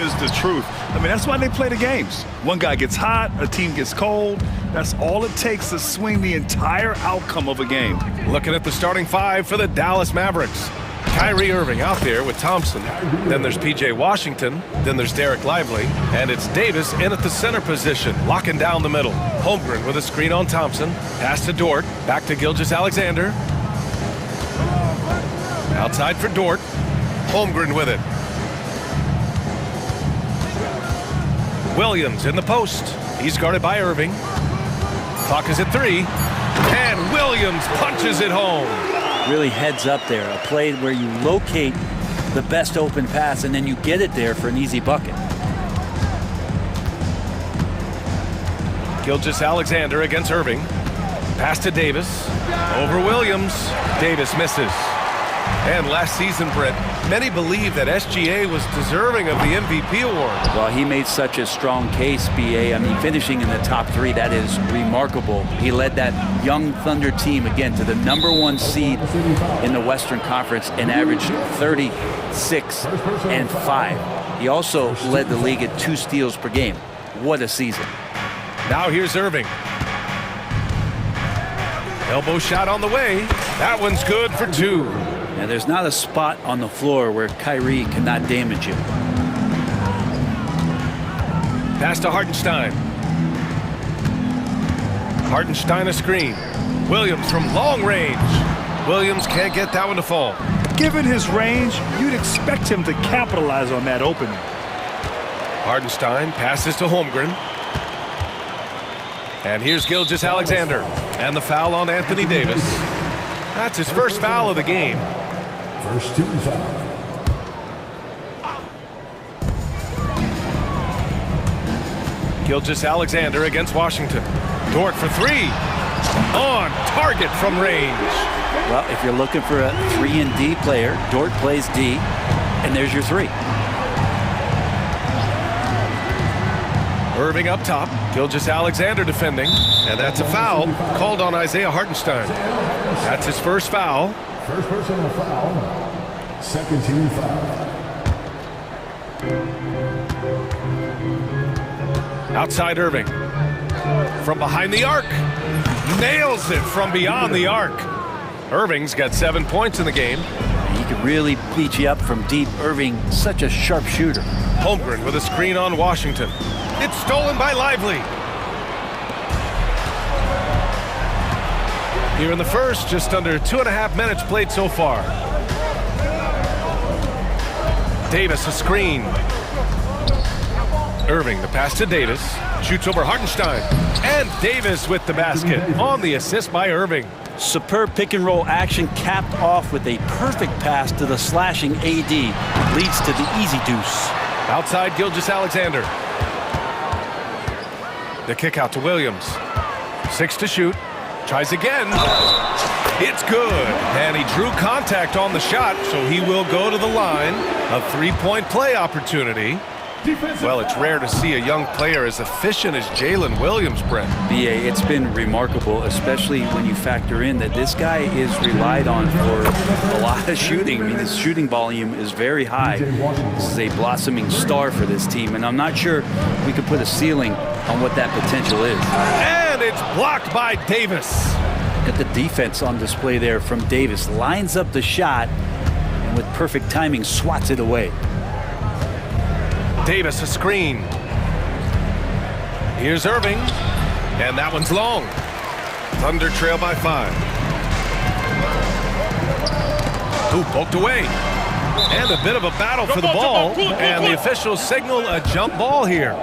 Is the truth. I mean, that's why they play the games. One guy gets hot, a team gets cold. That's all it takes to swing the entire outcome of a game. Looking at the starting five for the Dallas Mavericks. Kyrie Irving out there with Thompson. Then there's P.J. Washington. Then there's Derek Lively. And it's Davis in at the center position, locking down the middle. Holmgren with a screen on Thompson. Pass to Dort. Back to Gilgeous-Alexander. Outside for Dort. Holmgren with it. Williams in the post. He's guarded by Irving. Clock is at 3. And Williams punches it home. Really heads up there. A play where you locate the best open pass and then you get it there for an easy bucket. Gilgeous-Alexander against Irving. Pass to Davis. Over Williams. Davis misses. And last season, Brett, many believe that SGA was deserving of the MVP award. Well, he made such a strong case, B.A. I mean, finishing in the top 3, that is remarkable. He led that young Thunder team, again, to the #1 seed in the Western Conference and averaged 36 and 5. He also led the league at 2 steals per game. What a season. Now here's Irving. Elbow shot on the way. That one's good for 2. And there's not a spot on the floor where Kyrie cannot damage you. Pass to Hartenstein. Hartenstein a screen. Williams from long range. Williams can't get that one to fall. Given his range, you'd expect him to capitalize on that opening. Hartenstein passes to Holmgren. And here's Gilgeous-Alexander. And the foul on Anthony Davis. That's his first foul of the game. First team foul. Gilgeous-Alexander against Washington. Dort for 3. On target from range. Well, if you're looking for a 3 and D player, Dort plays D, and there's your 3. Irving up top. Gilgeous-Alexander defending. And that's a foul called on Isaiah Hartenstein. That's his first foul. First personal foul. Second team foul. Outside Irving. From behind the arc. Nails it from beyond the arc. Irving's got 7 points in the game. He could really beat you up from deep. Irving, such a sharp shooter. Holmgren with a screen on Washington. It's stolen by Lively. Here in the first, just under 2.5 minutes played so far. Davis a screen. Irving the pass to Davis. Shoots over Hartenstein. And Davis with the basket on the assist by Irving. Superb pick and roll action capped off with a perfect pass to the slashing AD. Leads to the easy deuce. Outside Gilgeous-Alexander. The kick out to Williams. 6 to shoot. Tries again. It's good. And he drew contact on the shot, so he will go to the line. A 3-point play opportunity. Well, it's rare to see a young player as efficient as Jalen Williams, Brent. BA, it's been remarkable, especially when you factor in that this guy is relied on for a lot of shooting. I mean, his shooting volume is very high. This is a blossoming star for this team, and I'm not sure we could put a ceiling on what that potential is. And it's blocked by Davis. Look at the defense on display there from Davis. Lines up the shot, and with perfect timing, swats it away. Davis a screen. Here's Irving. And that one's long. Thunder trail by 5. Ooh, poked away. And a bit of a battle for the ball. And the officials signal a jump ball here.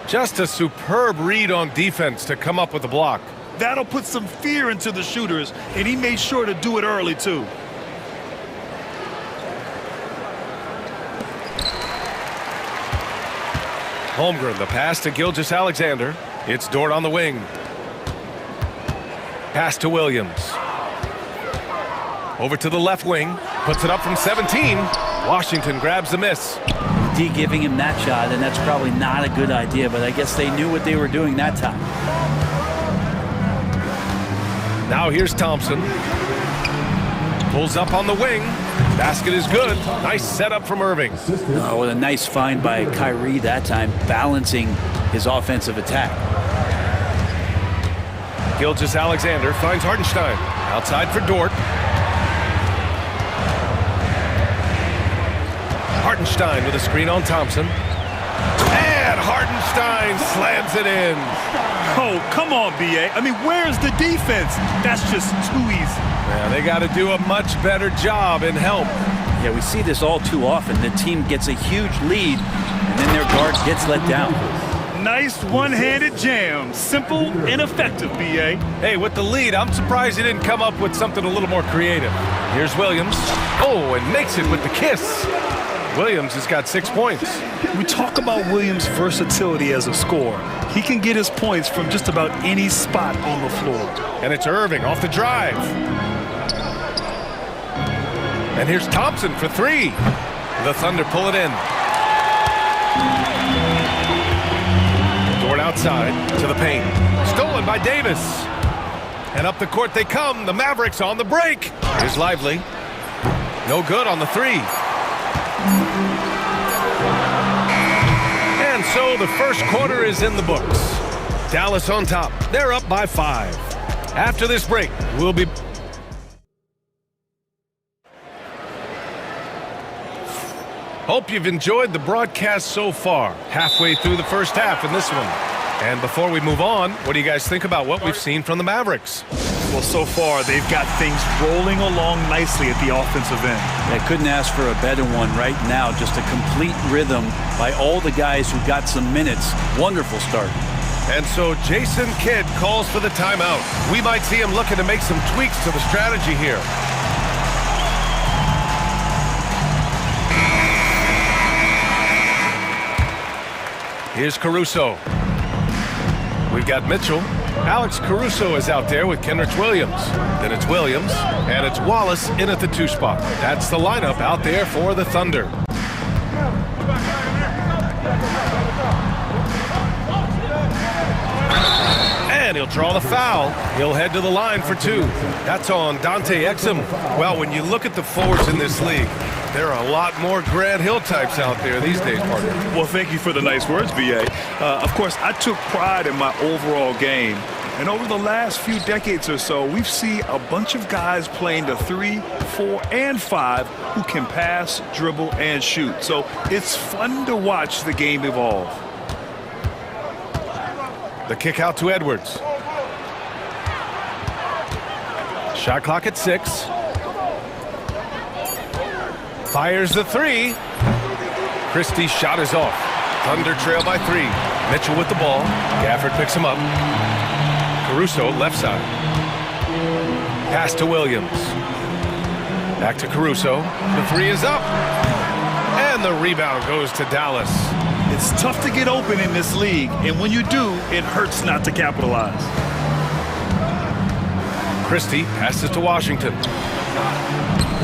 Just a superb read on defense to come up with the block. That'll put some fear into the shooters, and he made sure to do it early, too. Holmgren, the pass to Gilgeous-Alexander. It's Dort on the wing. Pass to Williams. Over to the left wing. Puts it up from 17. Washington grabs the miss. D giving him that shot, and that's probably not a good idea, but I guess they knew what they were doing that time. Now here's Thompson. Pulls up on the wing. Basket is good. Nice setup from Irving. Oh, what a nice find by Kyrie that time, balancing his offensive attack. Gilgeous-Alexander finds Hartenstein. Outside for Dort. Hartenstein with a screen on Thompson. And Hartenstein slams it in. Oh, come on, B.A. I mean, where's the defense? That's just too easy. Yeah, they got to do a much better job in help. Yeah, we see this all too often. The team gets a huge lead, and then their guard gets let down. Nice one-handed jam. Simple and effective, B.A. Hey, with the lead, I'm surprised he didn't come up with something a little more creative. Here's Williams. Oh, and makes it with the kiss. Williams has got 6 points. We talk about Williams' versatility as a scorer. He can get his points from just about any spot on the floor. And it's Irving off the drive. And here's Thompson for 3. The Thunder pull it in. Dort outside to the paint. Stolen by Davis. And up the court they come. The Mavericks on the break. Here's Lively. No good on the 3. And so the first quarter is in the books. Dallas on top. They're up by 5. After this break, we'll be... Hope you've enjoyed the broadcast so far. Halfway through the first half in this one. And before we move on, what do you guys think about what we've seen from the Mavericks? Well, so far, they've got things rolling along nicely at the offensive end. I couldn't ask for a better one right now. Just a complete rhythm by all the guys who got some minutes. Wonderful start. And so Jason Kidd calls for the timeout. We might see him looking to make some tweaks to the strategy here. Here's Caruso. We've got Mitchell. Alex Caruso is out there with Kenrich Williams. Then it's Williams, and it's Wallace in at the 2 spot. That's the lineup out there for the Thunder. And he'll draw the foul. He'll head to the line for 2. That's on Dante Exum. Well, when you look at the forwards in this league, there are a lot more Grant Hill types out there these days, partner. Well, thank you for the nice words, B.A. Of course, I took pride in my overall game. And over the last few decades or so, we've seen a bunch of guys playing the 3, 4, and 5 who can pass, dribble, and shoot. So it's fun to watch the game evolve. The kick out to Edwards. Shot clock at 6. Fires the 3. Christie's shot is off. Thunder trail by 3. Mitchell with the ball. Gafford picks him up. Caruso left side. Pass to Williams. Back to Caruso. The 3 is up. And the rebound goes to Dallas. It's tough to get open in this league, and when you do, it hurts not to capitalize. Christie passes to Washington.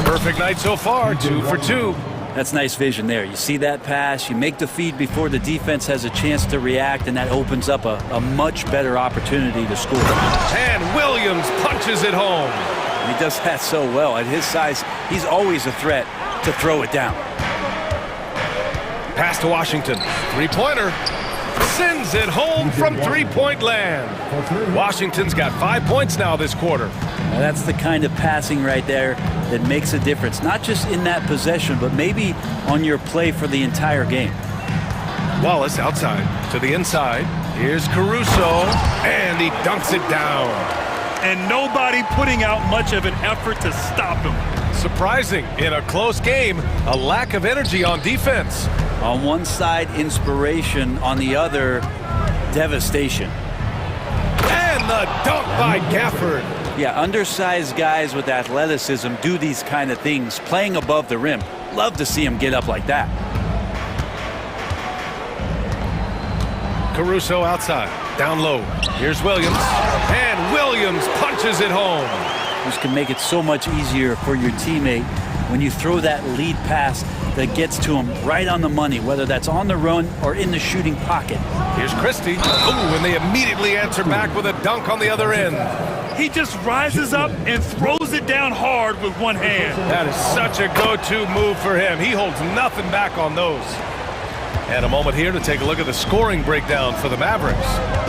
Perfect night so far, 2 for 2. That's nice vision there. You see that pass, you make the feed before the defense has a chance to react, and that opens up a much better opportunity to score. And Williams punches it home. He does that so well. At his size, he's always a threat to throw it down. Pass to Washington. 3-pointer. Sends it home from 3-point land. Washington's got 5 points now this quarter. Now that's the kind of passing right there that makes a difference. Not just in that possession, but maybe on your play for the entire game. Wallace outside to the inside. Here's Caruso, and he dunks it down. And nobody putting out much of an effort to stop him. Surprising, in a close game, a lack of energy on defense. On one side, inspiration. On the other, devastation. And the dunk by Gafford. Yeah, undersized guys with athleticism do these kind of things, playing above the rim. Love to see him get up like that. Caruso outside, down low. Here's Williams, and Williams punches it home. This can make it so much easier for your teammate when you throw that lead pass that gets to him right on the money, whether that's on the run or in the shooting pocket. Here's Christie. Ooh, and they immediately answer back with a dunk on the other end. He just rises up and throws it down hard with one hand. That is such a go-to move for him. He holds nothing back on those. And a moment here to take a look at the scoring breakdown for the Mavericks.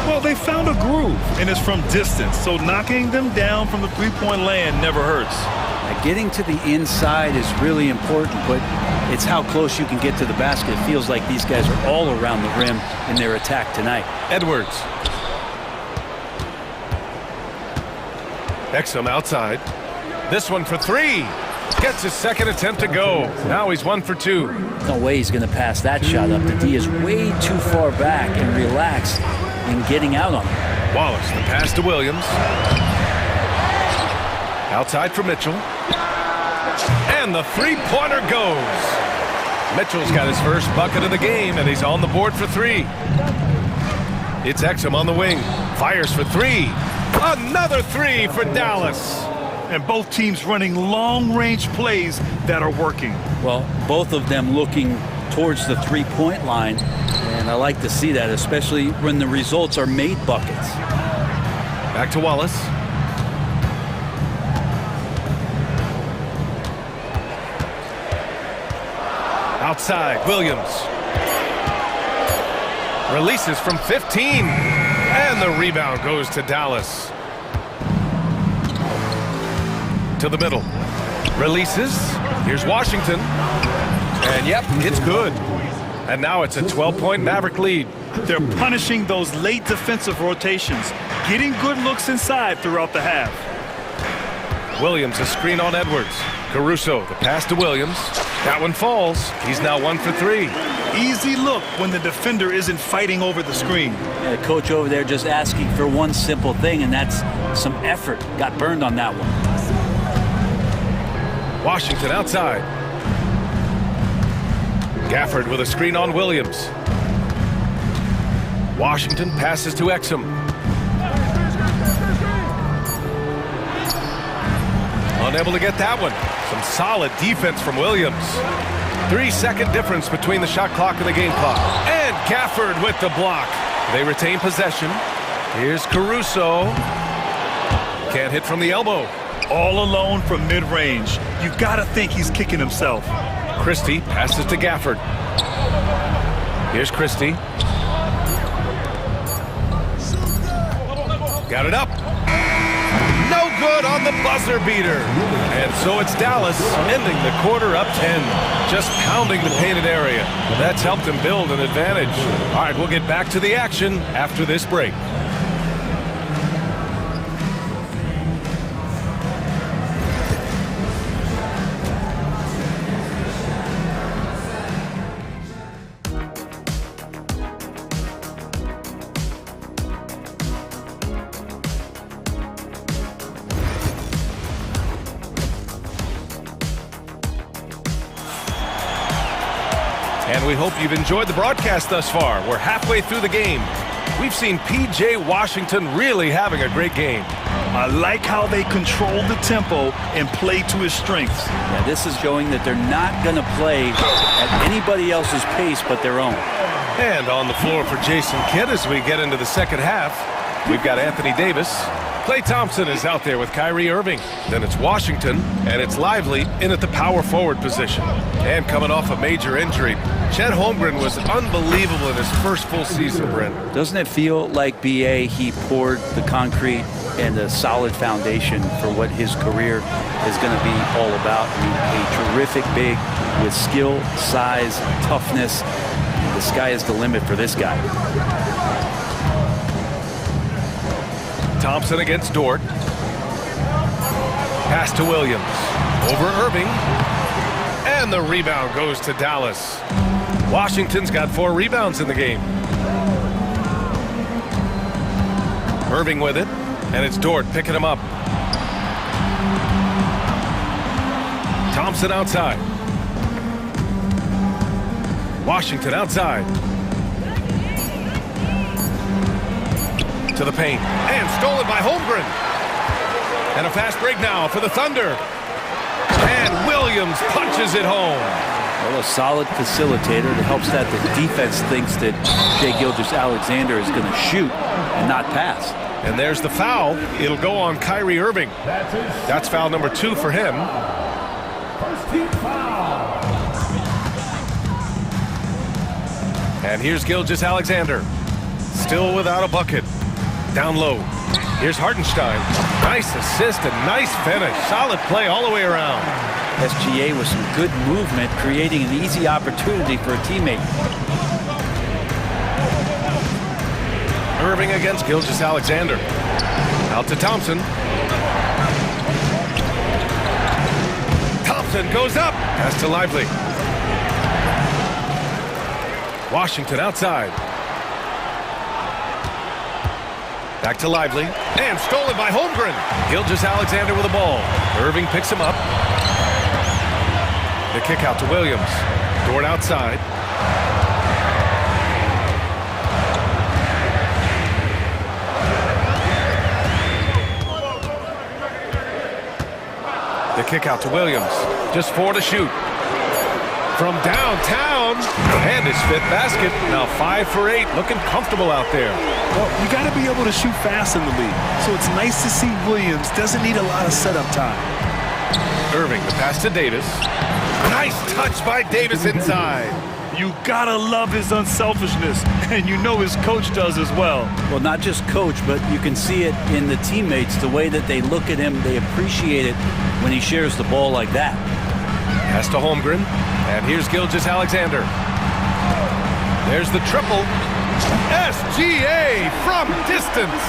Well, they found a groove, and it's from distance, so knocking them down from the three-point land never hurts. Getting to the inside is really important, but it's how close you can get to the basket. It feels like these guys are all around the rim in their attack tonight. Edwards. Exum outside. This one for three. Gets his second attempt to go. Now he's 1 for 2. No way he's going to pass that shot up. The D is way too far back and relaxed in getting out on it. Wallace, the pass to Williams. Outside for Mitchell. And the three-pointer goes. Mitchell's got his first bucket of the game, and he's on the board for 3. It's Exum on the wing. Fires for 3. Another 3 for Dallas. And both teams running long-range plays that are working. Well, both of them looking towards the three-point line, and I like to see that, especially when the results are made buckets. Back to Wallace. Outside, Williams. Releases from 15. And the rebound goes to Dallas. To the middle. Releases. Here's Washington. And yep, it's good. And now it's a 12-point Maverick lead. They're punishing those late defensive rotations, getting good looks inside throughout the half. Williams, a screen on Edwards. Caruso, the pass to Williams. That one falls. He's now 1 for 3. Easy look when the defender isn't fighting over the screen. Yeah, the coach over there just asking for one simple thing, and that's some effort. Got burned on that one. Washington outside. Gafford with a screen on Williams. Washington passes to Exum. Unable to get that one. Some solid defense from Williams. 3-second difference between the shot clock and the game clock. And Gafford with the block. They retain possession. Here's Caruso. Can't hit from the elbow. All alone from mid-range. You've got to think he's kicking himself. Christie passes to Gafford. Here's Christie. Got it up. No good on the buzzer beater. And so it's Dallas ending the quarter up 10. Just pounding the painted area. That's helped him build an advantage. All right, we'll get back to the action after this break. And we hope you've enjoyed the broadcast thus far. We're halfway through the game. We've seen P.J. Washington really having a great game. I like how they control the tempo and play to his strengths. Yeah, this is showing that they're not going to play at anybody else's pace but their own. And on the floor for Jason Kidd as we get into the second half, we've got Anthony Davis. Klay Thompson is out there with Kyrie Irving. Then it's Washington, and it's Lively in at the power forward position. And coming off a major injury, Chet Holmgren was unbelievable in his first full season, Brent. Doesn't it feel like B.A. he poured the concrete and a solid foundation for what his career is going to be all about? I mean, a terrific big with skill, size, toughness. The sky is the limit for this guy. Thompson against Dort. Pass to Williams. Over Irving. And the rebound goes to Dallas. Washington's got 4 rebounds in the game. Irving with it. And it's Dort picking him up. Thompson outside. Washington outside. To the paint. And stolen by Holmgren. And a fast break now for the Thunder. And Williams punches it home. Well, a solid facilitator that helps that the defense thinks that Shai Gilgeous-Alexander is going to shoot and not pass. And there's the foul. It'll go on Kyrie Irving. That's foul number 2 for him. First team foul. And here's Gilgeous-Alexander. Still without a bucket. Down low. Here's Hartenstein. Nice assist and nice finish. Solid play all the way around. SGA with some good movement, creating an easy opportunity for a teammate. Irving against Gilgeous-Alexander. Out to Thompson. Thompson goes up. Pass to Lively. Washington outside. Back to Lively. And stolen by Holmgren. Gilgeous-Alexander with the ball. Irving picks him up. The kick out to Williams. Dort outside. The kick out to Williams. Just 4 to shoot. From downtown, and his 5th basket. Now 5 for 8, looking comfortable out there. Well, you got to be able to shoot fast in the league. So it's nice to see Williams doesn't need a lot of setup time. Irving, the pass to Davis. Nice touch by Davis inside. You got to love his unselfishness, and you know his coach does as well. Well, not just coach, but you can see it in the teammates, the way that they look at him. They appreciate it when he shares the ball like that. Pass to Holmgren. And here's Gilgeous-Alexander. There's the triple. SGA from distance.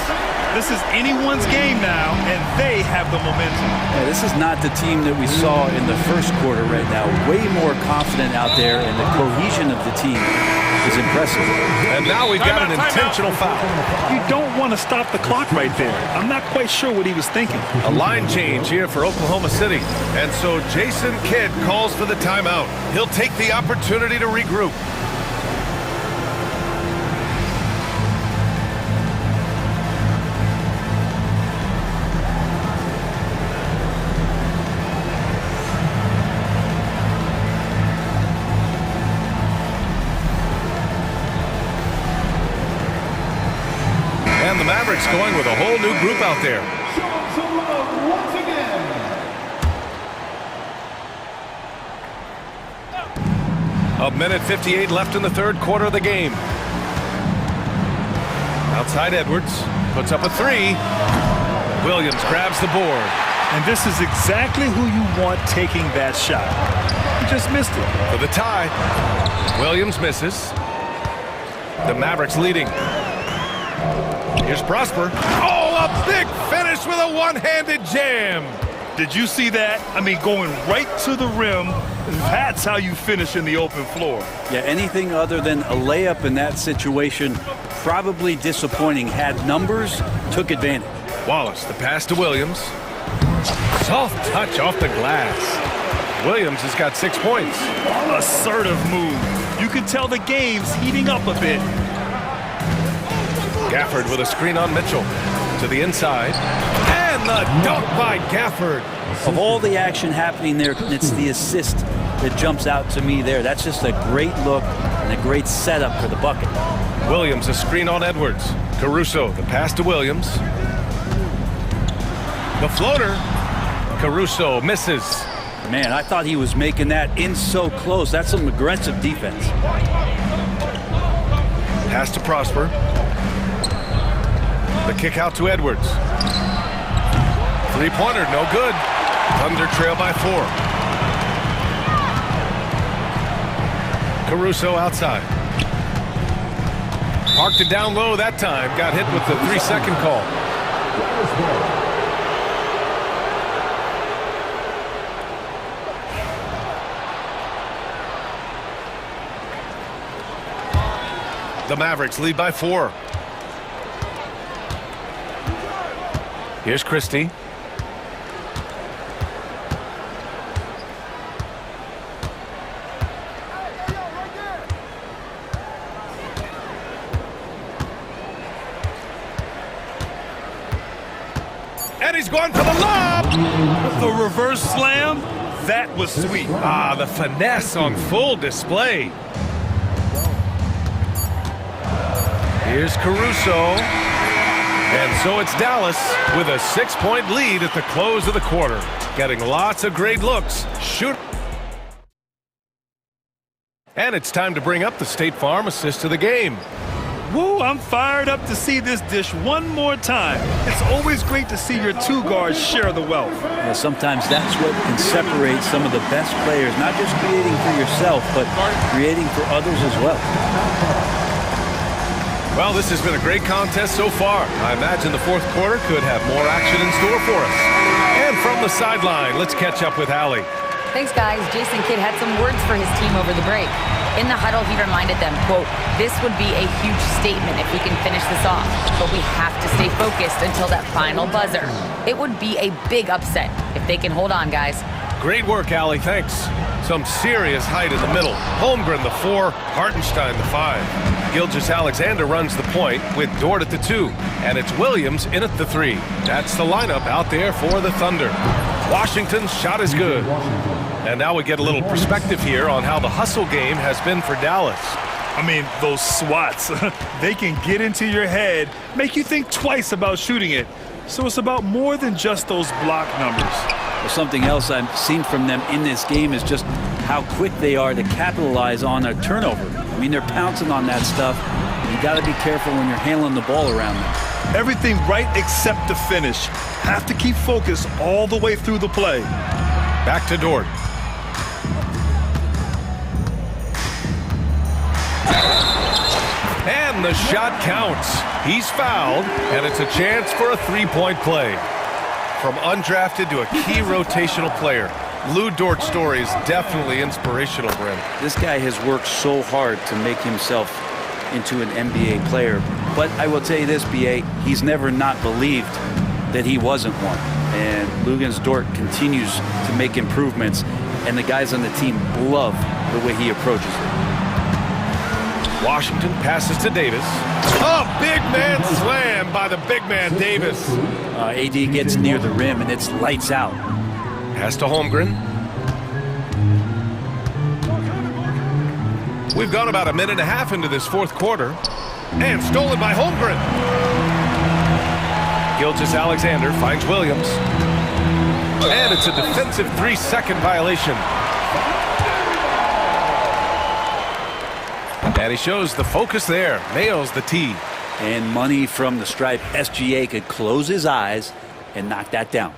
This is anyone's game now, and they have the momentum. Yeah, this is not the team that we saw in the first quarter right now. Way more confident out there, and the cohesion of the team is impressive. And now we've got an intentional foul. You don't want to stop the clock right there. I'm not quite sure what he was thinking. A line change here for Oklahoma City. And so Jason Kidd calls for the timeout. He'll take the opportunity to regroup. And the Mavericks going with a whole new group out there. Show some love once again. A minute 58 left in the 3rd quarter of the game. Outside Edwards. Puts up a 3. Williams grabs the board. And this is exactly who you want taking that shot. He just missed it. For the tie. Williams misses. The Mavericks leading. Here's Prosper. Oh, a big finish with a one-handed jam. Did you see that? I mean, going right to the rim. That's how you finish in the open floor. Yeah, anything other than a layup in that situation, probably disappointing. Had numbers, took advantage. Wallace, the pass to Williams. Soft touch off the glass. Williams has got 6 points. Assertive move. You can tell the game's heating up a bit. Gafford with a screen on Mitchell. To the inside. And the dunk by Gafford. Of all the action happening there, it's the assist that jumps out to me there. That's just a great look and a great setup for the bucket. Williams, a screen on Edwards. Caruso, the pass to Williams. The floater. Caruso misses. Man, I thought he was making that in so close. That's some aggressive defense. Pass to Prosper. The kick out to Edwards. 3-pointer, no good. Thunder trail by 4. Caruso outside. Parked it down low that time. Got hit with the 3-second call. The Mavericks lead by 4. Here's Christie. And he's going for the lob. The reverse slam. That was sweet. Ah, the finesse on full display. Here's Caruso. And so it's Dallas with a 6-point lead at the close of the quarter. Getting lots of great looks. Shoot. And it's time to bring up the State Farm assist of the game. Woo, I'm fired up to see this dish one more time. It's always great to see your two guards share the wealth. Yeah, sometimes that's what can separate some of the best players, not just creating for yourself, but creating for others as well. Well, this has been a great contest so far. I imagine the fourth quarter could have more action in store for us. And from the sideline, let's catch up with Allie. Thanks, guys. Jason Kidd had some words for his team over the break. In the huddle, he reminded them, quote, "This would be a huge statement if we can finish this off, but we have to stay focused until that final buzzer. It would be a big upset if they can hold on, guys." Great work, Allie. Thanks. Some serious height in the middle. Holmgren, the 4, Hartenstein, the 5. Gilgeous-Alexander runs the point with Dort at the 2, and it's Williams in at the 3. That's the lineup out there for the Thunder. Washington's shot is good. And now we get a little perspective here on how the hustle game has been for Dallas. I mean, those swats, they can get into your head, make you think twice about shooting it. So it's about more than just those block numbers. Well, something else I've seen from them in this game is just how quick they are to capitalize on a turnover. I mean, they're pouncing on that stuff. You got to be careful when you're handling the ball around them. Everything right except the finish. Have to keep focused all the way through the play. Back to Dort. And the shot counts. He's fouled, and it's a chance for a 3-point play. From undrafted to a key rotational player, Lou Dort's story is definitely inspirational, Brent. This guy has worked so hard to make himself into an NBA player. But I will tell you this, B.A., he's never not believed that he wasn't one. And Luguentz Dort continues to make improvements, and the guys on the team love the way he approaches it. Washington passes to Davis. Oh, big man slam by the big man Davis. AD gets near the rim, and it's lights out. Pass to Holmgren. We've gone about a minute and a half into this fourth quarter. And stolen by Holmgren. Gilgeous-Alexander finds Williams. And it's a defensive 3-second violation. And he shows the focus there. Nails the tee. And money from the stripe. SGA could close his eyes and knock that down.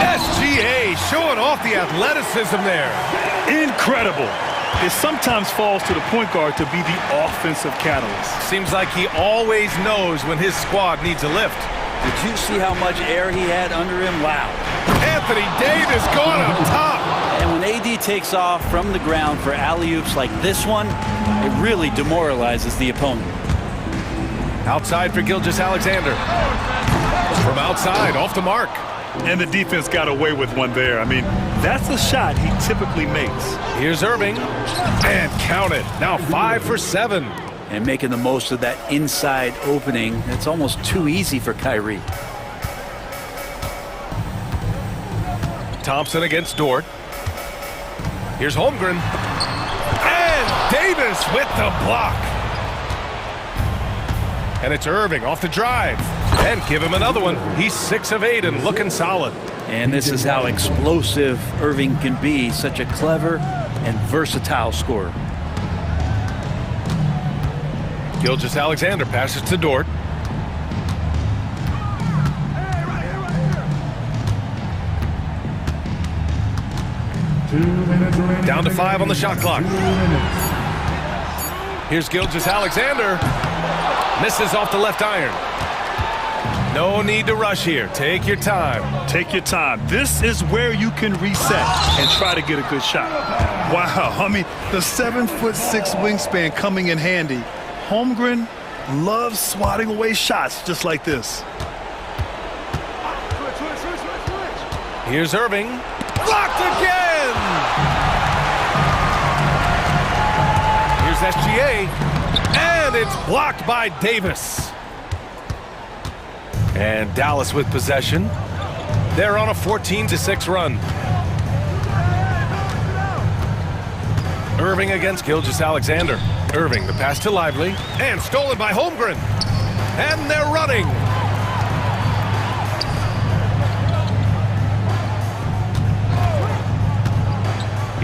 SGA showing off the athleticism there. Incredible. It sometimes falls to the point guard to be the offensive catalyst. Seems like he always knows when his squad needs a lift. Did you see how much air he had under him? Wow. Anthony Davis going up top. And when AD takes off from the ground for alley-oops like this one, it really demoralizes the opponent. Outside for Gilgeous-Alexander. From outside, off the mark. And the defense got away with one there. I mean, that's a shot he typically makes. Here's Irving. And count it. Now 5 for 7. And making the most of that inside opening. It's almost too easy for Kyrie. Thompson against Dort. Here's Holmgren. And Davis with the block. And it's Irving off the drive. And give him another one. He's 6 of 8 and looking solid. And this is how explosive Irving can be. Such a clever and versatile scorer. Gilgeous-Alexander passes to Dort. Down to 5 on the shot clock. Here's Gilgeous-Alexander. Misses off the left iron. No need to rush here. Take your time. Take your time. This is where you can reset and try to get a good shot. Wow. I mean, the 7'6" wingspan coming in handy. Holmgren loves swatting away shots just like this. Here's Irving. Blocked again! Here's SGA. And it's blocked by Davis. And Dallas with possession. They're on a 14-6 run. Irving against Gilgeous-Alexander. Irving, the pass to Lively. And stolen by Holmgren. And they're running.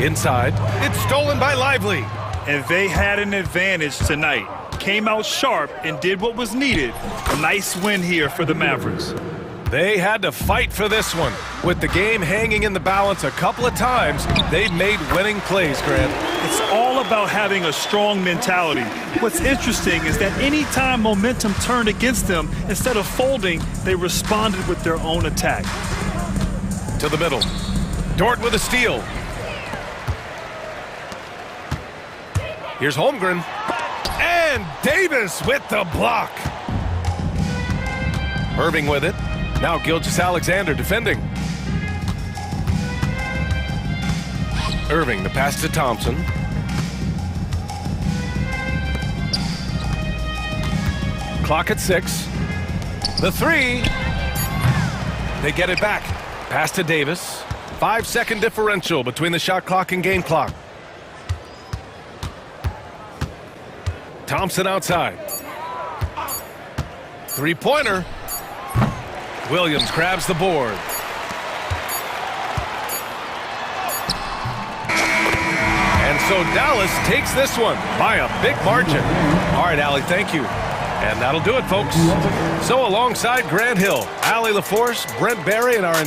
Inside. It's stolen by Lively. And they had an advantage tonight. Came out sharp and did what was needed. A nice win here for the Mavericks. They had to fight for this one. With the game hanging in the balance a couple of times, they made winning plays, Grant. It's all about having a strong mentality. What's interesting is that anytime momentum turned against them, instead of folding, they responded with their own attack. To the middle. Dort with a steal. Here's Holmgren. And Davis with the block. Irving with it. Now Gilgeous-Alexander defending. Irving, the pass to Thompson. Clock at 6. The three. They get it back. Pass to Davis. 5-second differential between the shot clock and game clock. Thompson outside. Three-pointer. Williams grabs the board. And so Dallas takes this one by a big margin. All right, Allie, thank you. And that'll do it, folks. So alongside Grant Hill, Allie LaForce, Brent Barry, and our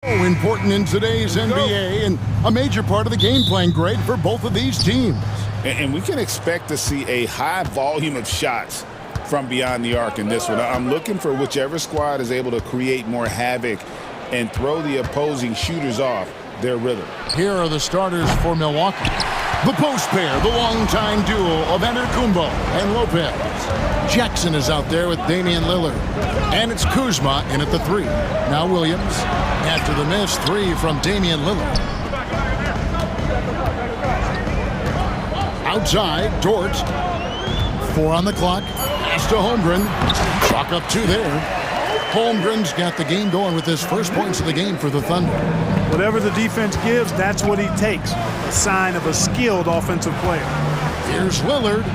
Important in today's NBA and a major part of the game plan, Greg, for both of these teams. And we can expect to see a high volume of shots from beyond the arc in this one. I'm looking for whichever squad is able to create more havoc and throw the opposing shooters off their rhythm. Here are the starters for Milwaukee. The post pair, the longtime duo of Antetokounmpo and Lopez. Jackson is out there with Damian Lillard. And it's Kuzma in at the 3. Now Williams. After the miss, 3 from Damian Lillard. Outside, Dort. 4 on the clock. Pass to Holmgren. Chalk up 2 there. Holmgren's got the game going with his first points of the game for the Thunder. Whatever the defense gives, that's what he takes. A sign of a skilled offensive player. Here's Lillard.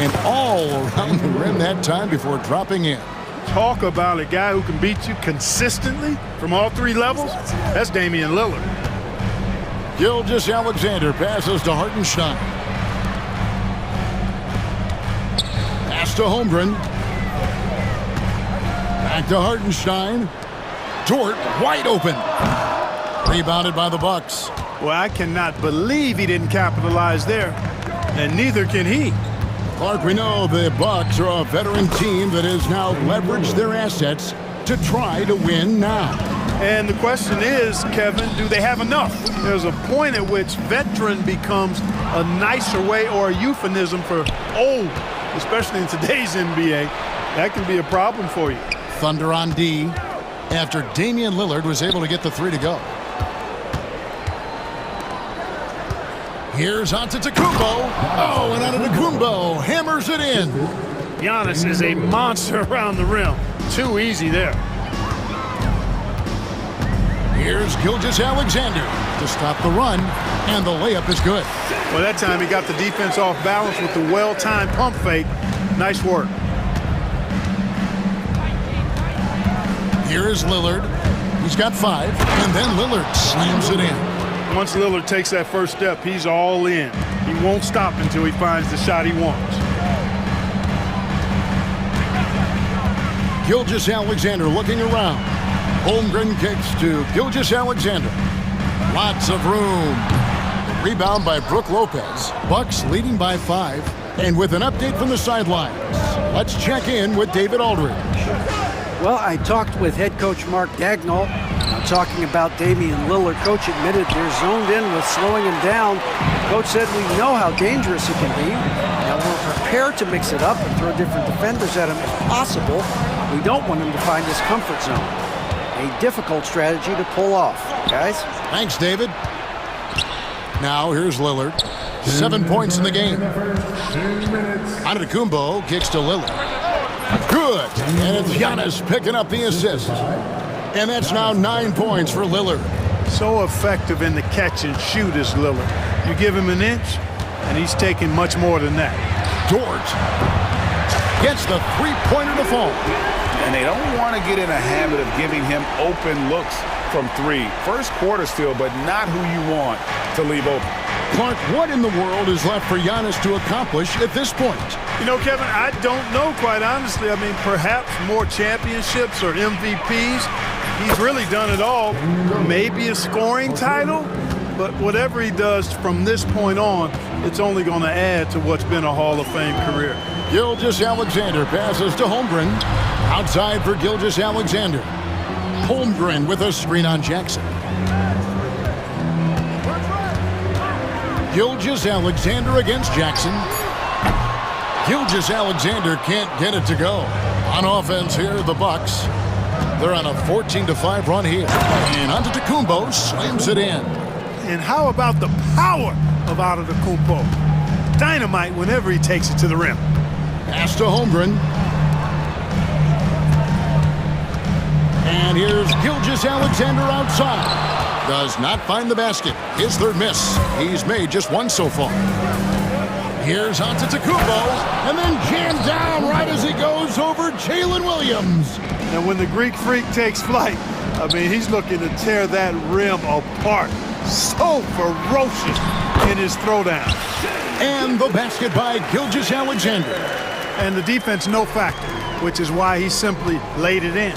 And all around the rim that time before dropping in. Talk about a guy who can beat you consistently from all 3 levels. That's Damian Lillard. Gilgeous-Alexander passes to Hartenstein. Pass to Holmgren. Back to Hartenstein. Dort wide open. Rebounded by the Bucks. Well, I cannot believe he didn't capitalize there, and neither can he. Clark, we know the Bucks are a veteran team that has now leveraged their assets to try to win now. And the question is, Kevin, do they have enough? There's a point at which veteran becomes a nicer way or a euphemism for old, especially in today's NBA. That can be a problem for you. Thunder on D after Damian Lillard was able to get the 3 to go. Here's Antetokounmpo. Oh, and Antetokounmpo hammers it in. Giannis is a monster around the rim. Too easy there. Here's Gilgeous-Alexander to stop the run, and the layup is good. Well, that time he got the defense off balance with the well-timed pump fake. Nice work. Here is Lillard. He's got 5, and then Lillard slams it in. Once Lillard takes that first step, he's all in. He won't stop until he finds the shot he wants. Gilgeous-Alexander looking around. Holmgren kicks to Gilgeous-Alexander. Lots of room. The rebound by Brook Lopez. Bucks leading by 5. And with an update from the sidelines, let's check in with David Aldridge. Well, I talked with head coach Mark Dagnall. Talking about Damian Lillard, coach admitted they're zoned in with slowing him down. Coach said we know how dangerous he can be. Now we're prepared to mix it up and throw different defenders at him if possible. We don't want him to find his comfort zone. A difficult strategy to pull off, guys. Thanks, David. Now here's Lillard. 7 points in the game. Antetokounmpo kicks to Lillard. Good. And it's Giannis picking up the assist. And that's now 9 points for Lillard. So effective in the catch and shoot is Lillard. You give him an inch, and he's taking much more than that. Dort gets the 3-pointer to fall. And they don't want to get in a habit of giving him open looks from 3. First quarter still, but not who you want to leave open. Clark, what in the world is left for Giannis to accomplish at this point? You know, Kevin, I don't know, quite honestly. I mean, perhaps more championships or MVPs. He's really done it all. Maybe a scoring title, but whatever he does from this point on, it's only going to add to what's been a Hall of Fame career. Gilgeous-Alexander passes to Holmgren. Outside for Gilgeous-Alexander. Holmgren with a screen on Jackson. Gilgeous-Alexander against Jackson. Gilgeous-Alexander can't get it to go. On offense here, the Bucks. They're on a 14-5 run here. And Antetokounmpo slams it in. And how about the power of Antetokounmpo? Dynamite whenever he takes it to the rim. Pass to Holmgren. And here's Gilgeous-Alexander outside. Does not find the basket. His 3rd miss. He's made just 1 so far. Here's Antetokounmpo, and then jammed down right as he goes over Jalen Williams. And when the Greek Freak takes flight, I mean, he's looking to tear that rim apart. So ferocious in his throwdown. And the basket by Gilgeous-Alexander. And the defense no factor, which is why he simply laid it in.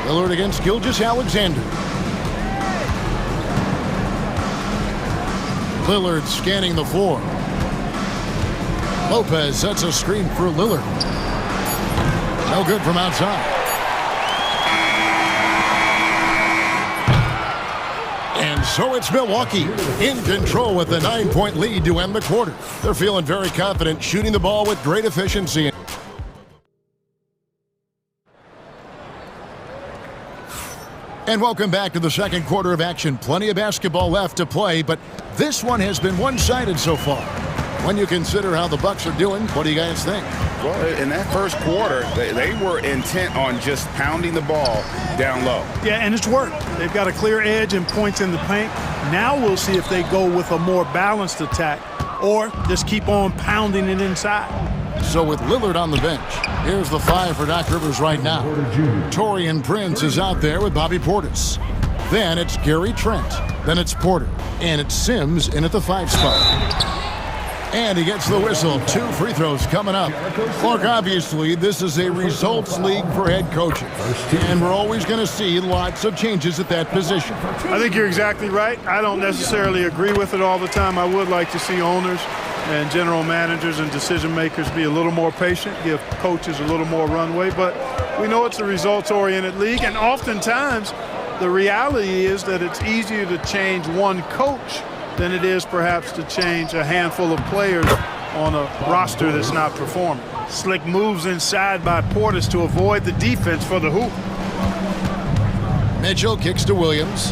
Lillard against Gilgeous-Alexander. Lillard scanning the floor. Lopez sets a screen for Lillard. No good from outside. And so it's Milwaukee in control with the 9-point lead to end the quarter. They're feeling very confident, shooting the ball with great efficiency. And welcome back to the second quarter of action. Plenty of basketball left to play, but this one has been one-sided so far. When you consider how the Bucks are doing, what do you guys think? Well, in that first quarter, they were intent on just pounding the ball down low. Yeah, and it's worked. They've got a clear edge and points in the paint. Now we'll see if they go with a more balanced attack or just keep on pounding it inside. So with Lillard on the bench, here's the 5 for Doc Rivers right now. Taurean Prince is out there with Bobby Portis. Then it's Gary Trent. Then it's Porter. And it's Sims in at the 5 spot. And he gets the whistle. 2 free throws coming up. Clark, obviously, this is a results league for head coaches. And we're always going to see lots of changes at that position. I think you're exactly right. I don't necessarily agree with it all the time. I would like to see owners and general managers and decision makers be a little more patient, give coaches a little more runway. But we know it's a results-oriented league, and oftentimes the reality is that it's easier to change one coach than it is perhaps to change a handful of players on a roster that's not performing. Slick moves inside by Portis to avoid the defense for the hoop. Mitchell kicks to Williams.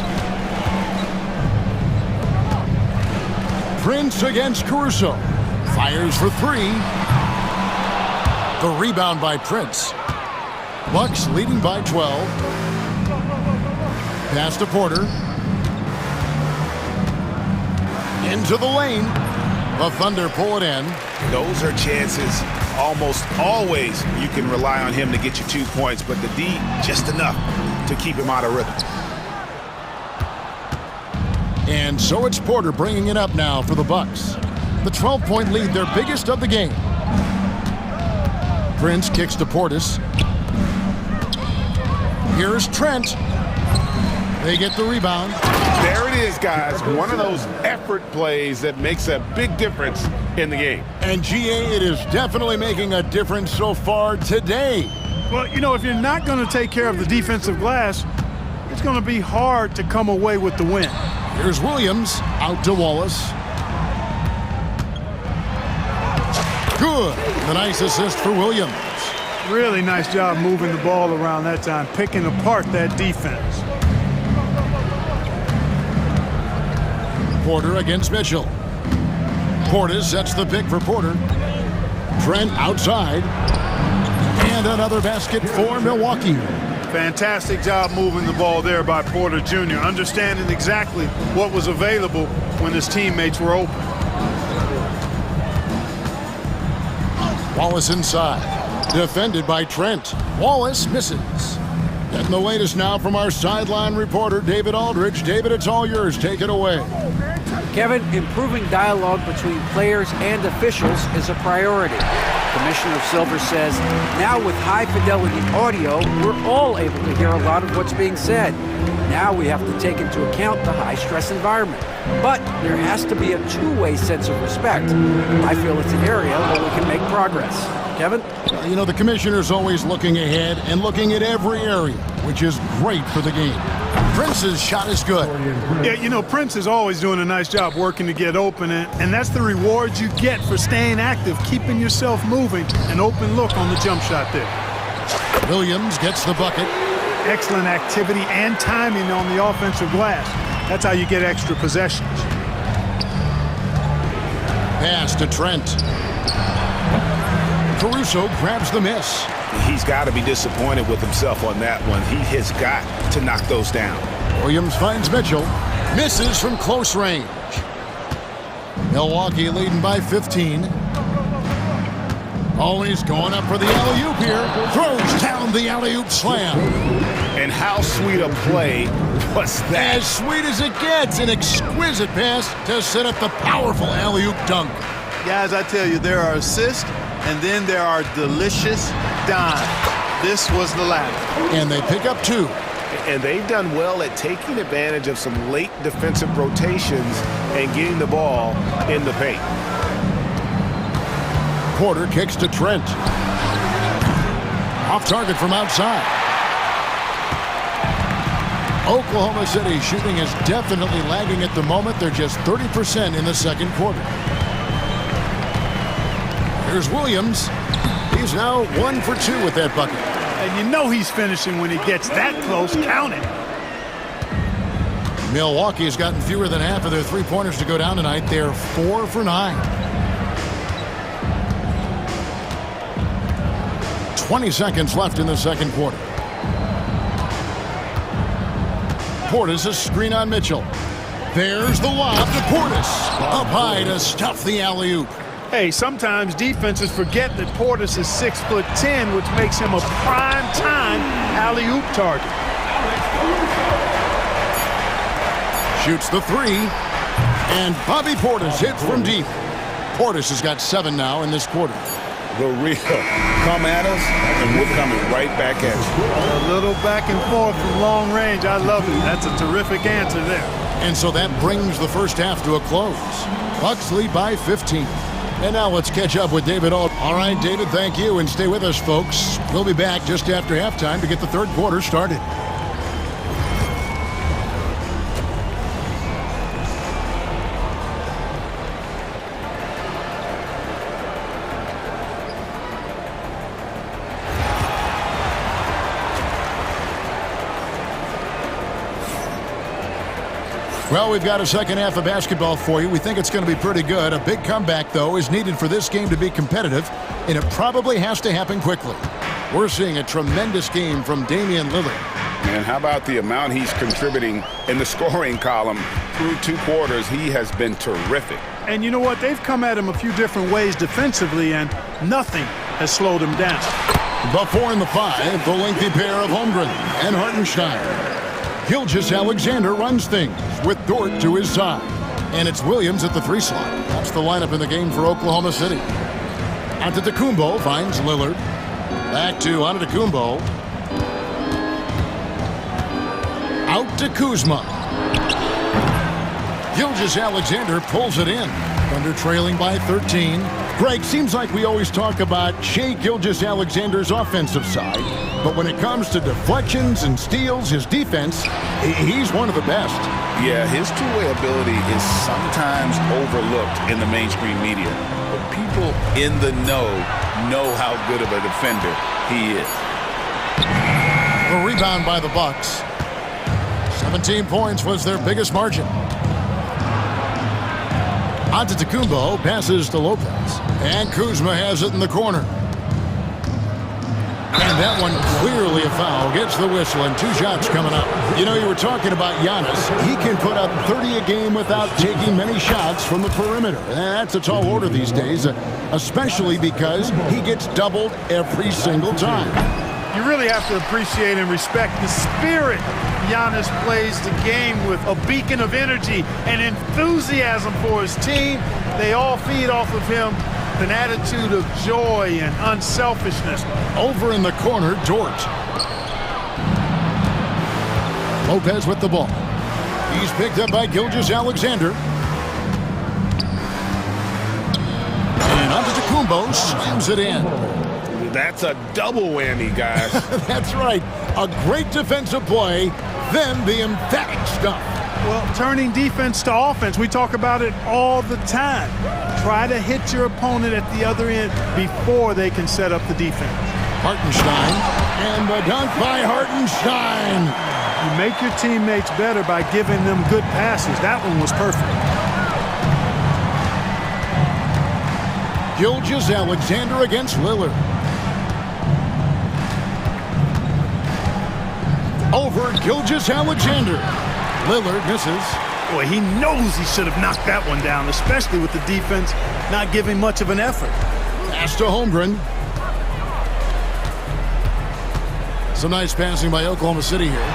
Prince against Caruso. Fires for 3. The rebound by Prince. Bucks leading by 12. Pass to Porter. Into the lane. The Thunder pull it in. Those are chances. Almost always you can rely on him to get you 2 points, but the D just enough to keep him out of rhythm. And so it's Porter bringing it up now for the Bucks. The 12-point lead, their biggest of the game. Prince kicks to Portis. Here's Trent. They get the rebound. There it is, guys. One of those effort plays that makes a big difference in the game. And GA, it is definitely making a difference so far today. Well, you know, if you're not going to take care of the defensive glass, it's going to be hard to come away with the win. Here's Williams out to Wallace. Good. The nice assist for Williams. Really nice job moving the ball around that time, picking apart that defense. Porter against Mitchell. Portis sets the pick for Porter. Trent outside. And another basket for Milwaukee. Fantastic job moving the ball there by Porter Jr., understanding exactly what was available when his teammates were open. Wallace inside. Defended by Trent. Wallace misses. Getting the latest now from our sideline reporter, David Aldridge. David, it's all yours. Take it away. Kevin, improving dialogue between players and officials is a priority. Commissioner Silver says, now with high-fidelity audio, we're all able to hear a lot of what's being said. Now we have to take into account the high-stress environment. But there has to be a two-way sense of respect. I feel it's an area where we can make progress. Kevin? You know, the commissioner's always looking ahead and looking at every area, which is great for the game. Prince's shot is good. Yeah, you know, Prince is always doing a nice job working to get open, and that's the reward you get for staying active, keeping yourself moving, an open look on the jump shot there. Williams gets the bucket. Excellent activity and timing on the offensive glass. That's how you get extra possessions. Pass to Trent. Caruso grabs the miss. He's got to be disappointed with himself on that one. He has got to knock those down. Williams finds Mitchell. Misses from close range. Milwaukee leading by 15. Oh, he's going up for the alley-oop here. Throws down the alley-oop slam. And how sweet a play was that? As sweet as it gets. An exquisite pass to set up the powerful alley-oop dunk. Guys, I tell you, there are assists, and then there are delicious dimes. this was the last. And they pick up 2. And they've done well at taking advantage of some late defensive rotations and getting the ball in the paint. Porter kicks to Trent. Off target from outside. Oklahoma City shooting is definitely lagging at the moment. They're just 30% in the second quarter. Here's Williams. He's now 1 for 2 with that bucket. And you know he's finishing when he gets that close. Count it. Milwaukee has gotten fewer than half of their three-pointers to go down tonight. They're 4 for 9. 20 seconds left in the second quarter. Portis, a screen on Mitchell. There's the lob to Portis. Up high to stuff the alley-oop. Hey, sometimes defenses forget that Portis is 6'10", which makes him a prime-time alley-oop target. Shoots the 3. And Bobby Portis hits from deep. Portis has got 7 now in this quarter. The real come at us, and we're coming right back at you. A little back and forth from long range. I love it. That's a terrific answer there. And so that brings the first half to a close. Bucks lead by 15. And now let's catch up with David Ault. All right, David, thank you, and stay with us, folks. We'll be back just after halftime to get the third quarter started. Well, we've got a second half of basketball for you. We think it's going to be pretty good. A big comeback, though, is needed for this game to be competitive, and it probably has to happen quickly. We're seeing a tremendous game from Damian Lillard. And how about the amount he's contributing in the scoring column through 2 quarters? He has been terrific. And you know what? They've come at him a few different ways defensively, and nothing has slowed him down. The 4 and the 5, the lengthy pair of Holmgren and Hartenstein. Gilgeous-Alexander runs things with Dort to his side. And it's Williams at the 3 slot. That's the lineup in the game for Oklahoma City. Antetokounmpo finds Lillard. Back to Antetokounmpo. Out to Kuzma. Gilgeous-Alexander pulls it in. Thunder trailing by 13. Greg, seems like we always talk about Shai Gilgeous-Alexander's offensive side, but when it comes to deflections and steals, his defense, he's one of the best. Yeah, his two-way ability is sometimes overlooked in the mainstream media, but people in the know how good of a defender he is. A rebound by the Bucks. 17 points was their biggest margin. Antetokounmpo passes to Lopez. And Kuzma has it in the corner. And that one clearly a foul. Gets the whistle and 2 shots coming up. You know, you were talking about Giannis. He can put up 30 a game without taking many shots from the perimeter. And that's a tall order these days, especially because he gets doubled every single time. You really have to appreciate and respect the spirit Giannis plays the game with, a beacon of energy and enthusiasm for his team. They all feed off of him, an attitude of joy and unselfishness. Over in the corner, Dort. Lopez with the ball. He's picked up by Gilgeous-Alexander. And Antetokounmpo slams it in. That's a double whammy, guys. That's right. A great defensive play, then the emphatic stuff. Well, turning defense to offense, we talk about it all the time. Try to hit your opponent at the other end before they can set up the defense. Hartenstein, and the dunk by Hartenstein. You make your teammates better by giving them good passes. That one was perfect. Gilgeous-Alexander against Lillard. Over Gilgeous-Alexander. Lillard misses. Boy, he knows he should have knocked that one down, especially with the defense not giving much of an effort. Pass to Holmgren. Some nice passing by Oklahoma City here.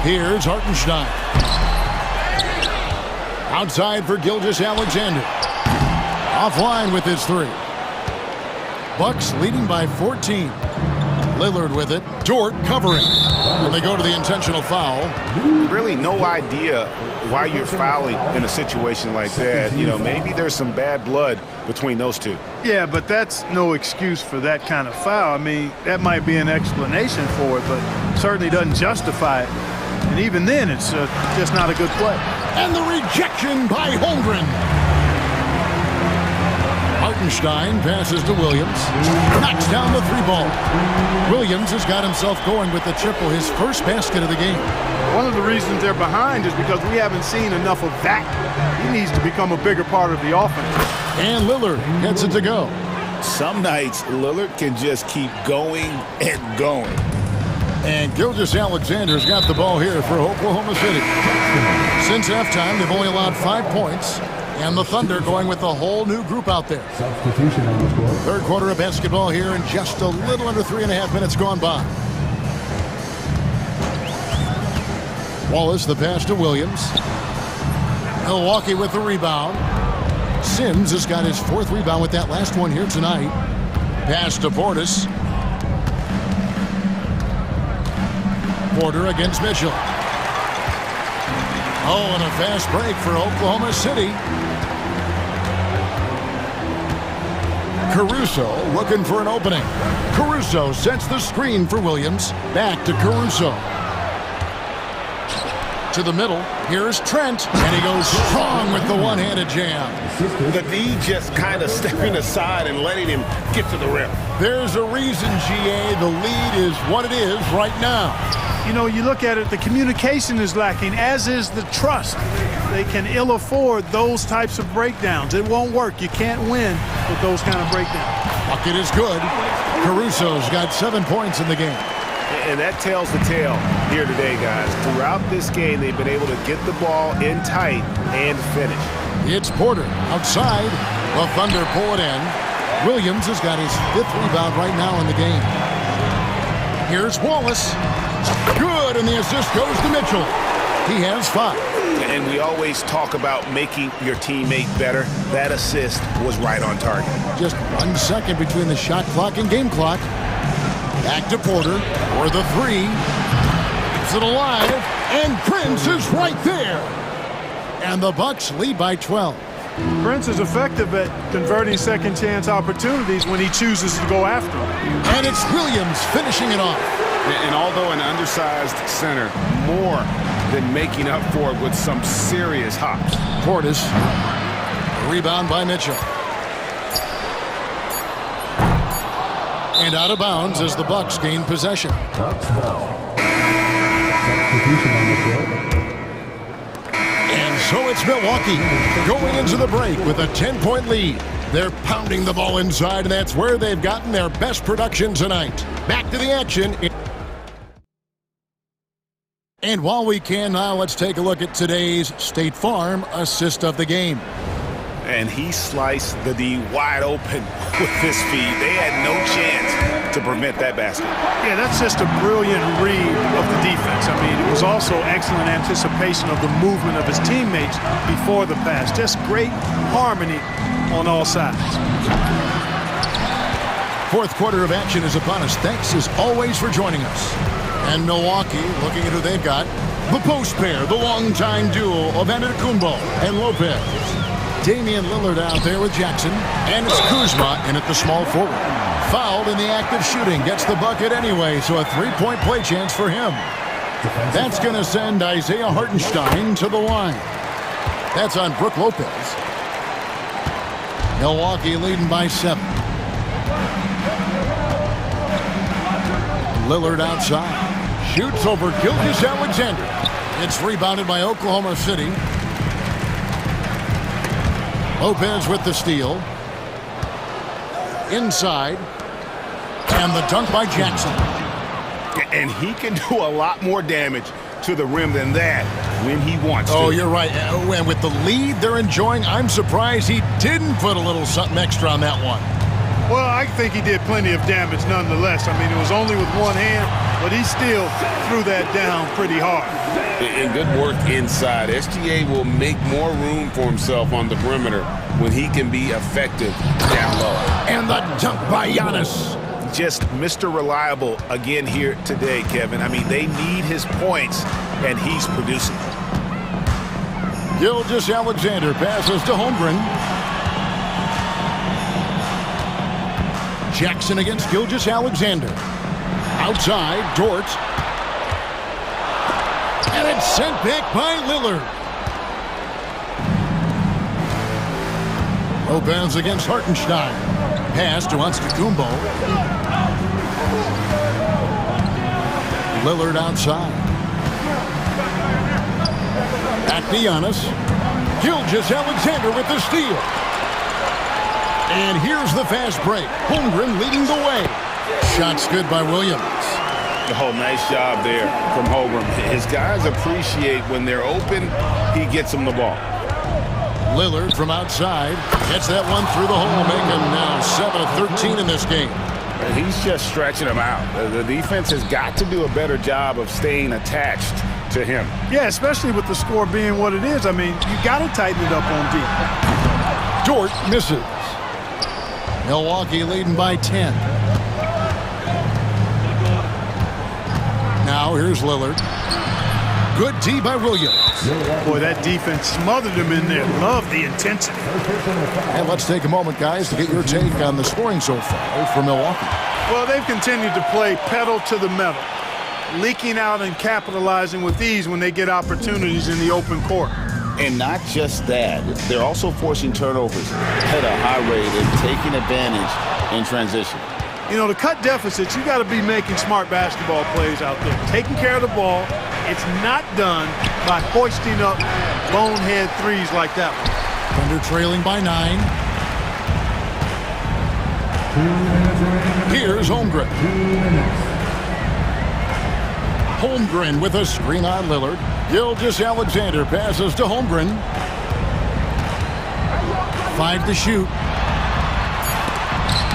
Here's Hartenstein. Outside for Gilgeous-Alexander. Offline with his 3. Bucks leading by 14. Lillard with it. Dort covering. And they go to the intentional foul. Really no idea why you're fouling in a situation like that. You know, maybe there's some bad blood between those two. Yeah, but that's no excuse for that kind of foul. I mean, that might be an explanation for it, but certainly doesn't justify it. And even then, it's just not a good play. And the rejection by Holmgren. Hartenstein passes to Williams. Knocks down the three ball. Williams has got himself going with the triple, his first basket of the game. One of the reasons they're behind is because we haven't seen enough of that. He needs to become a bigger part of the offense. And Lillard gets it to go. Some nights, Lillard can just keep going and going. And Gilgeous-Alexander's got the ball here for Oklahoma City. Since halftime, they've only allowed 5 points. And the Thunder going with a whole new group out there. Substitution on the score. Third quarter of basketball here in just a little under 3.5 minutes gone by. Wallace, the pass to Williams. Milwaukee with the rebound. Sims has got his 4th rebound with that last one here tonight. Pass to Portis. Porter against Mitchell. Oh, and a fast break for Oklahoma City. Caruso looking for an opening. Caruso sets the screen for Williams. Back to Caruso. To the middle. Here's Trent. And he goes strong with the one-handed jam. The D just kind of stepping aside and letting him get to the rim. There's a reason, GA. The lead is what it is right now. You know, you look at it, the communication is lacking, as is the trust. They can ill afford those types of breakdowns. It won't work. You can't win with those kind of breakdowns. Bucket is good. Caruso's got 7 points in the game. And that tells the tale here today, guys. Throughout this game, they've been able to get the ball in tight and finish. It's Porter outside. The Thunder pull it in. Williams has got his 5th rebound right now in the game. Here's Wallace. Good, and the assist goes to Mitchell. He has 5. And we always talk about making your teammate better. That assist was right on target. Just 1 second between the shot clock and game clock. Back to Porter for the 3. Keeps it alive, and Prince is right there. And the Bucks lead by 12. Prince is effective at converting second chance opportunities when he chooses to go after them. And it's Williams finishing it off. And although an undersized center, more than making up for it with some serious hops. Portis. Rebound by Mitchell. And out of bounds as the Bucks gain possession. Bucks foul. Substitution on the floor. And so it's Milwaukee going into the break with a 10-point lead. They're pounding the ball inside, and that's where they've gotten their best production tonight. Back to the action. And while we can now, let's take a look at today's State Farm assist of the game. And he sliced the D wide open with his feet. They had no chance to prevent that basket. Yeah, that's just a brilliant read of the defense. I mean, it was also excellent anticipation of the movement of his teammates before the pass. Just great harmony on all sides. 4th quarter of action is upon us. Thanks as always for joining us. And Milwaukee, looking at who they've got, the post pair, the longtime duo of Antetokounmpo and Lopez. Damian Lillard out there with Jackson, and it's Kuzma in at the small forward. Fouled in the act of shooting, gets the bucket anyway, so a 3-point play chance for him. That's going to send Isaiah Hartenstein to the line. That's on Brook Lopez. Milwaukee leading by 7. Lillard outside. Shoots over Gilgeous-Alexander. It's rebounded by Oklahoma City. Lopez with the steal. Inside. And the dunk by Jackson. And he can do a lot more damage to the rim than that when he wants to. Oh, you're right. And with the lead they're enjoying, I'm surprised he didn't put a little something extra on that one. Well, I think he did plenty of damage nonetheless. I mean, it was only with one hand, but he still threw that down pretty hard. And good work inside. SGA will make more room for himself on the perimeter when he can be effective down low. And the dunk by Giannis. just Mr. Reliable again here today, Kevin. I mean, they need his points, and he's producing. Gilgeous-Alexander passes to Holmgren. Jackson against Gilgeous-Alexander. Outside, Dort. And it's sent back by Lillard. Lopez against Hartenstein. Pass to Antetokounmpo. Lillard outside. Back to Giannis. Gilgeous-Alexander with the steal. And here's the fast break. Holmgren leading the way. Shot's good by Williams. Oh, nice job there from Holmgren. His guys appreciate when they're open, he gets them the ball. Lillard from outside gets that one through the hole, making now 7 of 13 in this game. He's just stretching them out. The defense has got to do a better job of staying attached to him. Yeah, especially with the score being what it is. I mean, you got to tighten it up on D. Dort misses. Milwaukee leading by 10. Now here's Lillard. Good D by Williams. Boy, that defense smothered him in there. Love the intensity. And let's take a moment, guys, to get your take on the scoring so far for Milwaukee. Well, they've continued to play pedal to the metal, leaking out and capitalizing with ease when they get opportunities in the open court. And not just that, they're also forcing turnovers at a high rate and taking advantage in transition. You know, to cut deficits, you got to be making smart basketball plays out there. Taking care of the ball. It's not done by hoisting up bonehead threes like that one. Thunder trailing by 9. Here's Holmgren. Holmgren with a screen on Lillard. Gilgeous-Alexander passes to Holmgren. 5 to shoot.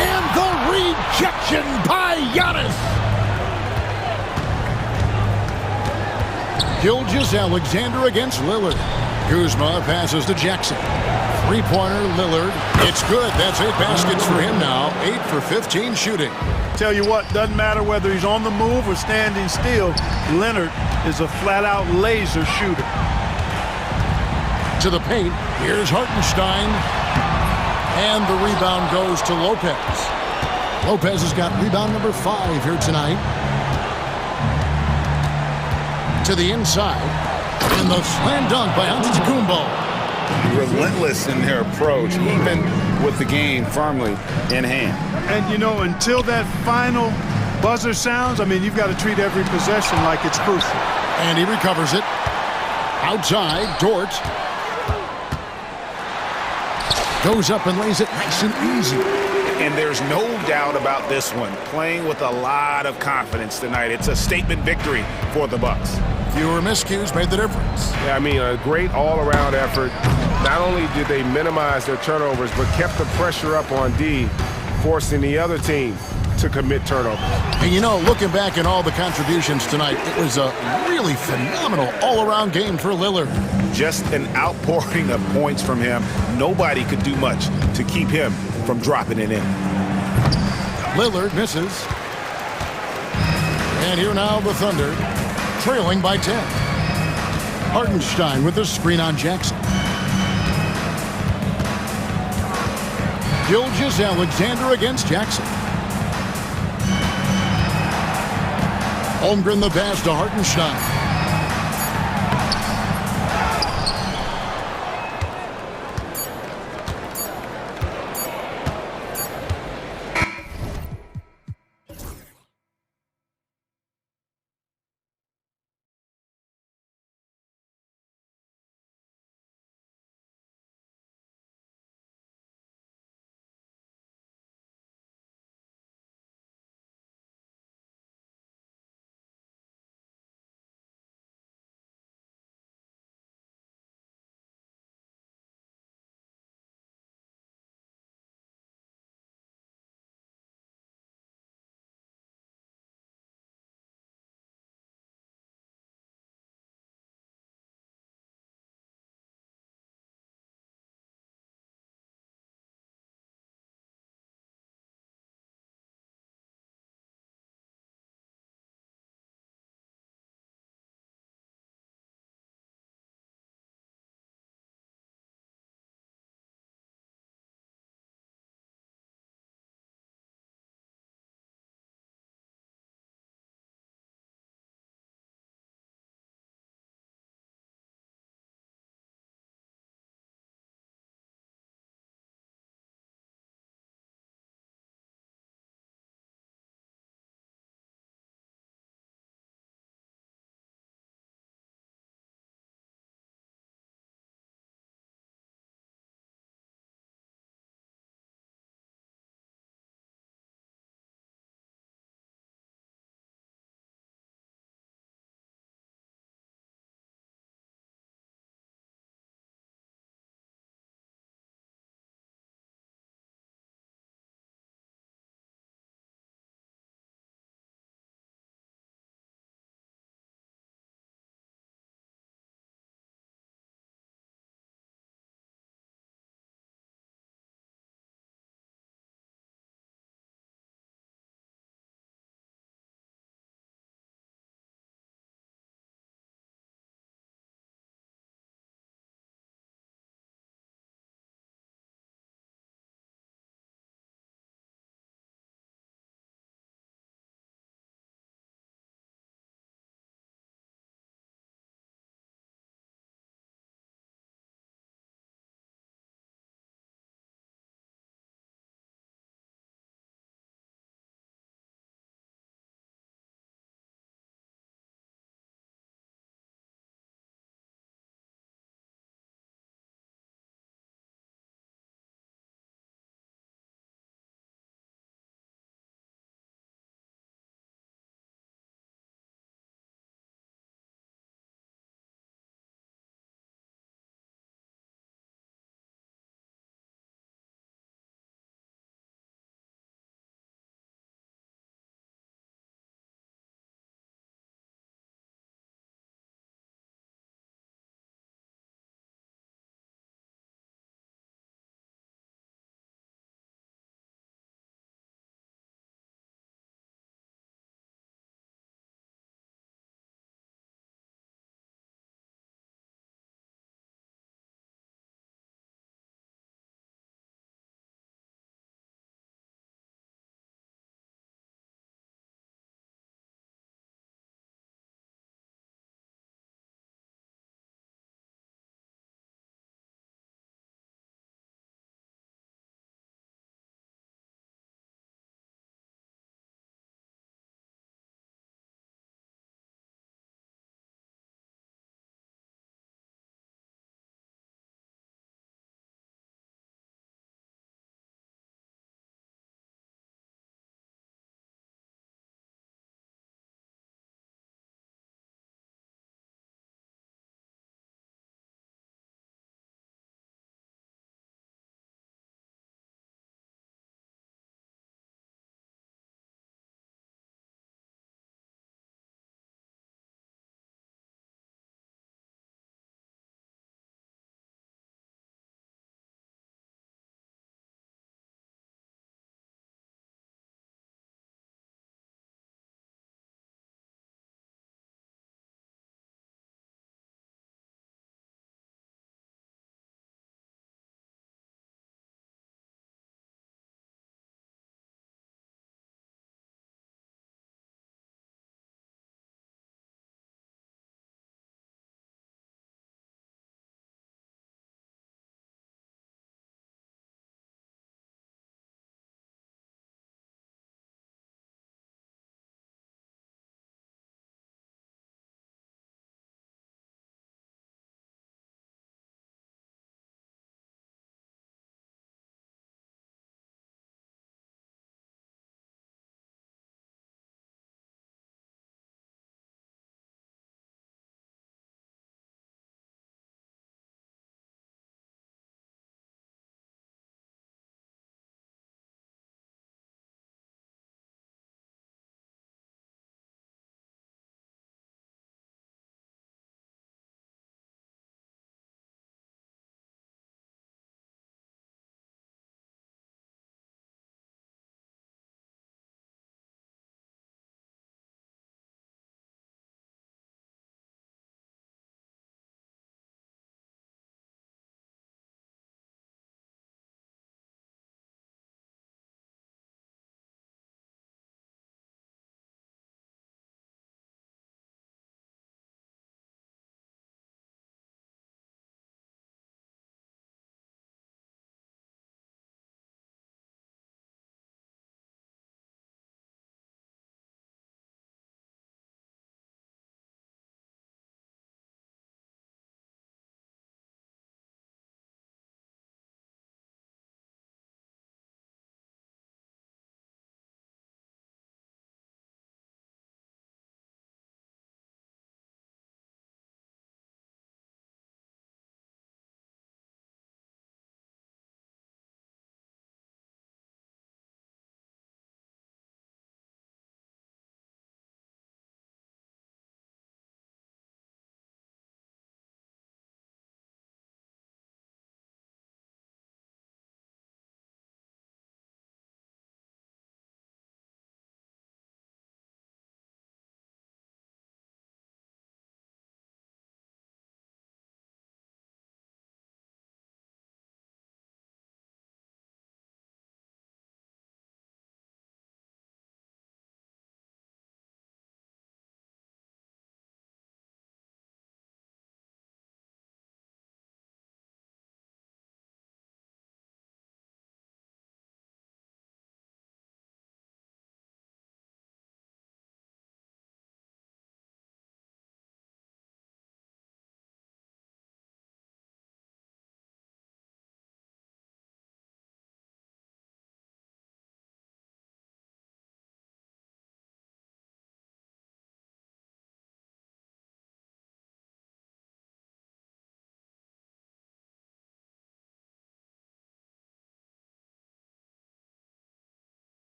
And the rejection by Giannis. Gilgeous-Alexander against Lillard. Kuzma passes to Jackson. Three-pointer, Lillard. It's good. That's 8 baskets for him now. 8 for 15 shooting. Tell you what, doesn't matter whether he's on the move or standing still, Leonard is a flat-out laser shooter. To the paint, here's Hartenstein. And the rebound goes to Lopez. Lopez has got rebound number 5 here tonight. To the inside. And the slam dunk by Antetokounmpo. Relentless in their approach, even with the game firmly in hand. And, you know, until that final buzzer sounds, I mean, you've got to treat every possession like it's crucial. And he recovers it. Outside, Dort. Goes up and lays it nice and easy. And there's no doubt about this one. Playing with a lot of confidence tonight. It's a statement victory for the Bucks. Fewer miscues made the difference. Yeah, I mean, a great all-around effort. Not only did they minimize their turnovers, but kept the pressure up on D, forcing the other team to commit turnovers. And, you know, looking back at all the contributions tonight, it was a really phenomenal all-around game for Lillard. Just an outpouring of points from him. Nobody could do much to keep him from dropping it in. Lillard misses. And here now the Thunder, trailing by 10. Hartenstein with the screen on Jackson. Gilgeous-Alexander against Jackson. Holmgren the pass to Hartenstein.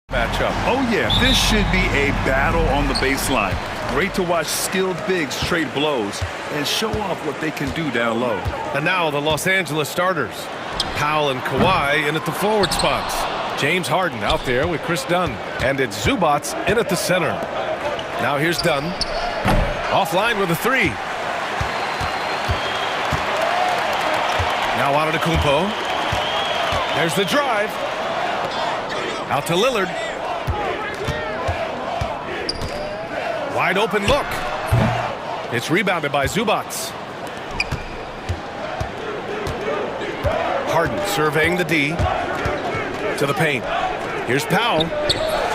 matchup. Oh yeah, this should be a battle on the baseline. Great to watch skilled bigs trade blows and show off what they can do down low. And now the Los Angeles starters. Powell and Kawhi in at the forward spots. James Harden out there with Chris Dunn. And it's Zubats in at the center. Now here's Dunn. Offline with a three. Now Antetokounmpo. There's the drive. Out to Lillard. Wide open look. It's rebounded by Zubats. Harden surveying the D. To the paint. Here's Powell.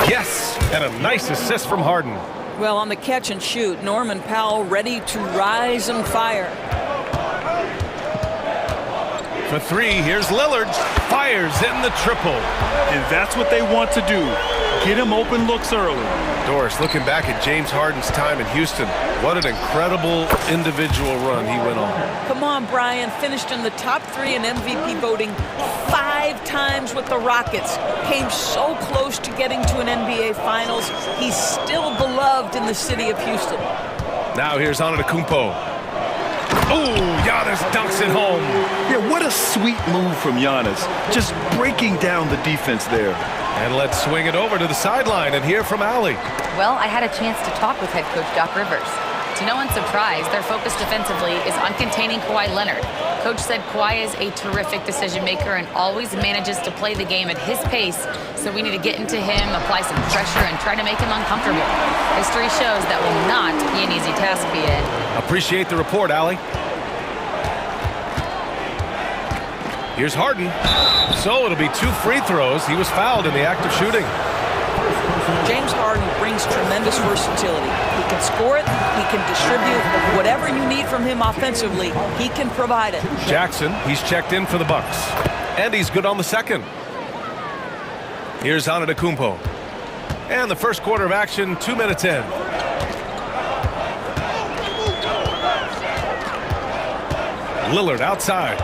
Yes, and a nice assist from Harden. Well, on the catch and shoot, Norman Powell ready to rise and fire. For three, here's Lillard. Fires in the triple. And that's what they want to do. Get him open looks early. Doris, looking back at James Harden's time in Houston, what an incredible individual run he went on. Come on, Brian. Finished in the top 3 in MVP voting 5 times with the Rockets. Came so close to getting to an NBA Finals. He's still beloved in the city of Houston. Now here's Antetokounmpo. Oh, Giannis dunks it home. Yeah, what a sweet move from Giannis. Just breaking down the defense there. And let's swing it over to the sideline and hear from Allie. Well, I had a chance to talk with head coach Doc Rivers. To no one's surprise, their focus defensively is on containing Kawhi Leonard. Coach said Kawhi is a terrific decision maker and always manages to play the game at his pace, so we need to get into him, apply some pressure, and try to make him uncomfortable. History shows that will not be an easy task, BA. Appreciate the report, Allie. Here's Harden. So it'll be 2 free throws. He was fouled in the act of shooting. James Harden brings tremendous versatility. He can score it, he can distribute. Whatever you need from him offensively, he can provide it. Jackson, he's checked in for the Bucks. And he's good on the second. Here's Antetokounmpo. And the first quarter of action, 2 minutes in. Lillard outside.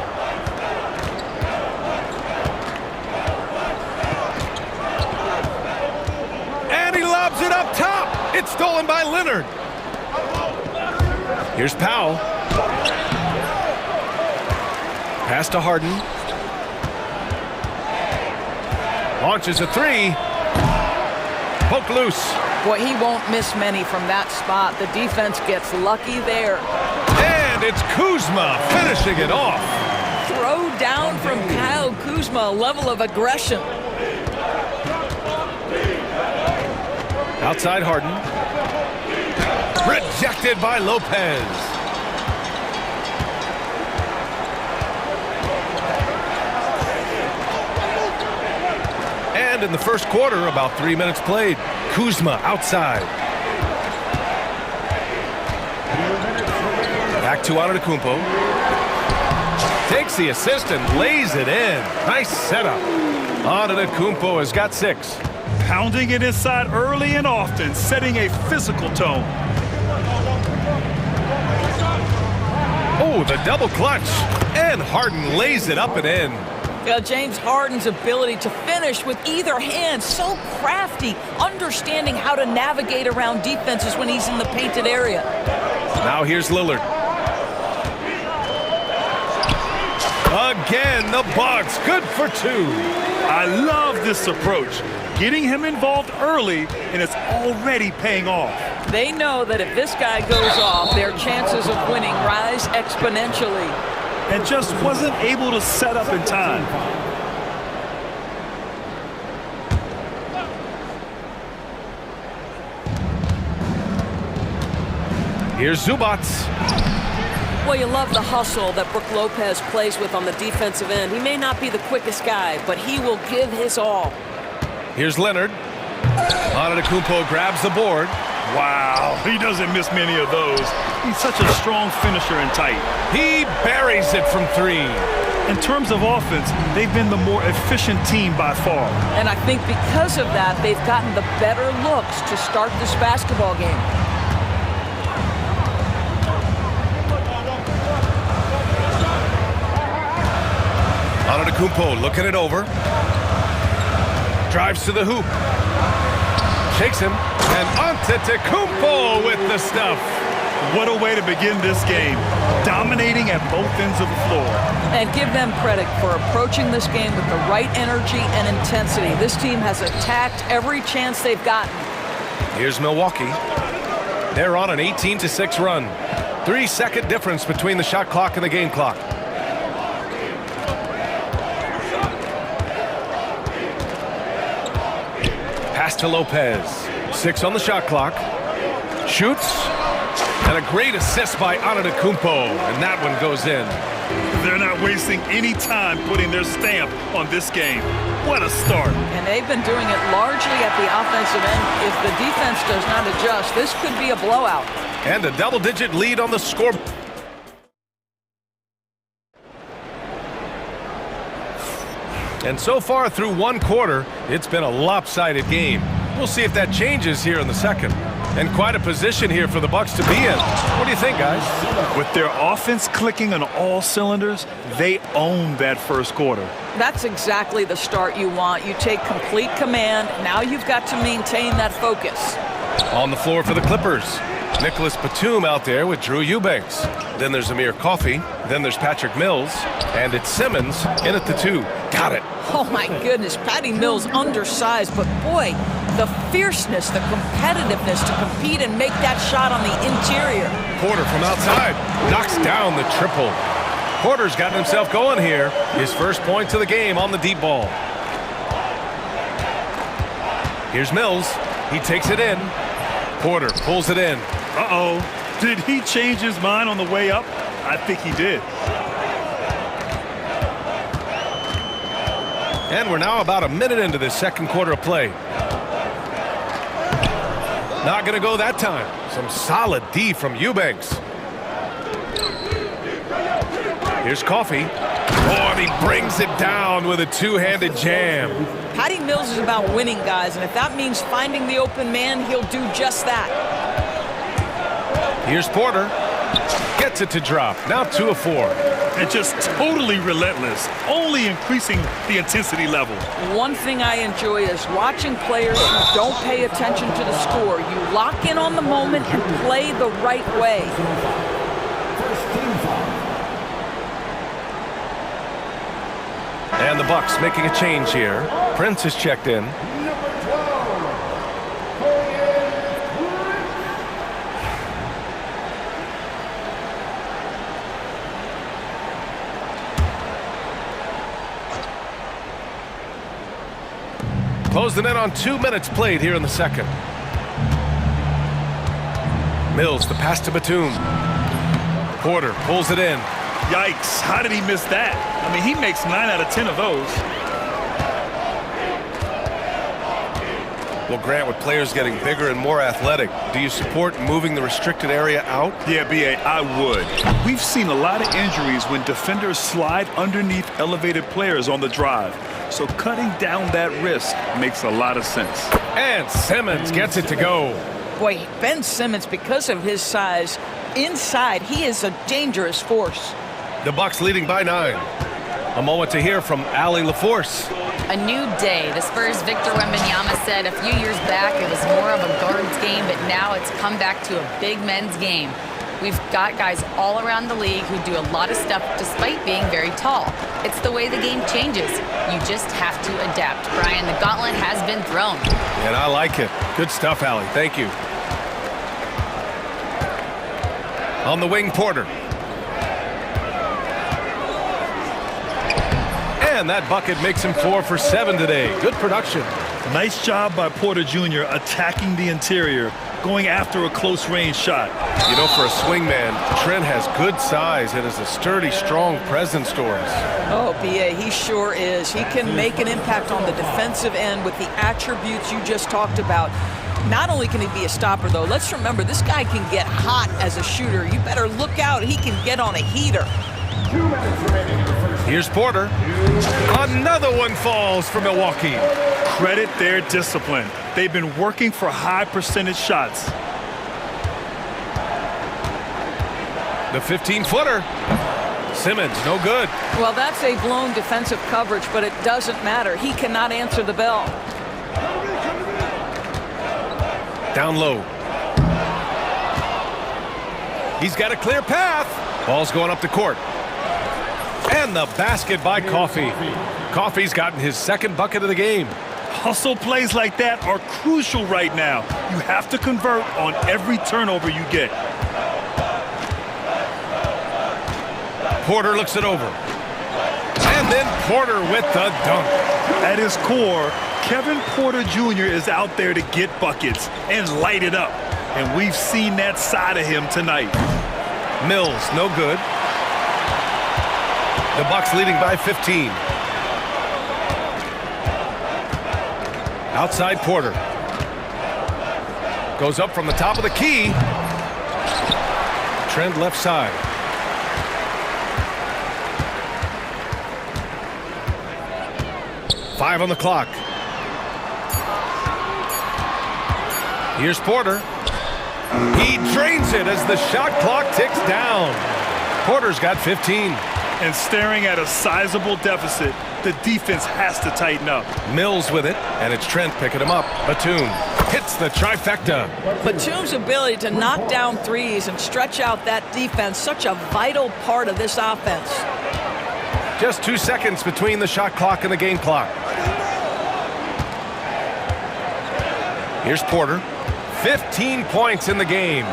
Lobs it up top. It's stolen by Leonard. Here's Powell. Pass to Harden. Launches a three. Poke loose. Boy, he won't miss many from that spot. The defense gets lucky there. And it's Kuzma finishing it off. Throw down from Kyle Kuzma, a level of aggression. Outside Harden. Rejected by Lopez. And in the first quarter, about 3 minutes played. Kuzma outside. Back to Antetokounmpo. Takes the assist and lays it in. Nice setup. Antetokounmpo has got 6. Pounding it inside early and often, setting a physical tone. Oh, the double clutch. And Harden lays it up and in. James Harden's ability to finish with either hand, so crafty, understanding how to navigate around defenses when he's in the painted area. Now here's Lillard. Again, the Bucks, good for 2. I love this approach. Getting him involved early, and it's already paying off. They know that if this guy goes off, their chances of winning rise exponentially. And just wasn't able to set up in time. Here's Zubats. Well, you love the hustle that Brook Lopez plays with on the defensive end. He may not be the quickest guy, but he will give his all. Here's Leonard. Antetokounmpo grabs the board. Wow, he doesn't miss many of those. He's such a strong finisher and tight. He buries it from 3. In terms of offense, they've been the more efficient team by far. And I think because of that, they've gotten the better looks to start this basketball game. Antetokounmpo looking it over. Drives to the hoop. Shakes him, and Antetokounmpo with the stuff. What a way to begin this game. Dominating at both ends of the floor. And give them credit for approaching this game with the right energy and intensity. This team has attacked every chance they've gotten. Here's Milwaukee. They're on an 18-6 run. 3-second difference between the shot clock and the game clock. Pass to Lopez. 6 on the shot clock. Shoots. And a great assist by Antetokounmpo. And that one goes in. They're not wasting any time putting their stamp on this game. What a start. And they've been doing it largely at the offensive end. If the defense does not adjust, this could be a blowout. And a double-digit lead on the score. And so far through one quarter, it's been a lopsided game. We'll see if that changes here in the second. And quite a position here for the Bucks to be in. What do you think, guys? With their offense clicking on all cylinders, they own that first quarter. That's exactly the start you want. You take complete command. Now you've got to maintain that focus. On the floor for the Clippers. Nicholas Batum out there with Drew Eubanks. Then there's Amir Coffey. Then there's Patrick Mills. And it's Simmons in at the 2. Got it. Oh, my goodness. Patty Mills undersized, but boy, the fierceness, the competitiveness to compete and make that shot on the interior. Porter from outside knocks down the triple. Porter's gotten himself going here. His first points of the game on the deep ball. Here's Mills. He takes it in. Porter pulls it in. Uh-oh. Did he change his mind on the way up? I think he did. And we're now about a minute into this second quarter of play. Not going to go that time. Some solid D from Eubanks. Here's Coffey. Oh, and he brings it down with a two-handed jam. Patty Mills is about winning, guys, and if that means finding the open man, he'll do just that. Here's Porter. Gets it to drop. Now 2 of 4. And just totally relentless, only increasing the intensity level. One thing I enjoy is watching players who don't pay attention to the score. You lock in on the moment and play the right way. And the Bucks making a change here. Prince is checked in. Closing in on 2 minutes played here in the second. Mills, the pass to Batum. Porter pulls it in. Yikes, how did he miss that? I mean, he makes 9 out of 10 of those. Well, Grant, with players getting bigger and more athletic, do you support moving the restricted area out? Yeah, B.A., I would. We've seen a lot of injuries when defenders slide underneath elevated players on the drive. So cutting down that risk makes a lot of sense. And Simmons gets it to go. Boy, Ben Simmons, because of his size, inside, he is a dangerous force. The Bucks leading by 9. A moment to hear from Allie LaForce. A new day. The Spurs' Victor Wembanyama said a few years back it was more of a guards game, but now it's come back to a big men's game. We've got guys all around the league who do a lot of stuff despite being very tall. It's the way the game changes. You just have to adapt. Brian, the gauntlet has been thrown. And I like it. Good stuff, Allie. Thank you. On the wing, Porter. And that bucket makes him 4 for 7 today. Good production. Nice job by Porter Jr. attacking the interior, going after a close-range shot. You know, for a swingman, Trent has good size and is a sturdy, strong presence to us. Oh, B.A., he sure is. He can make an impact on the defensive end with the attributes you just talked about. Not only can he be a stopper, though, let's remember, this guy can get hot as a shooter. You better look out. He can get on a heater. 2 minutes remaining in the first. Here's Porter. Another one falls for Milwaukee. Credit their discipline. They've been working for high percentage shots. The 15-footer. Simmons, no good. Well, that's a blown defensive coverage, but it doesn't matter. He cannot answer the bell. Down low. He's got a clear path. Ball's going up the court. And the basket by Coffey. Coffey's gotten his second bucket of the game. Hustle plays like that are crucial right now. You have to convert on every turnover you get. Porter looks it over. And then Porter with the dunk. At his core, Kevin Porter Jr. is out there to get buckets and light it up. And we've seen that side of him tonight. Mills, no good. The Bucks leading by 15. Outside Porter. Goes up from the top of the key. Trend left side. Five on the clock. Here's Porter. He drains it as the shot clock ticks down. Porter's got 15. And staring at a sizable deficit, the defense has to tighten up. Mills with it, and it's Trent picking him up. Batum hits the trifecta. Batum's ability to knock down threes and stretch out that defense, such a vital part of this offense. Just 2 seconds between the shot clock and the game clock. Here's Porter. 15 points in the game.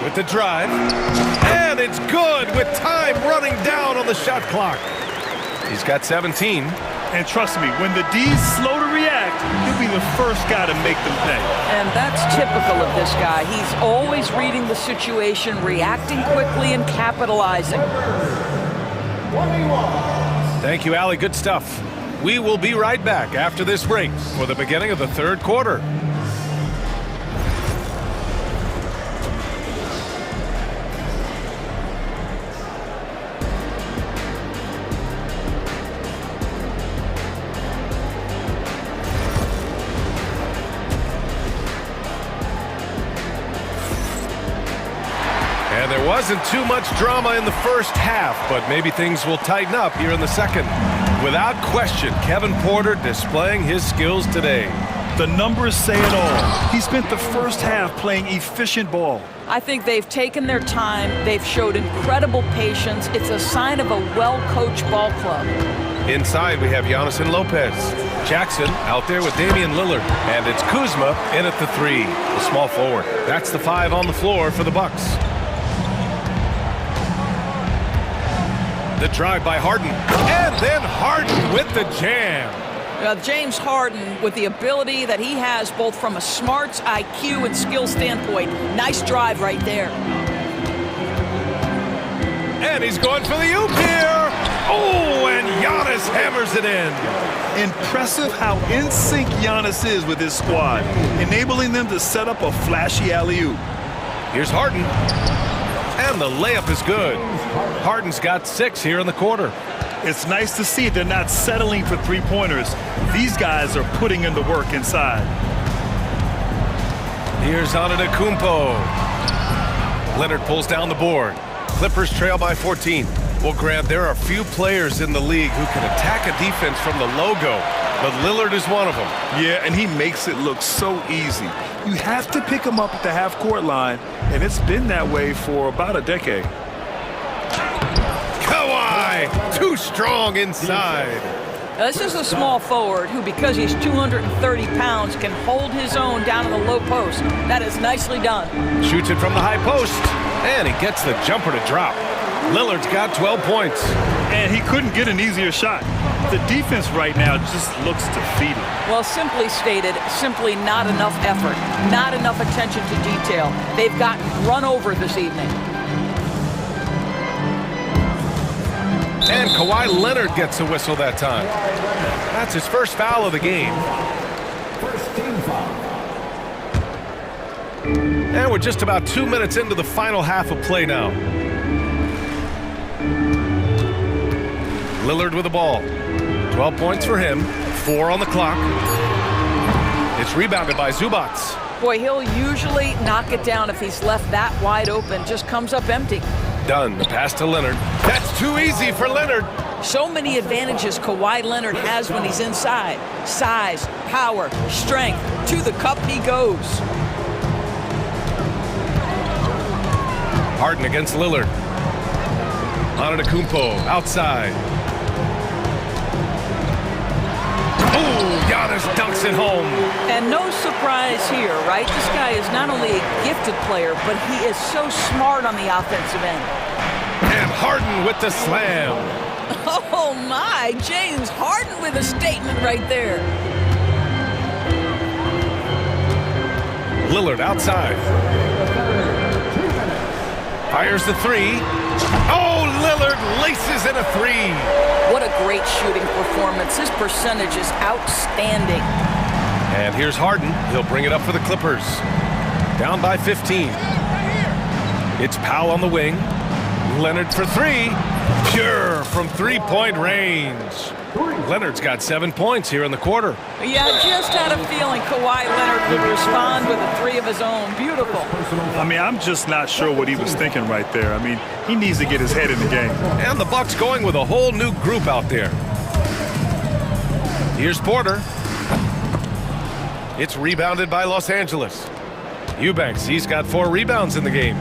With the drive. And it's good with time running down on the shot clock. He's got 17. And trust me, when the D's slow to react, he'll be the first guy to make them pay. And that's typical of this guy. He's always reading the situation, reacting quickly, and capitalizing. Thank you, Allie. Good stuff. We will be right back after this break for the beginning of the third quarter. There wasn't too much drama in the first half, but maybe things will tighten up here in the second. Without question, Kevin Porter displaying his skills today. The numbers say it all. He spent the first half playing efficient ball. I think they've taken their time. They've showed incredible patience. It's a sign of a well-coached ball club. Inside, we have Giannis and Lopez. Jackson out there with Damian Lillard. And it's Kuzma in at the three, the small forward. That's the 5 on the floor for the Bucks. The drive by Harden, and then Harden with the jam. James Harden, with the ability that he has both from a smarts, IQ, and skill standpoint. Nice drive right there. And he's going for the oop here. Oh, and Giannis hammers it in. Impressive how in sync Giannis is with his squad, enabling them to set up a flashy alley-oop. Here's Harden. And the layup is good. Harden's got 6 here in the quarter. It's nice to see they're not settling for three-pointers. These guys are putting in the work inside. Here's Antetokounmpo. Leonard pulls down the board. Clippers trail by 14. Well, Grant, there are few players in the league who can attack a defense from the logo, but Lillard is one of them. Yeah, and he makes it look so easy. You have to pick him up at the half-court line, and it's been that way for about a decade. Kawhi, too strong inside. Now, this is a small forward who, because he's 230 pounds, can hold his own down in the low post. That is nicely done. Shoots it from the high post, and he gets the jumper to drop. Lillard's got 12 points. And he couldn't get an easier shot. The defense right now just looks defeated. Well, simply stated, simply not enough effort, not enough attention to detail. They've gotten run over this evening. And Kawhi Leonard gets a whistle that time. That's his first foul of the game. First team foul. And we're just about 2 minutes into the final half of play now. Lillard with the ball. 12 points for him. 4 on the clock. It's rebounded by Zubats. Boy, he'll usually knock it down if he's left that wide open. Just comes up empty. Dunn, the pass to Leonard. That's too easy for Leonard. So many advantages Kawhi Leonard has when he's inside. Size, power, strength. To the cup he goes. Harden against Lillard. Antetokounmpo outside. Ooh, Giannis dunks it home. And no surprise here, right? This guy is not only a gifted player, but he is so smart on the offensive end. And Harden with the slam. Oh my, James Harden with a statement right there. Lillard outside. Fires the three. Oh, Lillard laces in a three. What a great shooting performance. His percentage is outstanding. And here's Harden. He'll bring it up for the Clippers. Down by 15. It's Powell on the wing. Leonard for three. Pure from three-point range. Leonard's got 7 points here in the quarter. Yeah, just had a feeling Kawhi Leonard would respond with a three of his own. Beautiful. I mean, I'm just not sure what he was thinking right there. I mean, he needs to get his head in the game. And the Bucks going with a whole new group out there. Here's Porter. It's rebounded by Los Angeles. Eubanks, he's got 4 rebounds in the game.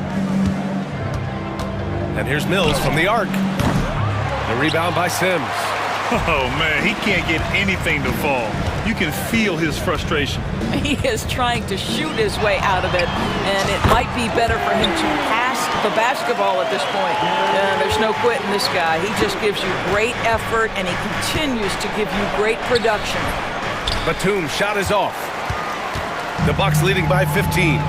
And here's Mills from the arc. The rebound by Sims. Oh, man, he can't get anything to fall. You can feel his frustration. He is trying to shoot his way out of it, and it might be better for him to pass the basketball at this point. There's no quitting this guy. He just gives you great effort, and he continues to give you great production. Batum's shot is off. The Bucks leading by 15.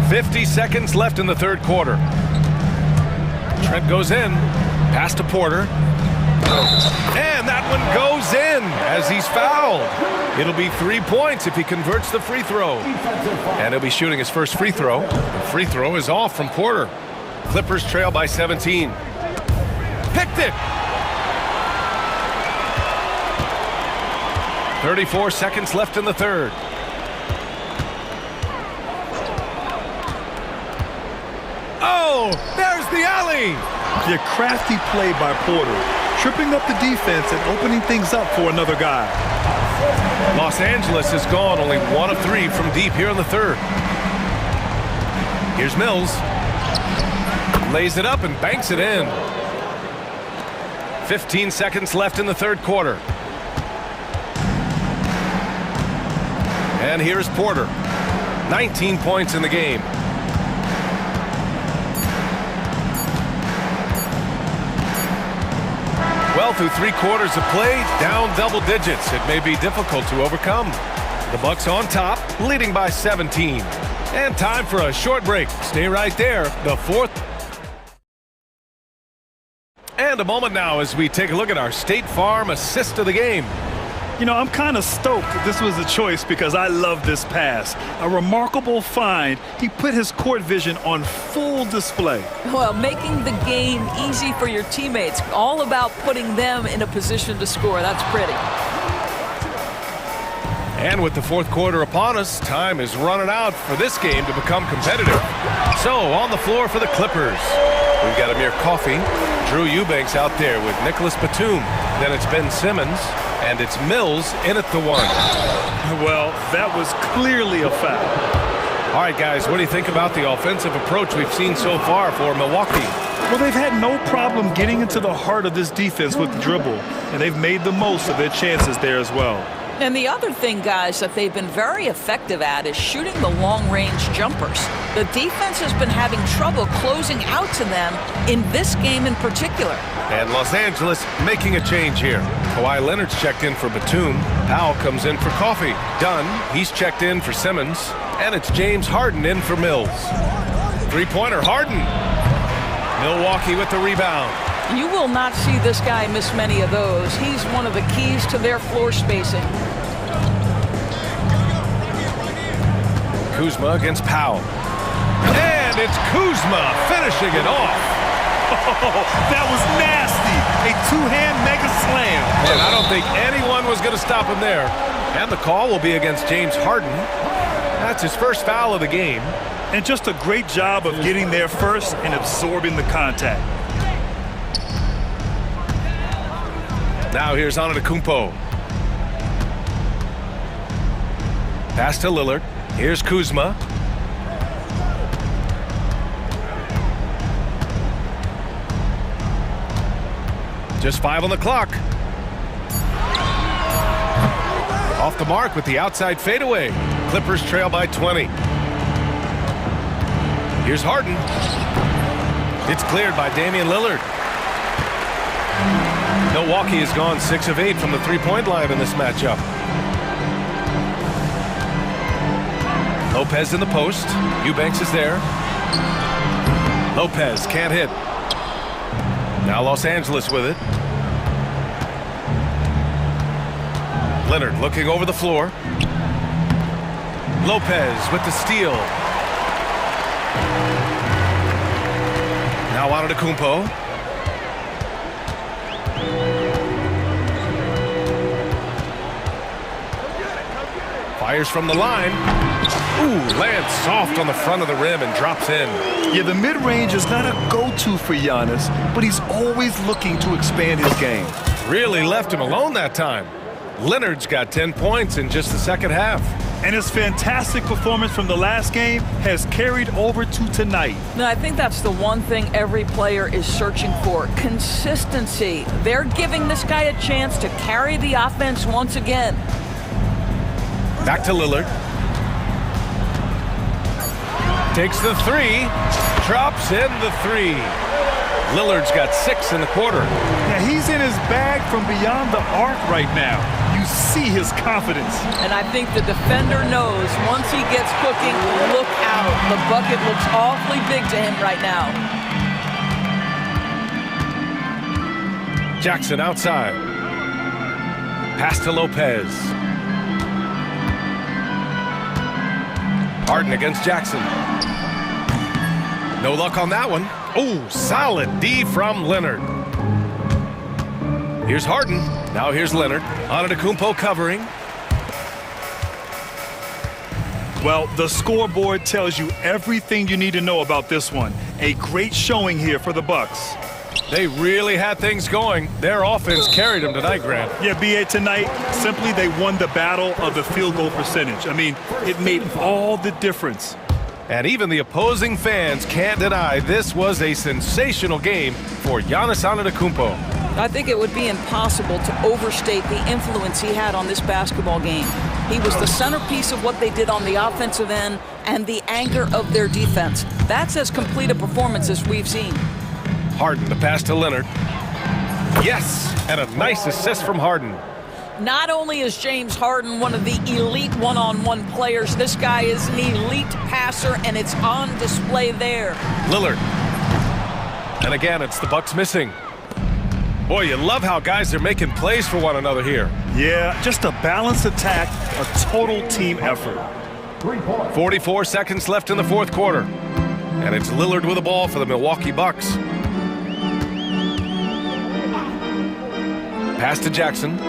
50 seconds left in the third quarter. Trent goes in. Pass to Porter. And that one goes in as he's fouled. It'll be 3 points if he converts the free throw. And he'll be shooting his first free throw. The free throw is off from Porter. Clippers trail by 17. Picked it! 34 seconds left in the third. Oh, there's the alley! The crafty play by Porter, tripping up the defense and opening things up for another guy. Los Angeles has gone only 1 of 3 from deep here in the third. Here's Mills. Lays it up and banks it in. 15 seconds left in the third quarter. And here's Porter. 19 points in the game. Well, through 3 quarters of play, down double digits. It may be difficult to overcome. The Bucks on top, leading by 17. And time for a short break. Stay right there. The fourth. And a moment now as we take a look at our State Farm assist of the game. You know, I'm kind of stoked that this was a choice because I love this pass. A remarkable find. He put his court vision on full display. Well, making the game easy for your teammates. All about putting them in a position to score. That's pretty. And with the fourth quarter upon us, time is running out for this game to become competitive. So, on the floor for the Clippers, we've got Amir Coffey, Drew Eubanks out there with Nicholas Batum. Then it's Ben Simmons, and it's Mills in at the 1. Well, that was clearly a foul. All right, guys, what do you think about the offensive approach we've seen so far for Milwaukee? Well, they've had no problem getting into the heart of this defense with the dribble, and they've made the most of their chances there as well. And the other thing, guys, that they've been very effective at is shooting the long-range jumpers. The defense has been having trouble closing out to them in this game in particular. And Los Angeles making a change here. Kawhi Leonard's checked in for Batum. Powell comes in for Coffey. Dunn, he's checked in for Simmons. And it's James Harden in for Mills. Three-pointer, Harden. Milwaukee with the rebound. You will not see this guy miss many of those. He's one of the keys to their floor spacing. Kuzma against Powell. And it's Kuzma finishing it off. Oh, that was nasty. A two-hand mega slam. And I don't think anyone was going to stop him there. And the call will be against James Harden. That's his first foul of the game. And just a great job of getting there first and absorbing the contact. Now here's Antetokounmpo. Pass to Lillard. Here's Kuzma. Just 5 on the clock. Off the mark with the outside fadeaway. Clippers trail by 20. Here's Harden. It's cleared by Damian Lillard. Milwaukee has gone 6 of 8 from the three-point line in this matchup. Lopez in the post. Eubanks is there. Lopez can't hit. Now Los Angeles with it. Leonard looking over the floor. Lopez with the steal. Now Antetokounmpo. Fires from the line. Ooh, lands soft on the front of the rim and drops in. Yeah, the mid-range is not a go-to for Giannis, but he's always looking to expand his game. Really left him alone that time. Leonard's got 10 points in just the second half. And his fantastic performance from the last game has carried over to tonight. No, I think that's the one thing every player is searching for. Consistency. They're giving this guy a chance to carry the offense once again. Back to Lillard. Takes the three. Drops in the three. Lillard's got 6 in the quarter. Now he's in his bag from beyond the arc right now. You see his confidence. And I think the defender knows once he gets cooking, look out. The bucket looks awfully big to him right now. Jackson outside. Pass to Lopez. Harden against Jackson. No luck on that one. Oh, solid D from Leonard. Here's Harden. Now here's Leonard. Antetokounmpo covering. Well, the scoreboard tells you everything you need to know about this one. A great showing here for the Bucks. They really had things going. Their offense carried them tonight, Grant. Yeah, B.A., tonight, simply they won the battle of the field goal percentage. I mean, it made all the difference. And even the opposing fans can't deny this was a sensational game for Giannis Antetokounmpo. I think it would be impossible to overstate the influence he had on this basketball game. He was the centerpiece of what they did on the offensive end and the anchor of their defense. That's as complete a performance as we've seen. Harden, the pass to Leonard. Yes, and a nice assist from Harden. Not only is James Harden one of the elite one-on-one players, this guy is an elite passer, and it's on display there. Lillard. And again, it's the Bucks missing. Boy, you love how guys are making plays for one another here. Yeah, just a balanced attack, a total team effort. 44 seconds left in the fourth quarter. And it's Lillard with the ball for the Milwaukee Bucks. Pass to Jackson.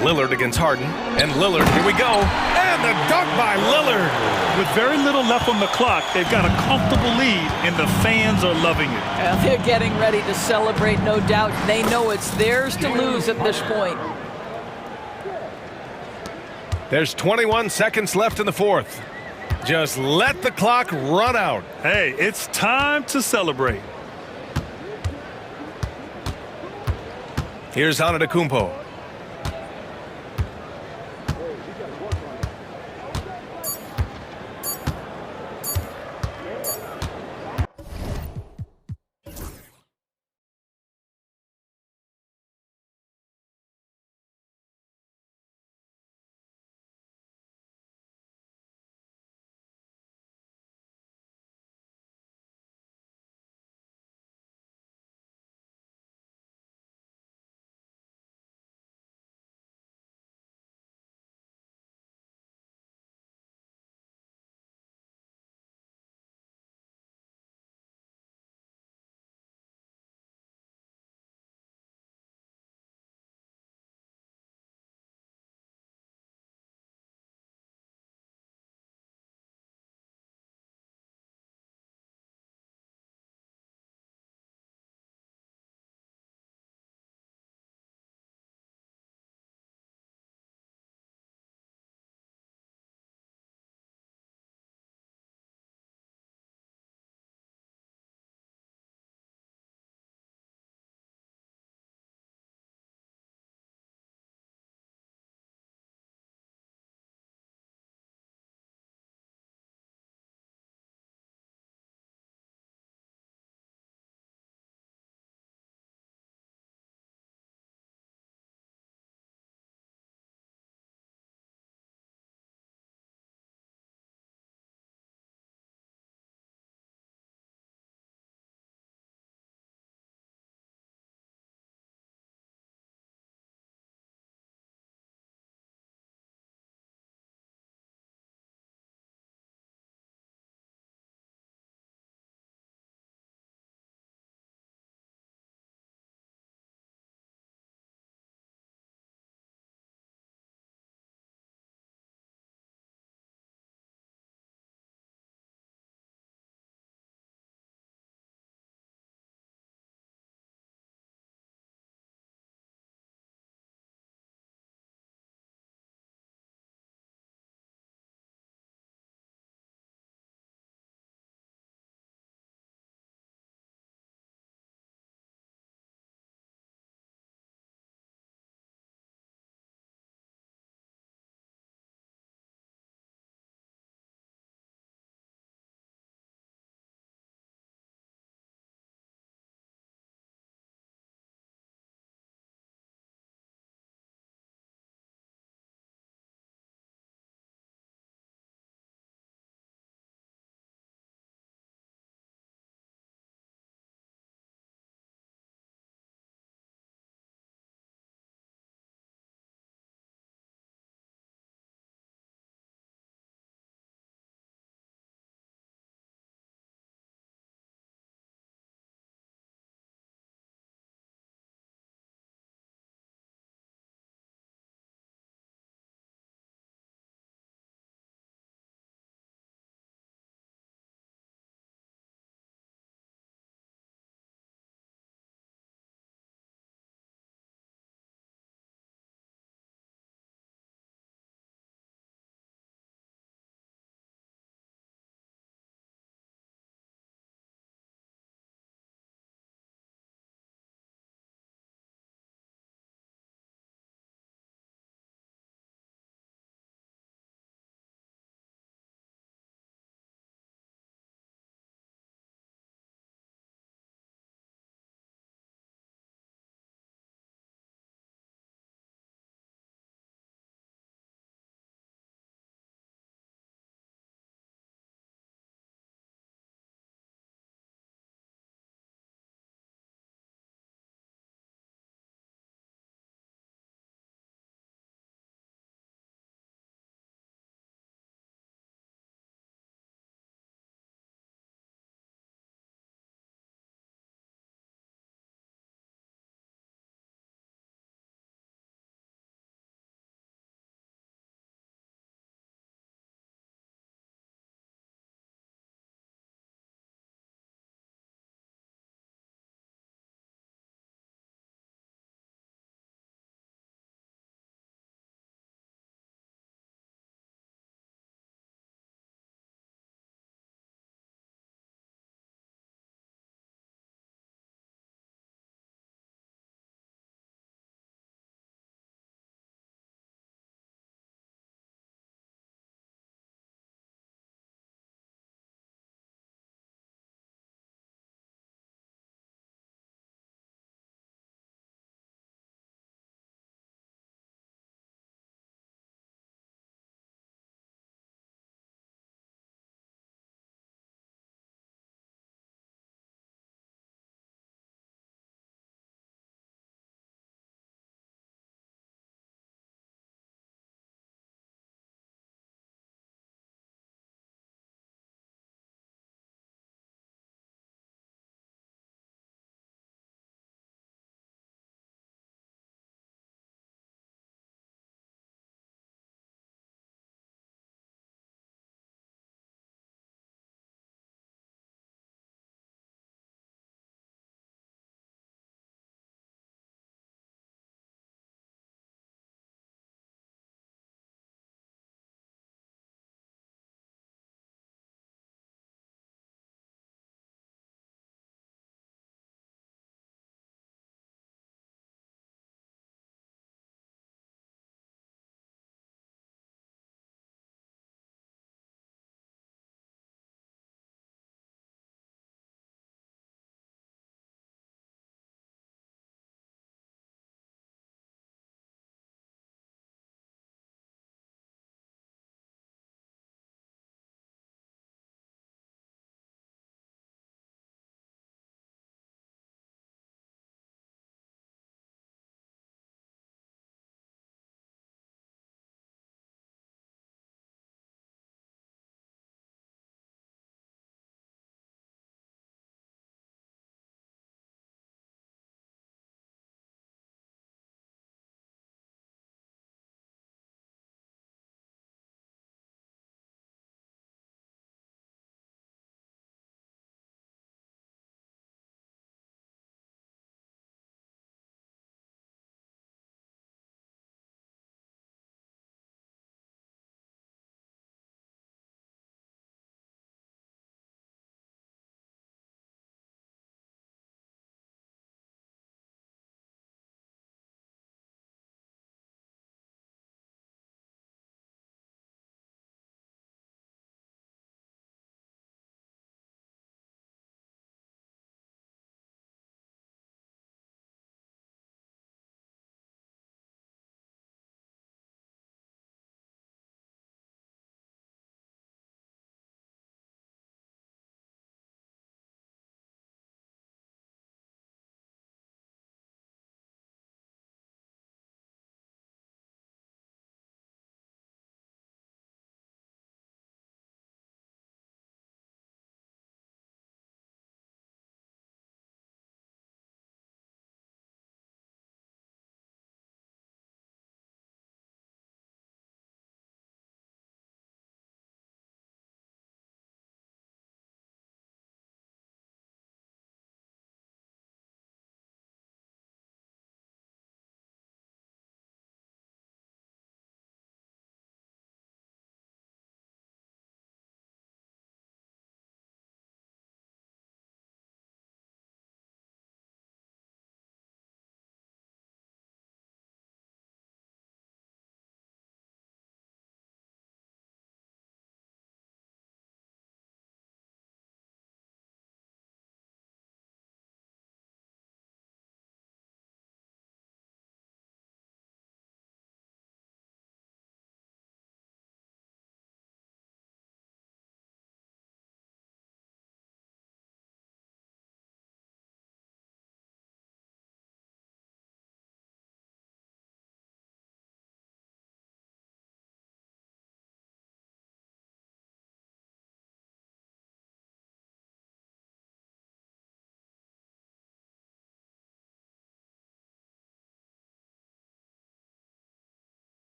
Lillard against Harden. And Lillard, here we go. And the dunk by Lillard. With very little left on the clock, they've got a comfortable lead, and the fans are loving it. They're getting ready to celebrate, no doubt. They know it's theirs to lose at this point. There's 21 seconds left in the fourth. Just let the clock run out. Hey, it's time to celebrate. Here's Antetokounmpo.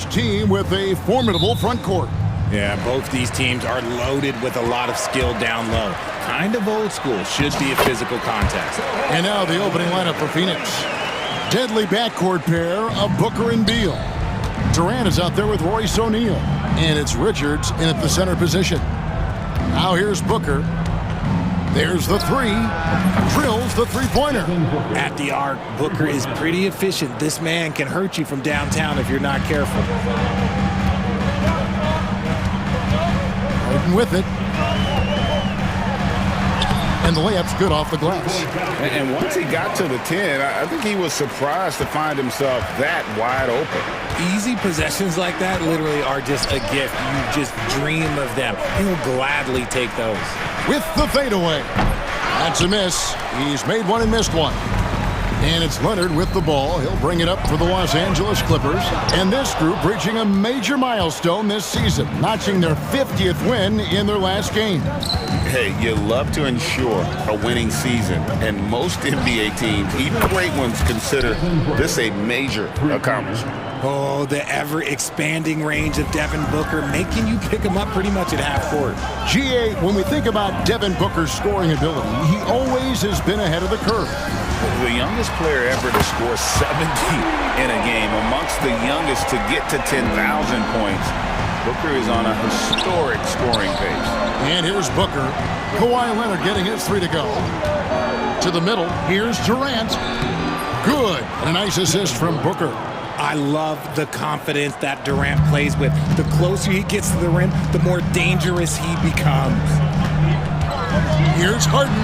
each team with a formidable front court. Yeah, both these teams are loaded with a lot of skill down low. Kind of old school. Should be a physical contest. And now the opening lineup for Phoenix. Deadly backcourt pair of Booker and Beal. Durant is out there with Royce O'Neal. And it's Richards in at the center position. Now here's Booker. There's the three. Drills the three-pointer. At the arc, Booker is pretty efficient. This man can hurt you from downtown if you're not careful. Harden with it. And the layup's good off the glass. And once he got to the 10, I think he was surprised to find himself that wide open. Easy possessions like that literally are just a gift. You just dream of them. He'll gladly take those. With the fadeaway. That's a miss. He's made one and missed one. And it's Leonard with the ball. He'll bring it up for the Los Angeles Clippers. And this group reaching a major milestone this season, notching their 50th win in their last game. Hey, you love to ensure a winning season, and most NBA teams, even great ones, consider this a major accomplishment. Oh, the ever-expanding range of Devin Booker, making you pick him up pretty much at half court. GA, when we think about Devin Booker's scoring ability, he always has been ahead of the curve. The youngest player ever to score 70 in a game, amongst the youngest to get to 10,000 points. Booker is on a historic scoring pace. And here's Booker. Kawhi Leonard getting his three to go. To the middle, here's Durant. Good. And a nice assist from Booker. I love the confidence that Durant plays with. The closer he gets to the rim, the more dangerous he becomes. Here's Harden.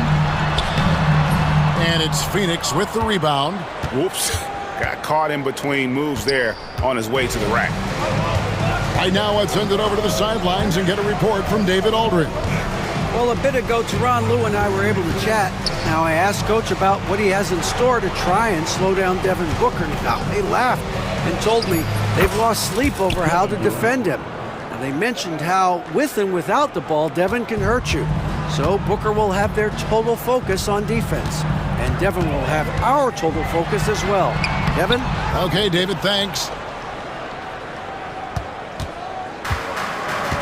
And it's Phoenix with the rebound. Whoops. Got caught in between moves there on his way to the rack. Right now, let's send it over to the sidelines and get a report from David Aldridge. Well, a bit ago, Teron Lou and I were able to chat. Now, I asked Coach about what he has in store to try and slow down Devin Booker. Now, they laughed and told me they've lost sleep over how to defend him. Now, they mentioned how, with and without the ball, Devin can hurt you. So Booker will have their total focus on defense. And Devin will have our total focus as well. Devin? Okay, David, thanks.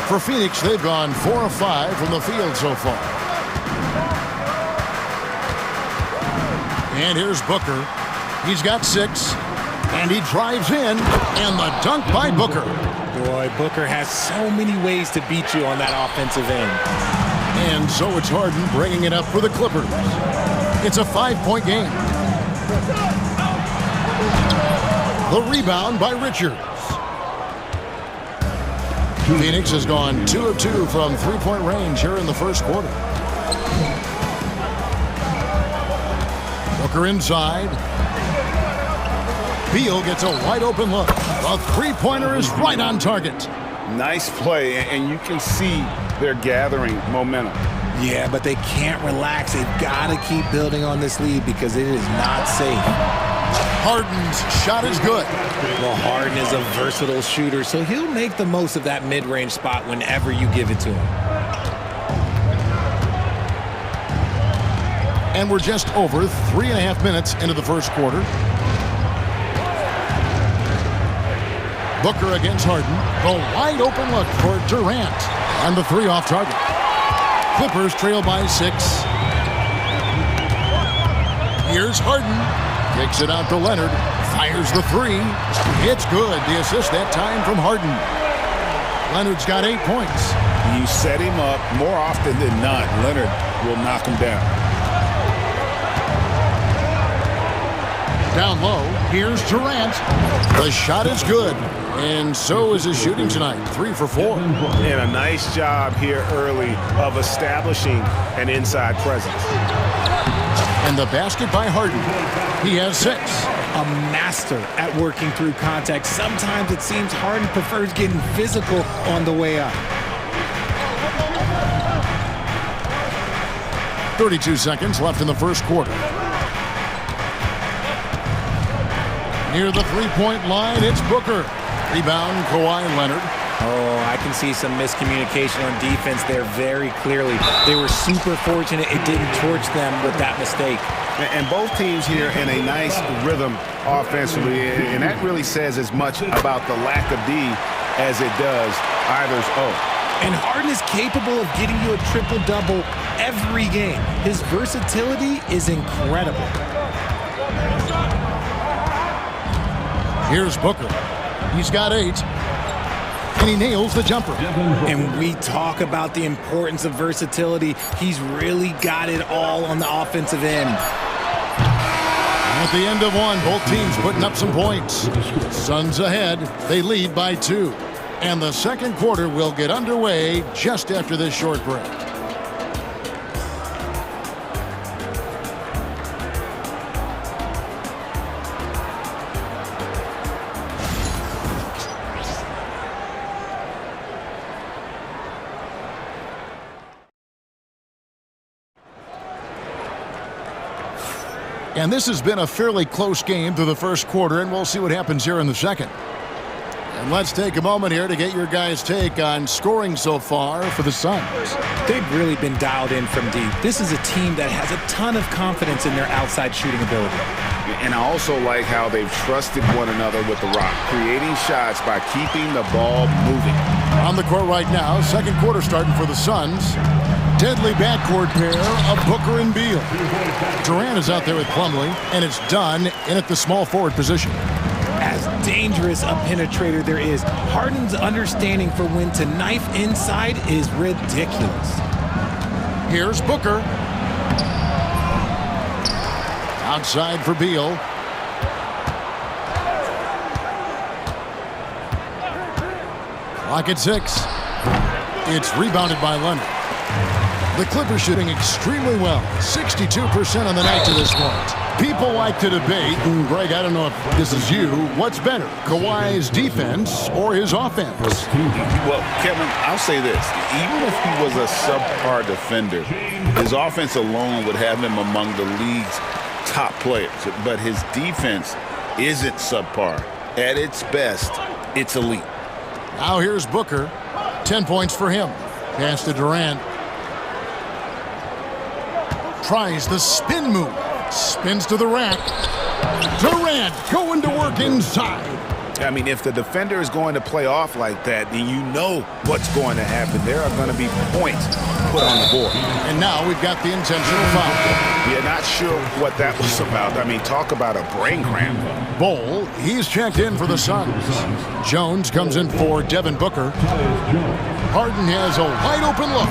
For Phoenix, they've gone 4 of 5 from the field so far. And here's Booker. He's got 6. And he drives in. And the dunk by Booker. Boy, Booker has so many ways to beat you on that offensive end. And so it's Harden bringing it up for the Clippers. It's a 5-point game. The rebound by Richards. Phoenix has gone 2 of 2 from three-point range here in the first quarter. Booker inside. Beal gets a wide open look. The three-pointer is right on target. Nice play, and you can see they're gathering momentum. Yeah, but they can't relax. They've got to keep building on this lead because it is not safe. Harden's shot is good. Well, Harden is a versatile shooter, so he'll make the most of that mid-range spot whenever you give it to him. And we're just over 3.5 minutes into the first quarter. Booker against Harden. The wide open look for Durant. And the three off target. Clippers trail by 6. Here's Harden. Kicks it out to Leonard. Fires the three. It's good. The assist that time from Harden. Leonard's got 8 points. You set him up more often than not. Leonard will knock him down. Down low, here's Durant. The shot is good. And so is his shooting tonight. 3 for 4. And a nice job here early of establishing an inside presence. And the basket by Harden. He has 6. A master at working through contact. Sometimes it seems Harden prefers getting physical on the way up. 32 seconds left in the first quarter. Near the three-point line, it's Booker. Rebound, Kawhi Leonard. Oh, I can see some miscommunication on defense there very clearly. They were super fortunate it didn't torch them with that mistake. And both teams here in a nice rhythm offensively, and that really says as much about the lack of D as it does either's O. And Harden is capable of getting you a triple-double every game. His versatility is incredible. Here's Booker. He's got 8. And he nails the jumper. And we talk about the importance of versatility. He's really got it all on the offensive end. At the end of one, both teams putting up some points. Suns ahead. They lead by 2. And the second quarter will get underway just after this short break. And this has been a fairly close game through the first quarter, and we'll see what happens here in the second. And let's take a moment here to get your guys' take on scoring so far for the Suns. They've really been dialed in from deep. This is a team that has a ton of confidence in their outside shooting ability. And I also like how they've trusted one another with the rock, creating shots by keeping the ball moving. On the court right now, second quarter starting for the Suns. Deadly backcourt pair of Booker and Beal. Durant is out there with Plumlee, and it's done in at the small forward position. As dangerous a penetrator there is, Harden's understanding for when to knife inside is ridiculous. Here's Booker. Outside for Beal. Clock at 6. It's rebounded by Leonard. The Clippers shooting extremely well. 62% on the night to this point. People like to debate, and Greg, I don't know if this is you, what's better, Kawhi's defense or his offense? Well, Kevin, I'll say this. Even if he was a subpar defender, his offense alone would have him among the league's top players. But his defense isn't subpar. At its best, it's elite. Now here's Booker. 10 points for him. Pass to Durant. Tries the spin move. Spins to the rack. Durant going to work inside. I mean, if the defender is going to play off like that, then you know what's going to happen. There are going to be points put on the board. And now we've got the intentional foul. Yeah, not sure what that was about. I mean, talk about a brain cramp. Bol, he's checked in for the Suns. Jones comes in for Devin Booker. Harden has a wide open look.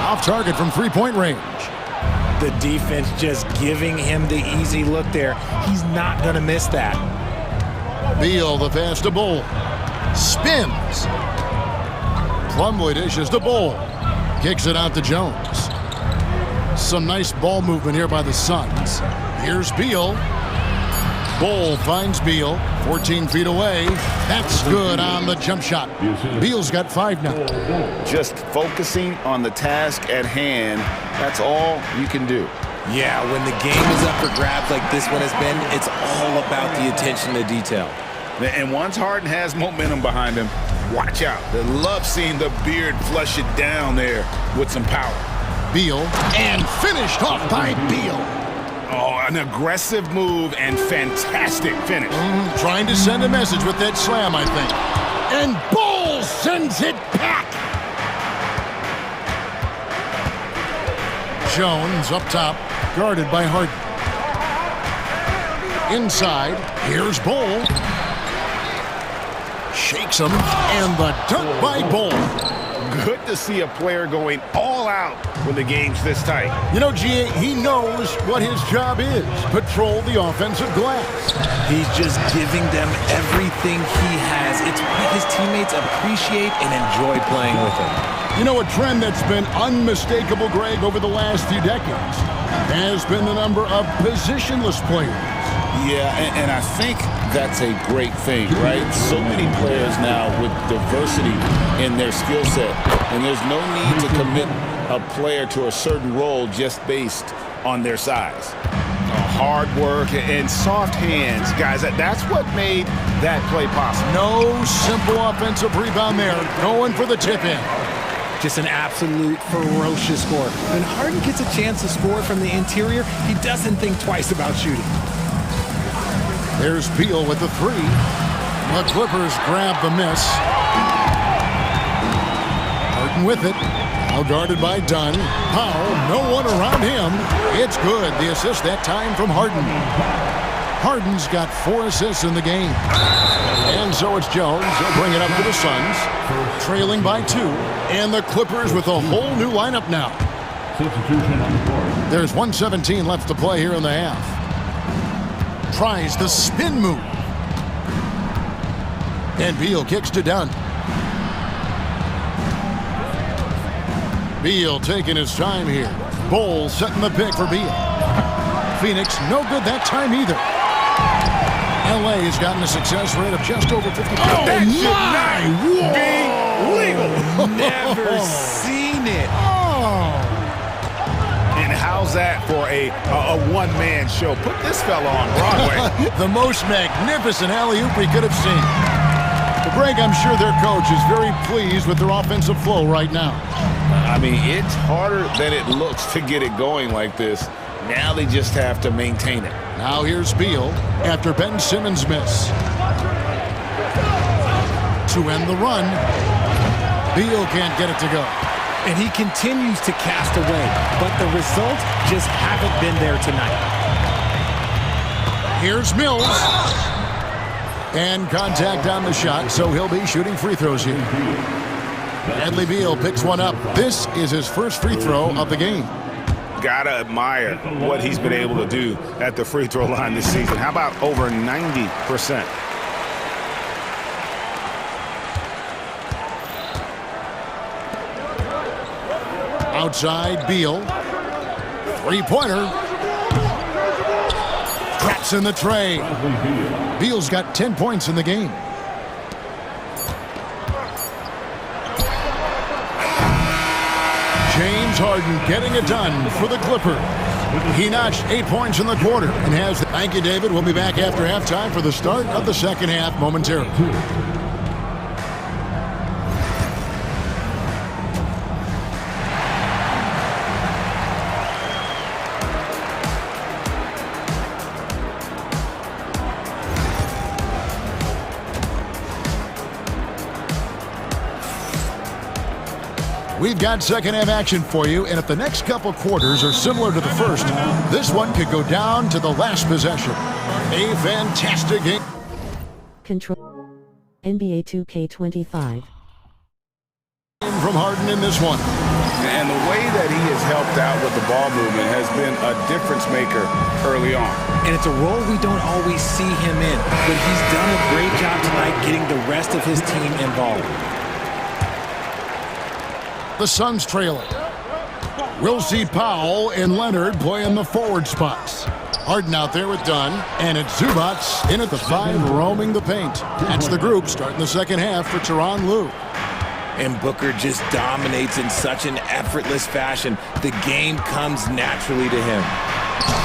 Off target from three-point range. The defense just giving him the easy look there. He's not going to miss that. Beal, the pass to Bol. Spins. Plumlee dishes to Bol. Kicks it out to Jones. Some nice ball movement here by the Suns. Here's Beal. Bol finds Beal. 14 feet away. That's good on the jump shot. Beal's got 5 now. Just focusing on the task at hand, that's all you can do. Yeah, when the game is up for grabs like this one has been, it's all about the attention to detail. And once Harden has momentum behind him, watch out. They love seeing the beard flush it down there with some power. Beal, and finished off by Beal. Oh, an aggressive move and fantastic finish. Trying to send a message with that slam, I think. And Bol sends it back. Jones up top, guarded by Harden. Inside, here's Bol. Shakes him, and the dunk by Bol. Good to see a player going all out when the game's this tight. You know, G.A., he knows what his job is. Patrol the offensive glass. He's just giving them everything he has. It's why his teammates appreciate and enjoy playing with him. You know, a trend that's been unmistakable, Greg, over the last few decades has been the number of positionless players. Yeah, and I think that's a great thing, right? So many players now with diversity in their skill set, and there's no need to commit a player to a certain role just based on their size. Hard work and soft hands, guys, that's what made that play possible. No simple offensive rebound there. Going for the tip in. Just an absolute ferocious scorer. When Harden gets a chance to score from the interior, he doesn't think twice about shooting. There's Beal with the three. The Clippers grab the miss. Harden with it. Now guarded by Dunn. Powell, no one around him. It's good. The assist that time from Harden. Harden's got 4 assists in the game. And so it's Jones. He'll bring it up to the Suns. Trailing by 2. And the Clippers with a whole new lineup now. There's 1:17 left to play here in the half. Tries the spin move. And Beal kicks to Dunn. Beal taking his time here. Bowles setting the pick for Beal. Phoenix, no good that time either. LA has gotten a success rate of just over 50%. Oh, that should not be legal. Never seen it. Oh. And how's that for a one-man show? Put this fella on Broadway. The most magnificent alley-oop we could have seen. But Greg, I'm sure their coach is very pleased with their offensive flow right now. I mean, it's harder than it looks to get it going like this. Now they just have to maintain it. Now here's Beal after Ben Simmons' miss. To end the run, Beal can't get it to go. And he continues to cast away, but the results just haven't been there tonight. Here's Mills. And contact on the shot, so he'll be shooting free throws here. Bradley Beal picks one up. This is his first free throw of the game. Gotta admire what he's been able to do at the free throw line this season. How about over 90%? Outside, Beal. Three-pointer. Traps in the tray. Beal's got 10 points in the game. James Harden getting it done for the Clippers. He notched 8 points in the quarter and has... Thank you, David. We'll be back after halftime for the start of the second half momentarily. We've got second half action for you, and if the next couple quarters are similar to the first, this one could go down to the last possession. A fantastic game. Control. NBA 2K25. From Harden in this one. And the way that he has helped out with the ball movement has been a difference maker early on. And it's a role we don't always see him in, but he's done a great job tonight getting the rest of his team involved. The Suns trailing. We'll see Powell and Leonard play in the forward spots. Harden out there with Dunn, and it's Zubats in at the 5 roaming the paint. That's the group starting the second half for Tyronn Lue. And Booker just dominates in such an effortless fashion. The game comes naturally to him.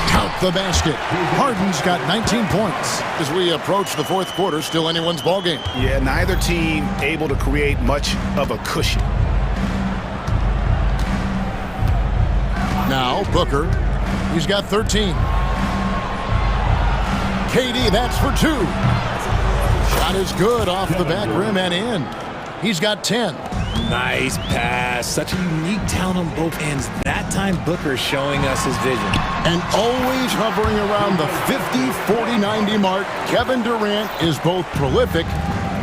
Count the basket. Harden's got 19 points. As we approach the fourth quarter, still anyone's ballgame. Yeah, neither team able to create much of a cushion. Now, Booker, he's got 13. KD, that's for 2. Shot is good off the back rim and in. He's got 10. Nice pass. Such a unique talent on both ends. That time, Booker showing us his vision. And always hovering around the 50, 40, 90 mark, Kevin Durant is both prolific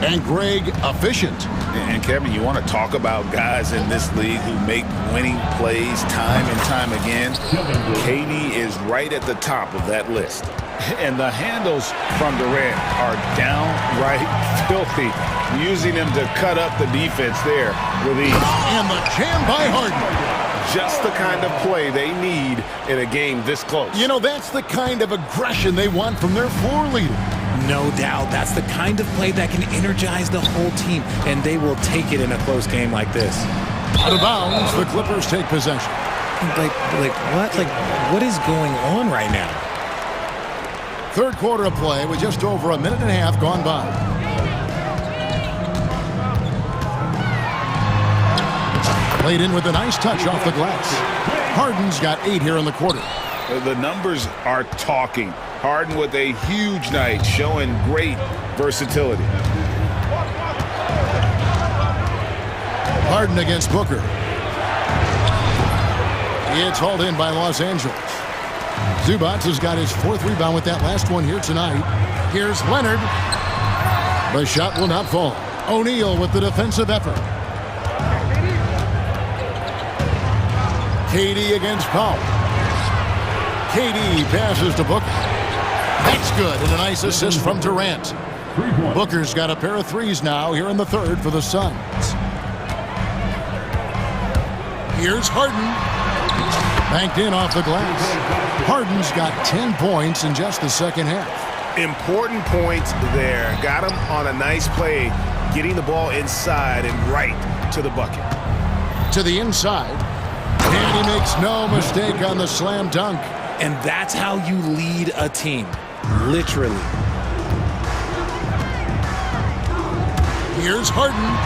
and Greg efficient. And Kevin, you want to talk about guys in this league who make winning plays time and time again. KD is right at the top of that list. And the handles from Durant are downright filthy, using him to cut up the defense there with ease. And the jam by Harden. Just the kind of play they need in a game this close. You know, that's the kind of aggression they want from their floor leader. No doubt. That's the kind of play that can energize the whole team, and they will take it in a close game like this. Out of bounds, the Clippers take possession. Like what? Like, what is going on right now? Third quarter of play with just over a minute and a half gone by. Played in with a nice touch off the glass. Harden's got 8 here in the quarter. The numbers are talking. Harden with a huge night, showing great versatility. Harden against Booker. It's hauled in by Los Angeles. Zubac has got his 4th rebound with that last one here tonight. Here's Leonard. The shot will not fall. O'Neal with the defensive effort. KD against Powell. KD passes to Booker. That's good, and a nice assist from Durant. Booker's got a pair of threes now here in the 3rd for the Suns. Here's Harden. Banked in off the glass. Harden's got 10 points in just the second half. Important points there. Got him on a nice play, getting the ball inside and right to the bucket. To the inside. And he makes no mistake on the slam dunk. And that's how you lead a team. Literally. Here's Harden.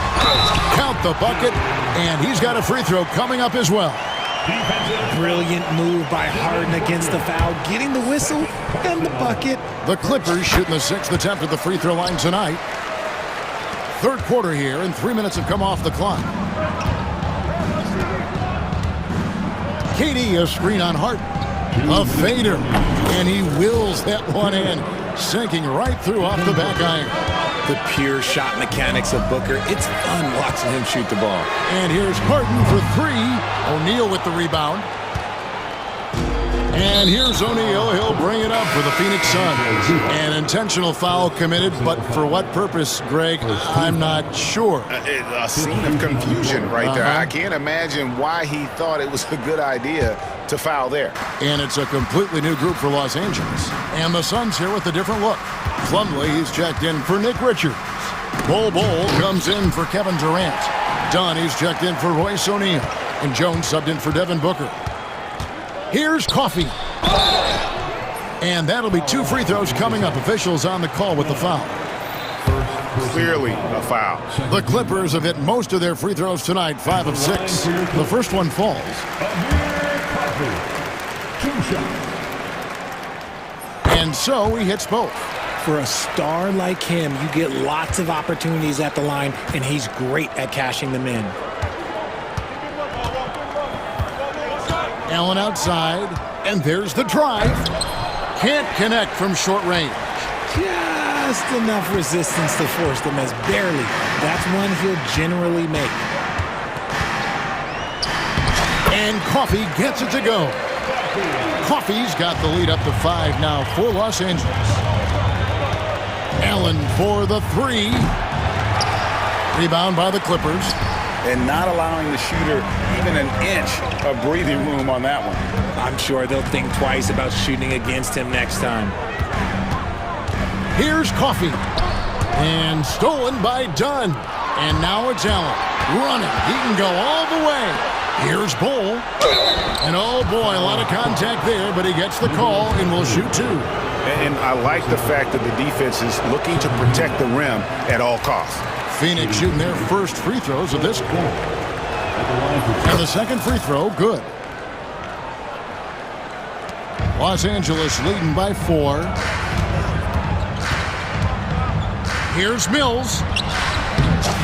Count the bucket. And he's got a free throw coming up as well. Brilliant move by Harden against the foul, getting the whistle and the bucket. The Clippers shooting the 6th attempt at the free throw line tonight. 3rd quarter here, and 3 minutes have come off the clock. KD, a screen on Harden. A fader, and he wills that one in, sinking right through off the back iron. The pure shot mechanics of Booker. It's fun watching him shoot the ball. And here's Harden for 3. O'Neal with the rebound. And here's O'Neal. He'll bring it up for the Phoenix Suns. An intentional foul committed, but for what purpose, Greg? I'm not sure. A scene of confusion right there. I can't imagine why he thought it was a good idea to foul there. And it's a completely new group for Los Angeles. And the Suns here with a different look. Plumlee, he's checked in for Nick Richards. Bol comes in for Kevin Durant. Dunn, he's checked in for Royce O'Neal. And Jones subbed in for Devin Booker. Here's Coffey. And that'll be 2 free throws coming up. Officials on the call with the foul. Clearly a foul. The Clippers have hit most of their free throws tonight, 5 of 6. The first one falls. And so he hits both. For a star like him, you get lots of opportunities at the line, and he's great at cashing them in. Allen outside, and there's the drive. Can't connect from short range. Just enough resistance to force the miss. Barely. That's one he'll generally make. And Coffey gets it to go. Coffey's got the lead up to 5 now for Los Angeles. Allen for the 3. Rebound by the Clippers. And not allowing the shooter even an inch of breathing room on that one. I'm sure they'll think twice about shooting against him next time. Here's Coffey. And stolen by Dunn. And now it's Allen. Running. He can go all the way. Here's Bol. And oh boy, a lot of contact there, but he gets the call and will shoot 2. And I like the fact that the defense is looking to protect the rim at all costs. Phoenix shooting their first free throws of this quarter. And the second free throw, good. Los Angeles leading by 4. Here's Mills.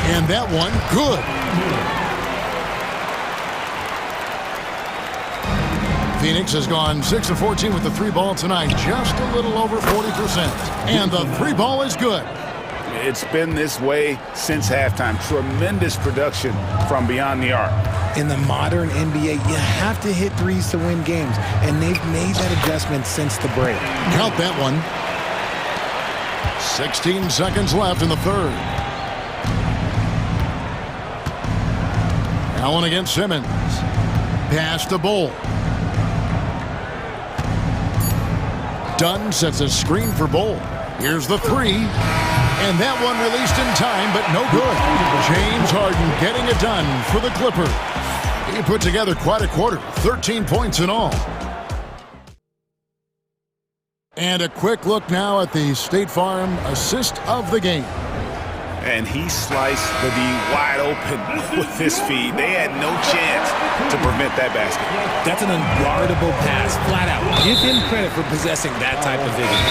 And that one, good. Phoenix has gone 6 of 14 with the 3 ball tonight, just a little over 40%. And the 3 ball is good. It's been this way since halftime. Tremendous production from beyond the arc. In the modern NBA, you have to hit threes to win games, and they've made that adjustment since the break. Count that one. 16 seconds left in the 3rd. Allen against Simmons. Pass to Bol. Dunn sets a screen for Bol. Here's the 3. And that one released in time, but no good. James Harden getting it done for the Clippers. He put together quite a quarter, 13 points in all. And a quick look now at the State Farm assist of the game. and he sliced the D wide open with his feed. They had no chance to prevent that basket. That's an unguardable pass, flat out. Give him credit for possessing that type of vision.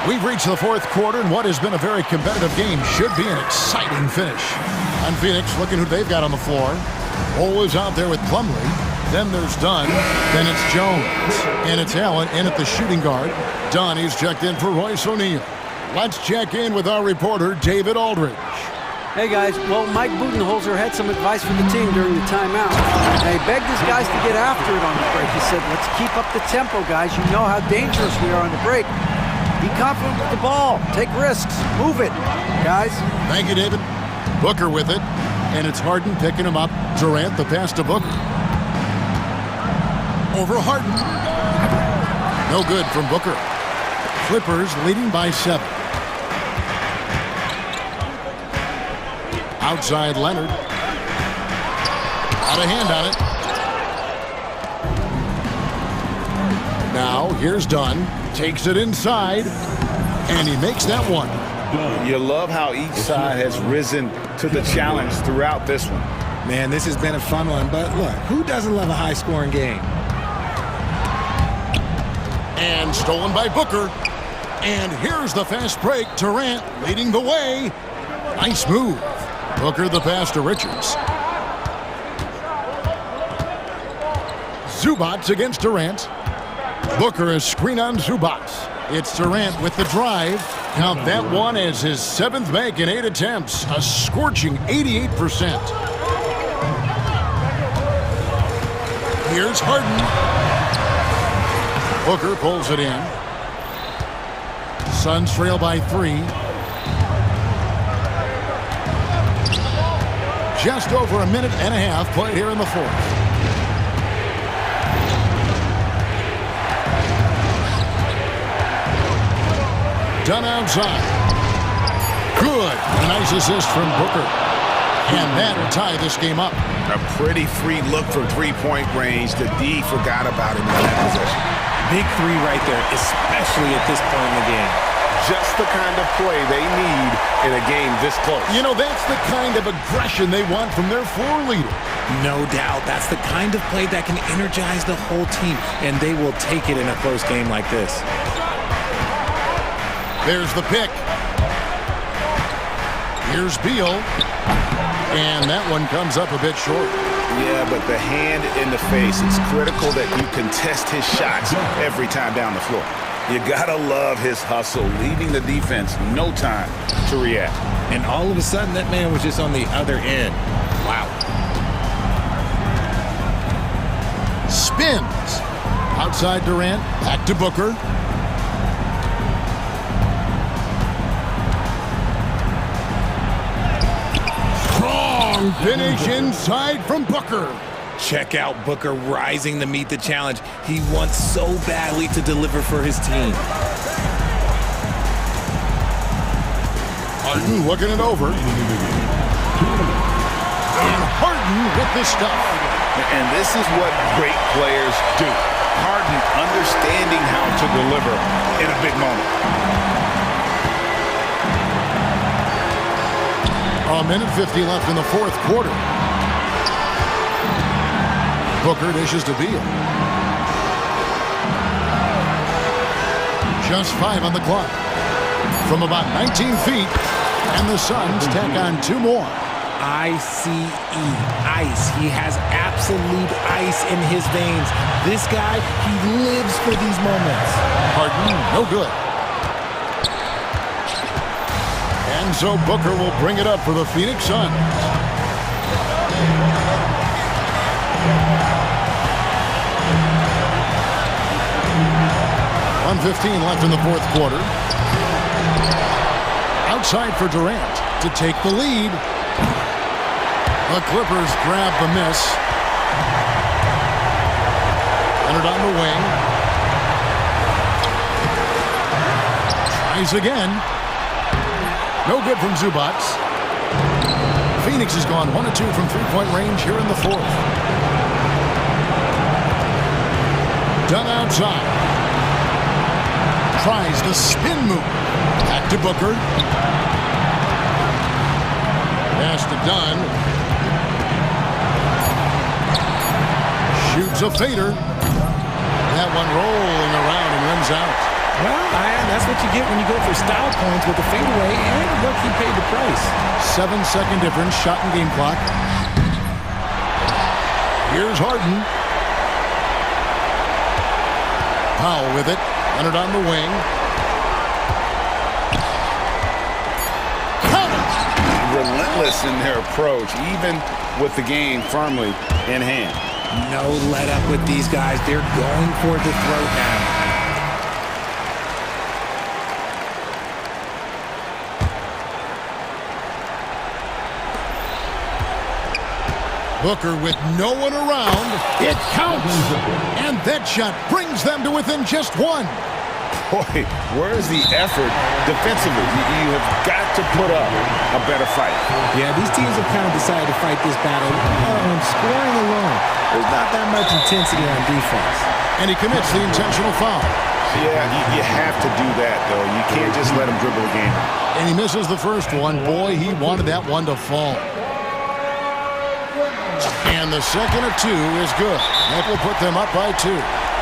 We've reached the fourth quarter, and what has been a very competitive game should be an exciting finish. And Phoenix looking who they've got on the floor. Ole is out there with Plumlee. Then there's Dunn. Then it's Jones. And it's Allen in at the shooting guard. Dunn, he's checked in for Royce O'Neal. Let's check in with our reporter, David Aldridge. Hey guys, well, Mike Budenholzer had some advice for the team during the timeout. And he begged his guys to get after it on the break. He said, let's keep up the tempo, guys. You know how dangerous we are on the break. Be confident with the ball. Take risks. Move it, guys. Thank you, David. Booker with it. And it's Harden picking him up. Durant, the pass to Booker. Over Harden. No good from Booker. Clippers leading by 7. Outside Leonard. Out of hand on it. Now here's Dunn. Takes it inside. And he makes that one. You love how each side has risen to the challenge throughout this one. Man, this has been a fun one, but look, who doesn't love a high-scoring game? And stolen by Booker. And here's the fast break. Durant leading the way. Nice move. Booker the pass to Richards. Zubats against Durant. Booker is screen on Zubats. It's Durant with the drive. Count that one as his 7th make in 8 attempts. A scorching 88%. Here's Harden. Booker pulls it in. Suns trail by 3. Just over a minute and a half played here in the fourth. Done outside. Good. A nice assist from Booker. And that'll tie this game up. A pretty free look from three-point range. The D forgot about him in that possession. Big 3 right there, especially at this point in the game. Just the kind of play they need in a game this close. You know, that's the kind of aggression they want from their floor leader. No doubt. That's the kind of play that can energize the whole team, and they will take it in a close game like this. There's the pick. Here's Beal. And that one comes up a bit short. Yeah, but the hand in the face, it's critical that you contest his shots every time down the floor. You gotta love his hustle, leaving the defense no time to react. And all of a sudden, that man was just on the other end. Wow. Spins. Outside Durant, back to Booker. Strong finish inside from Booker. Check out Booker rising to meet the challenge. He wants so badly to deliver for his team. Harden looking it over. And Harden with the stuff. And this is what great players do. Harden understanding how to deliver in a big moment. A minute 50 left in the fourth quarter. Booker dishes to Beal. Just 5 on the clock. From about 19 feet, and the Suns tack on 2 more. ICE, ice. He has absolute ice in his veins. This guy, he lives for these moments. Harden, no good. And so Booker will bring it up for the Phoenix Suns. .115 left in the fourth quarter. Outside for Durant to take the lead. The Clippers grab the miss. Leonard on the wing. Tries again. No good from Zubats. Phoenix has gone 1 of 2 from 3-point range here in the fourth. Done outside. Tries the spin move. Back to Booker. Pass to Dunn. Shoots a fader. That one rolling around and runs out. Well, that's what you get when you go for style points with the fadeaway, and look, he paid the price. 7-second difference, shot and game clock. Here's Harden. Powell with it. Leonard on the wing. Relentless in their approach, even with the game firmly in hand. No let up with these guys. They're going for the throat now. Booker with no one around. It counts. And that shot brings them to within just one. Boy, where's the effort defensively? You have got to put up a better fight. Yeah, these teams have kind of decided to fight this battle on scoring alone. There's not that much intensity on defense. And he commits the intentional foul. Yeah, you have to do that, though. You can't just let him dribble the game. And he misses the first one. Boy, he wanted that one to fall. And the second of two is good. That will put them up by 2.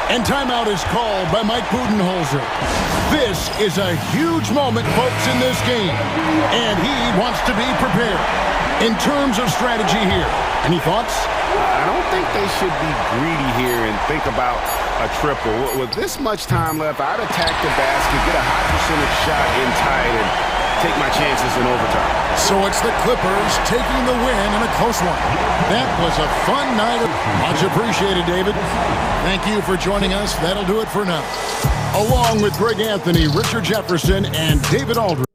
And timeout is called by Mike Budenholzer. This is a huge moment, folks, in this game. And he wants to be prepared. In terms of strategy here, any thoughts? I don't think they should be greedy here and think about a triple. With this much time left, I'd attack the basket, get a high percentage shot in tight, and take my chances in overtime. So it's the Clippers taking the win in a close one. That was a fun night. Much appreciated, David. Thank you for joining us. That'll do it for now. Along with Greg Anthony, Richard Jefferson, and David Aldridge.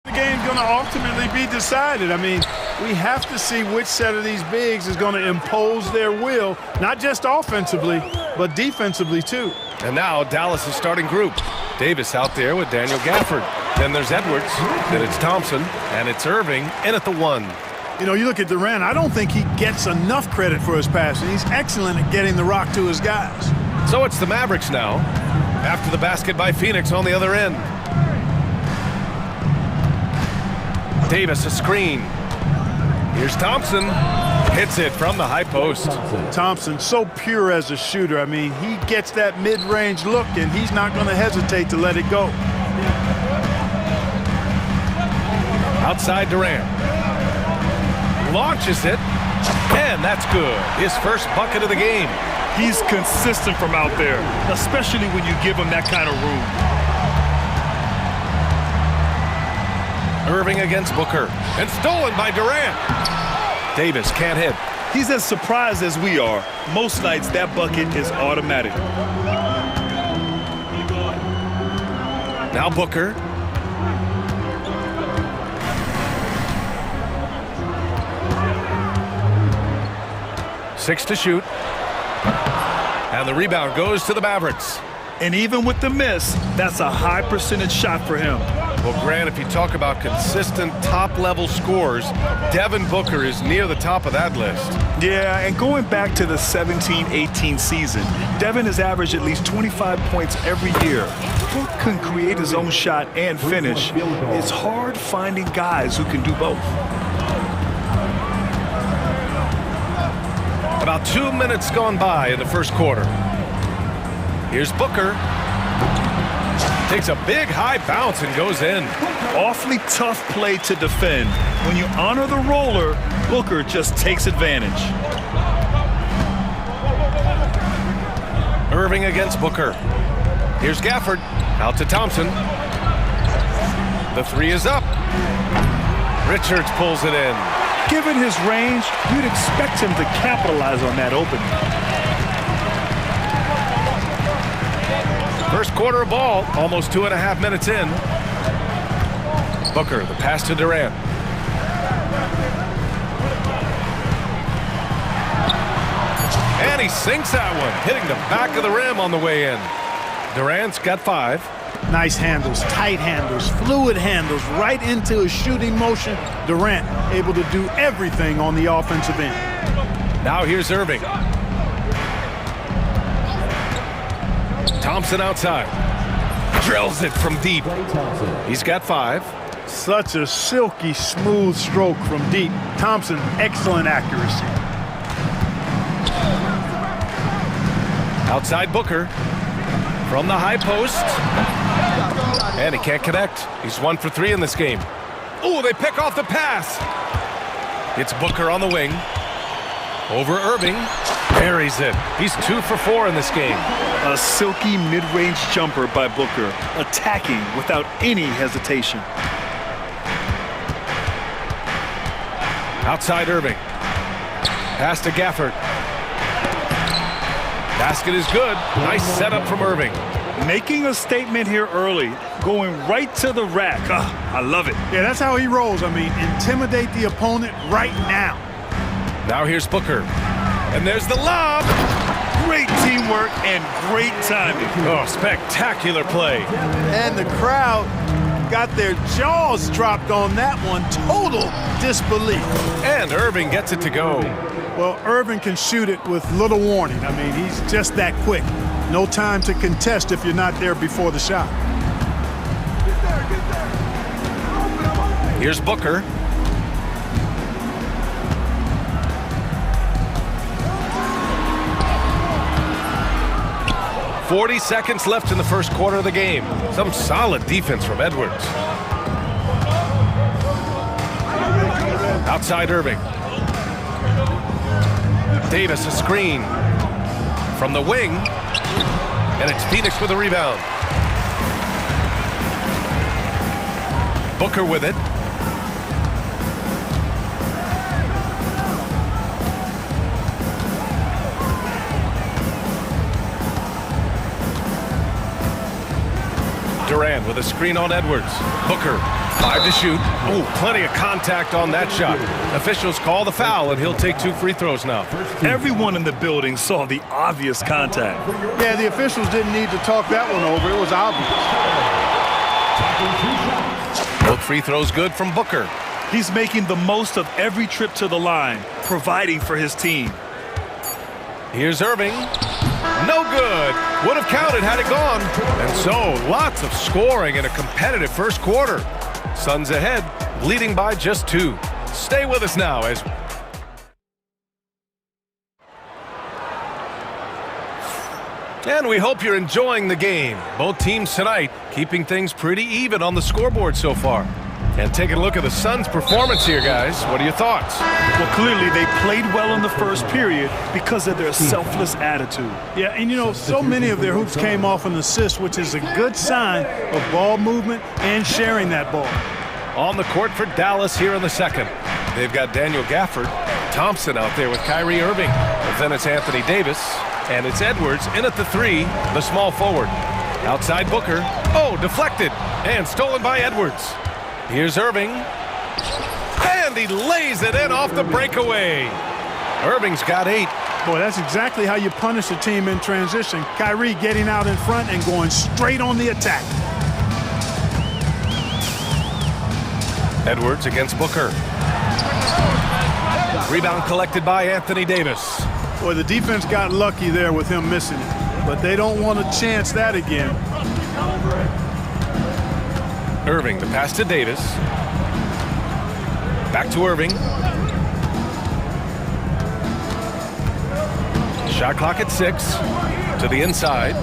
The game's going to ultimately be decided. I mean, we have to see which set of these bigs is going to impose their will, not just offensively, but defensively too. And now Dallas' starting group. Davis out there with Daniel Gafford. Then there's Edwards, then it's Thompson, and it's Irving in at the 1. You know, you look at Durant, I don't think he gets enough credit for his passing. He's excellent at getting the rock to his guys. So it's the Mavericks now, after the basket by Phoenix on the other end. Davis a screen. Here's Thompson. Hits it from the high post. Thompson, so pure as a shooter. I mean, he gets that mid-range look, and he's not going to hesitate to let it go. Outside Durant. Launches it, and that's good. His first bucket of the game. He's consistent from out there, especially when you give him that kind of room. Irving against Booker, and stolen by Durant. Davis can't hit. He's as surprised as we are. Most nights, that bucket is automatic. Now Booker. Six to shoot. And the rebound goes to the Mavericks. And even with the miss, that's a high percentage shot for him. Well, Grant, if you talk about consistent top-level scores, Devin Booker is near the top of that list. Yeah, and going back to the 17-18 season, Devin has averaged at least 25 points every year. Book can create his own shot and finish. It's hard finding guys who can do both. About 2 minutes gone by in the first quarter. Here's Booker. Takes a big high bounce and goes in. Awfully tough play to defend. When you honor the roller, Booker just takes advantage. Irving against Booker. Here's Gafford. Out to Thompson. The three is up. Richards pulls it in. Given his range, you'd expect him to capitalize on that opening. First quarter of ball, almost 2.5 minutes in. Booker, the pass to Durant. And he sinks that one, hitting the back of the rim on the way in. Durant's got 5. Nice handles, tight handles, fluid handles, right into his shooting motion. Durant able to do everything on the offensive end. Now here's Irving. Thompson outside. Drills it from deep. He's got 5. Such a silky, smooth stroke from deep. Thompson, excellent accuracy. Outside Booker. From the high post. And he can't connect. He's 1 for 3 in this game. Oh, they pick off the pass. It's Booker on the wing. Over Irving. Buries it. He's 2 for 4 in this game. A silky mid-range jumper by Booker, attacking without any hesitation. Outside Irving. Pass to Gafford. Basket is good. Nice setup from Irving. Making a statement here early, going right to the rack. I love it. Yeah, that's how he rolls. I mean, intimidate the opponent right now. Now here's Booker. And there's the lob. Great teamwork and great timing. Oh, spectacular play. And the crowd got their jaws dropped on that one. Total disbelief. And Irving gets it to go. Well, Irving can shoot it with little warning. I mean, he's just that quick. No time to contest if you're not there before the shot. Here's Booker. .40 seconds left in the first quarter of the game. Some solid defense from Edwards. Outside Irving. Davis a screen. From the wing. And it's Phoenix with a rebound. Booker with it. Durant with a screen on Edwards. Booker 5 to shoot. Oh, plenty of contact on that shot. Officials call the foul, and he'll take 2 free throws now. Everyone in the building saw the obvious contact. Yeah, the officials didn't need to talk that one over. It was obvious. Both free throws good from Booker. He's making the most of every trip to the line, providing for his team. Here's Irving. No good. Would have counted had it gone. And so, lots of scoring in a competitive first quarter. Suns ahead, leading by just 2. Stay with us now as... And we hope you're enjoying the game. Both teams tonight keeping things pretty even on the scoreboard so far. And taking a look at the Suns' performance here, guys. What are your thoughts? Well, clearly they played well in the first period because of their selfless attitude. Yeah, and you know, so many of their hoops came off an assist, which is a good sign of ball movement and sharing that ball. On the court for Dallas here in the second. They've got Daniel Gafford, Thompson out there with Kyrie Irving. And then it's Anthony Davis, and it's Edwards in at the 3, the small forward. Outside Booker. Oh, deflected and stolen by Edwards. Here's Irving, and he lays it in off the breakaway. Irving's got 8. Boy, that's exactly how you punish a team in transition. Kyrie getting out in front and going straight on the attack. Edwards against Booker. Rebound collected by Anthony Davis. Boy, the defense got lucky there with him missing it, but they don't want to chance that again. Irving, the pass to Davis. Back to Irving. Shot clock at 6. To the inside.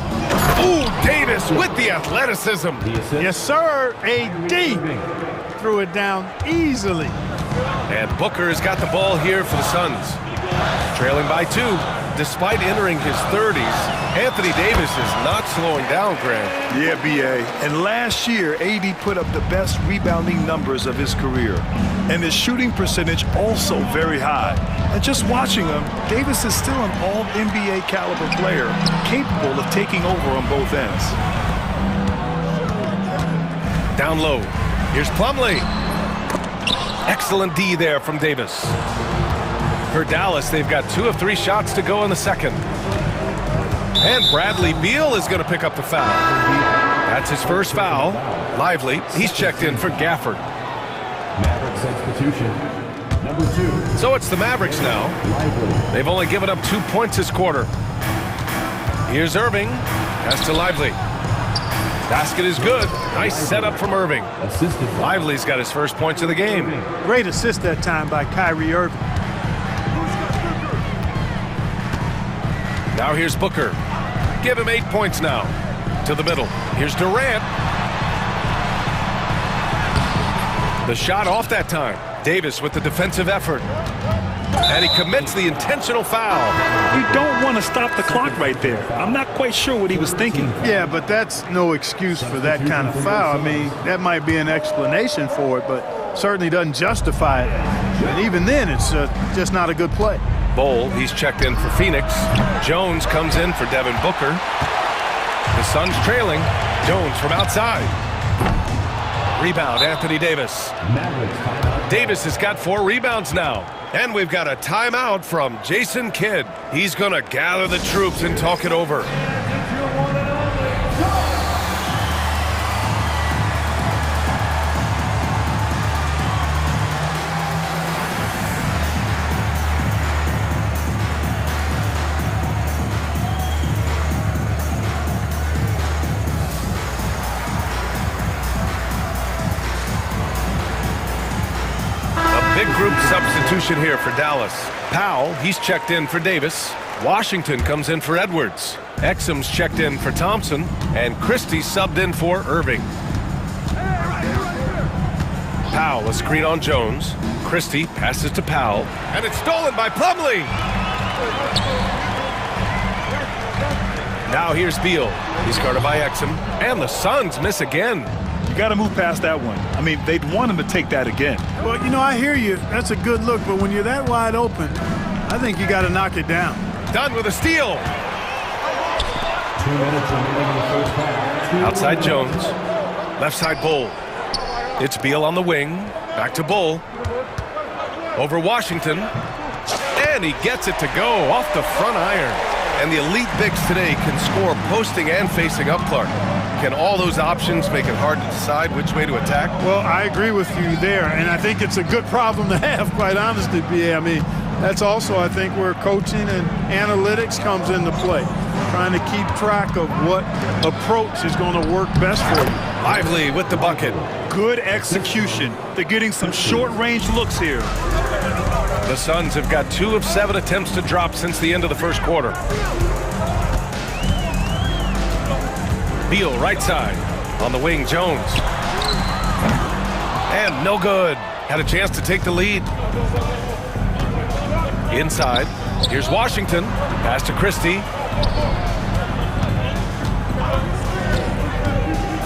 Ooh, Davis with the athleticism. Yes, sir. AD threw it down easily. And Booker has got the ball here for the Suns. Trailing by 2. Despite entering his 30s, Anthony Davis is not slowing down, Grant. Yeah, B.A. And last year, AD put up the best rebounding numbers of his career. And his shooting percentage also very high. And just watching him, Davis is still an all-NBA caliber player, capable of taking over on both ends. Down low. Here's Plumlee. Excellent D there from Davis. For Dallas, they've got 2 of 3 shots to go in the second. And Bradley Beal is going to pick up the foul. That's his first foul. Lively, he's checked in for Gafford. Mavericks substitution, number 2. So it's the Mavericks now. They've only given up 2 points this quarter. Here's Irving. Pass to Lively. Basket is good. Nice setup from Irving. Lively's got his first points of the game. Great assist that time by Kyrie Irving. Now here's Booker. Give him 8 points now. To the middle. Here's Durant. The shot off that time. Davis with the defensive effort. And he commits the intentional foul. You don't want to stop the clock right there. I'm not quite sure what he was thinking. Yeah, but that's no excuse for that kind of foul. I mean, that might be an explanation for it, but certainly doesn't justify it. And even then, it's just not a good play. Bowl, he's checked in for Phoenix. Jones comes in for Devin Booker. The Suns trailing. Jones from outside. Rebound, Anthony Davis. Davis has got 4 rebounds now. And we've got a timeout from Jason Kidd. He's going to gather the troops and talk it over. Group substitution here for Dallas. Powell, he's checked in for Davis. Washington comes in for Edwards. Exum's checked in for Thompson. And Christie subbed in for Irving. Powell, a screen on Jones. Christie passes to Powell. And it's stolen by Plumlee. Now here's Beal. He's guarded by Exum. And the Suns miss again. You got to move past that one. I mean, they'd want him to take that again. Well, you know, I hear you. That's a good look, but when you're that wide open, I think you got to knock it down. Done with a steal. 2 minutes remaining in the first half. Outside Jones. Left side Bowl. It's Beal on the wing. Back to Bull. Over Washington. And he gets it to go off the front iron. And the elite bigs today can score posting and facing up, Clark. Can all those options make it hard to decide which way to attack? Well, I agree with you there, and I think it's a good problem to have, quite honestly, B.A. I mean, that's also, I think, where coaching and analytics comes into play. Trying to keep track of what approach is going to work best for you. Lively with the bucket. Good execution. They're getting some short-range looks here. The Suns have got 2 of 7 attempts to drop since the end of the first quarter. Beal right side. On the wing, Jones. And no good. Had a chance to take the lead. Inside. Here's Washington. Pass to Christie.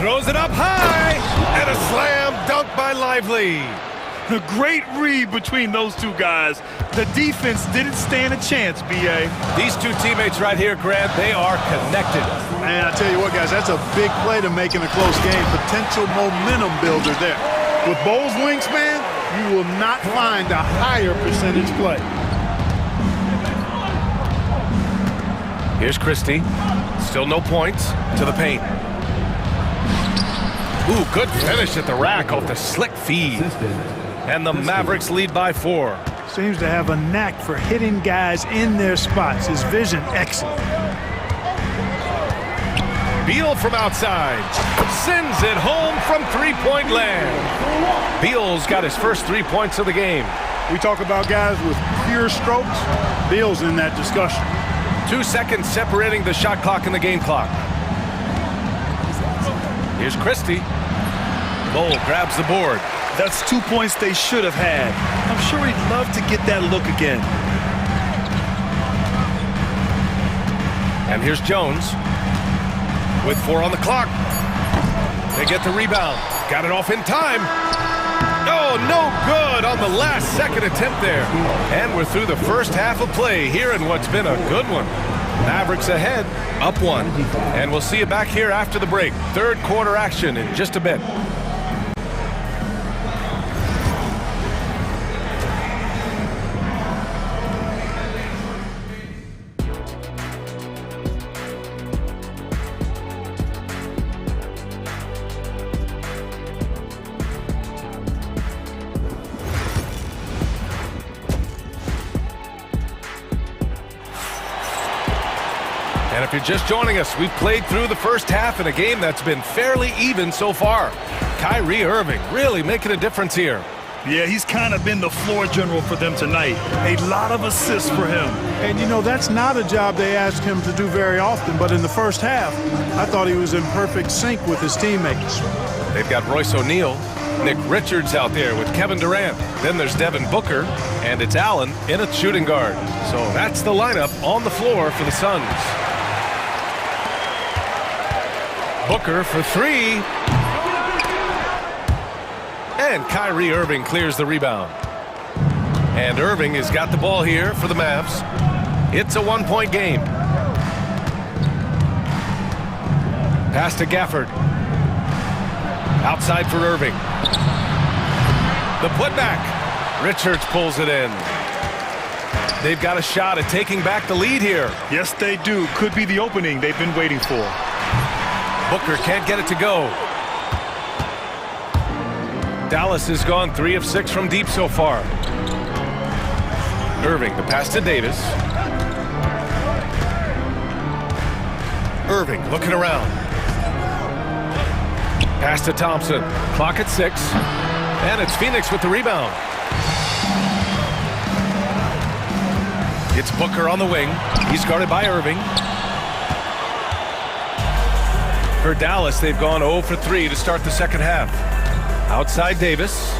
Throws it up high. And a slam dunk by Lively. A great read between those two guys. The defense didn't stand a chance, B.A. These two teammates right here, Grant, they are connected. Man, I tell you what, guys, that's a big play to make in a close game. Potential momentum builder there. With Bowles' wingspan, you will not find a higher percentage play. Here's Christie. Still no points. To the paint. Ooh, good finish at the rack off the slick feed. And the Mavericks lead by 4. Seems to have a knack for hitting guys in their spots. His vision excellent. Beal from outside. Sends it home from three-point land. Beal's got his first 3 points of the game. We talk about guys with pure strokes. Beal's in that discussion. 2 seconds separating the shot clock and the game clock. Here's Christie. Bull grabs the board. That's 2 points they should have had. I'm sure he'd love to get that look again. And here's Jones with 4 on the clock. They get the rebound. Got it off in time. Oh, no good on the last second attempt there. And we're through the first half of play here in what's been a good one. Mavericks ahead, up 1. And we'll see you back here after the break. Third quarter action in just a bit. And if you're just joining us, we've played through the first half in a game that's been fairly even so far. Kyrie Irving really making a difference here. Yeah, he's kind of been the floor general for them tonight. A lot of assists for him. And, you know, that's not a job they ask him to do very often. But in the first half, I thought he was in perfect sync with his teammates. They've got Royce O'Neal, Nick Richards out there with Kevin Durant. Then there's Devin Booker, and it's Allen in a shooting guard. So that's the lineup on the floor for the Suns. Booker for 3. And Kyrie Irving clears the rebound. And Irving has got the ball here for the Mavs. It's a 1-point game. Pass to Gafford. Outside for Irving. The putback. Richards pulls it in. They've got a shot at taking back the lead here. Yes, they do. Could be the opening they've been waiting for. Booker can't get it to go. Dallas has gone 3 of 6 from deep so far. Irving, the pass to Davis. Irving looking around. Pass to Thompson. Clock at 6. And it's Phoenix with the rebound. It's Booker on the wing. He's guarded by Irving. For Dallas, they've gone 0 for 3 to start the second half. Outside Davis.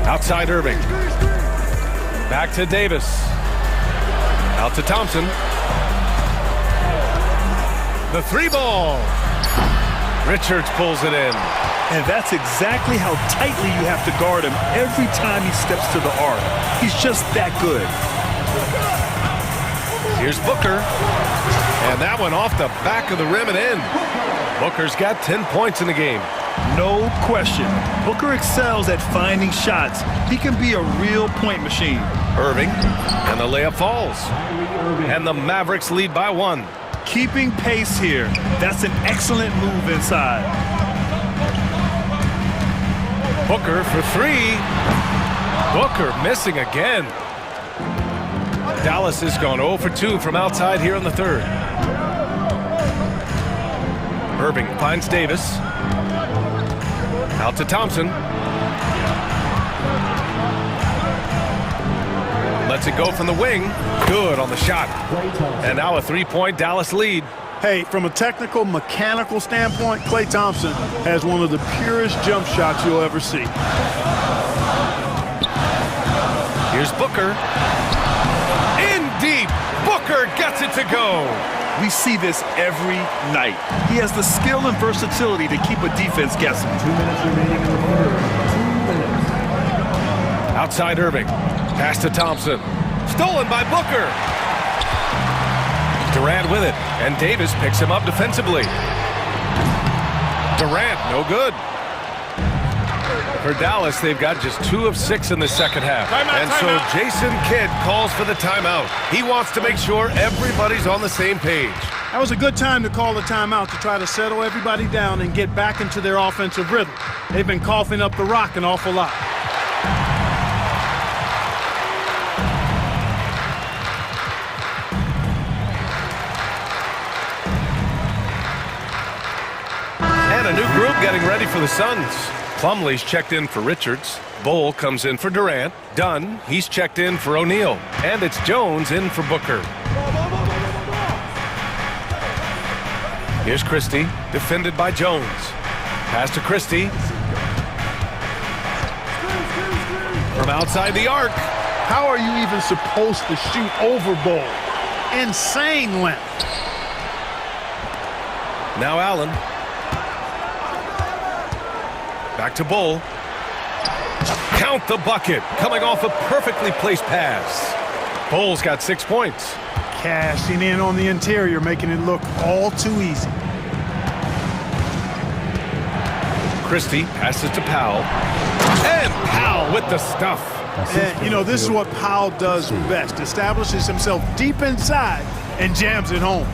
Outside Irving. Back to Davis. Out to Thompson. The 3 ball. Richards pulls it in. And that's exactly how tightly you have to guard him every time he steps to the arc. He's just that good. Here's Booker. And that one off the back of the rim and in. Booker's got 10 points in the game. No question. Booker excels at finding shots. He can be a real point machine. Irving, and the layup falls. And the Mavericks lead by 1. Keeping pace here. That's an excellent move inside. Booker for 3. Booker missing again. Dallas has gone 0 for 2 from outside here in the third. Irving finds Davis. Out to Thompson. Lets it go from the wing. Good on the shot. And now a 3-point Dallas lead. Hey, from a technical, mechanical standpoint, Klay Thompson has one of the purest jump shots you'll ever see. Here's Booker. In deep. Booker gets it to go. We see this every night. He has the skill and versatility to keep a defense guessing. 2 minutes remaining in the third. 2 minutes. Outside Irving. Pass to Thompson. Stolen by Booker. Durant with it. And Davis picks him up defensively. Durant, no good. For Dallas, they've got just 2 of 6 in the second half. And so Jason Kidd calls for the timeout. He wants to make sure everybody's on the same page. That was a good time to call the timeout to try to settle everybody down and get back into their offensive rhythm. They've been coughing up the rock an awful lot. And a new group getting ready for the Suns. Plumlee's checked in for Richards. Bull comes in for Durant. Dunn, he's checked in for O'Neal. And it's Jones in for Booker. Here's Christie, defended by Jones. Pass to Christie. From outside the arc. How are you even supposed to shoot over Bull? Insane length. Now Allen. Back to Bull. Count the bucket. Coming off a perfectly placed pass. Bull's got 6 points. Cashing in on the interior, making it look all too easy. Christie passes to Powell. And Powell with the stuff. And, you know, this is what Powell does best. Establishes himself deep inside and jams it home.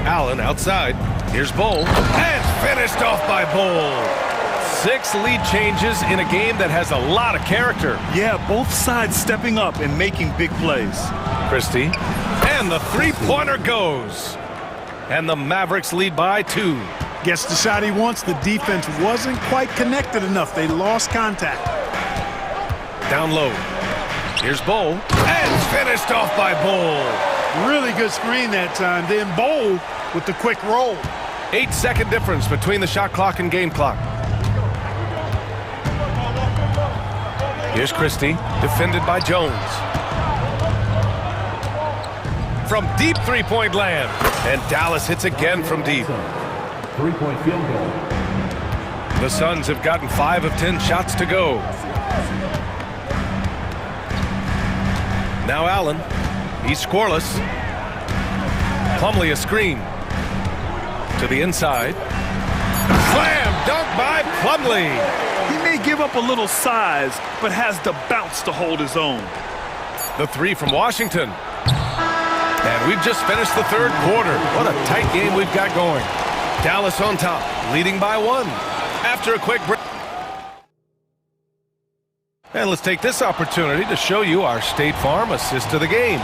Allen outside. Here's Bull. And finished off by Bull. 6 lead changes in a game that has a lot of character. Yeah, both sides stepping up and making big plays. Christie. And the three-pointer goes. And the Mavericks lead by 2. Gets the shot he wants. The defense wasn't quite connected enough. They lost contact. Down low. Here's Bull. And finished off by Bull. Really good screen that time. Then Bull with the quick roll. 8-second difference between the shot clock and game clock. Here's Christie, defended by Jones. From deep three-point land. And Dallas hits again from deep. 3-point field goal. The Suns have gotten 5 of 10 shots to go. Now Allen. He's scoreless. Plumlee a screen. To the inside. Slam dunk by Plumlee. He may give up a little size, but has the bounce to hold his own. The 3 from Washington. And we've just finished the third quarter. What a tight game we've got going. Dallas on top, leading by 1. After a quick break. And let's take this opportunity to show you our State Farm assist to the game.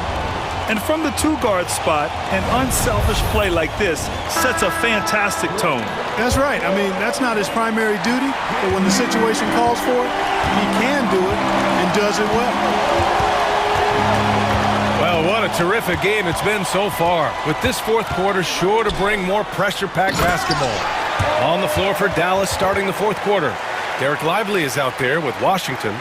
And from the 2-guard spot, an unselfish play like this sets a fantastic tone. That's right. I mean, that's not his primary duty, but when the situation calls for it, he can do it and does it well. Well, what a terrific game it's been so far. With this fourth quarter sure to bring more pressure-packed basketball. On the floor for Dallas starting the fourth quarter. Derek Lively is out there with Washington.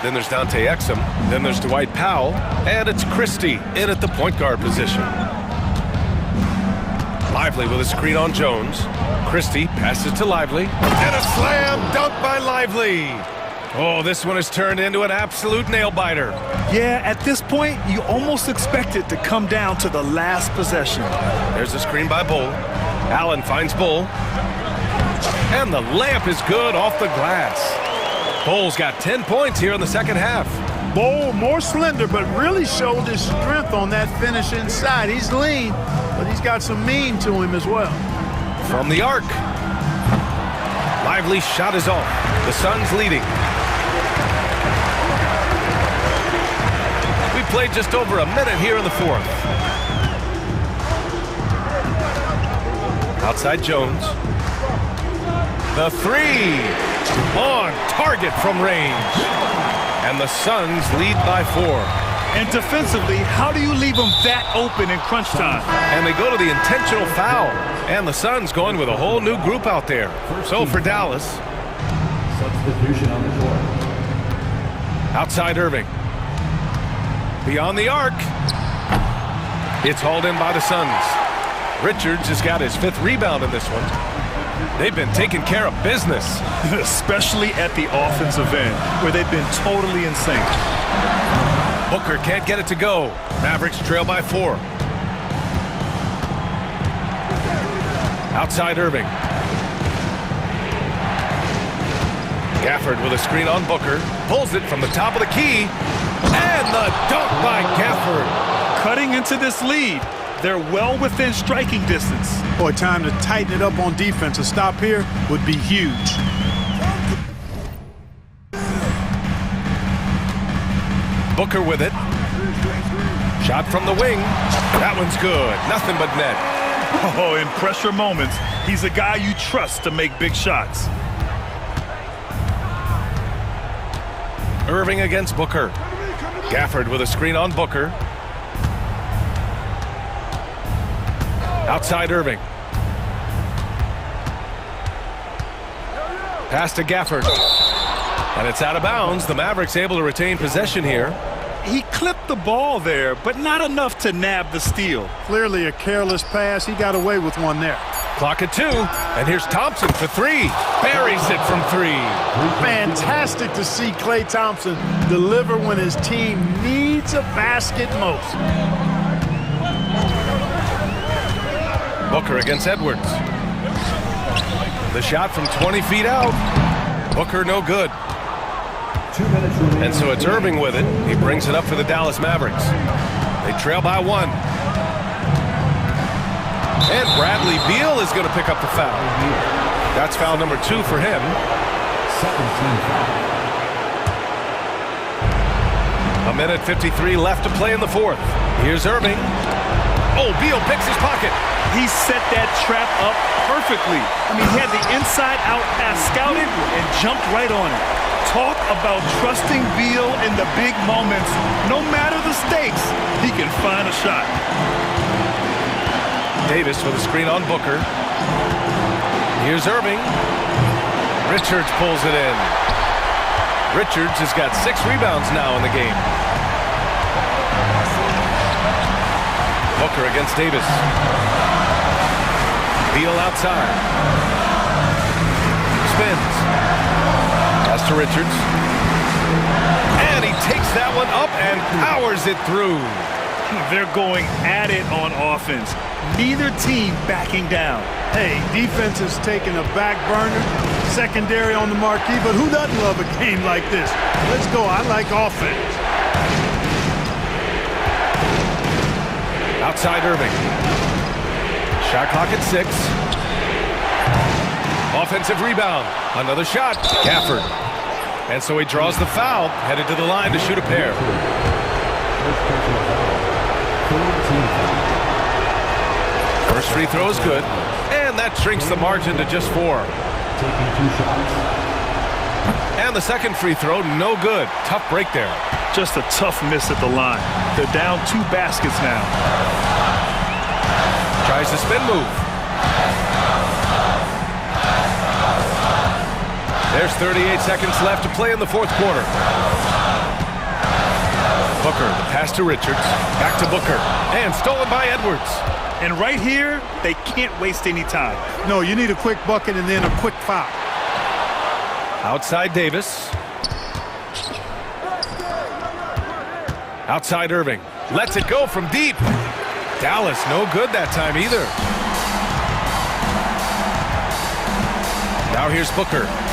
Then there's Dante Exum. Then there's Dwight Powell. And it's Christie in at the point guard position. Lively with a screen on Jones. Christie passes to Lively. And a slam dunk by Lively. Oh, this one has turned into an absolute nail-biter. Yeah, at this point, you almost expect it to come down to the last possession. There's a screen by Bull. Allen finds Bull. And the layup is good off the glass. Bull's got 10 points here in the second half. Bull more slender, but really showed his strength on that finish inside. He's lean, but he's got some mean to him as well. From the arc. Lively shot is off. The Suns leading. We played just over a minute here in the fourth. Outside Jones. The three. On target from range. And the Suns lead by 4. And defensively, how do you leave them that open in crunch time? And they go to the intentional foul. And the Suns going with a whole new group out there. So for Dallas. Substitution on the court. Outside Irving. Beyond the arc. It's hauled in by the Suns. Richards has got his 5th rebound in this one. They've been taking care of business. Especially at the offensive end, where they've been totally in sync. Booker can't get it to go. Mavericks trail by 4. Outside Irving. Gafford with a screen on Booker. Pulls it from the top of the key. And the dunk by Gafford. Cutting into this lead. They're well within striking distance. Boy, time to tighten it up on defense. A stop here would be huge. Booker with it. Shot from the wing. That one's good. Nothing but net. Oh, in pressure moments, he's a guy you trust to make big shots. Irving against Booker. Gafford with a screen on Booker. Outside Irving. Pass to Gafford. And it's out of bounds. The Mavericks able to retain possession here. He clipped the ball there, but not enough to nab the steal. Clearly a careless pass. He got away with one there. Clock at 2. And here's Thompson for 3. Buries it from 3. Fantastic to see Klay Thompson deliver when his team needs a basket most. Booker against Edwards. The shot from 20 feet out. Booker no good. 2 minutes remaining. And so it's Irving with it. He brings it up for the Dallas Mavericks. They trail by 1. And Bradley Beal is going to pick up the foul. That's foul number 2 for him. Second team foul. 1:53 left to play in the fourth. Here's Irving. Oh, Beal picks his pocket. He set that trap up perfectly. I mean, he had the inside-out pass scouted and jumped right on it. Talk about trusting Beal in the big moments. No matter the stakes, he can find a shot. Davis with a screen on Booker. Here's Irving. Richards pulls it in. Richards has got 6 rebounds now in the game. Booker against Davis. Beal outside. Spins. Pass to Richards. And he takes that one up and powers it through. They're going at it on offense. Neither team backing down. Hey, defense is taking a back burner. Secondary on the marquee, but who doesn't love a game like this? Let's go. I like offense. Outside Irving. Shot clock at 6. Offensive rebound. Another shot. Gafford. And so he draws the foul. Headed to the line to shoot a pair. First free throw is good. And that shrinks the margin to just 4. Taking 2 shots. And the second free throw, no good. Tough break there. Just a tough miss at the line. They're down 2 baskets now. Tries the spin move. There's 38 seconds left to play in the fourth quarter. Booker, the pass to Richards. Back to Booker. And stolen by Edwards. And right here, they can't waste any time. No, you need a quick bucket and then a quick foul. Outside Davis. Outside Irving. Lets it go from deep. Dallas no good that time either. Now here's Booker.